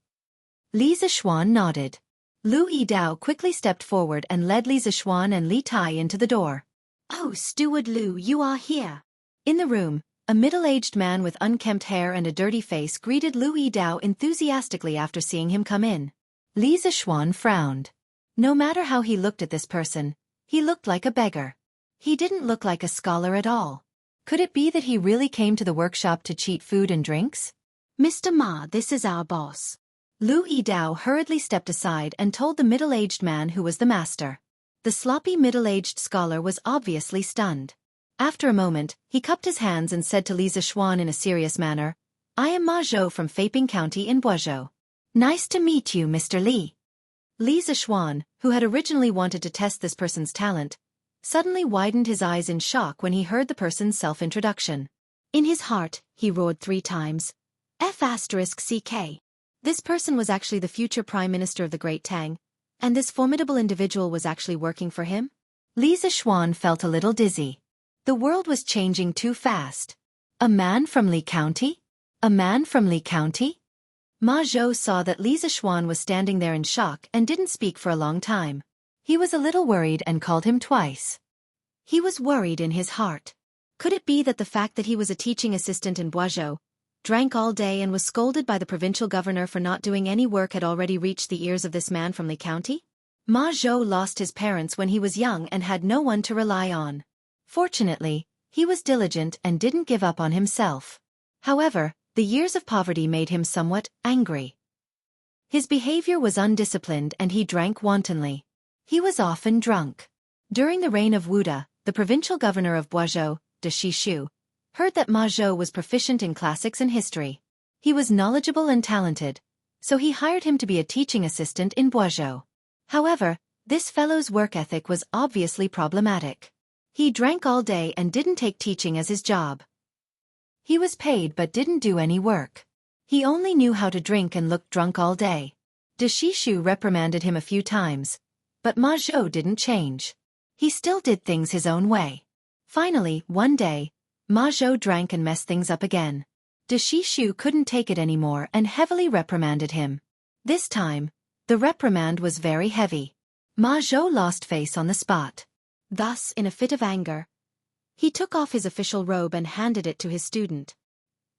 Li Zixuan nodded. Lu Yidao quickly stepped forward and led Li Zixuan and Li Tai into the door. "Oh, Steward Lu, you are here." In the room, a middle-aged man with unkempt hair and a dirty face greeted Lu Yidao enthusiastically after seeing him come in. Li Zixuan frowned. No matter how he looked at this person, he looked like a beggar. He didn't look like a scholar at all. Could it be that he really came to the workshop to cheat food and drinks? Mr. Ma, this is our boss. Lu Yidao hurriedly stepped aside and told the middle-aged man who was the master. The sloppy middle-aged scholar was obviously stunned. After a moment, he cupped his hands and said to Li Zixuan in a serious manner, I am Ma Zhou from Feiping County in Guizhou. Nice to meet you, Mr. Li. Li Zixuan, who had originally wanted to test this person's talent, suddenly widened his eyes in shock when he heard the person's self-introduction. In his heart, he roared 3 times, F***CK. This person was actually the future Prime Minister of the Great Tang, and this formidable individual was actually working for him? Li Zixuan felt a little dizzy. The world was changing too fast. A man from Li County? A man from Li County? Ma Zhou saw that Li Zixuan was standing there in shock and didn't speak for a long time. He was a little worried and called him twice. He was worried in his heart. Could it be that the fact that he was a teaching assistant in Guizhou, drank all day and was scolded by the provincial governor for not doing any work had already reached the ears of this man from Li County? Ma Zhou lost his parents when he was young and had no one to rely on. Fortunately, he was diligent and didn't give up on himself. However, the years of poverty made him somewhat angry. His behavior was undisciplined and he drank wantonly. He was often drunk. During the reign of Wuda, the provincial governor of Guizhou, de Shishu, heard that Ma Zhou was proficient in classics and history. He was knowledgeable and talented, so he hired him to be a teaching assistant in Guizhou. However, this fellow's work ethic was obviously problematic. He drank all day and didn't take teaching as his job. He was paid but didn't do any work. He only knew how to drink and looked drunk all day. De Shishu reprimanded him a few times, but Ma Zhou didn't change. He still did things his own way. Finally, one day, Ma Zhou drank and messed things up again. De Shishu couldn't take it anymore and heavily reprimanded him. This time, the reprimand was very heavy. Ma Zhou lost face on the spot. Thus, in a fit of anger, he took off his official robe and handed it to his student.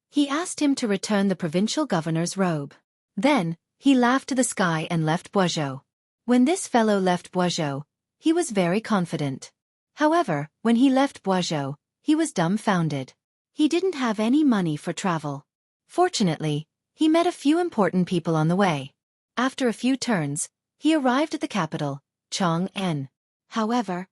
He asked him to return the provincial governor's robe. Then, he laughed to the sky and left Guizhou. When this fellow left Guizhou, he was very confident. However, when he left Guizhou, he was dumbfounded. He didn't have any money for travel. Fortunately, he met a few important people on the way. After a few turns, he arrived at the capital, Chong'an. However,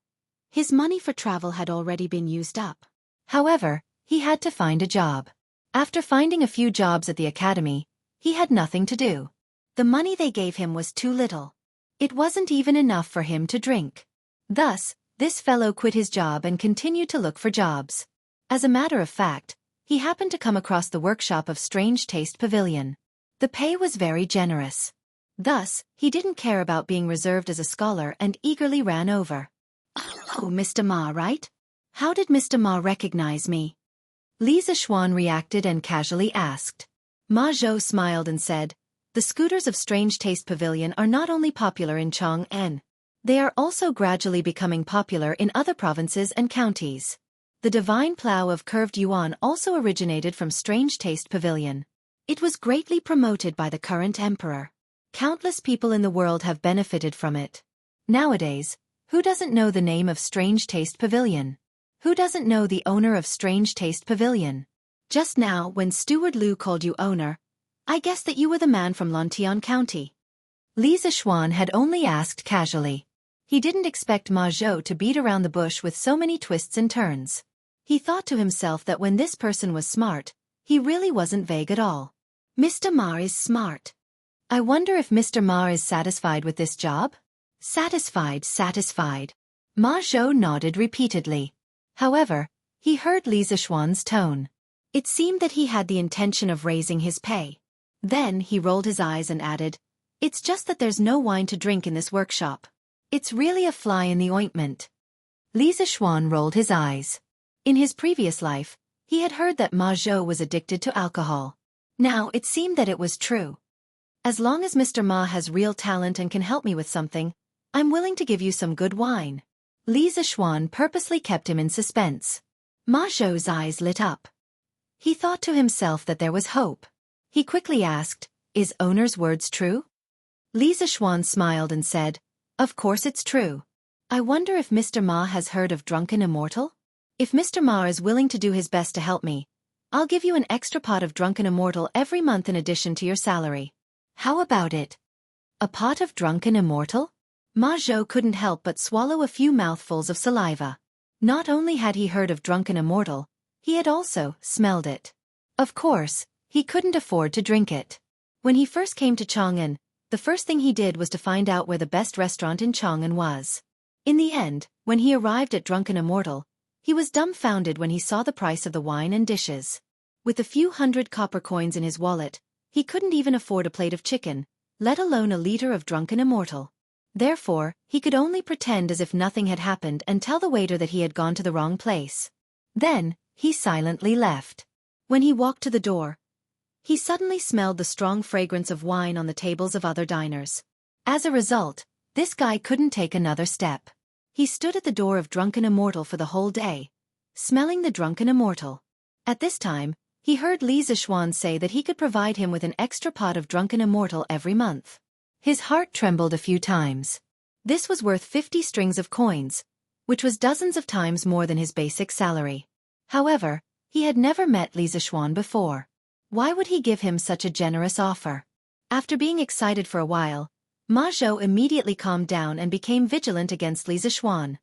his money for travel had already been used up. However, he had to find a job. After finding a few jobs at the academy, he had nothing to do. The money they gave him was too little. It wasn't even enough for him to drink. Thus, this fellow quit his job and continued to look for jobs. As a matter of fact, he happened to come across the workshop of Strange Taste Pavilion. The pay was very generous. Thus, he didn't care about being reserved as a scholar and eagerly ran over. Oh, Mr. Ma, right? How did Mr. Ma recognize me? Li Zixuan reacted and casually asked. Ma Zhou smiled and said, the scooters of Strange Taste Pavilion are not only popular in Chong'an, they are also gradually becoming popular in other provinces and counties. The divine plow of curved yuan also originated from Strange Taste Pavilion. It was greatly promoted by the current emperor. Countless people in the world have benefited from it. Nowadays, who doesn't know the name of Strange Taste Pavilion? Who doesn't know the owner of Strange Taste Pavilion? Just now, when Steward Lu called you owner, I guessed that you were the man from Lontian County. Li Zixuan had only asked casually. He didn't expect Ma Zhou to beat around the bush with so many twists and turns. He thought to himself that when this person was smart, he really wasn't vague at all. Mr. Ma is smart. I wonder if Mr. Ma is satisfied with this job? Satisfied. Ma Zhou nodded repeatedly. However, he heard Li Zixuan's tone. It seemed that he had the intention of raising his pay. Then he rolled his eyes and added, it's just that there's no wine to drink in this workshop. It's really a fly in the ointment. Li Zixuan rolled his eyes. In his previous life, he had heard that Ma Zhou was addicted to alcohol. Now it seemed that it was true. As long as Mr. Ma has real talent and can help me with something, I'm willing to give you some good wine. Li Zixuan purposely kept him in suspense. Ma Zhou's eyes lit up. He thought to himself that there was hope. He quickly asked, is owner's words true? Li Zixuan smiled and said, of course it's true. I wonder if Mr. Ma has heard of Drunken Immortal? If Mr. Ma is willing to do his best to help me, I'll give you an extra pot of Drunken Immortal every month in addition to your salary. How about it? A pot of Drunken Immortal? Ma Zhou couldn't help but swallow a few mouthfuls of saliva. Not only had he heard of Drunken Immortal, he had also smelled it. Of course, he couldn't afford to drink it. When he first came to Chang'an, the first thing he did was to find out where the best restaurant in Chang'an was. In the end, when he arrived at Drunken Immortal, he was dumbfounded when he saw the price of the wine and dishes. With a few hundred copper coins in his wallet, he couldn't even afford a plate of chicken, let alone a liter of Drunken Immortal. Therefore, he could only pretend as if nothing had happened and tell the waiter that he had gone to the wrong place. Then, he silently left. When he walked to the door, he suddenly smelled the strong fragrance of wine on the tables of other diners. As a result, this guy couldn't take another step. He stood at the door of Drunken Immortal for the whole day, smelling the Drunken Immortal. At this time, he heard Li Zixuan say that he could provide him with an extra pot of Drunken Immortal every month. His heart trembled a few times. This was worth 50 strings of coins, which was dozens of times more than his basic salary. However, he had never met Li Zixuan before. Why would he give him such a generous offer? After being excited for a while, Ma Zhou immediately calmed down and became vigilant against Li Zixuan.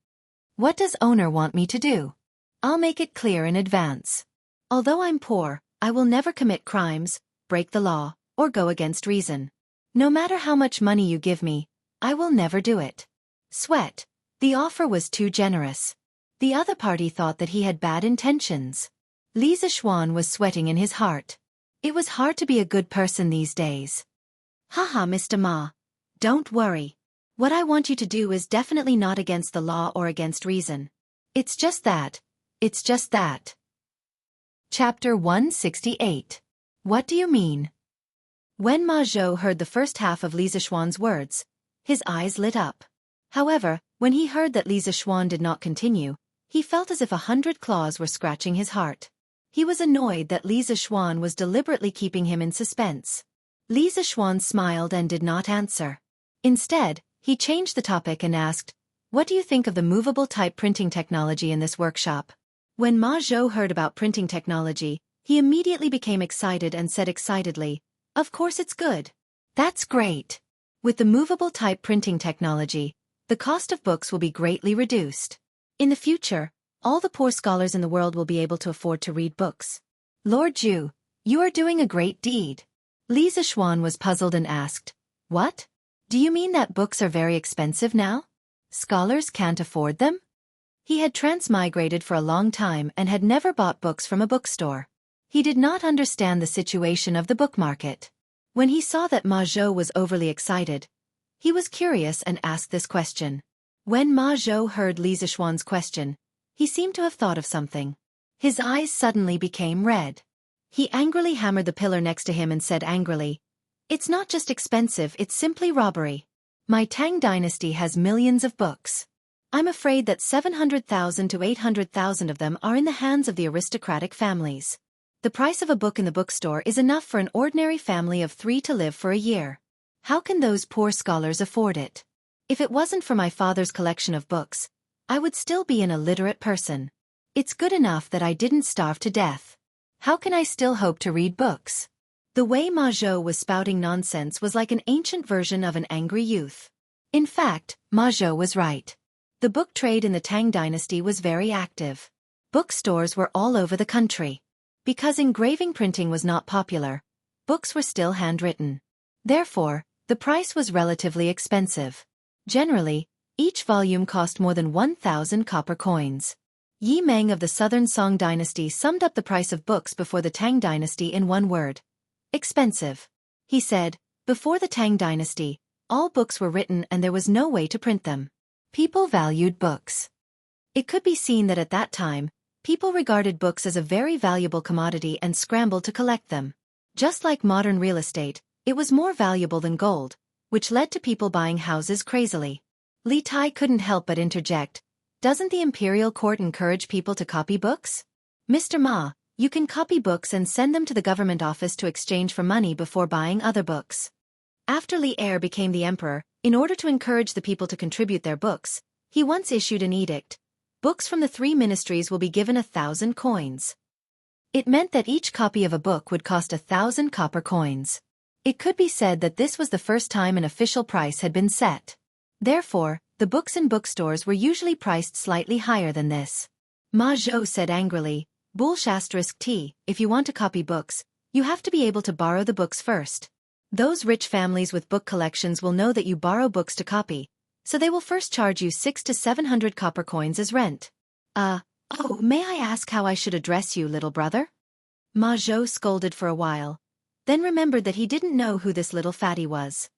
What does owner want me to do? I'll make it clear in advance. Although I'm poor, I will never commit crimes, break the law, or go against reason. No matter how much money you give me, I will never do it. Sweat. The offer was too generous. The other party thought that he had bad intentions. Li Zixuan was sweating in his heart. It was hard to be a good person these days. Haha, Mr. Ma. Don't worry. What I want you to do is definitely not against the law or against reason. It's just that. It's just that. Chapter 168. What do you mean? When Ma Zhou heard the first half of Li Zixuan's words, his eyes lit up. However, when he heard that Li Zixuan did not continue, he felt as if 100 claws were scratching his heart. He was annoyed that Li Zixuan was deliberately keeping him in suspense. Li Zixuan smiled and did not answer. Instead, he changed the topic and asked, "What do you think of the movable type printing technology in this workshop?" When Ma Zhou heard about printing technology, he immediately became excited and said excitedly, "Of course it's good. That's great. With the movable type printing technology, the cost of books will be greatly reduced. In the future, all the poor scholars in the world will be able to afford to read books. Lord Zhu, you are doing a great deed." Li Zixuan was puzzled and asked, "What? Do you mean that books are very expensive now? Scholars can't afford them?" He had transmigrated for a long time and had never bought books from a bookstore. He did not understand the situation of the book market. When he saw that Ma Zhou was overly excited, he was curious and asked this question. When Ma Zhou heard Li Zixuan's question, he seemed to have thought of something. His eyes suddenly became red. He angrily hammered the pillar next to him and said angrily, "It's not just expensive, it's simply robbery. My Tang dynasty has millions of books. I'm afraid that 700,000 to 800,000 of them are in the hands of the aristocratic families. The price of a book in the bookstore is enough for an ordinary family of 3 to live for a year. How can those poor scholars afford it? If it wasn't for my father's collection of books, I would still be an illiterate person. It's good enough that I didn't starve to death. How can I still hope to read books?" The way Ma Zhou was spouting nonsense was like an ancient version of an angry youth. In fact, Ma Zhou was right. The book trade in the Tang dynasty was very active. Bookstores were all over the country. Because engraving printing was not popular, books were still handwritten. Therefore, the price was relatively expensive. Generally, each volume cost more than 1,000 copper coins. Yi Meng of the Southern Song dynasty summed up the price of books before the Tang dynasty in one word. Expensive. He said, before the Tang dynasty, all books were written and there was no way to print them. People valued books. It could be seen that at that time, people regarded books as a very valuable commodity and scrambled to collect them. Just like modern real estate, it was more valuable than gold, which led to people buying houses crazily. Li Tai couldn't help but interject, "Doesn't the imperial court encourage people to copy books? Mr. Ma, you can copy books and send them to the government office to exchange for money before buying other books." After Li Er became the emperor, in order to encourage the people to contribute their books, he once issued an edict. Books from the 3 ministries will be given 1,000 coins. It meant that each copy of a book would cost 1,000 copper coins. It could be said that this was the first time an official price had been set. Therefore, the books in bookstores were usually priced slightly higher than this. Ma Zhou said angrily, "Bullsh*t, if you want to copy books, you have to be able to borrow the books first. Those rich families with book collections will know that you borrow books to copy, so they will first charge you 600 to 700 copper coins as rent." Oh, may I ask how I should address you, little brother? Ma Zhou scolded for a while, then remembered that he didn't know who this little fatty was.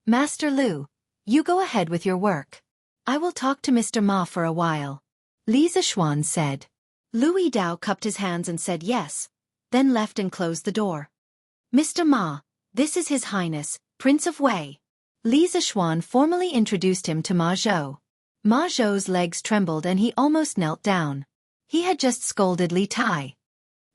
"Master Lu, you go ahead with your work. I will talk to Mr. Ma for a while," Li Zishuan said. Lu Yidao cupped his hands and said yes, then left and closed the door. "Mr. Ma, this is His Highness, Prince of Wei." Li Zishuan formally introduced him to Ma Zhou. Ma Zhou's legs trembled and he almost knelt down. He had just scolded Li Tai.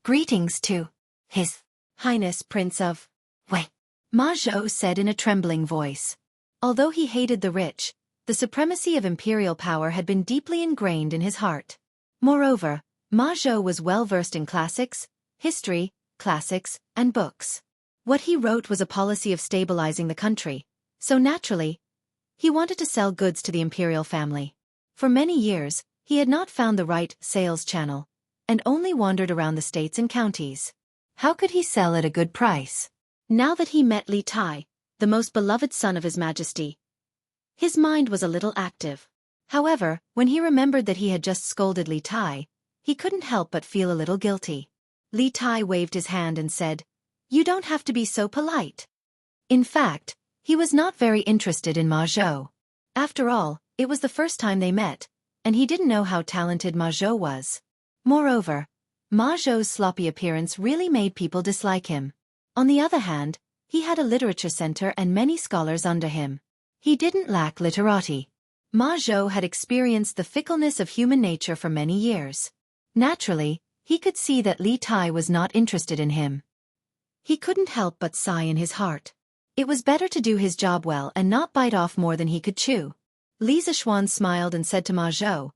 "Greetings to His Highness Prince of Wei," Ma Zhou said in a trembling voice. Although he hated the rich, the supremacy of imperial power had been deeply ingrained in his heart. Moreover, Ma Zhou was well versed in classics, history, classics, and books. What he wrote was a policy of stabilizing the country, so naturally, he wanted to sell goods to the imperial family. For many years, he had not found the right sales channel, and only wandered around the states and counties. How could he sell at a good price? Now that he met Li Tai, the most beloved son of His Majesty, his mind was a little active. However, when he remembered that he had just scolded Li Tai, he couldn't help but feel a little guilty. Li Tai waved his hand and said, "You don't have to be so polite." In fact, he was not very interested in Ma Zhou. After all, it was the first time they met, and he didn't know how talented Ma Zhou was. Moreover, Ma Zhou's sloppy appearance really made people dislike him. On the other hand, he had a literature center and many scholars under him. He didn't lack literati. Ma Zhou had experienced the fickleness of human nature for many years. Naturally, he could see that Li Tai was not interested in him. He couldn't help but sigh in his heart. It was better to do his job well and not bite off more than he could chew. Li Zishuan smiled and said to Ma Zhou,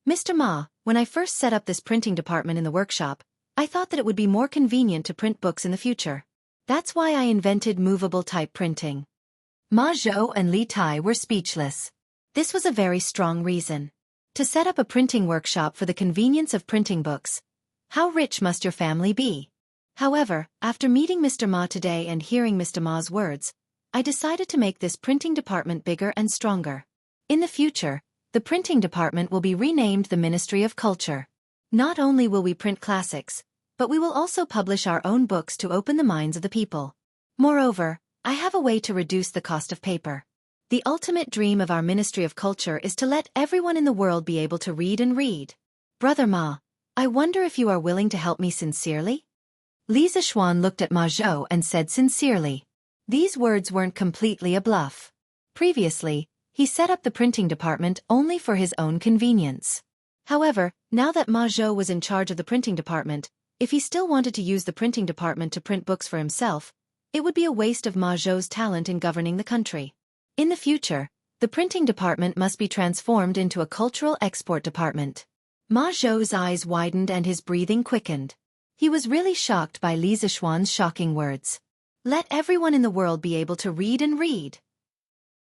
"Mr. Ma, when I first set up this printing department in the workshop, I thought that it would be more convenient to print books in the future. That's why I invented movable type printing." Ma Zhou and Li Tai were speechless. This was a very strong reason. To set up a printing workshop for the convenience of printing books. How rich must your family be? However, after meeting Mr. Ma today and hearing Mr. Ma's words, I decided to make this printing department bigger and stronger. In the future, the printing department will be renamed the Ministry of Culture. Not only will we print classics, but we will also publish our own books to open the minds of the people. Moreover, I have a way to reduce the cost of paper. The ultimate dream of our Ministry of Culture is to let everyone in the world be able to read and read. Brother Ma, I wonder if you are willing to help me sincerely? Li Zishuan looked at Ma Zhou and said sincerely. These words weren't completely a bluff. Previously, he set up the printing department only for his own convenience. However, now that Ma Zhou was in charge of the printing department, if he still wanted to use the printing department to print books for himself, it would be a waste of Ma Zhou's talent in governing the country. In the future, the printing department must be transformed into a cultural export department. Ma Zhou's eyes widened and his breathing quickened. He was really shocked by Li Zishuan's shocking words. Let everyone in the world be able to read and read.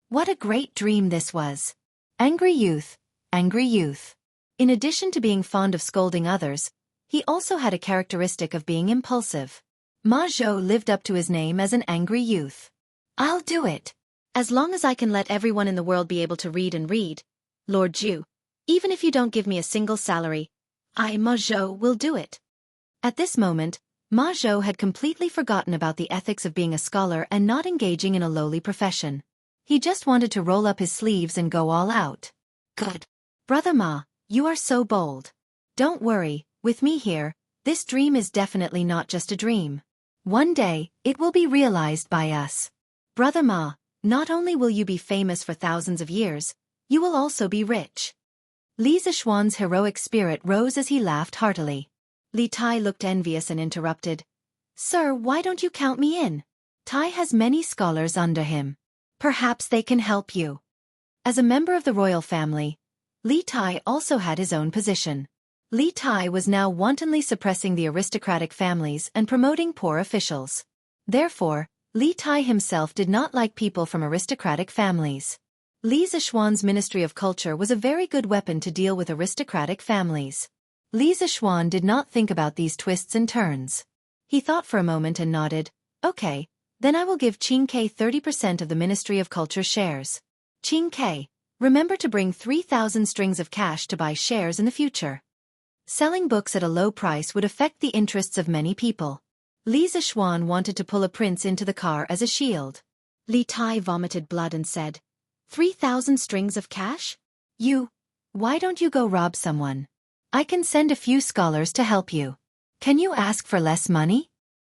What a great dream this was. Angry youth, angry youth. In addition to being fond of scolding others, he also had a characteristic of being impulsive. Ma Zhou lived up to his name as an angry youth. I'll do it. As long as I can let everyone in the world be able to read and read, Lord Zhu, even if you don't give me a single salary, I, Ma Zhou, will do it. At this moment, Ma Zhou had completely forgotten about the ethics of being a scholar and not engaging in a lowly profession. He just wanted to roll up his sleeves and go all out. Good. Brother Ma, you are so bold. Don't worry, with me here, this dream is definitely not just a dream. One day, it will be realized by us. Brother Ma, not only will you be famous for thousands of years, you will also be rich. Li Zishuan's heroic spirit rose as he laughed heartily. Li Tai looked envious and interrupted. Sir, why don't you count me in? Tai has many scholars under him. Perhaps they can help you. As a member of the royal family, Li Tai also had his own position. Li Tai was now wantonly suppressing the aristocratic families and promoting poor officials. Therefore, Li Tai himself did not like people from aristocratic families. Li Zishuan's Ministry of Culture was a very good weapon to deal with aristocratic families. Li Zishuan did not think about these twists and turns. He thought for a moment and nodded. Okay, then I will give Qing Ke 30% of the Ministry of Culture shares. Qing Ke, remember to bring 3,000 strings of cash to buy shares in the future. Selling books at a low price would affect the interests of many people. Li Zishuan wanted to pull a prince into the car as a shield. Li Tai vomited blood and said, 3,000 strings of cash? Why don't you go rob someone? I can send a few scholars to help you. Can you ask for less money?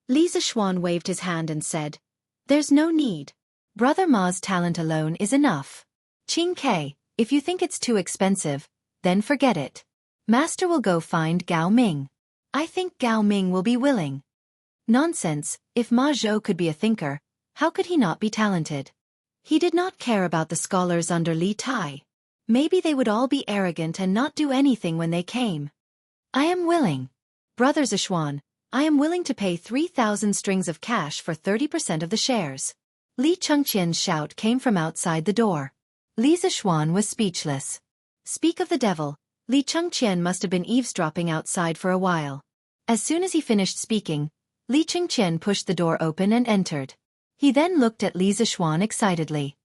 Li Zishuan waved his hand and said, there's no need. Brother Ma's talent alone is enough. Qing Ke, if you think it's too expensive, then forget it. Master will go find Gao Ming. I think Gao Ming will be willing. Nonsense, if Ma Zhou could be a thinker, how could he not be talented? He did not care about the scholars under Li Tai. Maybe they would all be arrogant and not do anything when they came. I am willing. Brother Zishuan, I am willing to pay 3,000 strings of cash for 30% of the shares. Li Chengqian's shout came from outside the door. Li Zishuan was speechless. Speak of the devil, Li Chengqian must have been eavesdropping outside for a while. As soon as he finished speaking, Li Chengqian pushed the door open and entered. He then looked at Li Zishuan excitedly.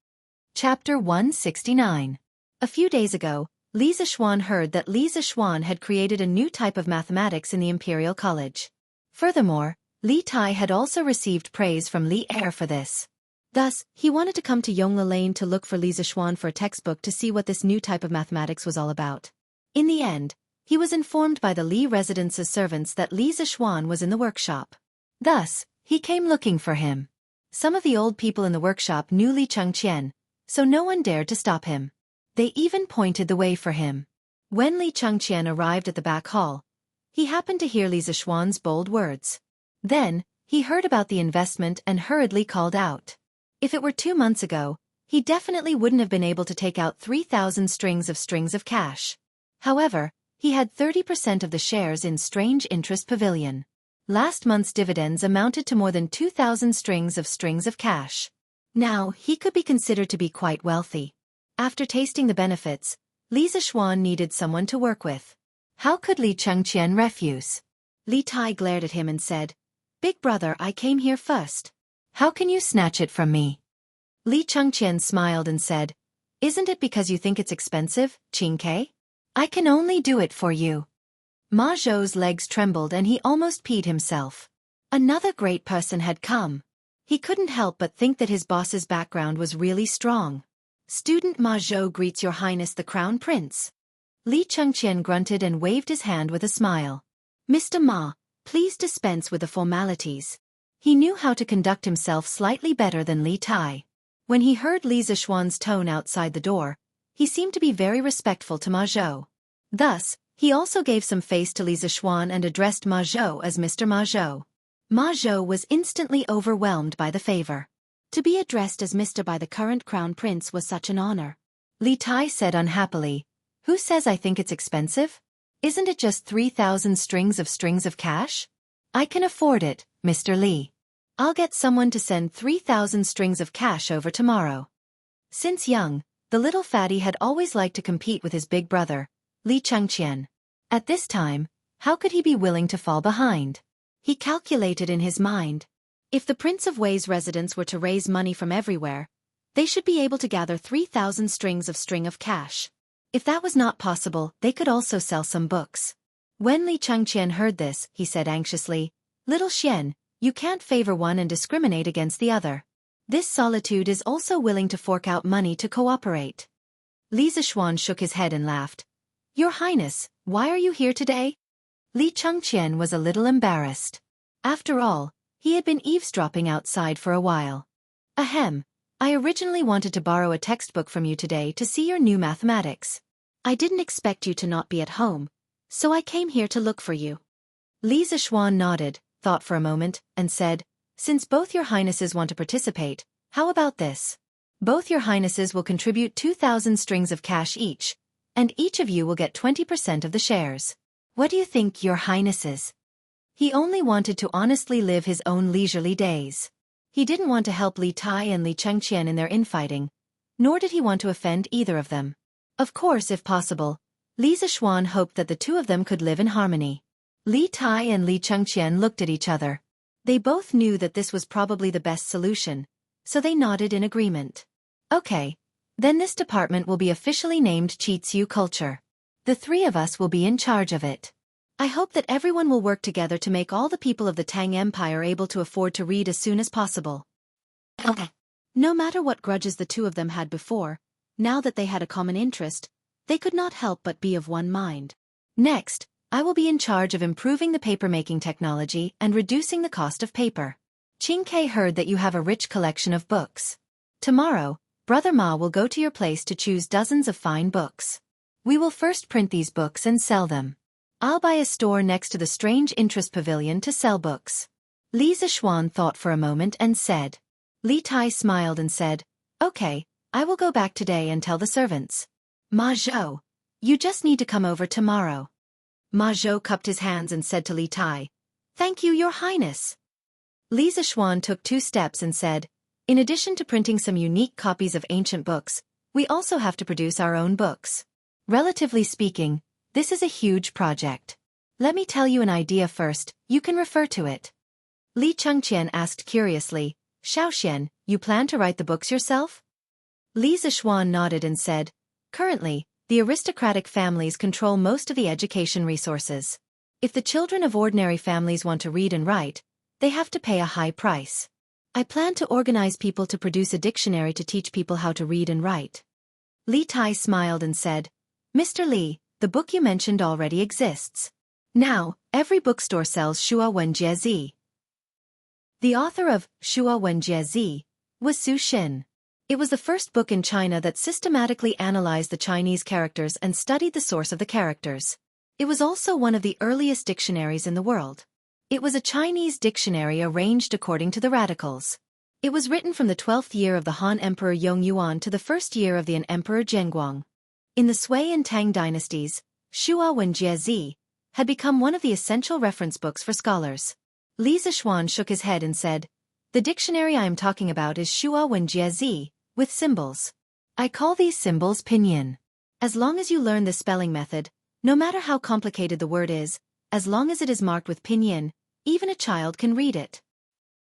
Chapter 169. A few days ago, Li Zishuan heard that Li Zishuan had created a new type of mathematics in the Imperial College. Furthermore, Li Tai had also received praise from Li Er for this. Thus, he wanted to come to Yongla Lane to look for Li Zishuan for a textbook to see what this new type of mathematics was all about. In the end, he was informed by the Li residence's servants that Li Zishuan was in the workshop. Thus, he came looking for him. Some of the old people in the workshop knew Li Chengqian, so no one dared to stop him. They even pointed the way for him. When Li Chengqian arrived at the back hall, he happened to hear Li Zishuan's bold words. Then, he heard about the investment and hurriedly called out. If it were 2 months ago, he definitely wouldn't have been able to take out 3,000 strings of cash. However, he had 30% of the shares in Strange Interest Pavilion. Last month's dividends amounted to more than 2,000 strings of cash. Now, he could be considered to be quite wealthy. After tasting the benefits, Li Zishuan needed someone to work with. How could Li Chengqian refuse? Li Tai glared at him and said, Big brother, I came here first. How can you snatch it from me? Li Chengqian smiled and said, Isn't it because you think it's expensive, Qing Ke? I can only do it for you. Ma Zhou's legs trembled and he almost peed himself. Another great person had come. He couldn't help but think that his boss's background was really strong. Student Ma Zhou greets Your Highness the Crown Prince. Li Chengqian grunted and waved his hand with a smile. Mr. Ma, please dispense with the formalities. He knew how to conduct himself slightly better than Li Tai. When he heard Li Zishuan's tone outside the door, he seemed to be very respectful to Ma Zhou. Thus, he also gave some face to Li Zishuan and addressed Ma Zhou as Mr. Ma Zhou. Ma Zhou was instantly overwhelmed by the favor. To be addressed as Mr. by the current crown prince was such an honor. Li Tai said unhappily, Who says I think it's expensive? Isn't it just 3,000 strings of cash? I can afford it, Mr. Li. I'll get someone to send 3,000 strings of cash over tomorrow. Since young, the little fatty had always liked to compete with his big brother, Li Chengqian. At this time, how could he be willing to fall behind? He calculated in his mind. If the Prince of Wei's residents were to raise money from everywhere, they should be able to gather 3,000 strings of cash. If that was not possible, they could also sell some books. When Li Chengqian heard this, he said anxiously, Little Xian, you can't favor one and discriminate against the other. This solitude is also willing to fork out money to cooperate. Li Zishuan shook his head and laughed. Your Highness, why are you here today? Li Chengqian was a little embarrassed. After all, he had been eavesdropping outside for a while. Ahem, I originally wanted to borrow a textbook from you today to see your new mathematics. I didn't expect you to not be at home, so I came here to look for you. Li Zishuan nodded, thought for a moment, and said, Since both your Highnesses want to participate, how about this? Both your Highnesses will contribute 2,000 strings of cash each, and each of you will get 20% of the shares. What do you think, your highnesses? He only wanted to honestly live his own leisurely days. He didn't want to help Li Tai and Li Chengqian in their infighting, nor did he want to offend either of them. Of course, if possible, Li Zishuan hoped that the two of them could live in harmony. Li Tai and Li Chengqian looked at each other. They both knew that this was probably the best solution, so they nodded in agreement. Okay, then this department will be officially named Qitsu Culture. The three of us will be in charge of it. I hope that everyone will work together to make all the people of the Tang Empire able to afford to read as soon as possible. No matter what grudges the two of them had before, now that they had a common interest, they could not help but be of one mind. Next, I will be in charge of improving the paper-making technology and reducing the cost of paper. Qing Ke heard that you have a rich collection of books. Tomorrow, Brother Ma will go to your place to choose dozens of fine books. We will first print these books and sell them. I'll buy a store next to the Strange Interest Pavilion to sell books. Li Zishuan thought for a moment and said. Li Tai smiled and said, Okay, I will go back today and tell the servants. Ma Zhou, you just need to come over tomorrow. Ma Zhou cupped his hands and said to Li Tai, Thank you, your highness. Li Zishuan took 2 steps and said, In addition to printing some unique copies of ancient books, we also have to produce our own books. Relatively speaking, this is a huge project. Let me tell you an idea first, you can refer to it. Li Chengqian asked curiously, Xiaofan, you plan to write the books yourself? Li Zishuan nodded and said, Currently, the aristocratic families control most of the education resources. If the children of ordinary families want to read and write, they have to pay a high price. I plan to organize people to produce a dictionary to teach people how to read and write. Li Tai smiled and said, Mr. Li, the book you mentioned already exists. Now, every bookstore sells Shua Wenjie Zi. The author of Shua Wenjie Zi was Su Xin. It was the first book in China that systematically analyzed the Chinese characters and studied the source of the characters. It was also one of the earliest dictionaries in the world. It was a Chinese dictionary arranged according to the radicals. It was written from the 12th year of the Han Emperor Yongyuan to the 1st year of the Emperor Zhenguang. In the Sui and Tang dynasties, Shua Wenjie Zi had become one of the essential reference books for scholars. Li Zishuan shook his head and said, The dictionary I am talking about is Shua Wenjie Zi, with symbols. I call these symbols pinyin. As long as you learn the spelling method, no matter how complicated the word is, as long as it is marked with pinyin, even a child can read it.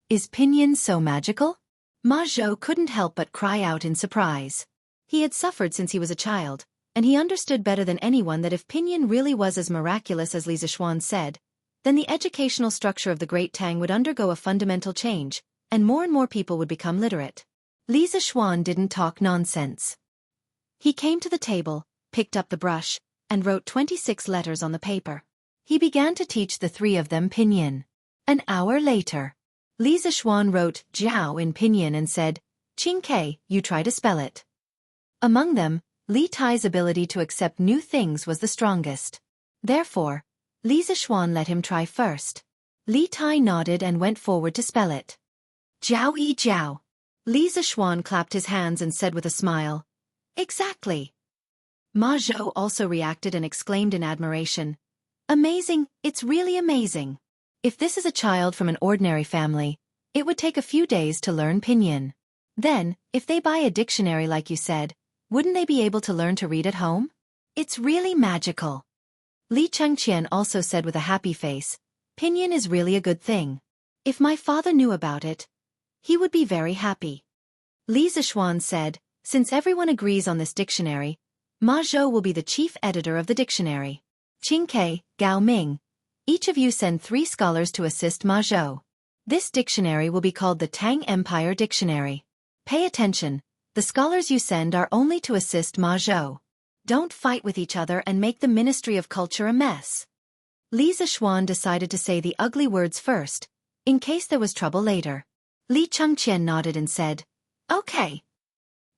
Is pinyin so magical? Ma Zhou couldn't help but cry out in surprise. He had suffered since he was a child, and he understood better than anyone that if pinyin really was as miraculous as Li Zishuan said, then the educational structure of the Great Tang would undergo a fundamental change, and more people would become literate. Li Zishuan didn't talk nonsense. He came to the table, picked up the brush, and wrote 26 letters on the paper. He began to teach the 3 of them pinyin. An hour later, Li Zishuan wrote Jiao in pinyin and said, Qing Ke, you try to spell it. Among them, Li Tai's ability to accept new things was the strongest. Therefore, Li Zishuan let him try first. Li Tai nodded and went forward to spell it. Jiao yi jiao. Li Zishuan clapped his hands and said with a smile, Exactly. Ma Zhou also reacted and exclaimed in admiration, Amazing, it's really amazing. If this is a child from an ordinary family, it would take a few days to learn pinyin. Then, if they buy a dictionary like you said, wouldn't they be able to learn to read at home? It's really magical. Li Chengqian also said with a happy face, Pinyin is really a good thing. If my father knew about it, he would be very happy. Li Zishuan said, Since everyone agrees on this dictionary, Ma Zhou will be the chief editor of the dictionary. Qing Ke, Gao Ming, each of you send 3 scholars to assist Ma Zhou. This dictionary will be called the Tang Empire Dictionary. Pay attention, the scholars you send are only to assist Ma Zhou. Don't fight with each other and make the Ministry of Culture a mess. Li Zishuan decided to say the ugly words first, in case there was trouble later. Li Chengqian nodded and said, Okay.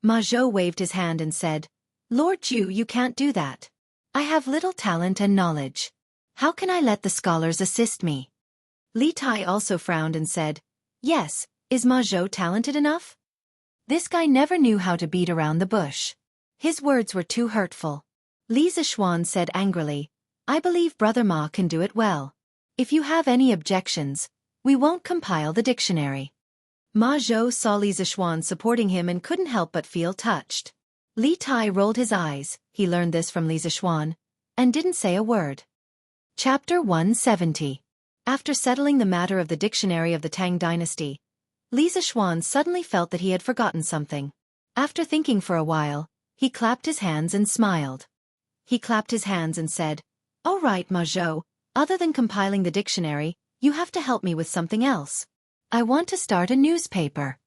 Ma Zhou waved his hand and said, Lord Ju, you can't do that. I have little talent and knowledge. How can I let the scholars assist me? Li Tai also frowned and said, Yes, is Ma Zhou talented enough? This guy never knew how to beat around the bush. His words were too hurtful. Li Zishuan said angrily, I believe Brother Ma can do it well. If you have any objections, we won't compile the dictionary. Ma Zhou saw Li Zixuan supporting him and couldn't help but feel touched. Li Tai rolled his eyes, he learned this from Li Zixuan, and didn't say a word. Chapter 170. After settling the matter of the dictionary of the Tang dynasty, Li Zixuan suddenly felt that he had forgotten something. After thinking for a while, he clapped his hands and smiled. He clapped his hands and said, "All right, Ma Zhou, other than compiling the dictionary, you have to help me with something else. I want to start a newspaper."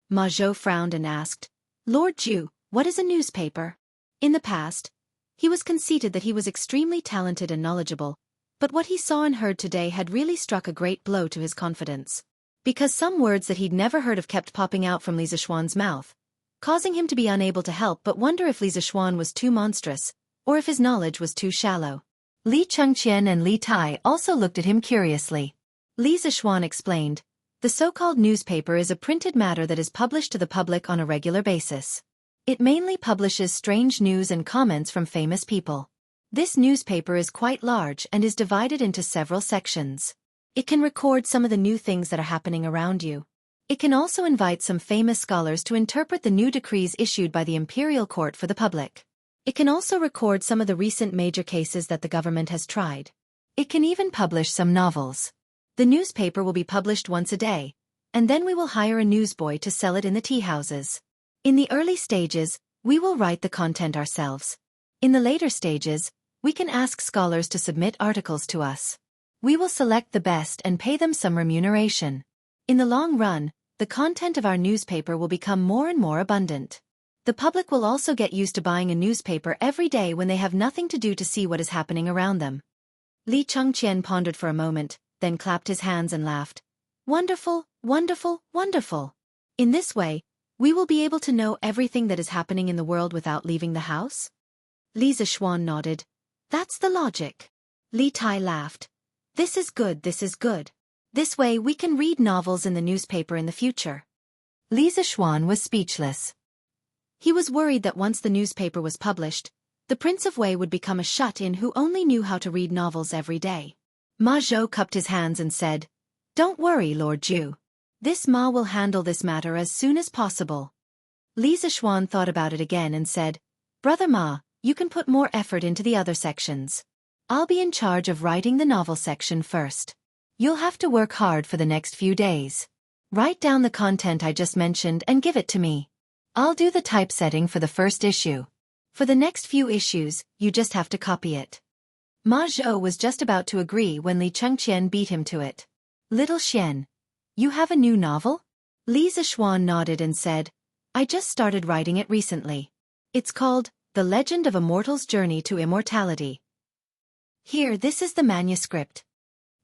Ma Zhou frowned and asked, "Lord Ju, what is a newspaper?" In the past, he was conceited that he was extremely talented and knowledgeable, but what he saw and heard today had really struck a great blow to his confidence. Because some words that he'd never heard of kept popping out from Li Zixuan's mouth, causing him to be unable to help but wonder if Li Zixuan was too monstrous, or if his knowledge was too shallow. Li Chengqian and Li Tai also looked at him curiously. Li Zixuan explained, "The so-called newspaper is a printed matter that is published to the public on a regular basis. It mainly publishes strange news and comments from famous people. This newspaper is quite large and is divided into several sections. It can record some of the new things that are happening around you. It can also invite some famous scholars to interpret the new decrees issued by the imperial court for the public. It can also record some of the recent major cases that the government has tried. It can even publish some novels. The newspaper will be published once a day, and then we will hire a newsboy to sell it in the tea houses. In the early stages, we will write the content ourselves. In the later stages, we can ask scholars to submit articles to us. We will select the best and pay them some remuneration. In the long run, the content of our newspaper will become more and more abundant. The public will also get used to buying a newspaper every day when they have nothing to do to see what is happening around them." Li Chengqian pondered for a moment, then clapped his hands and laughed. "Wonderful, wonderful, wonderful. In this way, we will be able to know everything that is happening in the world without leaving the house?" Li Zixuan nodded. "That's the logic." Li Tai laughed. "This is good, this is good. This way we can read novels in the newspaper in the future." Li Zixuan was speechless. He was worried that once the newspaper was published, the Prince of Wei would become a shut-in who only knew how to read novels every day. Ma Zhou cupped his hands and said, "Don't worry, Lord Ju. This Ma will handle this matter as soon as possible." Li Zixuan thought about it again and said, "Brother Ma, you can put more effort into the other sections. I'll be in charge of writing the novel section first. You'll have to work hard for the next few days. Write down the content I just mentioned and give it to me. I'll do the typesetting for the first issue. For the next few issues, you just have to copy it." Ma Zhou was just about to agree when Li Chengqian beat him to it. "Little Xian, you have a new novel?" Li Zixuan nodded and said, "I just started writing it recently. It's called The Legend of a Mortal's Journey to Immortality. Here, this is the manuscript."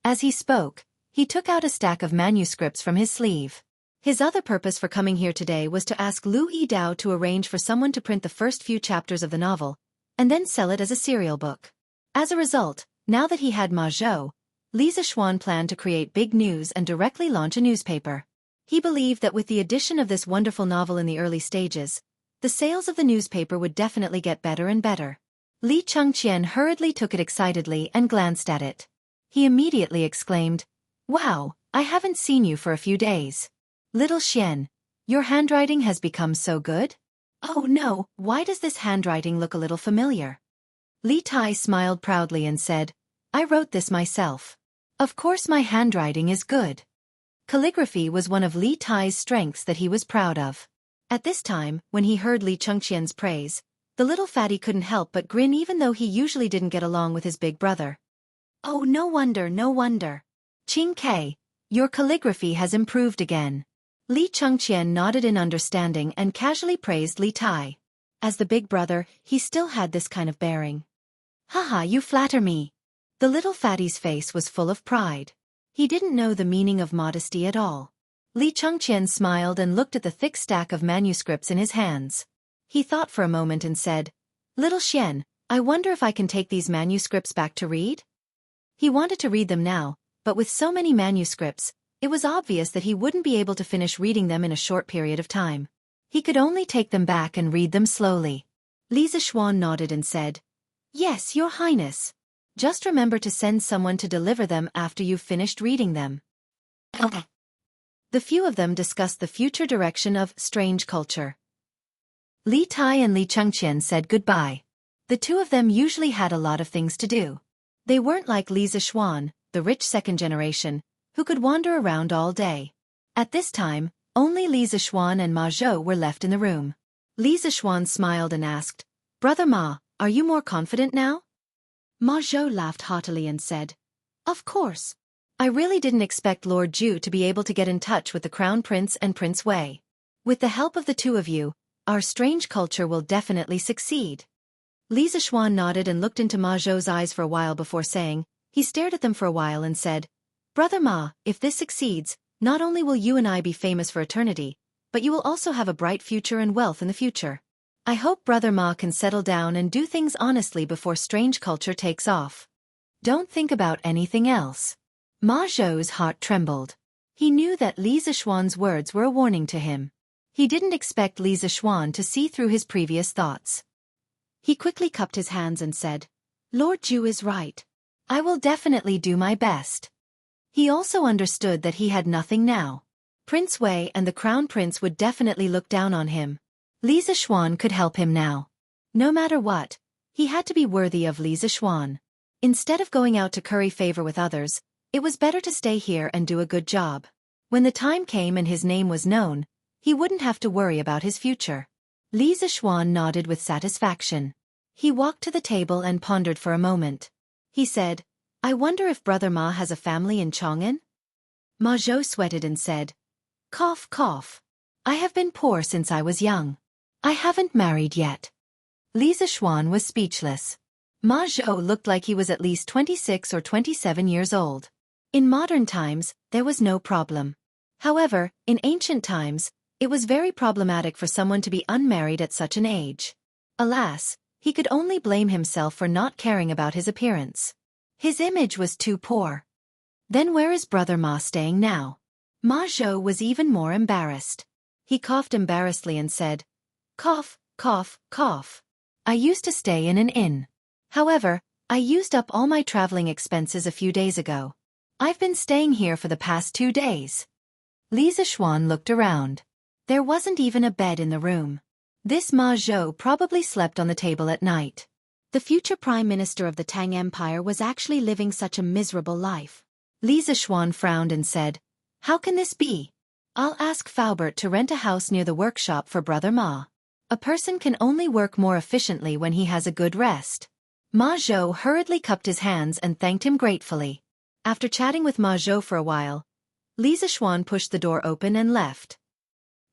As he spoke, he took out a stack of manuscripts from his sleeve. His other purpose for coming here today was to ask Lu Yidao to arrange for someone to print the first few chapters of the novel, and then sell it as a serial book. As a result, now that he had Ma Zhou, Li Zixuan planned to create big news and directly launch a newspaper. He believed that with the addition of this wonderful novel in the early stages, the sales of the newspaper would definitely get better and better. Li Chengqian hurriedly took it excitedly and glanced at it. He immediately exclaimed, "Wow, I haven't seen you for a few days. Little Xian, your handwriting has become so good? Oh no, why does this handwriting look a little familiar?" Li Tai smiled proudly and said, "I wrote this myself. Of course my handwriting is good." Calligraphy was one of Li Tai's strengths that he was proud of. At this time, when he heard Li Chengqian's praise, the little fatty couldn't help but grin even though he usually didn't get along with his big brother. "Oh, no wonder, no wonder. Qing Ke, your calligraphy has improved again." Li Chengqian nodded in understanding and casually praised Li Tai. As the big brother, he still had this kind of bearing. "Haha, you flatter me." The little fatty's face was full of pride. He didn't know the meaning of modesty at all. Li Chengqian smiled and looked at the thick stack of manuscripts in his hands. He thought for a moment and said, "Little Xian, I wonder if I can take these manuscripts back to read?" He wanted to read them now, but with so many manuscripts, it was obvious that he wouldn't be able to finish reading them in a short period of time. He could only take them back and read them slowly. Li Zixuan nodded and said, "Yes, Your Highness. Just remember to send someone to deliver them after you've finished reading them. The few of them discussed the future direction of strange culture. Li Tai and Li Chengqian said goodbye. The two of them usually had a lot of things to do. They weren't like Li Zixuan, the rich second generation, who could wander around all day. At this time, only Li Zixuan and Ma Zhou were left in the room. Li Zixuan smiled and asked, "Brother Ma, are you more confident now?" Ma Zhou laughed haughtily and said, "Of course. I really didn't expect Lord Ju to be able to get in touch with the Crown Prince and Prince Wei. With the help of the two of you, our strange culture will definitely succeed." Li Zixuan nodded and looked into Ma Zhou's eyes for a while before saying, he stared at them for a while and said, "Brother Ma, if this succeeds, not only will you and I be famous for eternity, but you will also have a bright future and wealth in the future. I hope Brother Ma can settle down and do things honestly before strange culture takes off. Don't think about anything else." Ma Zhou's heart trembled. He knew that Li Zixuan's words were a warning to him. He didn't expect Li Zixuan to see through his previous thoughts. He quickly cupped his hands and said, "Lord Ju is right. I will definitely do my best." He also understood that he had nothing now. Prince Wei and the Crown Prince would definitely look down on him. Li Zixuan could help him now. No matter what, he had to be worthy of Li Zixuan. Instead of going out to curry favor with others, it was better to stay here and do a good job. When the time came and his name was known, he wouldn't have to worry about his future. Li Zixuan nodded with satisfaction. He walked to the table and pondered for a moment. He said, "I wonder if Brother Ma has a family in Chang'an?" Ma Zhou sweated and said, "Cough, cough. I have been poor since I was young. I haven't married yet." Li Zixuan was speechless. Ma Zhou looked like he was at least 26 or 27 years old. In modern times, there was no problem. However, in ancient times, it was very problematic for someone to be unmarried at such an age. Alas, he could only blame himself for not caring about his appearance. His image was too poor. Then where is Brother Ma staying now? Ma Zhou was even more embarrassed. He coughed embarrassedly and said, "Cough, cough, cough. I used to stay in an inn. However, I used up all my traveling expenses a few days ago. I've been staying here for the past 2 days." Li Zixuan looked around. There wasn't even a bed in the room. This Ma Zhou probably slept on the table at night. The future Prime Minister of the Tang Empire was actually living such a miserable life. Li Zixuan frowned and said, "How can this be? I'll ask Faubert to rent a house near the workshop for Brother Ma. A person can only work more efficiently when he has a good rest." Ma Zhou hurriedly cupped his hands and thanked him gratefully. After chatting with Ma Zhou for a while, Li Zixuan pushed the door open and left.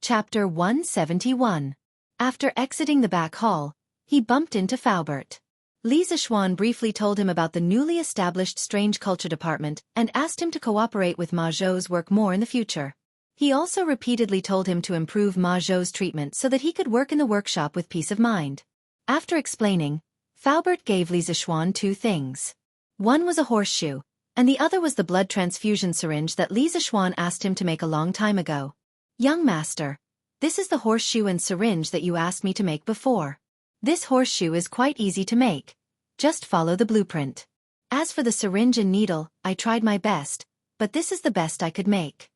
Chapter 171. After exiting the back hall, he bumped into Faubert. Li Zixuan briefly told him about the newly established Strange Culture Department and asked him to cooperate with Ma Zhou's work more in the future. He also repeatedly told him to improve Ma Zhou's treatment so that he could work in the workshop with peace of mind. After explaining, Faubert gave Li Zixuan 2 things. One was a horseshoe, and the other was the blood transfusion syringe that Li Zixuan asked him to make a long time ago. "Young master, this is the horseshoe and syringe that you asked me to make before. This horseshoe is quite easy to make. Just follow the blueprint. As for the syringe and needle, I tried my best, but this is the best I could make."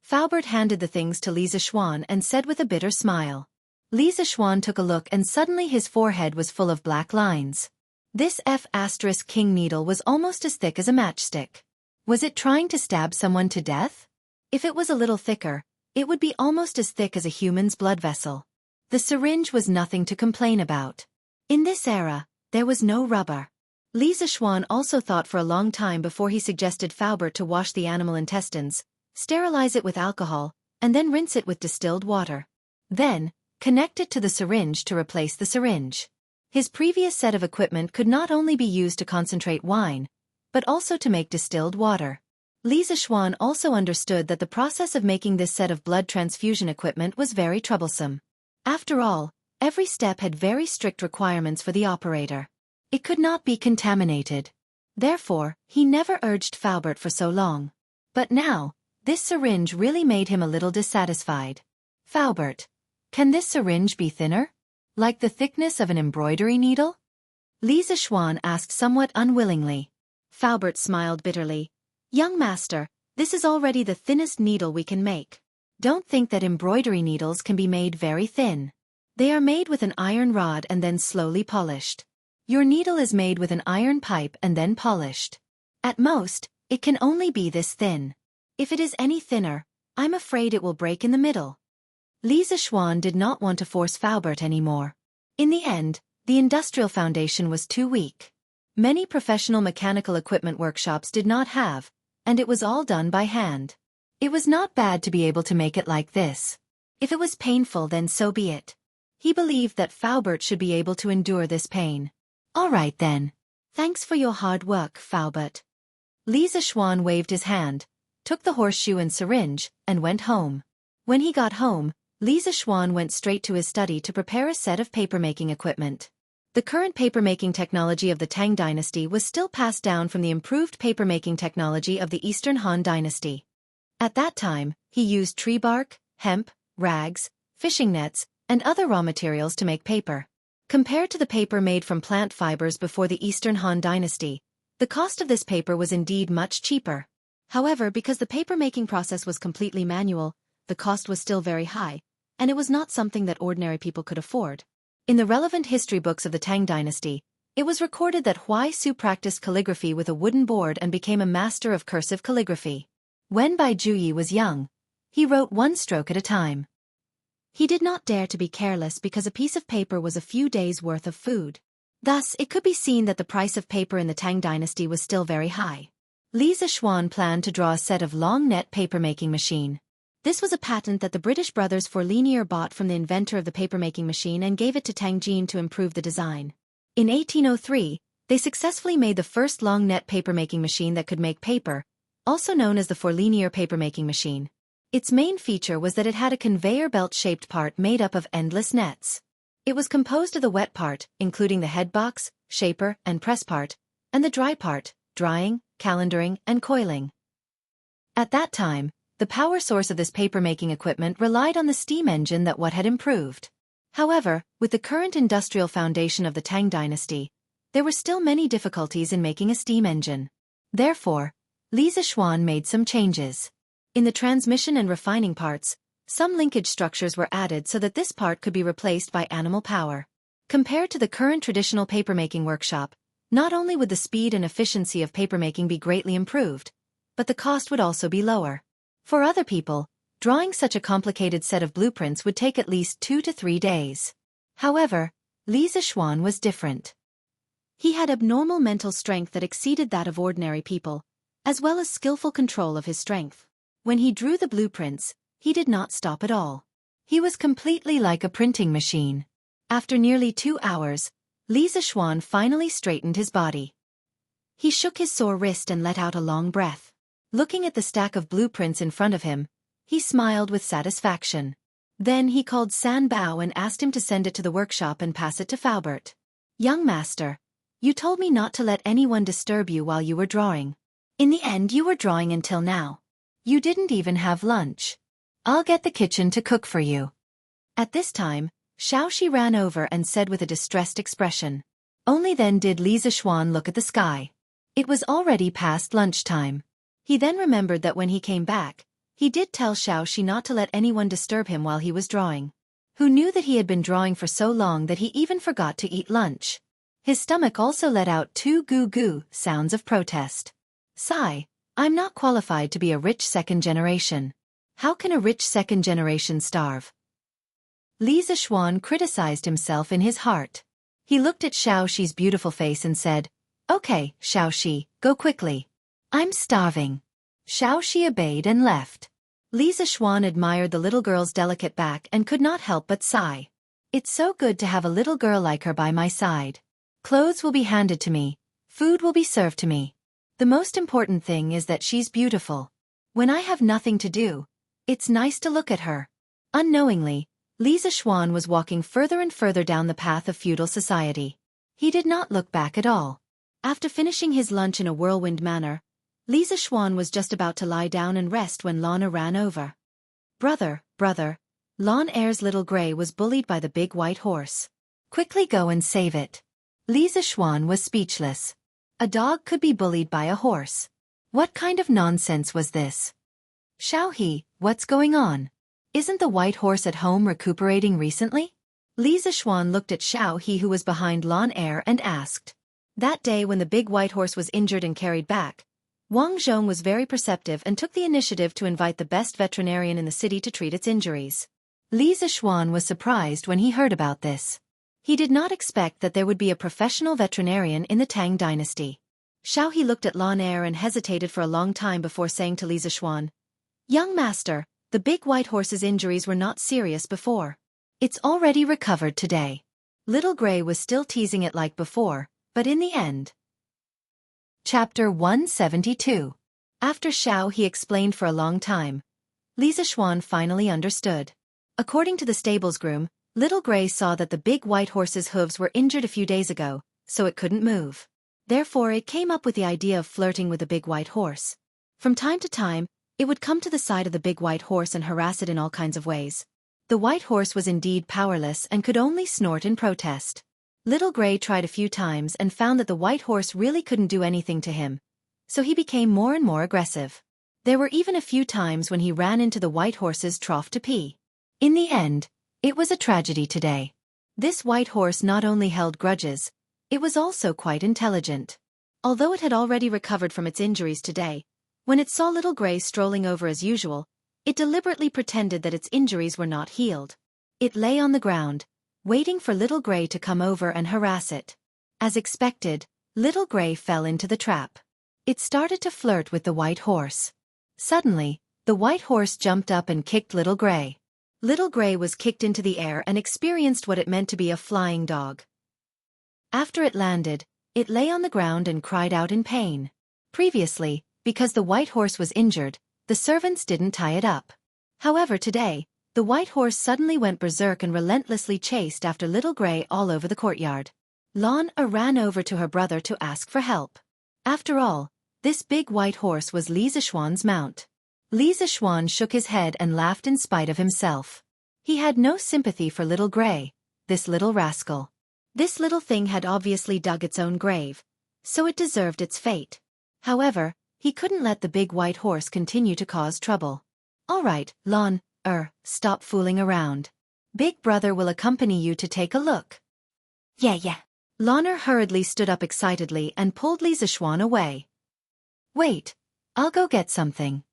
Faubert handed the things to Li Zixuan and said with a bitter smile. Li Zixuan took a look and suddenly his forehead was full of black lines. This F*King needle was almost as thick as a matchstick. Was it trying to stab someone to death? If it was a little thicker, it would be almost as thick as a human's blood vessel. The syringe was nothing to complain about. In this era, there was no rubber. Li Zixuan also thought for a long time before he suggested Faubert to wash the animal intestines, sterilize it with alcohol, and then rinse it with distilled water. Then, connect it to the syringe to replace the syringe. His previous set of equipment could not only be used to concentrate wine, but also to make distilled water. Li Zixuan also understood that the process of making this set of blood transfusion equipment was very troublesome. After all, every step had very strict requirements for the operator. It could not be contaminated. Therefore, he never urged Faubert for so long. But now, this syringe really made him a little dissatisfied. "Faubert, can this syringe be thinner? Like the thickness of an embroidery needle?" Li Zixuan asked somewhat unwillingly. Faubert smiled bitterly. Young master, this is already the thinnest needle we can make. Don't think that embroidery needles can be made very thin. They are made with an iron rod and then slowly polished. Your needle is made with an iron pipe and then polished. At most, it can only be this thin. If it is any thinner, I'm afraid it will break in the middle. Li Zixuan did not want to force Faubert anymore. In the end, the industrial foundation was too weak. Many professional mechanical equipment workshops did not have, and it was all done by hand. It was not bad to be able to make it like this. If it was painful, then so be it. He believed that Faubert should be able to endure this pain. All right then. Thanks for your hard work, Faubert. Li Zixuan waved his hand, took the horseshoe and syringe, and went home. When he got home, Li Zixuan went straight to his study to prepare a set of papermaking equipment. The current papermaking technology of the Tang dynasty was still passed down from the improved papermaking technology of the Eastern Han dynasty. At that time, he used tree bark, hemp, rags, fishing nets, and other raw materials to make paper. Compared to the paper made from plant fibers before the Eastern Han dynasty, the cost of this paper was indeed much cheaper. However, because the papermaking process was completely manual, the cost was still very high, and it was not something that ordinary people could afford. In the relevant history books of the Tang dynasty, it was recorded that Huai Su practiced calligraphy with a wooden board and became a master of cursive calligraphy. When Bai Juyi was young, he wrote one stroke at a time. He did not dare to be careless because a piece of paper was a few days' worth of food. Thus, it could be seen that the price of paper in the Tang dynasty was still very high. Li Zixuan planned to draw a set of long net papermaking machine. This was a patent that the British brothers Fourlinier bought from the inventor of the papermaking machine and gave it to Tang Jin to improve the design. In 1803, they successfully made the first long net papermaking machine that could make paper, also known as the Fourlinier papermaking machine. Its main feature was that it had a conveyor belt-shaped part made up of endless nets. It was composed of the wet part, including the head box, shaper, and press part, and the dry part, drying, calendaring, and coiling. At that time, the power source of this papermaking equipment relied on the steam engine that what had improved. However, with the current industrial foundation of the Tang dynasty, there were still many difficulties in making a steam engine. Therefore, Li Zixuan made some changes. In the transmission and refining parts, some linkage structures were added so that this part could be replaced by animal power. Compared to the current traditional papermaking workshop, not only would the speed and efficiency of papermaking be greatly improved, but the cost would also be lower. For other people, drawing such a complicated set of blueprints would take at least 2 to 3 days. However, Li Zixuan was different. He had abnormal mental strength that exceeded that of ordinary people, as well as skillful control of his strength. When he drew the blueprints, he did not stop at all. He was completely like a printing machine. After nearly 2 hours, Li Zixuan finally straightened his body. He shook his sore wrist and let out a long breath. Looking at the stack of blueprints in front of him, he smiled with satisfaction. Then he called San Bao and asked him to send it to the workshop and pass it to Faubert. Young master, you told me not to let anyone disturb you while you were drawing. In the end, you were drawing until now. You didn't even have lunch. I'll get the kitchen to cook for you. At this time, Xiaoxi ran over and said with a distressed expression. Only then did Li Zixuan look at the sky. It was already past lunchtime. He then remembered that when he came back, he did tell Xiaoxi not to let anyone disturb him while he was drawing. Who knew that he had been drawing for so long that he even forgot to eat lunch? His stomach also let out 2 goo-goo sounds of protest. Sigh, I'm not qualified to be a rich second generation. How can a rich second generation starve? Li Zixuan criticized himself in his heart. He looked at Xiaoxi's beautiful face and said, Okay, Xiaoxi, go quickly. I'm starving. Xiaoxi obeyed and left. Li Zixuan admired the little girl's delicate back and could not help but sigh. It's so good to have a little girl like her by my side. Clothes will be handed to me. Food will be served to me. The most important thing is that she's beautiful. When I have nothing to do, it's nice to look at her. Unknowingly, Li Zixuan was walking further and further down the path of feudal society. He did not look back at all. After finishing his lunch in a whirlwind manner, Li Zixuan was just about to lie down and rest when Lana ran over. Brother, Lon Air's little gray was bullied by the big white horse. Quickly go and save it. Li Zixuan was speechless. A dog could be bullied by a horse. What kind of nonsense was this? Xiaohe, what's going on? Isn't the white horse at home recuperating recently? Li Zixuan looked at Xiaohe, who was behind Lan Er, and asked. That day when the big white horse was injured and carried back, Wang Zhong was very perceptive and took the initiative to invite the best veterinarian in the city to treat its injuries. Li Zixuan was surprised when he heard about this. He did not expect that there would be a professional veterinarian in the Tang dynasty. Xiaohe looked at Lan Er and hesitated for a long time before saying to Li Zixuan, Young master, the big white horse's injuries were not serious before. It's already recovered today. Little Gray was still teasing it like before, but in the end. Chapter 172. After Xiaohe explained for a long time, Li Zixuan finally understood. According to the stables groom, Little Gray saw that the big white horse's hooves were injured a few days ago, so it couldn't move. Therefore it came up with the idea of flirting with the big white horse. From time to time, it would come to the side of the big white horse and harass it in all kinds of ways. The white horse was indeed powerless and could only snort in protest. Little Gray tried a few times and found that the white horse really couldn't do anything to him, so he became more and more aggressive. There were even a few times when he ran into the white horse's trough to pee. In the end, it was a tragedy today. This white horse not only held grudges, it was also quite intelligent. Although it had already recovered from its injuries today, when it saw Little Gray strolling over as usual, it deliberately pretended that its injuries were not healed. It lay on the ground, waiting for Little Gray to come over and harass it. As expected, Little Gray fell into the trap. It started to flirt with the white horse. Suddenly, the white horse jumped up and kicked Little Gray. Little Gray was kicked into the air and experienced what it meant to be a flying dog. After it landed, it lay on the ground and cried out in pain. Previously, because the white horse was injured, the servants didn't tie it up. However, today, the white horse suddenly went berserk and relentlessly chased after Little Gray all over the courtyard. Lan Er ran over to her brother to ask for help. After all, this big white horse was Li Zixuan's mount. Li Zixuan shook his head and laughed in spite of himself. He had no sympathy for Little Gray, this little rascal. This little thing had obviously dug its own grave, so it deserved its fate. However, he couldn't let the big white horse continue to cause trouble. All right, Lan Er, stop fooling around. Big brother will accompany you to take a look. Yeah. Lan Er hurriedly stood up excitedly and pulled Li Zixuan away. Wait, I'll go get something.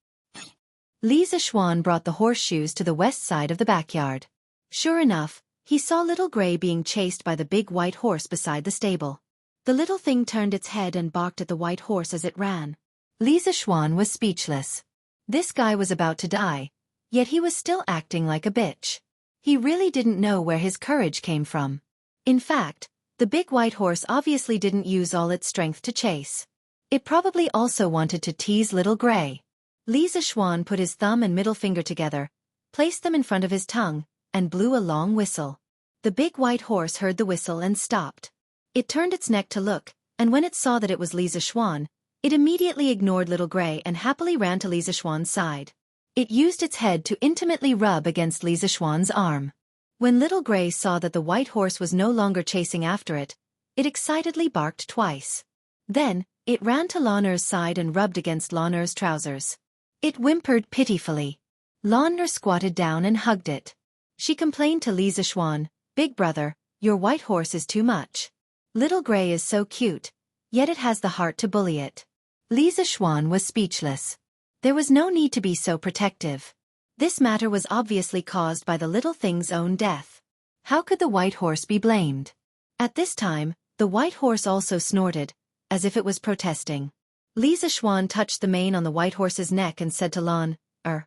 Li Zixuan brought the horseshoes to the west side of the backyard. Sure enough, he saw Little Gray being chased by the big white horse beside the stable. The little thing turned its head and barked at the white horse as it ran. Li Zixuan was speechless. This guy was about to die, yet he was still acting like a bitch. He really didn't know where his courage came from. In fact, the big white horse obviously didn't use all its strength to chase. It probably also wanted to tease Little Gray. Li Zixuan put his thumb and middle finger together, placed them in front of his tongue, and blew a long whistle. The big white horse heard the whistle and stopped. It turned its neck to look, and when it saw that it was Li Zixuan, it immediately ignored Little Gray and happily ran to Li Zixuan's side. It used its head to intimately rub against Li Zixuan's arm. When Little Gray saw that the white horse was no longer chasing after it, it excitedly barked twice. Then, it ran to Lan Er's side and rubbed against Lan Er's trousers. It whimpered pitifully. Lan Er squatted down and hugged it. She complained to Li Zixuan, Big brother, your white horse is too much. Little Gray is so cute, yet it has the heart to bully it. Li Zixuan was speechless. There was no need to be so protective. This matter was obviously caused by the little thing's own death. How could the white horse be blamed? At this time, the white horse also snorted, as if it was protesting. Li Zixuan touched the mane on the white horse's neck and said to Lan Er,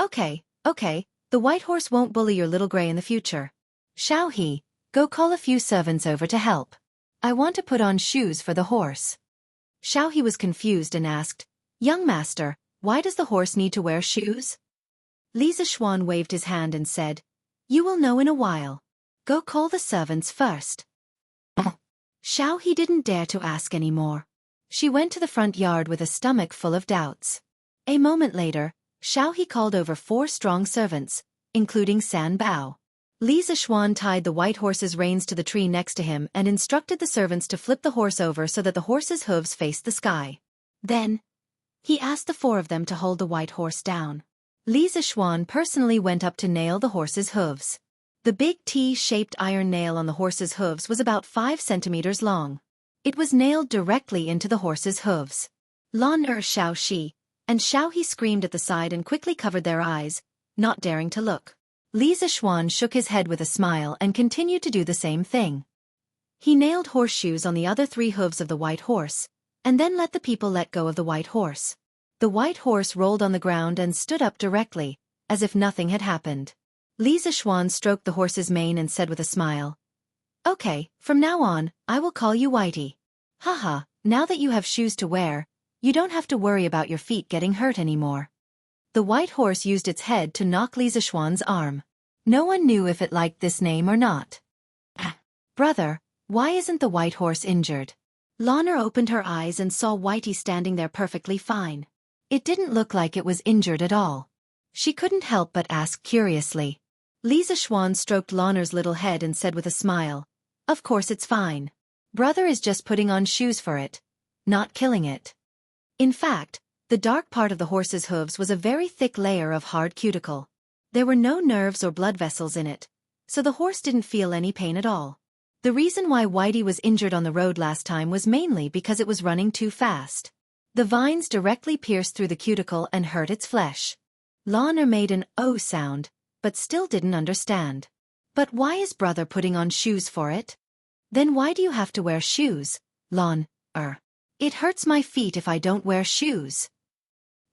Okay, the white horse won't bully your Little Gray in the future. Xiaohe, go call a few servants over to help. I want to put on shoes for the horse. Xiaohe was confused and asked, Young master, why does the horse need to wear shoes? Li Zixuan waved his hand and said, You will know in a while. Go call the servants first. Xiaohe didn't dare to ask any more. She went to the front yard with a stomach full of doubts. A moment later, Xiaohe called over 4 strong servants, including San Bao. Li Zixuan tied the white horse's reins to the tree next to him and instructed the servants to flip the horse over so that the horse's hooves faced the sky. Then, he asked the four of them to hold the white horse down. Li Zixuan personally went up to nail the horse's hooves. The big T-shaped iron nail on the horse's hooves was about 5 centimeters long. It was nailed directly into the horse's hooves. Lan Xiao Shi and Xiao He screamed at the side and quickly covered their eyes, not daring to look. Li Zixuan shook his head with a smile and continued to do the same thing. He nailed horseshoes on the other 3 hooves of the white horse, and then let the people let go of the white horse. The white horse rolled on the ground and stood up directly, as if nothing had happened. Li Zixuan stroked the horse's mane and said with a smile, "Okay, from now on, I will call you Whitey. Haha, now that you have shoes to wear, you don't have to worry about your feet getting hurt anymore." The white horse used its head to knock Li Zixuan's arm. No one knew if it liked this name or not. "Brother, why isn't the white horse injured?" Lana opened her eyes and saw Whitey standing there perfectly fine. It didn't look like it was injured at all. She couldn't help but ask curiously. Li Zixuan stroked Lana's little head and said with a smile, "Of course it's fine. Brother is just putting on shoes for it, not killing it." In fact, the dark part of the horse's hooves was a very thick layer of hard cuticle. There were no nerves or blood vessels in it, so the horse didn't feel any pain at all. The reason why Whitey was injured on the road last time was mainly because it was running too fast. The vines directly pierced through the cuticle and hurt its flesh. Lana made an "oh" sound, but still didn't understand. "But why is brother putting on shoes for it?" "Then why do you have to wear shoes, Lon? It hurts my feet if I don't wear shoes."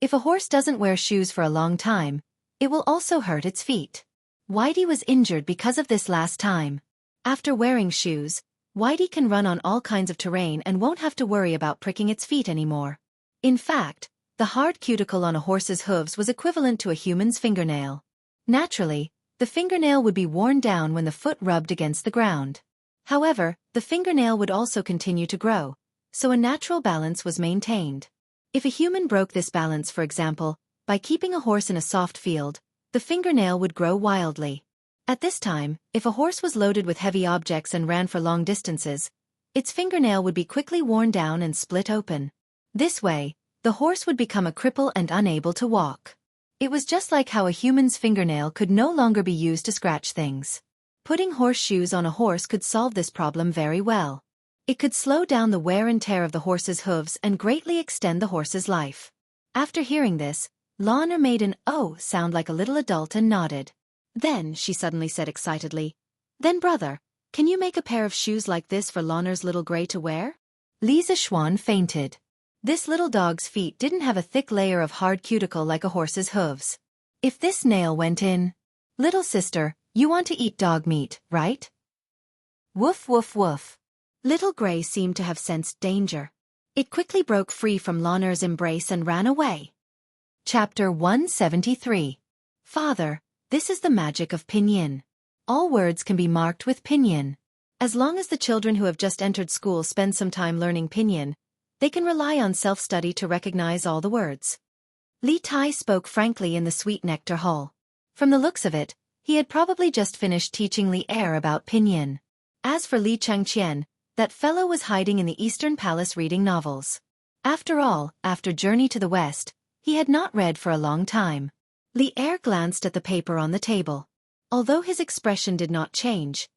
If a horse doesn't wear shoes for a long time, it will also hurt its feet. Whitey was injured because of this last time. After wearing shoes, Whitey can run on all kinds of terrain and won't have to worry about pricking its feet anymore. In fact, the hard cuticle on a horse's hooves was equivalent to a human's fingernail. Naturally, the fingernail would be worn down when the foot rubbed against the ground. However, the fingernail would also continue to grow, so a natural balance was maintained. If a human broke this balance, for example, by keeping a horse in a soft field, the fingernail would grow wildly. At this time, if a horse was loaded with heavy objects and ran for long distances, its fingernail would be quickly worn down and split open. This way, the horse would become a cripple and unable to walk. It was just like how a human's fingernail could no longer be used to scratch things. Putting horseshoes on a horse could solve this problem very well. It could slow down the wear and tear of the horse's hooves and greatly extend the horse's life. After hearing this, Lana made an "oh" sound like a little adult and nodded. Then, she suddenly said excitedly, "Then brother, can you make a pair of shoes like this for Lana's little gray to wear?" Li Zixuan fainted. This little dog's feet didn't have a thick layer of hard cuticle like a horse's hooves. If this nail went in... "Little sister, you want to eat dog meat, right?" Woof woof woof. Little Gray seemed to have sensed danger. It quickly broke free from Lana's embrace and ran away. Chapter 173. Father, this is the magic of pinyin. All words can be marked with pinyin. As long as the children who have just entered school spend some time learning pinyin, they can rely on self-study to recognize all the words. Li Tai spoke frankly in the Sweet Nectar Hall. From the looks of it, he had probably just finished teaching Li Er about pinyin. As for Li Chengqian, that fellow was hiding in the Eastern Palace reading novels. After all, after Journey to the West, he had not read for a long time. Li Er glanced at the paper on the table. Although his expression did not change,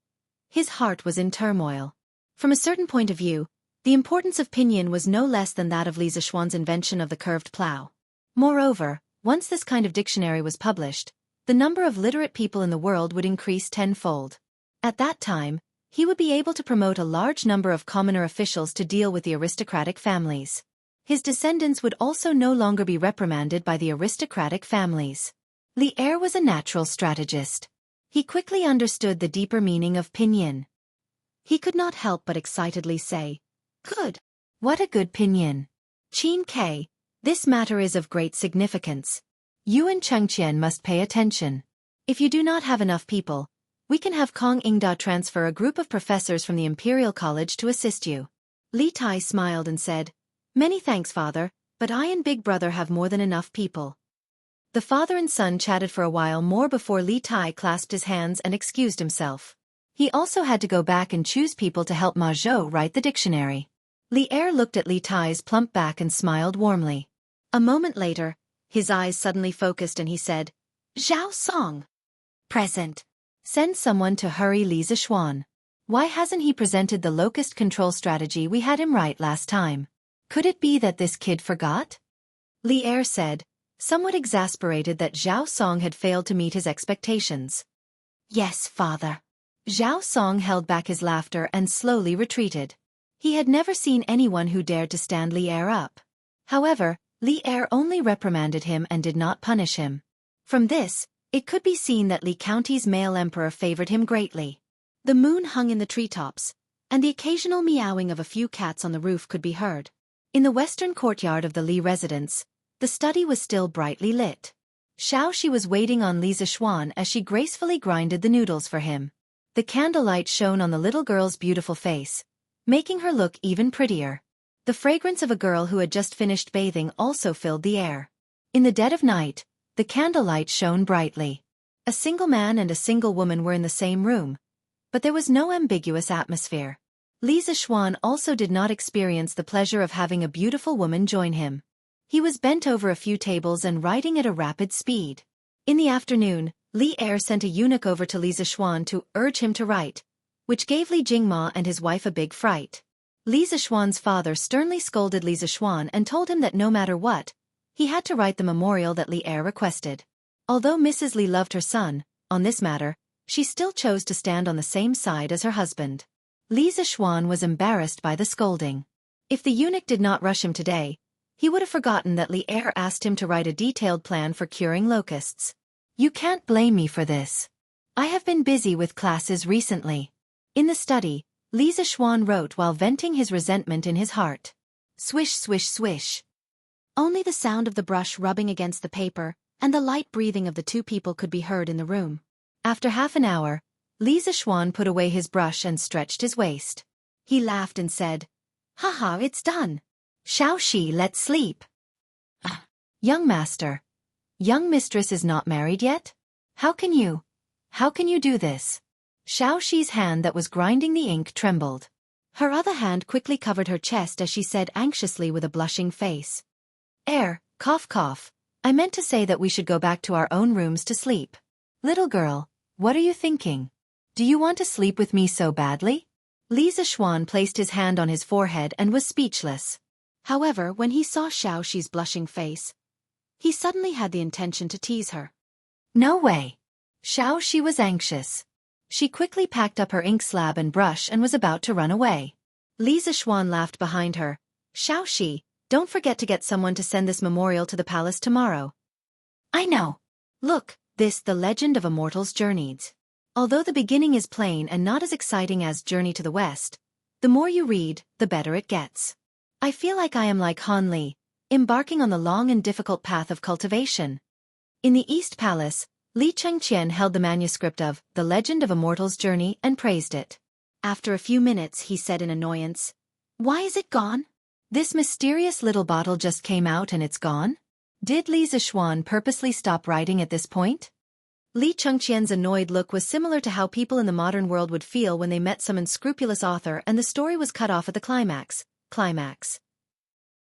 his heart was in turmoil. From a certain point of view, the importance of pinyin was no less than that of Li Zixuan's invention of the curved plow. Moreover, once this kind of dictionary was published, the number of literate people in the world would increase tenfold. At that time, he would be able to promote a large number of commoner officials to deal with the aristocratic families. His descendants would also no longer be reprimanded by the aristocratic families. Li Er was a natural strategist. He quickly understood the deeper meaning of pinyin. He could not help but excitedly say, "Good! What a good pinyin! Qin Ke, this matter is of great significance. You and Chengqian must pay attention. If you do not have enough people, we can have Kong Ingda transfer a group of professors from the Imperial College to assist you." Li Tai smiled and said, "Many thanks, father, but I and big brother have more than enough people." The father and son chatted for a while more before Li Tai clasped his hands and excused himself. He also had to go back and choose people to help Ma Zhou write the dictionary. Li Er looked at Li Tai's plump back and smiled warmly. A moment later, his eyes suddenly focused and he said, "Zhao Song." "Present." "Send someone to hurry Li Zishuan. Why hasn't he presented the locust control strategy we had him write last time? Could it be that this kid forgot?" Li Er said, somewhat exasperated that Zhao Song had failed to meet his expectations. "Yes, father." Zhao Song held back his laughter and slowly retreated. He had never seen anyone who dared to stand Li Er up. However, Li Er only reprimanded him and did not punish him. From this, it could be seen that Li County's male emperor favored him greatly. The moon hung in the treetops, and the occasional meowing of a few cats on the roof could be heard. In the western courtyard of the Li residence, the study was still brightly lit. Xiaoxi was waiting on Li Zishuan as she gracefully grinded the noodles for him. The candlelight shone on the little girl's beautiful face, making her look even prettier. The fragrance of a girl who had just finished bathing also filled the air. In the dead of night, the candlelight shone brightly. A single man and a single woman were in the same room, but there was no ambiguous atmosphere. Li Zishuan also did not experience the pleasure of having a beautiful woman join him. He was bent over a few tables and writing at a rapid speed. In the afternoon, Li Er sent a eunuch over to Li Zishuan to urge him to write, which gave Li Jingma and his wife a big fright. Li Zishuan's father sternly scolded Li Zishuan and told him that no matter what, he had to write the memorial that Li Er requested. Although Mrs. Li loved her son, on this matter, she still chose to stand on the same side as her husband. Li Zishuan was embarrassed by the scolding. If the eunuch did not rush him today, he would have forgotten that Li Er asked him to write a detailed plan for curing locusts. "You can't blame me for this. I have been busy with classes recently." In the study, Li Zishuan wrote while venting his resentment in his heart. Swish, swish, swish. Only the sound of the brush rubbing against the paper and the light breathing of the two people could be heard in the room. After half an hour, Li Zishuan put away his brush and stretched his waist. He laughed and said, "Haha, it's done. Xiaoxi, let's sleep." "Young master. Young mistress is not married yet? How can you do this?" Xiaoxi's hand that was grinding the ink trembled. Her other hand quickly covered her chest as she said anxiously with a blushing face, Cough cough, I meant to say that we should go back to our own rooms to sleep." "Little girl, what are you thinking? Do you want to sleep with me so badly?" Li Zishuan placed his hand on his forehead and was speechless. However, when he saw Xiaoxi's blushing face, he suddenly had the intention to tease her. "No way." Xiaoxi was anxious. She quickly packed up her ink slab and brush and was about to run away. Li Zishuan laughed behind her. "Xiaoxi, don't forget to get someone to send this memorial to the palace tomorrow." "I know. Look, this The Legend of a Mortal's Journeys." Although the beginning is plain and not as exciting as Journey to the West, the more you read, the better it gets. I feel like I am like Han Li, embarking on the long and difficult path of cultivation. In the East Palace, Li Chengqian held the manuscript of The Legend of a Mortal's Journey and praised it. After a few minutes he said in annoyance, "Why is it gone? This mysterious little bottle just came out and it's gone?" Did Li Zishuan purposely stop writing at this point? Li Chengqian's annoyed look was similar to how people in the modern world would feel when they met some unscrupulous author and the story was cut off at the climax.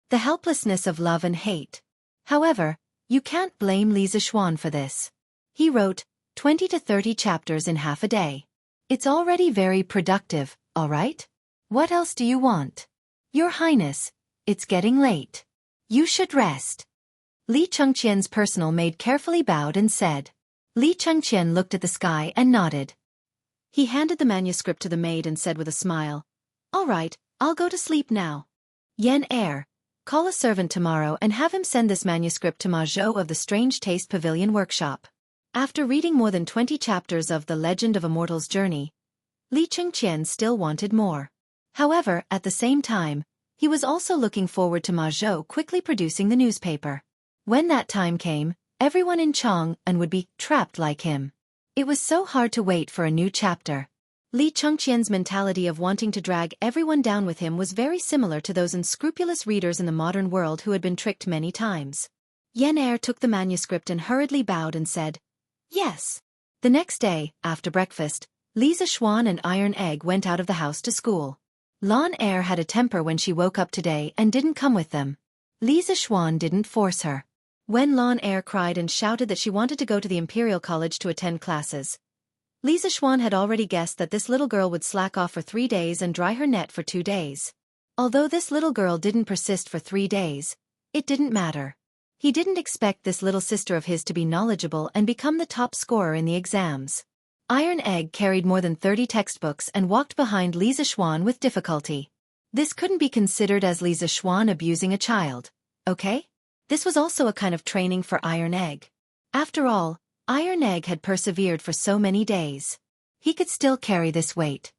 The helplessness of love and hate. However, you can't blame Li Zishuan for this. He wrote 20 to 30 chapters in half a day. It's already very productive, all right? What else do you want? Your Highness, it's getting late. You should rest. Li Chengqian's personal maid carefully bowed and said. Li Chengqian looked at the sky and nodded. He handed the manuscript to the maid and said with a smile, "All right, I'll go to sleep now. Yan call a servant tomorrow and have him send this manuscript to Ma Zhou of the Strange Taste Pavilion Workshop." After reading more than 20 chapters of The Legend of a Mortal's Journey, Li Chengqian still wanted more. However, at the same time, he was also looking forward to Ma Zhou quickly producing the newspaper. When that time came, everyone in Chang'an would be trapped like him. It was so hard to wait for a new chapter. Li Chengqian's mentality of wanting to drag everyone down with him was very similar to those unscrupulous readers in the modern world who had been tricked many times. Yen Er took the manuscript and hurriedly bowed and said, "Yes." The next day, after breakfast, Lisa Schwan and Iron Egg went out of the house to school. Lon Er had a temper when she woke up today and didn't come with them. Lisa Schwan didn't force her. When Lon Er cried and shouted that she wanted to go to the Imperial College to attend classes, Lisa Schwan had already guessed that this little girl would slack off for 3 days and dry her net for 2 days. Although this little girl didn't persist for 3 days, it didn't matter. He didn't expect this little sister of his to be knowledgeable and become the top scorer in the exams. Iron Egg carried more than 30 textbooks and walked behind Lisa Schwan with difficulty. This couldn't be considered as Lisa Schwan abusing a child, okay? This was also a kind of training for Iron Egg. After all, Iron Egg had persevered for so many days. He could still carry this weight.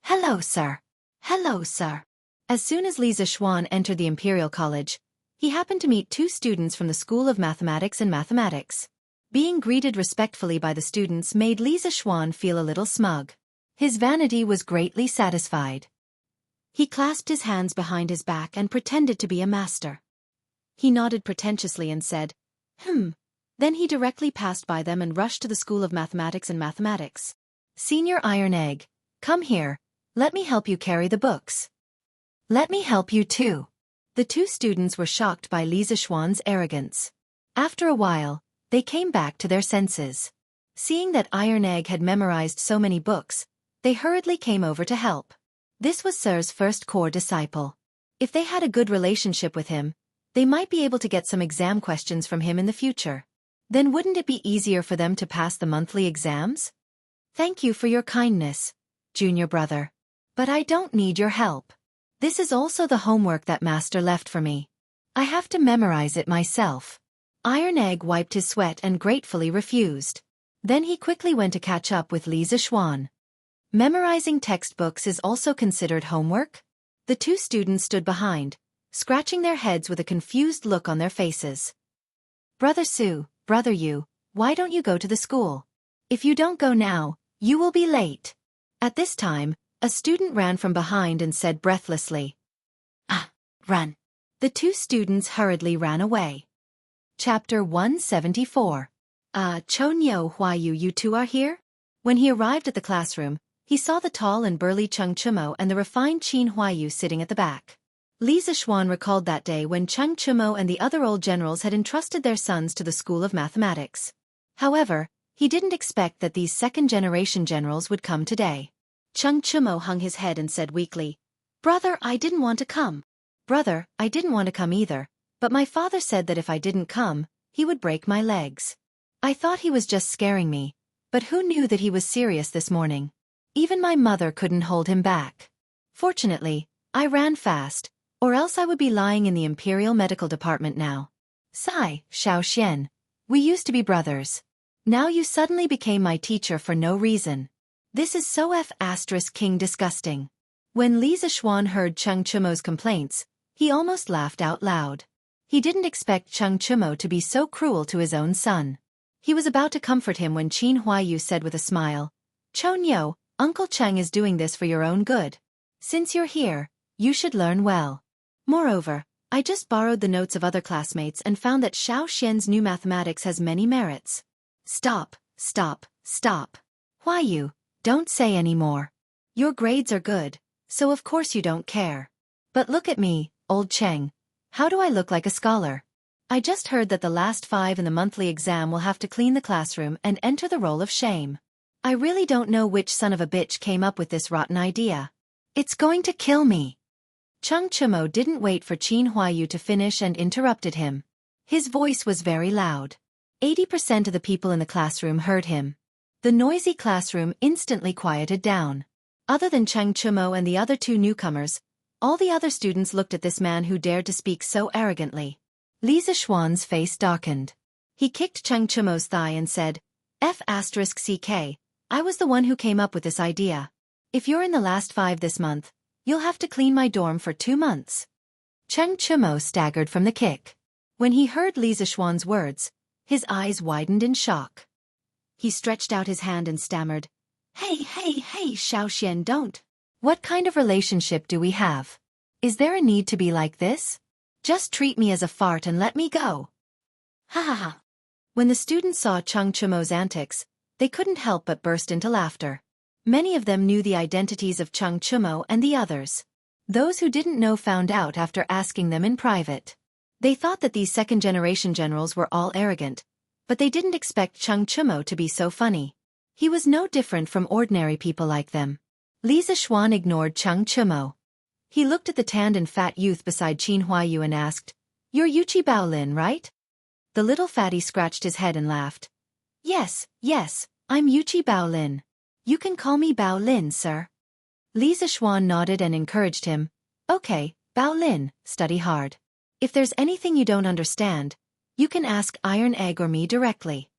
"Hello, sir." "Hello, sir." As soon as Lisa Schwan entered the Imperial College, he happened to meet 2 students from the School of Mathematics and Mathematics. Being greeted respectfully by the students made Lisa Schwan feel a little smug. His vanity was greatly satisfied. He clasped his hands behind his back and pretended to be a master. He nodded pretentiously and said, Then he directly passed by them and rushed to the School of Mathematics and Mathematics. "Senior Iron Egg, come here, let me help you carry the books." "Let me help you too." The 2 students were shocked by Lisa Schwan's arrogance. After a while, they came back to their senses. Seeing that Iron Egg had memorized so many books, they hurriedly came over to help. This was Sir's first core disciple. If they had a good relationship with him, they might be able to get some exam questions from him in the future. Then wouldn't it be easier for them to pass the monthly exams? "Thank you for your kindness, junior brother. But I don't need your help. This is also the homework that Master left for me. I have to memorize it myself." Iron Egg wiped his sweat and gratefully refused. Then he quickly went to catch up with Lisa Schwan. Memorizing textbooks is also considered homework? The 2 students stood behind, scratching their heads with a confused look on their faces. "Brother Su, Brother Yu, why don't you go to the school? If you don't go now, you will be late." At this time, a student ran from behind and said breathlessly, "Run." The 2 students hurriedly ran away. Chapter 174. Chonyo Huayu, you 2 are here? When he arrived at the classroom, he saw the tall and burly Cheng Chumo and the refined Qin Huayu sitting at the back. Lisa Schwan recalled that day when Cheng Chumo and the other old generals had entrusted their sons to the School of Mathematics. However, he didn't expect that these second-generation generals would come today. Cheng Chumo hung his head and said weakly, "Brother, I didn't want to come." "Brother, I didn't want to come either, but my father said that if I didn't come, he would break my legs. I thought he was just scaring me, but who knew that he was serious this morning? Even my mother couldn't hold him back. Fortunately, I ran fast, or else I would be lying in the Imperial Medical Department now." "Sigh, Xiaofan. We used to be brothers. Now you suddenly became my teacher for no reason. This is so King disgusting." When Lisa Schwan heard Cheng Chumo's complaints, he almost laughed out loud. He didn't expect Cheng Chumo to be so cruel to his own son. He was about to comfort him when Qin Huayu said with a smile, "Chonyo, Uncle Cheng is doing this for your own good. Since you're here, you should learn well. Moreover, I just borrowed the notes of other classmates and found that Xiaoxian's new mathematics has many merits." Stop. Huayu, don't say any more. Your grades are good, so of course you don't care. But look at me, old Cheng. How do I look like a scholar? I just heard that the last 5 in the monthly exam will have to clean the classroom and enter the roll of shame. I really don't know which son of a bitch came up with this rotten idea. It's going to kill me. Cheng Chumo didn't wait for Qin Huayu to finish and interrupted him. His voice was very loud. 80% of the people in the classroom heard him. The noisy classroom instantly quieted down. Other than Cheng Chumo and the other 2 newcomers, all the other students looked at this man who dared to speak so arrogantly. Lisa Schwan's face darkened. He kicked Cheng Chumo's thigh and said, "F***CK, I was the one who came up with this idea. If you're in the last 5 this month, you'll have to clean my dorm for 2 months." Cheng Chumo staggered from the kick. When he heard Lisa Schwan's words, his eyes widened in shock. He stretched out his hand and stammered, Hey, Xiaoxian, don't. What kind of relationship do we have? Is there a need to be like this? Just treat me as a fart and let me go." Ha ha ha. When the students saw Cheng Chumo's antics, they couldn't help but burst into laughter. Many of them knew the identities of Cheng Chumo and the others. Those who didn't know found out after asking them in private. They thought that these second-generation generals were all arrogant, but they didn't expect Cheng Chumo to be so funny. He was no different from ordinary people like them. Li Zixuan ignored Cheng Chumo. He looked at the tanned and fat youth beside Qin Huayu and asked, "You're Yuqi Baolin, right?" The little fatty scratched his head and laughed. Yes, I'm Yuqi Baolin. You can call me Baolin, sir." Li Zixuan nodded and encouraged him. "Okay, Baolin, study hard. If there's anything you don't understand, you can ask Iron Egg or me directly."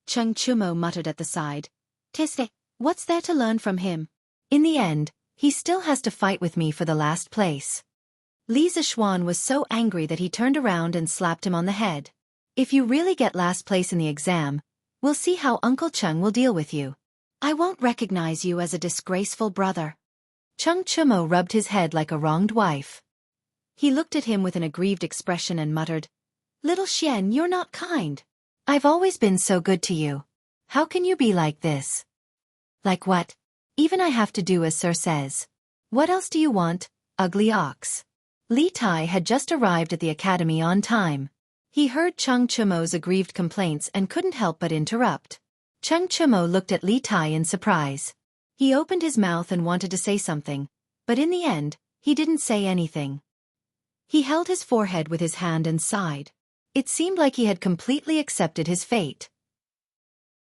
Cheng Chumo muttered at the side. "Tiste, what's there to learn from him? In the end, he still has to fight with me for the last place." Li Zixuan was so angry that he turned around and slapped him on the head. "If you really get last place in the exam, we'll see how Uncle Cheng will deal with you. I won't recognize you as a disgraceful brother." Cheng Chumo rubbed his head like a wronged wife. He looked at him with an aggrieved expression and muttered, "Little Xian, you're not kind. I've always been so good to you. How can you be like this?" "Like what? Even I have to do as Sir says. What else do you want, ugly ox?" Li Tai had just arrived at the academy on time. He heard Cheng Chumo's aggrieved complaints and couldn't help but interrupt. Cheng Chumo looked at Li Tai in surprise. He opened his mouth and wanted to say something, but in the end, he didn't say anything. He held his forehead with his hand and sighed. It seemed like he had completely accepted his fate.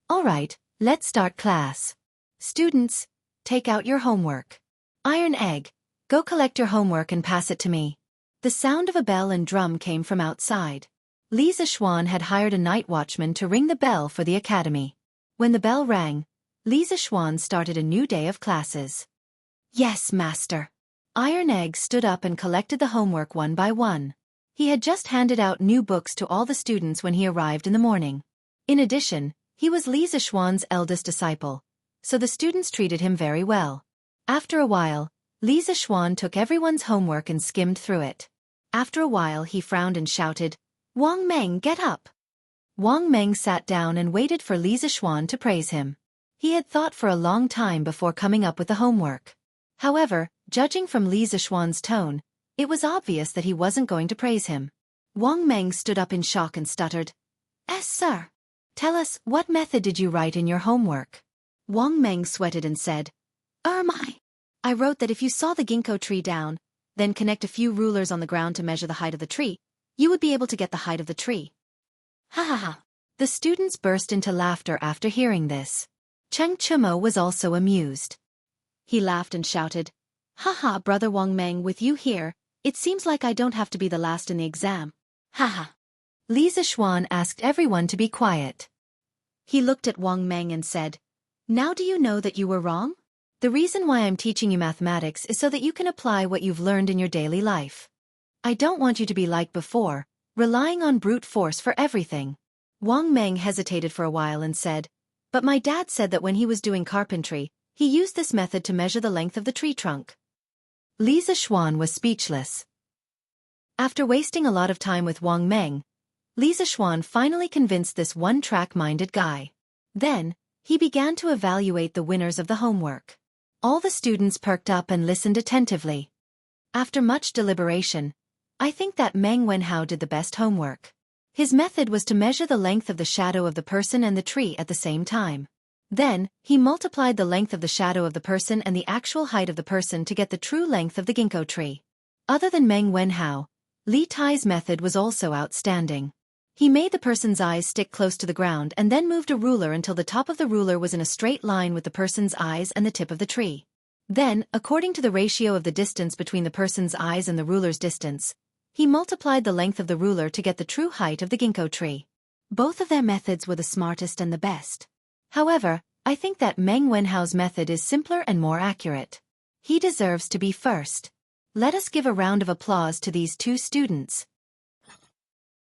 "All right, let's start class. Students, take out your homework. Iron Egg, go collect your homework and pass it to me." The sound of a bell and drum came from outside. Li Zixuan had hired a night watchman to ring the bell for the academy. When the bell rang, Li Zixuan started a new day of classes. "Yes, master." Iron Egg stood up and collected the homework one by one. He had just handed out new books to all the students when he arrived in the morning. In addition, he was Li Zixuan's eldest disciple, so the students treated him very well. After a while, Li Zixuan took everyone's homework and skimmed through it. After a while he frowned and shouted, "Wang Meng, get up!" Wang Meng sat down and waited for Li Zixuan to praise him. He had thought for a long time before coming up with the homework. However, judging from Li Zixuan's tone, it was obvious that he wasn't going to praise him. Wang Meng stood up in shock and stuttered, "Yes, sir. Tell us, what method did you write in your homework?" Wang Meng sweated and said, I wrote that if you saw the ginkgo tree down, then connect a few rulers on the ground to measure the height of the tree, you would be able to get the height of the tree." Ha ha ha. The students burst into laughter after hearing this. Cheng Chumo was also amused. He laughed and shouted, "Ha ha, brother Wang Meng, with you here, it seems like I don't have to be the last in the exam. Ha ha." Li Zixuan asked everyone to be quiet. He looked at Wang Meng and said, "Now do you know that you were wrong? The reason why I'm teaching you mathematics is so that you can apply what you've learned in your daily life. I don't want you to be like before, relying on brute force for everything." Wang Meng hesitated for a while and said, "But my dad said that when he was doing carpentry, he used this method to measure the length of the tree trunk." Li Zixuan was speechless. After wasting a lot of time with Wang Meng, Li Zixuan finally convinced this one-track-minded guy. Then, he began to evaluate the winners of the homework. All the students perked up and listened attentively. After much deliberation, I think that Meng Wenhao did the best homework. His method was to measure the length of the shadow of the person and the tree at the same time. Then, he multiplied the length of the shadow of the person and the actual height of the person to get the true length of the ginkgo tree. Other than Meng Wenhao, Li Tai's method was also outstanding. He made the person's eyes stick close to the ground and then moved a ruler until the top of the ruler was in a straight line with the person's eyes and the tip of the tree. Then, according to the ratio of the distance between the person's eyes and the ruler's distance, he multiplied the length of the ruler to get the true height of the ginkgo tree. Both of their methods were the smartest and the best. However, I think that Meng Wenhao's method is simpler and more accurate. He deserves to be first. Let us give a round of applause to these two students.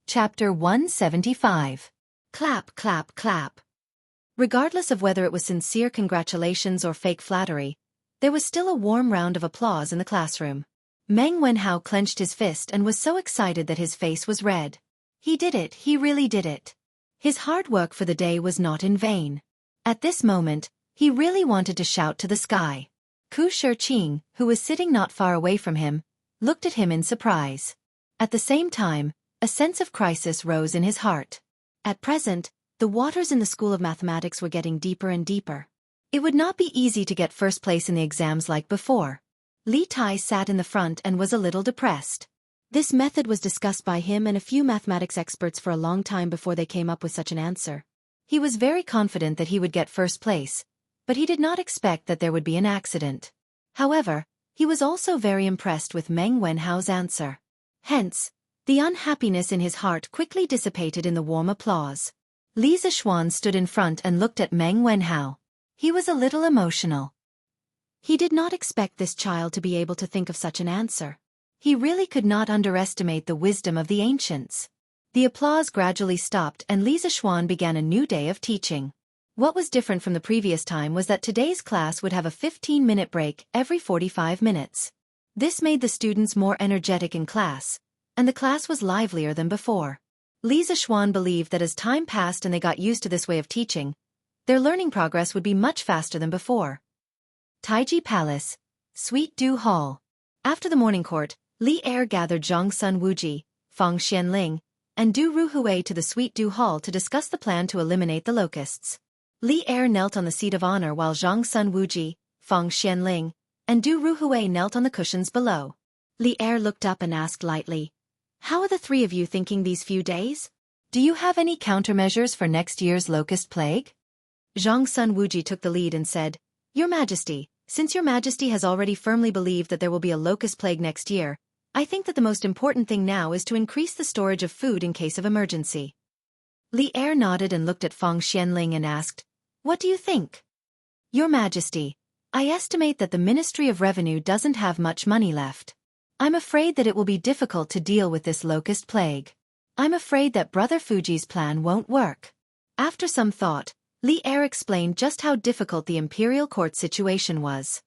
Chapter 175. Clap, clap, clap. Regardless of whether it was sincere congratulations or fake flattery, there was still a warm round of applause in the classroom. Meng Wenhao clenched his fist and was so excited that his face was red. He did it, he really did it. His hard work for the day was not in vain. At this moment, he really wanted to shout to the sky. Ku Shirqing, who was sitting not far away from him, looked at him in surprise. At the same time, a sense of crisis rose in his heart. At present, the waters in the School of Mathematics were getting deeper and deeper. It would not be easy to get first place in the exams like before. Li Tai sat in the front and was a little depressed. This method was discussed by him and a few mathematics experts for a long time before they came up with such an answer. He was very confident that he would get first place, but he did not expect that there would be an accident. However, he was also very impressed with Meng Wenhao's answer. Hence, the unhappiness in his heart quickly dissipated in the warm applause. Li Zixuan stood in front and looked at Meng Wenhao. He was a little emotional. He did not expect this child to be able to think of such an answer. He really could not underestimate the wisdom of the ancients. The applause gradually stopped and Li Zixuan began a new day of teaching. What was different from the previous time was that today's class would have a 15-minute break every 45 minutes. This made the students more energetic in class, and the class was livelier than before. Li Zixuan believed that as time passed and they got used to this way of teaching, their learning progress would be much faster than before. Taiji Palace, Sweet Dew Hall. After the morning court, Li Er gathered Zhongsun Wuji, Feng Xianling, and Du Ruhui to the Sweet Dew Hall to discuss the plan to eliminate the locusts. Li Er knelt on the seat of honor while Zhongsun Wuji, Feng Xianling, and Du Ruhui knelt on the cushions below. Li Er looked up and asked lightly, "How are the three of you thinking these few days? Do you have any countermeasures for next year's locust plague?" Zhongsun Wuji took the lead and said, "Your Majesty, since Your Majesty has already firmly believed that there will be a locust plague next year, I think that the most important thing now is to increase the storage of food in case of emergency." Li Er nodded and looked at Feng Xianling and asked, "What do you think?" "Your Majesty, I estimate that the Ministry of Revenue doesn't have much money left. I'm afraid that it will be difficult to deal with this locust plague. I'm afraid that Brother Fuji's plan won't work." After some thought, Li Er explained just how difficult the imperial court situation was.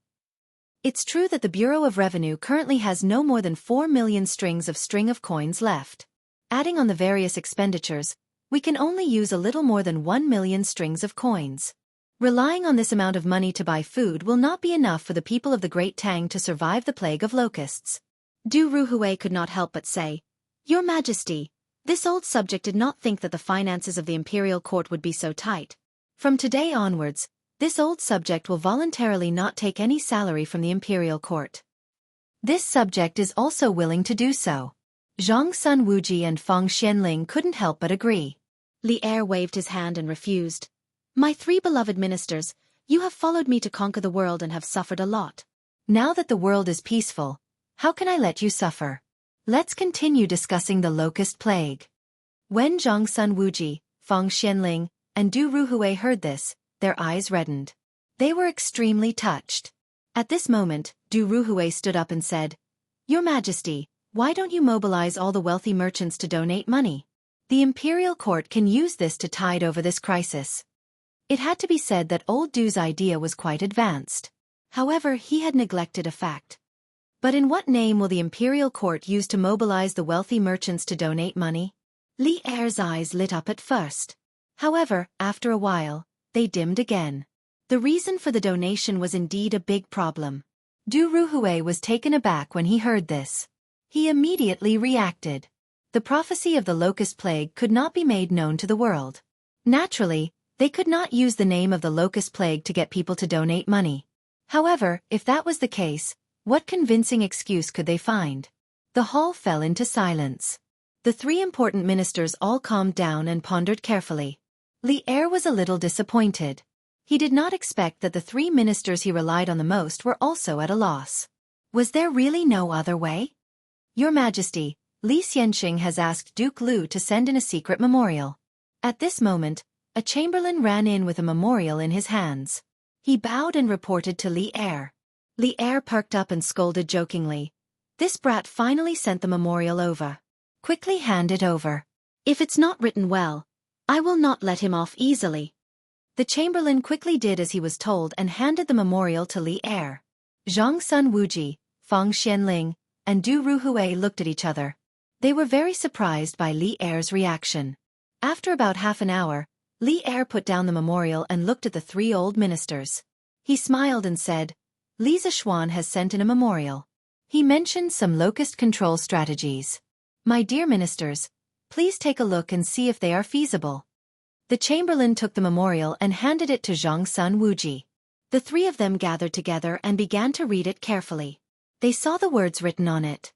It's true that the Bureau of Revenue currently has no more than 4 million strings of coins left. Adding on the various expenditures, we can only use a little more than 1 million strings of coins. Relying on this amount of money to buy food will not be enough for the people of the Great Tang to survive the plague of locusts. Du Ruhui could not help but say, "Your Majesty, this old subject did not think that the finances of the imperial court would be so tight. From today onwards, this old subject will voluntarily not take any salary from the imperial court. This subject is also willing to do so." Zhongsun Wuji and Feng Xianling couldn't help but agree. Li Er waved his hand and refused. "My three beloved ministers, you have followed me to conquer the world and have suffered a lot. Now that the world is peaceful, how can I let you suffer? Let's continue discussing the locust plague." When Zhongsun Wuji, Feng Xianling, and Du Ruhui heard this, their eyes reddened. They were extremely touched. At this moment, Du Ruhui stood up and said, "Your Majesty, why don't you mobilize all the wealthy merchants to donate money? The imperial court can use this to tide over this crisis." It had to be said that old Du's idea was quite advanced. However, he had neglected a fact. But in what name will the imperial court use to mobilize the wealthy merchants to donate money? Li Er's eyes lit up at first. However, after a while, they dimmed again. The reason for the donation was indeed a big problem. Du Ruhui was taken aback when he heard this. He immediately reacted. The prophecy of the locust plague could not be made known to the world. Naturally, they could not use the name of the locust plague to get people to donate money. However, if that was the case, what convincing excuse could they find? The hall fell into silence. The three important ministers all calmed down and pondered carefully. Li Er was a little disappointed. He did not expect that the three ministers he relied on the most were also at a loss. Was there really no other way? "Your Majesty, Li Xianxing has asked Duke Lu to send in a secret memorial." At this moment, a chamberlain ran in with a memorial in his hands. He bowed and reported to Li Er. Li Er perked up and scolded jokingly. "This brat finally sent the memorial over. Quickly hand it over. If it's not written well, I will not let him off easily." The chamberlain quickly did as he was told and handed the memorial to Li Er. Zhongsun Wuji, Feng Xianling, and Du Ruhui looked at each other. They were very surprised by Li Er's reaction. After about half an hour, Li Er put down the memorial and looked at the three old ministers. He smiled and said, "Li Zishuan has sent in a memorial. He mentioned some locust control strategies. My dear ministers, please take a look and see if they are feasible." The chamberlain took the memorial and handed it to Zhongsun Wuji. The three of them gathered together and began to read it carefully. They saw the words written on it.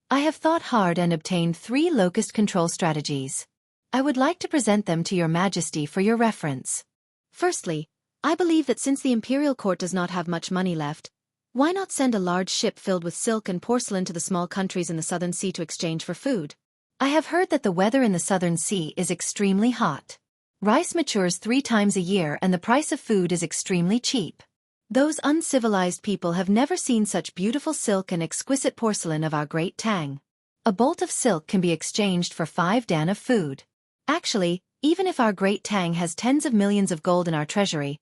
"I have thought hard and obtained 3 locust control strategies. I would like to present them to your majesty for your reference. Firstly, I believe that since the imperial court does not have much money left, why not send a large ship filled with silk and porcelain to the small countries in the southern sea to exchange for food? I have heard that the weather in the southern sea is extremely hot. Rice matures 3 times a year and the price of food is extremely cheap. Those uncivilized people have never seen such beautiful silk and exquisite porcelain of our great Tang. A bolt of silk can be exchanged for 5 dan of food. Actually, even if our great Tang has tens of millions of gold in our treasury,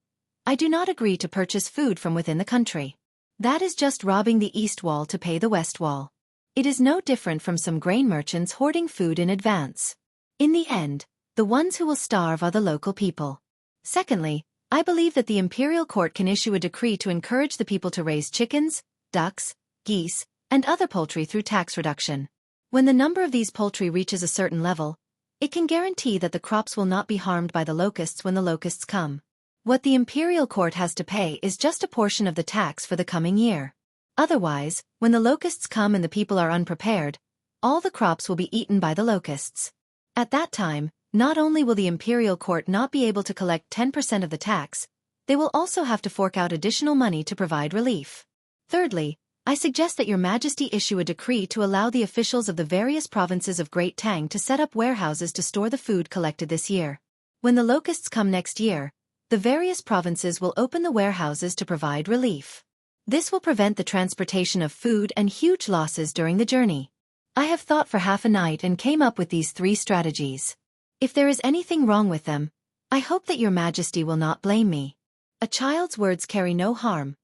I do not agree to purchase food from within the country. That is just robbing the east wall to pay the west wall. It is no different from some grain merchants hoarding food in advance. In the end, the ones who will starve are the local people. Secondly, I believe that the imperial court can issue a decree to encourage the people to raise chickens, ducks, geese, and other poultry through tax reduction. When the number of these poultry reaches a certain level, it can guarantee that the crops will not be harmed by the locusts when the locusts come. What the imperial court has to pay is just a portion of the tax for the coming year. Otherwise, when the locusts come and the people are unprepared, all the crops will be eaten by the locusts. At that time, not only will the imperial court not be able to collect 10% of the tax, they will also have to fork out additional money to provide relief. Thirdly, I suggest that your majesty issue a decree to allow the officials of the various provinces of Great Tang to set up warehouses to store the food collected this year. When the locusts come next year, the various provinces will open the warehouses to provide relief. This will prevent the transportation of food and huge losses during the journey. I have thought for half a night and came up with these 3 strategies. If there is anything wrong with them, I hope that your majesty will not blame me. A child's words carry no harm.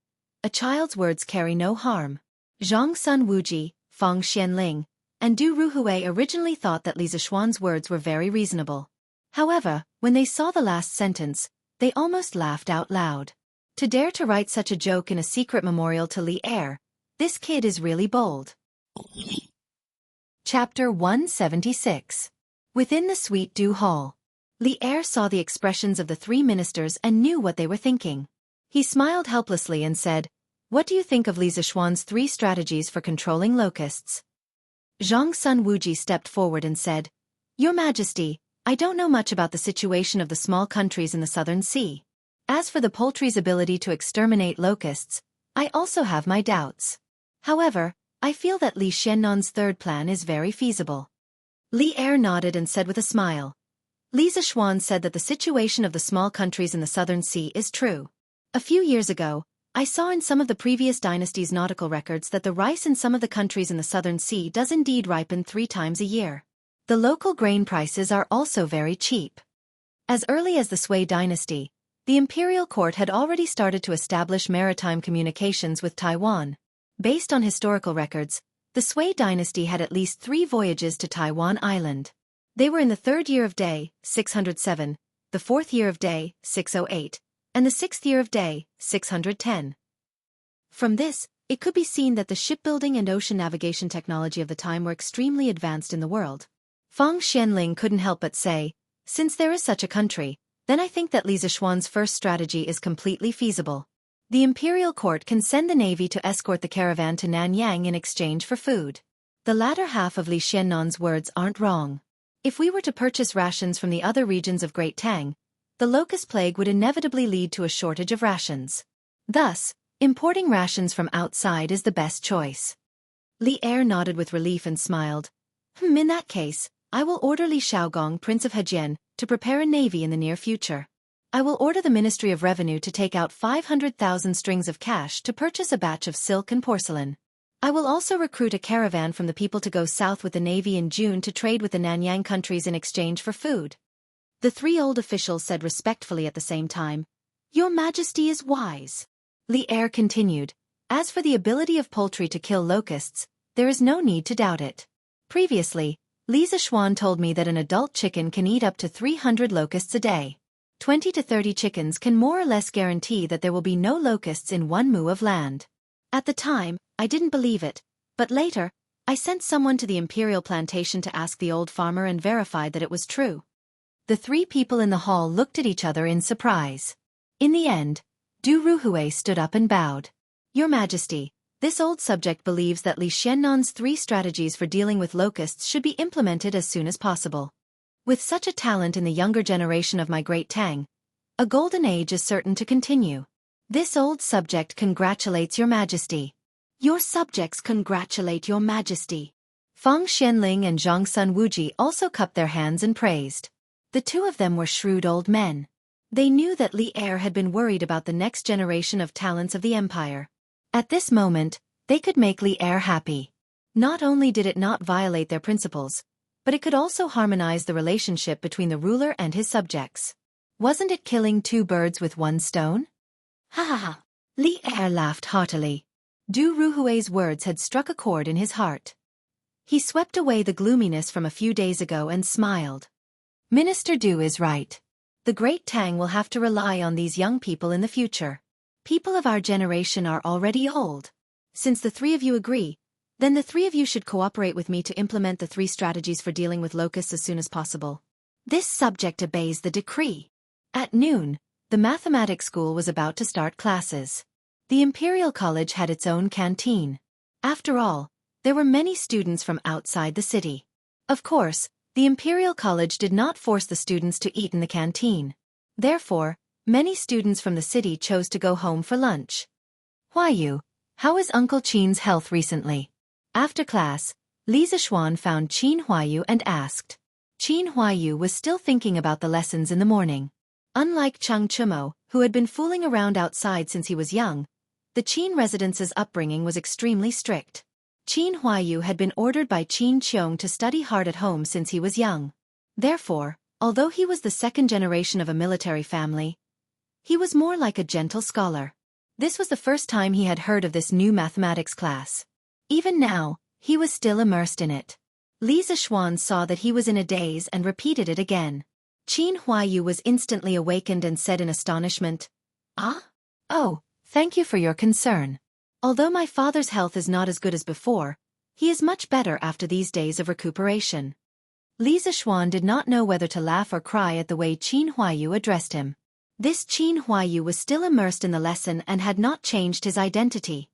A child's words carry no harm. Zhongsun Wuji, Feng Xianling, and Du Ruhui originally thought that Li Zishuan's words were very reasonable. However, when they saw the last sentence, they almost laughed out loud. To dare to write such a joke in a secret memorial to Li Er, this kid is really bold. Chapter 176. Within the Sweet Dew Hall, Li Er saw the expressions of the 3 ministers and knew what they were thinking. He smiled helplessly and said, "What do you think of Li Zishuan's 3 strategies for controlling locusts?" Zhongsun Wuji stepped forward and said, "Your Majesty, I don't know much about the situation of the small countries in the southern sea. As for the poultry's ability to exterminate locusts, I also have my doubts. However, I feel that Li Xiannon's 3rd plan is very feasible." Li Er nodded and said with a smile, "Li Zishuan said that the situation of the small countries in the southern sea is true. A few years ago, I saw in some of the previous dynasties' nautical records that the rice in some of the countries in the southern sea does indeed ripen 3 times a year. The local grain prices are also very cheap. As early as the Sui dynasty, the imperial court had already started to establish maritime communications with Taiwan. Based on historical records, the Sui dynasty had at least 3 voyages to Taiwan Island. They were in the 3rd year of Day, 607, the 4th year of Day, 608, and the 6th year of Day, 610. From this, it could be seen that the shipbuilding and ocean navigation technology of the time were extremely advanced in the world. Feng Xianling couldn't help but say, "Since there is such a country, then I think that Li Zishuan's first strategy is completely feasible. The imperial court can send the navy to escort the caravan to Nanyang in exchange for food." The latter half of Li Xiannon's words aren't wrong. If we were to purchase rations from the other regions of Great Tang, the locust plague would inevitably lead to a shortage of rations. Thus, importing rations from outside is the best choice. Li Er nodded with relief and smiled. In that case, I will order Li Xiaogong, Prince of Hejian, to prepare a navy in the near future. I will order the Ministry of Revenue to take out 500,000 strings of cash to purchase a batch of silk and porcelain. I will also recruit a caravan from the people to go south with the navy in June to trade with the Nanyang countries in exchange for food. The 3 old officials said respectfully at the same time, "Your Majesty is wise." Li Er continued, "As for the ability of poultry to kill locusts, there is no need to doubt it. Previously, Li Zixuan told me that an adult chicken can eat up to 300 locusts a day. 20 to 30 chickens can more or less guarantee that there will be no locusts in 1 mu of land. At the time, I didn't believe it, but later, I sent someone to the imperial plantation to ask the old farmer and verified that it was true. The 3 people in the hall looked at each other in surprise. In the end, Du Ruhui stood up and bowed. Your Majesty, this old subject believes that Li Xiannan's 3 strategies for dealing with locusts should be implemented as soon as possible. With such a talent in the younger generation of my great Tang, a golden age is certain to continue. This old subject congratulates Your Majesty. Your subjects congratulate Your Majesty. Feng Xianling and Zhang Sun Wuji also cupped their hands and praised. The 2 of them were shrewd old men. They knew that Li Er had been worried about the next generation of talents of the empire. At this moment, they could make Li Er happy. Not only did it not violate their principles, but it could also harmonize the relationship between the ruler and his subjects. Wasn't it killing 2 birds with 1 stone? Ha ha ha! Li Er laughed heartily. Du Ruhui's words had struck a chord in his heart. He swept away the gloominess from a few days ago and smiled. Minister Du is right. The great Tang will have to rely on these young people in the future. People of our generation are already old. Since the 3 of you agree, then the 3 of you should cooperate with me to implement the 3 strategies for dealing with locusts as soon as possible. This subject obeys the decree. At noon, the mathematics school was about to start classes. The Imperial College had its own canteen. After all, there were many students from outside the city. Of course, the Imperial College did not force the students to eat in the canteen. Therefore, many students from the city chose to go home for lunch. Huayu, how is Uncle Qin's health recently? After class, Li Zixuan found Qin Huayu and asked. Qin Huayu was still thinking about the lessons in the morning. Unlike Cheng Chumo, who had been fooling around outside since he was young, the Qin residence's upbringing was extremely strict. Qin Huayu had been ordered by Qin Qiong to study hard at home since he was young. Therefore, although he was the 2nd generation of a military family, he was more like a gentle scholar. This was the first time he had heard of this new mathematics class. Even now, he was still immersed in it. Li Zixuan saw that he was in a daze and repeated it again. Qin Huayu was instantly awakened and said in astonishment, Ah? Oh, thank you for your concern. Although my father's health is not as good as before, he is much better after these days of recuperation. Li Zixuan did not know whether to laugh or cry at the way Qin Huayu addressed him. This Qin Huayu was still immersed in the lesson and had not changed his identity.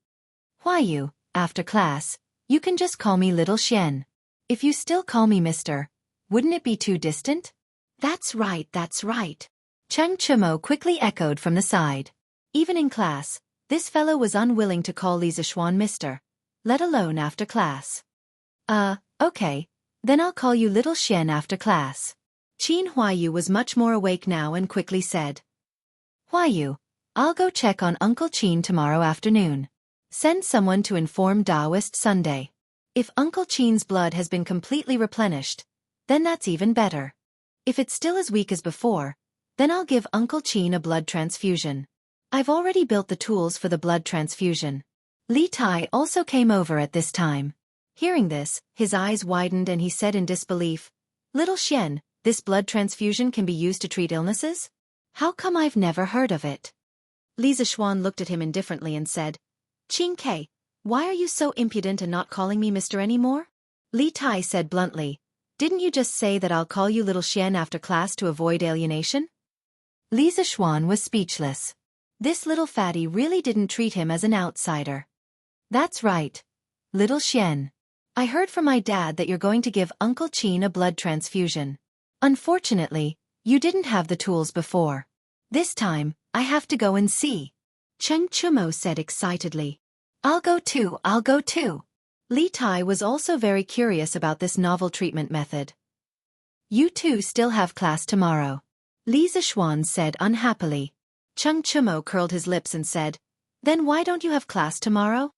Huayu, after class, you can just call me Little Xian. If you still call me Mr., wouldn't it be too distant? That's right, that's right. Cheng Chumo quickly echoed from the side. Even in class, this fellow was unwilling to call Li Zixuan Mr., let alone after class. Okay, then I'll call you Little Xian after class. Qin Huayu was much more awake now and quickly said. Huayu, I'll go check on Uncle Qin tomorrow afternoon. Send someone to inform Taoist Sunday. If Uncle Qin's blood has been completely replenished, then that's even better. If it's still as weak as before, then I'll give Uncle Qin a blood transfusion. I've already built the tools for the blood transfusion. Li Tai also came over at this time. Hearing this, his eyes widened and he said in disbelief, Little Xian, this blood transfusion can be used to treat illnesses? How come I've never heard of it? Li Zixuan looked at him indifferently and said, Qin Ke, why are you so impudent and not calling me Mr. anymore? Li Tai said bluntly, didn't you just say that I'll call you Little Xian after class to avoid alienation? Li Zixuan was speechless. This little fatty really didn't treat him as an outsider. That's right. Little Xian. I heard from my dad that you're going to give Uncle Qin a blood transfusion. Unfortunately, you didn't have the tools before. This time, I have to go and see. Cheng Chumo said excitedly. I'll go too, I'll go too. Li Tai was also very curious about this novel treatment method. You two still have class tomorrow. Li Zixuan said unhappily. Cheng Chumo curled his lips and said, Then why don't you have class tomorrow?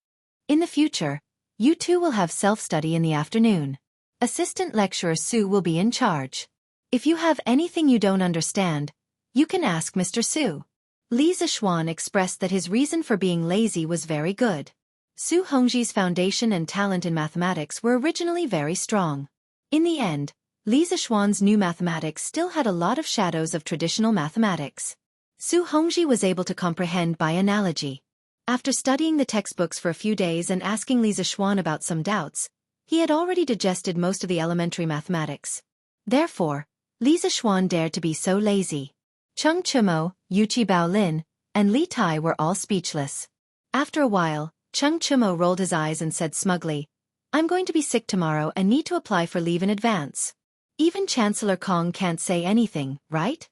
In the future, you two will have self-study in the afternoon. Assistant Lecturer Su will be in charge. If you have anything you don't understand, you can ask Mr. Su. Li Zixuan expressed that his reason for being lazy was very good. Su Hongji's foundation and talent in mathematics were originally very strong. In the end, Li Zixuan's new mathematics still had a lot of shadows of traditional mathematics. Su Hongji was able to comprehend by analogy. After studying the textbooks for a few days and asking Li Zixuan about some doubts, he had already digested most of the elementary mathematics. Therefore, Li Zixuan dared to be so lazy. Cheng Chimo, Yuqi Baolin, and Li Tai were all speechless. After a while, Cheng Chimo rolled his eyes and said smugly, "I'm going to be sick tomorrow and need to apply for leave in advance. Even Chancellor Kong can't say anything, right?"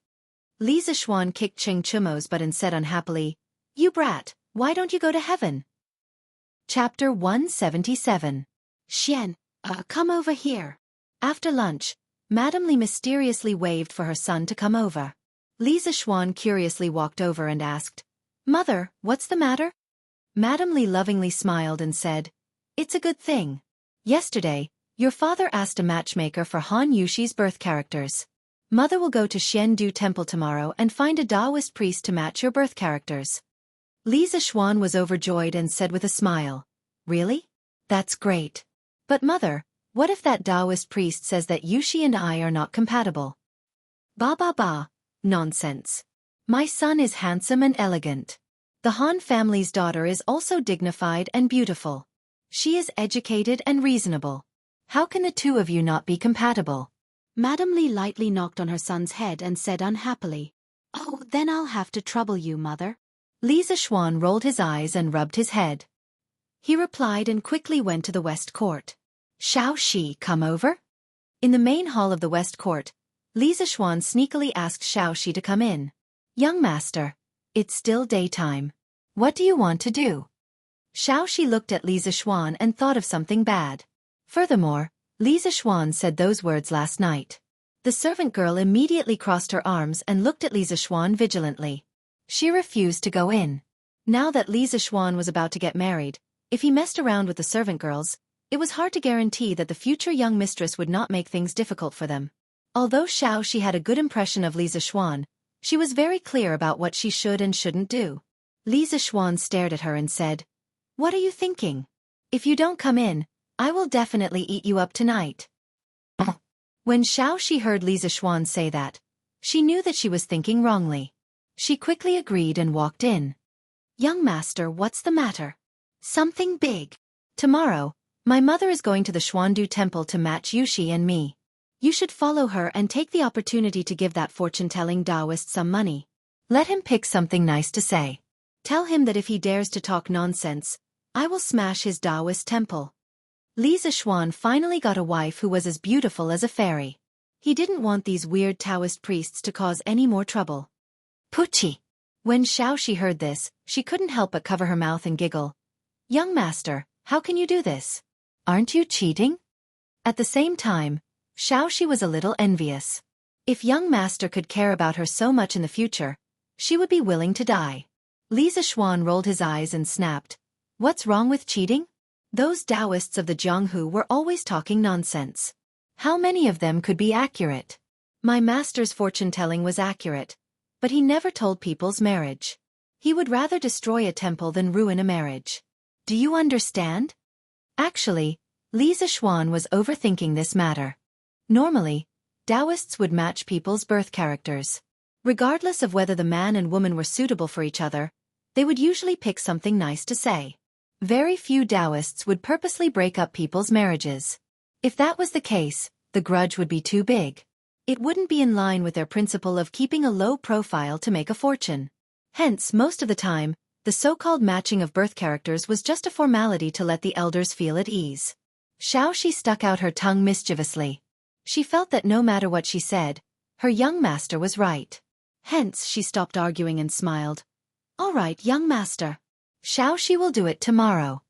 Li Zixuan kicked Cheng Chimo's butt and said unhappily, "You brat, why don't you go to heaven?" Chapter 177. Xian, come over here. After lunch, Madame Li mysteriously waved for her son to come over. Li Zixuan curiously walked over and asked, "Mother, what's the matter?" Madame Li lovingly smiled and said, "It's a good thing. Yesterday, your father asked a matchmaker for Han Yushi's birth characters. Mother will go to Xiandu Temple tomorrow and find a Taoist priest to match your birth characters." Li Zixuan was overjoyed and said with a smile, "Really? That's great. But mother, what if that Taoist priest says that Yushi and I are not compatible?" Bah, nonsense. My son is handsome and elegant. The Han family's daughter is also dignified and beautiful. She is educated and reasonable. How can the two of you not be compatible? Madame Li lightly knocked on her son's head and said unhappily, "Oh, then I'll have to trouble you, mother." Li Zixuan rolled his eyes and rubbed his head. He replied and quickly went to the West Court. "Xiaoxi, come over?" In the main hall of the West Court, Li Zixuan sneakily asked Xiaoxi to come in. "Young master, it's still daytime. What do you want to do?" Xiaoxi looked at Li Zixuan and thought of something bad. Furthermore, Li Zixuan said those words last night. The servant girl immediately crossed her arms and looked at Li Zixuan vigilantly. She refused to go in. Now that Li Zixuan was about to get married, if he messed around with the servant girls, it was hard to guarantee that the future young mistress would not make things difficult for them. Although Xiaoxi had a good impression of Li Zixuan, she was very clear about what she should and shouldn't do. Li Zixuan stared at her and said, "What are you thinking? If you don't come in, I will definitely eat you up tonight." When Xiaoxi heard Li Zixuan say that, she knew that she was thinking wrongly. She quickly agreed and walked in. "Young master, what's the matter?" "Something big. Tomorrow, my mother is going to the Xuandu Temple to match Yushi and me. You should follow her and take the opportunity to give that fortune-telling Taoist some money. Let him pick something nice to say. Tell him that if he dares to talk nonsense, I will smash his Taoist temple." Li Zixuan finally got a wife who was as beautiful as a fairy. He didn't want these weird Taoist priests to cause any more trouble. Puchi! When Xiaoxi heard this, she couldn't help but cover her mouth and giggle. "Young master, how can you do this? Aren't you cheating?" At the same time, Xiaoxi was a little envious. If young master could care about her so much in the future, she would be willing to die. Li Zixuan rolled his eyes and snapped, "What's wrong with cheating? Those Taoists of the Jianghu were always talking nonsense. How many of them could be accurate? My master's fortune-telling was accurate, but he never told people's marriage. He would rather destroy a temple than ruin a marriage. Do you understand?" Actually, Li Zixuan was overthinking this matter. Normally, Taoists would match people's birth characters. Regardless of whether the man and woman were suitable for each other, they would usually pick something nice to say. Very few Taoists would purposely break up people's marriages. If that was the case, the grudge would be too big. It wouldn't be in line with their principle of keeping a low profile to make a fortune. Hence, most of the time, the so-called matching of birth characters was just a formality to let the elders feel at ease. Xiaoxi stuck out her tongue mischievously. She felt that no matter what she said, her young master was right. Hence, she stopped arguing and smiled. "All right, young master. Xiaoxi will do it tomorrow."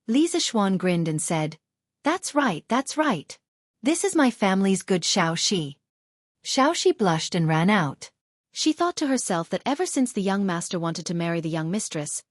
Li Zixuan grinned and said, That's right. This is my family's good Xiaoxi." Xiaoxi blushed and ran out. She thought to herself that ever since the young master wanted to marry the young mistress,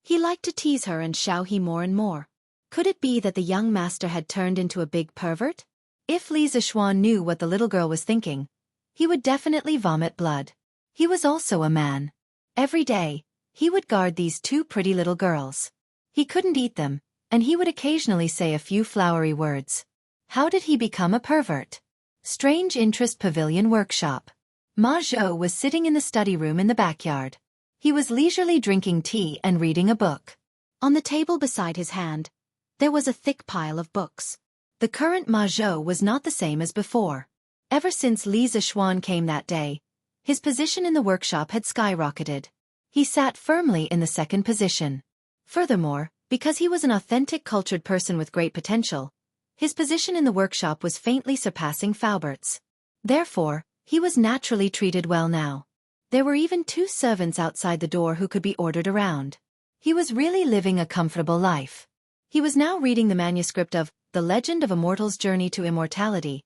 he liked to tease her and Xiaoxi more and more. Could it be that the young master had turned into a big pervert? If Li Zixuan knew what the little girl was thinking, he would definitely vomit blood. He was also a man. Every day, he would guard these two pretty little girls. He couldn't eat them, and he would occasionally say a few flowery words. How did he become a pervert? Strange Interest Pavilion Workshop. Ma Zhou was sitting in the study room in the backyard. He was leisurely drinking tea and reading a book. On the table beside his hand, there was a thick pile of books. The current Ma Zhou was not the same as before. Ever since Li Zixuan came that day, his position in the workshop had skyrocketed. He sat firmly in the second position. Furthermore, because he was an authentic cultured person with great potential, his position in the workshop was faintly surpassing Faubert's. Therefore, he was naturally treated well now. There were even 2 servants outside the door who could be ordered around. He was really living a comfortable life. He was now reading the manuscript of The Legend of a Mortal's Journey to Immortality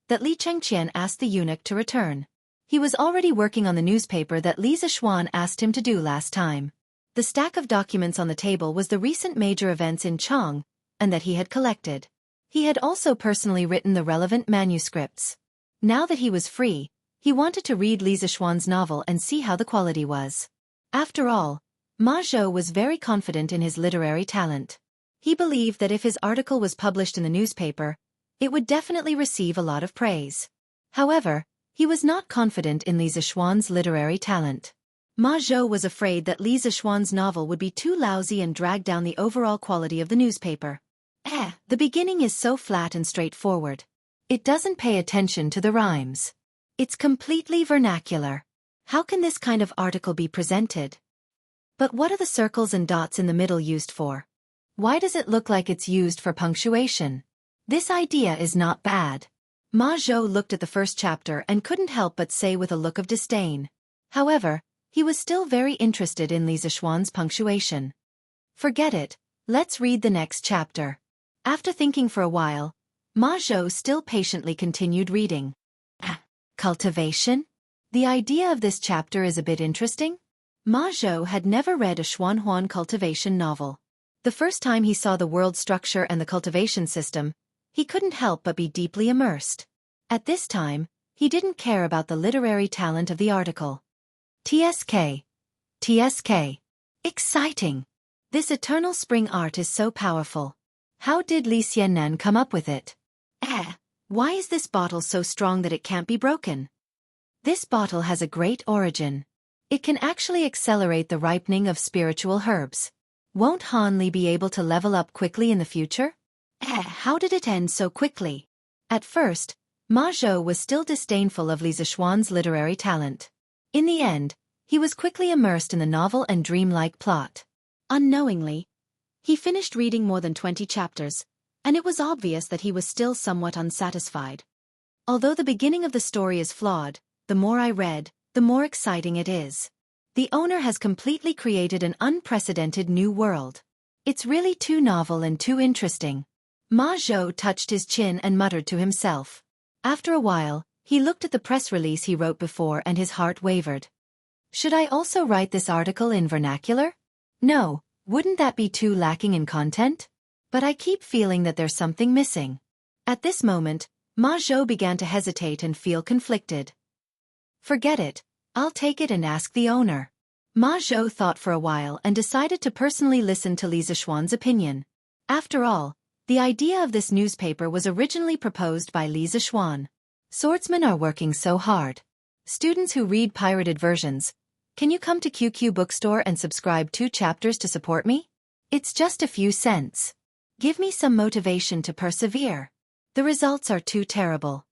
that Li Chengqian asked the eunuch to return. He was already working on the newspaper that Li Zixuan asked him to do last time. The stack of documents on the table was the recent major events in Chang, and that he had collected. He had also personally written the relevant manuscripts. Now that he was free, he wanted to read Li Zixuan's novel and see how the quality was. After all, Ma Zhou was very confident in his literary talent. He believed that if his article was published in the newspaper, it would definitely receive a lot of praise. However, he was not confident in Li Zixuan's literary talent. Ma Zhou was afraid that Li Zixuan's novel would be too lousy and drag down the overall quality of the newspaper. The beginning is so flat and straightforward. It doesn't pay attention to the rhymes. It's completely vernacular. How can this kind of article be presented? But what are the circles and dots in the middle used for? Why does it look like it's used for punctuation? This idea is not bad. Ma Zhou looked at the first chapter and couldn't help but say with a look of disdain. However, he was still very interested in Li Zixuan's punctuation. Forget it, let's read the next chapter. After thinking for a while, Ma Zhou still patiently continued reading. Cultivation? The idea of this chapter is a bit interesting. Ma Zhou had never read a Xuanhuan cultivation novel. The first time he saw the world structure and the cultivation system, he couldn't help but be deeply immersed. At this time, he didn't care about the literary talent of the article. TSK. TSK. Exciting! This eternal spring art is so powerful. How did Li Xiannan come up with it? Why is this bottle so strong that it can't be broken? This bottle has a great origin. It can actually accelerate the ripening of spiritual herbs. Won't Han Li be able to level up quickly in the future? How did it end so quickly? At first, Ma Zhou was still disdainful of Li Zixuan's literary talent. In the end, he was quickly immersed in the novel and dreamlike plot. Unknowingly, he finished reading more than 20 chapters, and it was obvious that he was still somewhat unsatisfied. Although the beginning of the story is flawed, the more I read, the more exciting it is. The owner has completely created an unprecedented new world. It's really too novel and too interesting. Ma Zhou touched his chin and muttered to himself. After a while, he looked at the press release he wrote before and his heart wavered. Should I also write this article in vernacular? No, wouldn't that be too lacking in content? But I keep feeling that there's something missing. At this moment, Ma Zhou began to hesitate and feel conflicted. Forget it, I'll take it and ask the owner. Ma Zhou thought for a while and decided to personally listen to Li Zixuan's opinion. After all, the idea of this newspaper was originally proposed by Li Zixuan. Swordsmen are working so hard. Students who read pirated versions, can you come to QQ Bookstore and subscribe 2 chapters to support me? It's just a few cents. Give me some motivation to persevere. The results are too terrible.